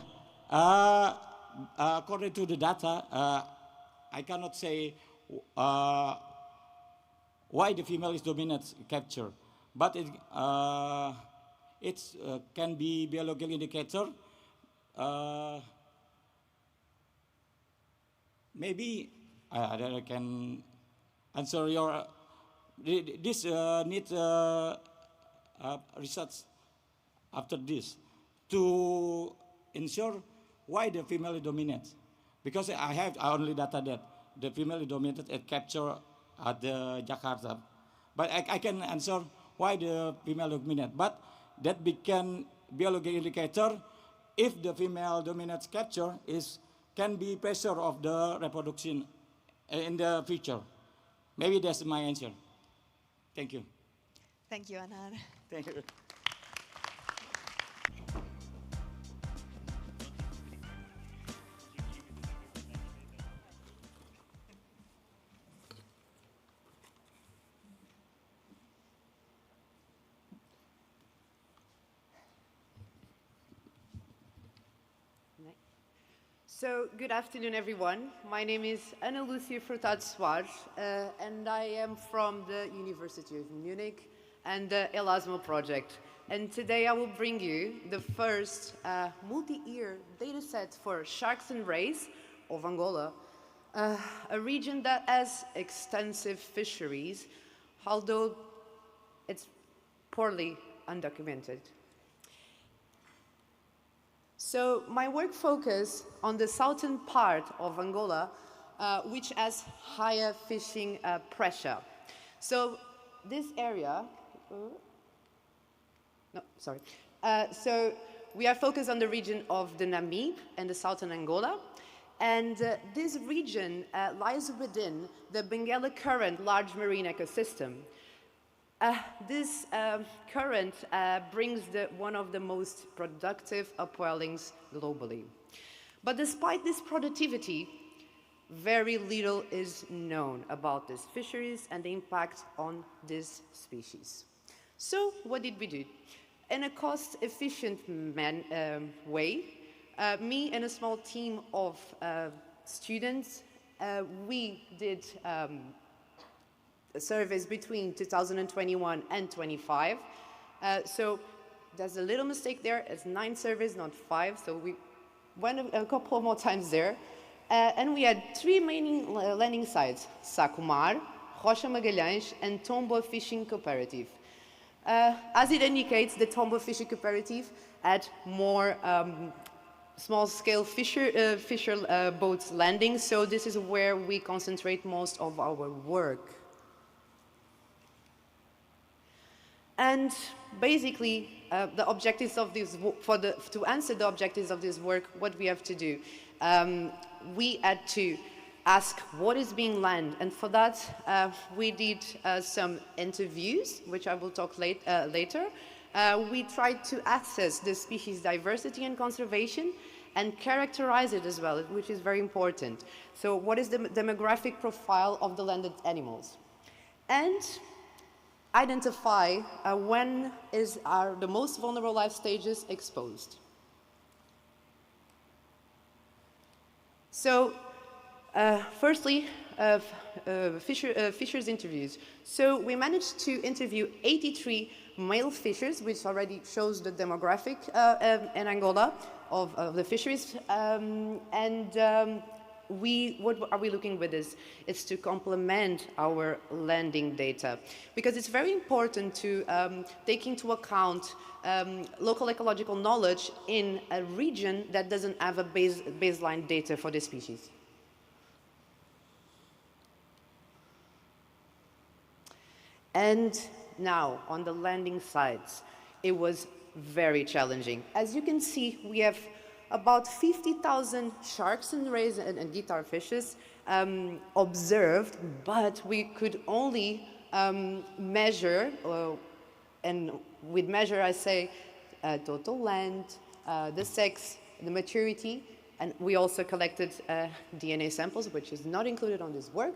According to the data, I cannot say why the female is dominant capture, but it can be biological indicator. Maybe I can answer your. This needs research after this to ensure why the female is dominant. Because I have only data that the female is dominant at capture at the Jakarta. But I can answer why the female is dominant. But that become biological indicator if the female dominant capture can be pressure of the reproduction in the future. Maybe that's my answer. Thank you. Thank you, Anand. Thank you. So, good afternoon, everyone. My name is Ana Lúcia Furtado Soares, and I am from the University of Munich and the Elasmo project. And today I will bring you the first multi-year data set for sharks and rays of Angola, a region that has extensive fisheries, although it's poorly undocumented. So my work focuses on the southern part of Angola, which has higher fishing pressure. So this area, so we are focused on the region of the Namib and the southern Angola. And this region lies within the Benguela Current large marine ecosystem. This current brings one of the most productive upwellings globally. But despite this productivity, very little is known about these fisheries and the impact on this species. So what did we do? In a cost-efficient way, me and a small team of students, we did surveys between 2021 and 25. So there's a little mistake there. It's 9 surveys, not 5. So we went a couple more times there. And we had 3 main landing sites: Sacomar, Rocha Magalhães, and Tombo Fishing Cooperative. As it indicates, the Tombo Fishing Cooperative had more small-scale fisher boats landing. So this is where we concentrate most of our work. And basically, the objectives of this, to answer the objectives of this work, what we have to do, we had to ask what is being landed, and for that we did some interviews, which I will talk later. We tried to assess the species diversity and conservation and characterize it as well, which is very important. So what is the demographic profile of the landed animals? And identify when are the most vulnerable life stages exposed. So, firstly, fishers interviews. So we managed to interview 83 male fishers, which already shows the demographic in Angola of the fisheries. What are we looking with this? It's to complement our landing data, because it's very important to take into account local ecological knowledge in a region that doesn't have a baseline data for the species. And now, on the landing sites, it was very challenging. As you can see, we have about 50,000 sharks and rays and guitar fishes observed, but we could only measure, and with measure I say total length, the sex, the maturity, and we also collected DNA samples, which is not included on this work,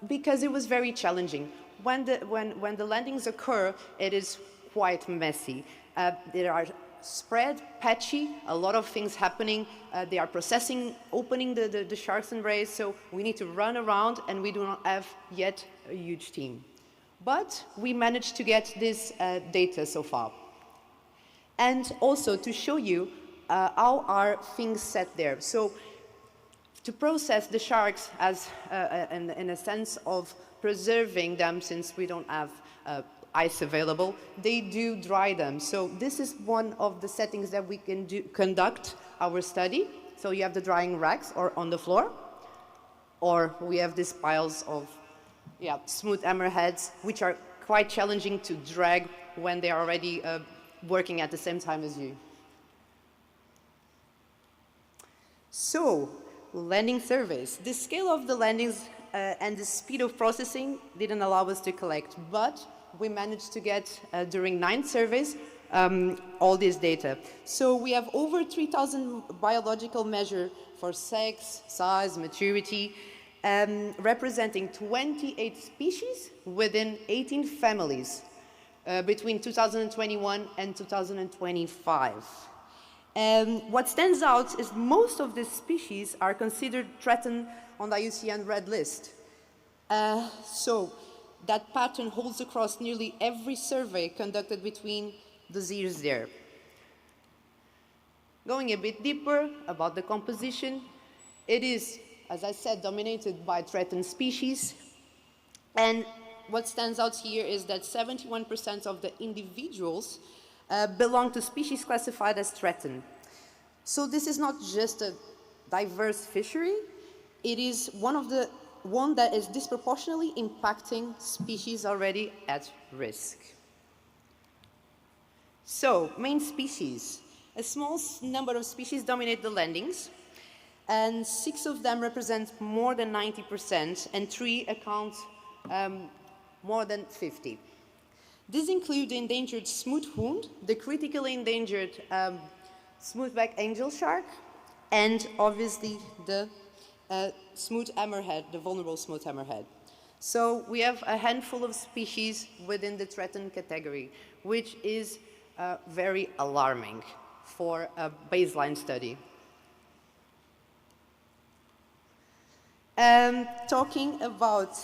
because it was very challenging. When the landings occur, it is quite messy. There are spread, patchy, a lot of things happening. They are processing, opening the sharks and rays, so we need to run around, and we do not have yet a huge team. But we managed to get this data so far. And also to show you how are things set there. So to process the sharks as in a sense of preserving them, since we don't have ice available, they do dry them. So this is one of the settings that we can conduct our study. So you have the drying racks or on the floor, or we have these piles of smooth hammerheads, which are quite challenging to drag when they are already working at the same time as you. So, landing surveys. The scale of the landings and the speed of processing didn't allow us to collect, but we managed to get, during 9 surveys, all this data. So we have over 3,000 biological measures for sex, size, maturity, representing 28 species within 18 families between 2021 and 2025. What stands out is most of these species are considered threatened on the IUCN Red List. So that pattern holds across nearly every survey conducted between the years there. Going a bit deeper about the composition, it is, as I said, dominated by threatened species. And what stands out here is that 71% of the individuals belong to species classified as threatened. So this is not just a diverse fishery, it is one that is disproportionately impacting species already at risk. So, main species. A small number of species dominate the landings, and 6 of them represent more than 90%, and 3 account more than 50. These include the endangered smooth-hound, the critically endangered smoothback angel shark, and obviously the smooth hammerhead, the vulnerable smooth hammerhead. So we have a handful of species within the threatened category, which is very alarming for a baseline study. Talking about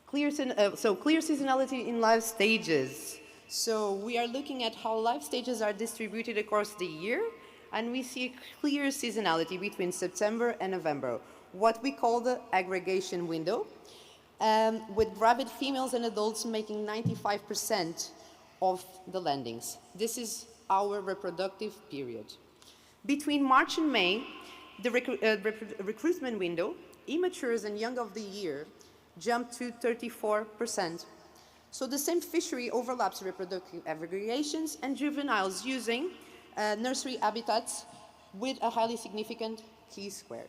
clear seasonality in life stages. So we are looking at how life stages are distributed across the year, and we see a clear seasonality between September and November, what we call the aggregation window, with gravid females and adults making 95% of the landings. This is our reproductive period. Between March and May, the recruitment window, immatures and young of the year, jumped to 34%. So the same fishery overlaps reproductive aggregations and juveniles using nursery habitats with a highly significant chi-square.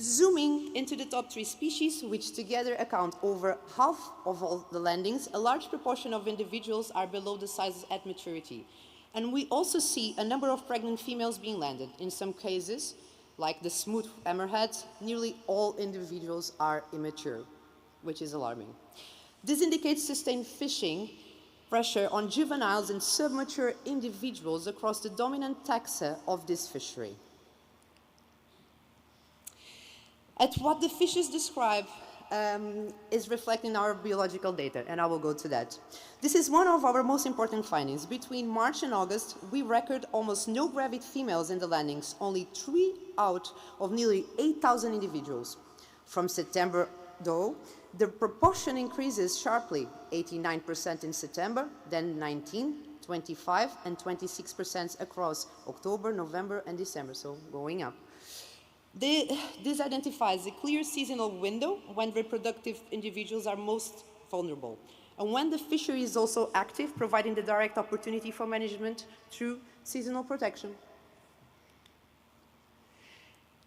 Zooming into the top 3 species, which together account over half of all the landings, a large proportion of individuals are below the sizes at maturity. And we also see a number of pregnant females being landed. In some cases, like the smooth hammerheads, nearly all individuals are immature, which is alarming. This indicates sustained fishing pressure on juveniles and submature individuals across the dominant taxa of this fishery. At what the fishes describe is reflecting our biological data, and I will go to that. This is one of our most important findings. Between March and August, we record almost no gravid females in the landings, only 3 out of nearly 8,000 individuals. From September, though, the proportion increases sharply, 89% in September, then 19%, 25%, and 26% across October, November, and December, so going up. This identifies a clear seasonal window when reproductive individuals are most vulnerable, and when the fishery is also active, providing the direct opportunity for management through seasonal protection.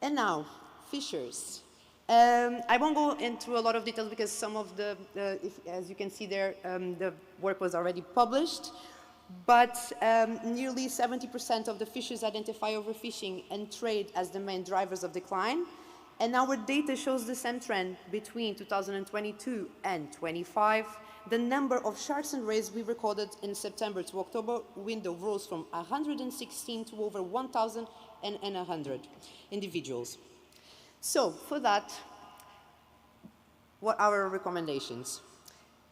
And now, fishers. I won't go into a lot of details because some of the, as you can see there, the work was already published. But nearly 70% of the fishers identify overfishing and trade as the main drivers of decline. And our data shows the same trend between 2022 and 25. The number of sharks and rays we recorded in September to October window rose from 116 to over 1,100 individuals. So for that, what are our recommendations?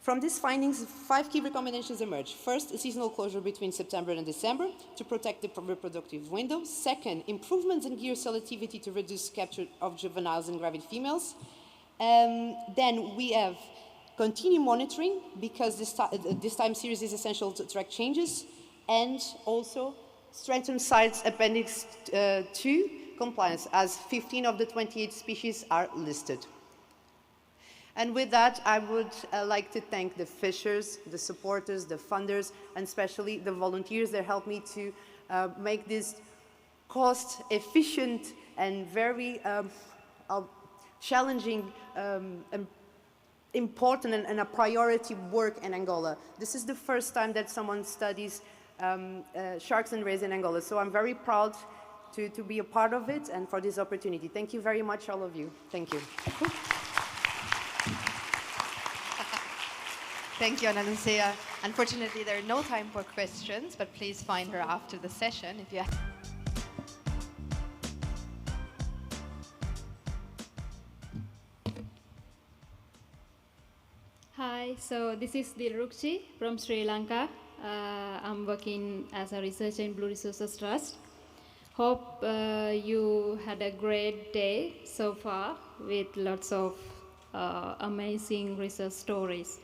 From these findings, 5 key recommendations emerge. First, a seasonal closure between September and December to protect the reproductive window. Second, improvements in gear selectivity to reduce capture of juveniles and gravid females. Then we have continue monitoring because this time series is essential to track changes, and also strengthen CITES Appendix 2 compliance as 15 of the 28 species are listed. And with that, I would like to thank the fishers, the supporters, the funders, and especially the volunteers that helped me to make this cost-efficient and very challenging and important and a priority work in Angola. This is the first time that someone studies sharks and rays in Angola, so I'm very proud to be a part of it and for this opportunity. Thank you very much, all of you. Thank you. Thank you, Andrea. Unfortunately, there are no time for questions, but please find her after the session if you have. Hi, so this is Dilrukshi from Sri Lanka. I'm working as a researcher in Blue Resources Trust. Hope you had a great day so far with lots of amazing research stories.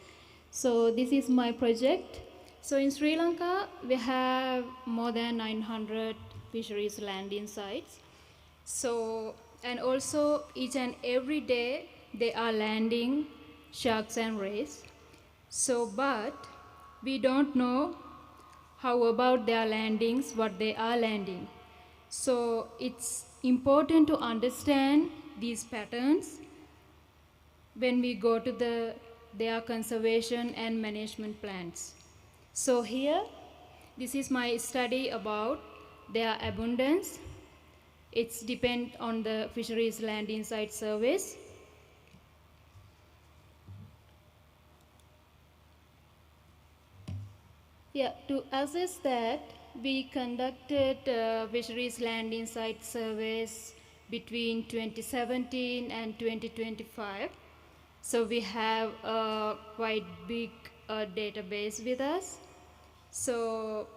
So this is my project. So in Sri Lanka, we have more than 900 fisheries landing sites. So, and also each and every day they are landing sharks and rays. So, but we don't know how about their landings, what they are landing. So it's important to understand these patterns when we go to their conservation and management plans. So here, this is my study about their abundance. It's depend on the fisheries landing site surveys. Yeah, to assess that, we conducted fisheries landing site surveys between 2017 and 2025. So we have a quite big database with us. So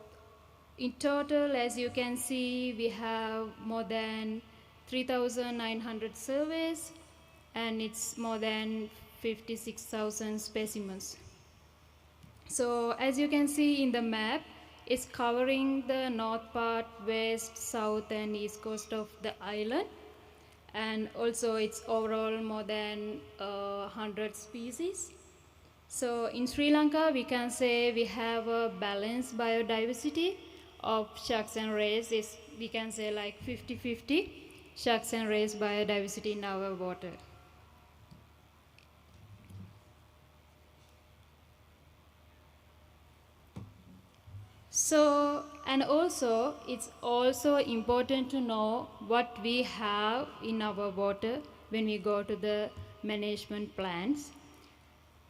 in total, as you can see, we have more than 3,900 surveys, and it's more than 56,000 specimens. So as you can see in the map, it's covering the north part, west, south, and east coast of the island. And also it's overall more than 100 species. So in Sri Lanka, we can say we have a balanced biodiversity of sharks and rays. We can say like 50-50 sharks and rays biodiversity in our water. So, and also, it's also important to know what we have in our water when we go to the management plans.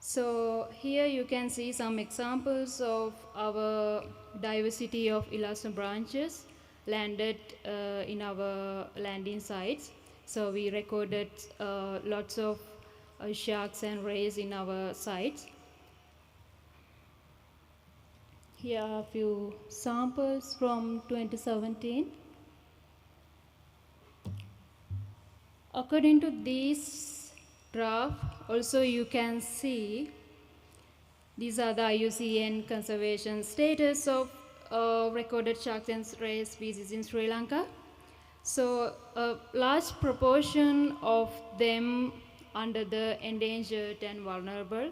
So here you can see some examples of our diversity of Elasmobranchs landed in our landing sites. So we recorded lots of sharks and rays in our sites. Here are a few samples from 2017. According to this graph, also you can see these are the IUCN conservation status of recorded sharks and ray species in Sri Lanka. So a large proportion of them under the endangered and vulnerable.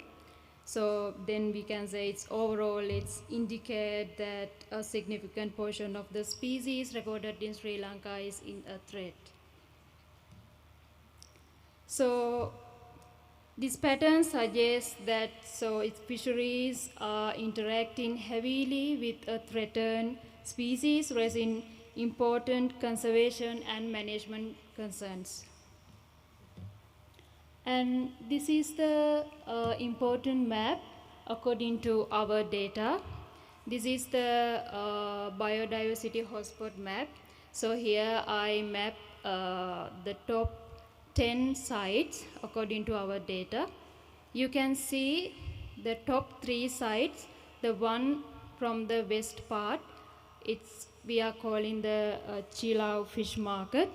So then we can say it's overall, it's indicate that a significant portion of the species recorded in Sri Lanka is in a threat. So this pattern suggests that its fisheries are interacting heavily with a threatened species, raising important conservation and management concerns. And this is the important map according to our data. This is the biodiversity hotspot map. So here I map the top 10 sites according to our data. You can see the top 3 sites, the one from the west part, we are calling the Chilau fish market.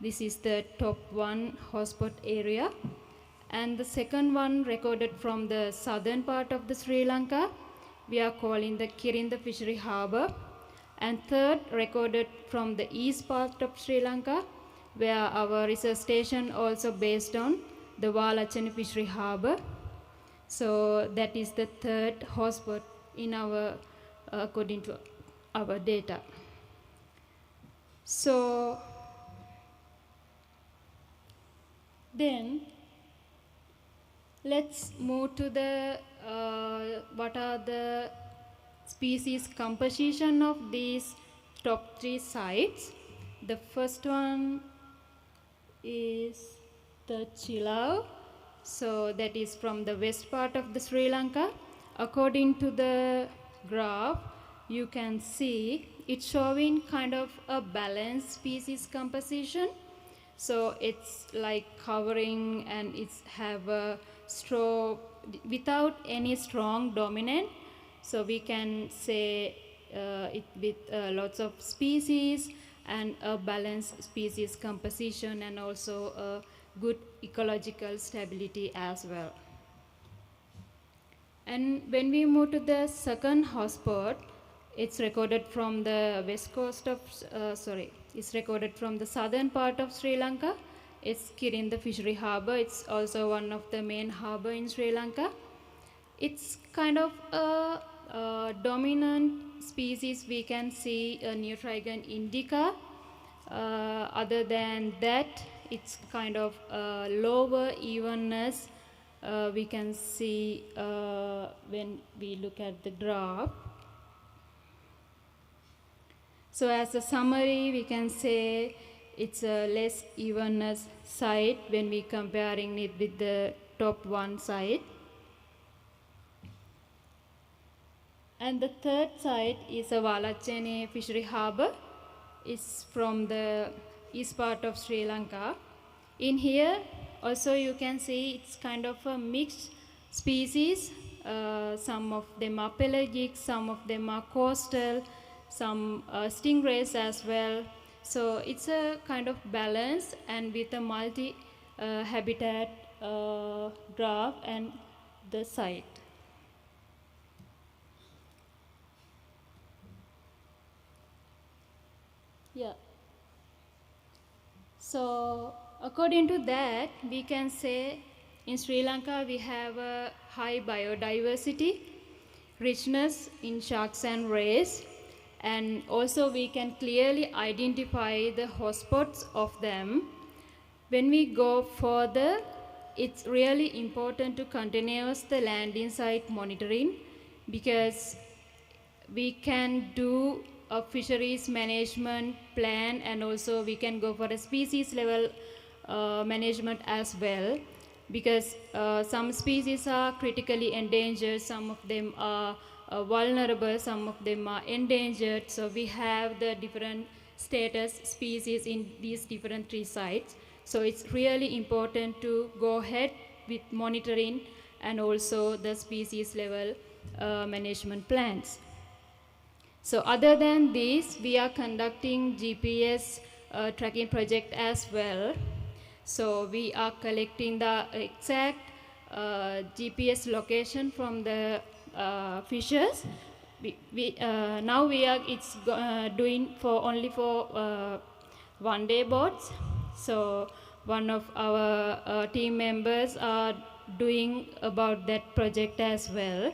This is the top 1 hotspot area. And the second one recorded from the southern part of the Sri Lanka, we are calling the Kirinda Fishery Harbour. And third recorded from the east part of Sri Lanka, where our research station also based on the Walachani Fishery Harbour. So that is the third hotspot in our, according to our data. So then let's move to the what are the species composition of these top 3 sites. The first one is the Chilau, so that is from the west part of the Sri Lanka. According to the graph, you can see it's showing kind of a balanced species composition. So it's like covering and it's have a strong, without any strong dominant. So we can say it with lots of species and a balanced species composition and also a good ecological stability as well. And when we move to the second hotspot, it's recorded from the west coast of, it's recorded from the southern part of Sri Lanka. It's Kirinda Fishery Harbour. It's also one of the main harbour in Sri Lanka. It's kind of a dominant species. We can see a Neotrigon indica. Other than that, it's kind of lower evenness. We can see when we look at the graph. So as a summary, we can say it's a less evenness site when we comparing it with the top 1 site. And the third site is a Walachani Fishery Harbour. It's from the east part of Sri Lanka. In here, also you can see it's kind of a mixed species. Some of them are pelagic, some of them are coastal, some stingrays as well. So it's a kind of balance and with a multi-habitat graph and the site. Yeah. So according to that, we can say in Sri Lanka we have a high biodiversity, richness in sharks and rays, and also we can clearly identify the hotspots of them. When we go further, it's really important to continuous the landing site monitoring, because we can do a fisheries management plan and also we can go for a species level management as well, because some species are critically endangered, some of them are vulnerable, some of them are endangered. So we have the different status species in these different 3 sites. So it's really important to go ahead with monitoring and also the species level management plans. So other than this, we are conducting GPS tracking project as well. So we are collecting the exact GPS location from the fishers. Now we are doing for only for one-day boats. So one of our team members are doing about that project as well.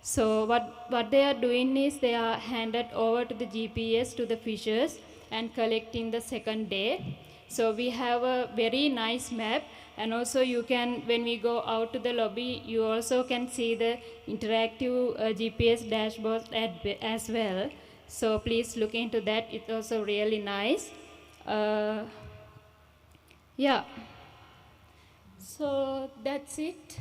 So what they are doing is they are handed over to the GPS to the fishers and collecting the second day. So we have a very nice map, and also you can, when we go out to the lobby, you also can see the interactive GPS dashboard as well. So please look into that, it's also really nice. Yeah, so that's it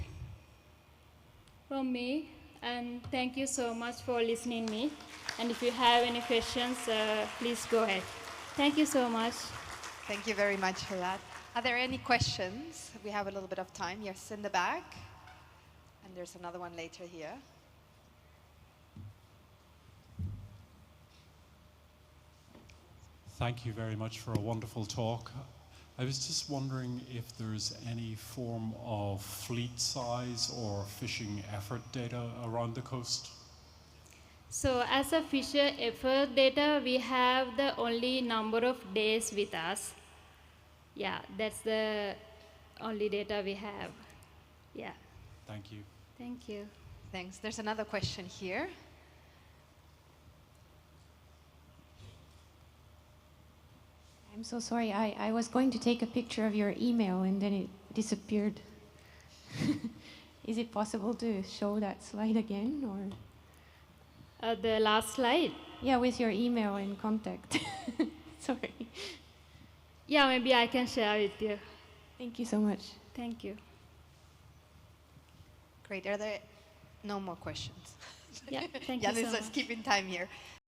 from me, and thank you so much for listening me. And if you have any questions, please go ahead. Thank you so much. Thank you very much for that. Are there any questions? We have a little bit of time. Yes, in the back. And there's another one later here. Thank you very much for a wonderful talk. I was just wondering if there's any form of fleet size or fishing effort data around the coast. So as a fisher effort data, we have the only number of days with us. Yeah, that's the only data we have. Yeah. Thank you. Thank you. Thanks. There's another question here. I'm so sorry. I was going to take a picture of your email and then it disappeared. Is it possible to show that slide again, or? The last slide? Yeah, with your email and contact. Sorry. Yeah, maybe I can share with you. Thank you so much. Thank you. Great. Are there no more questions? Yeah, thank you so much. Let's keep in time here.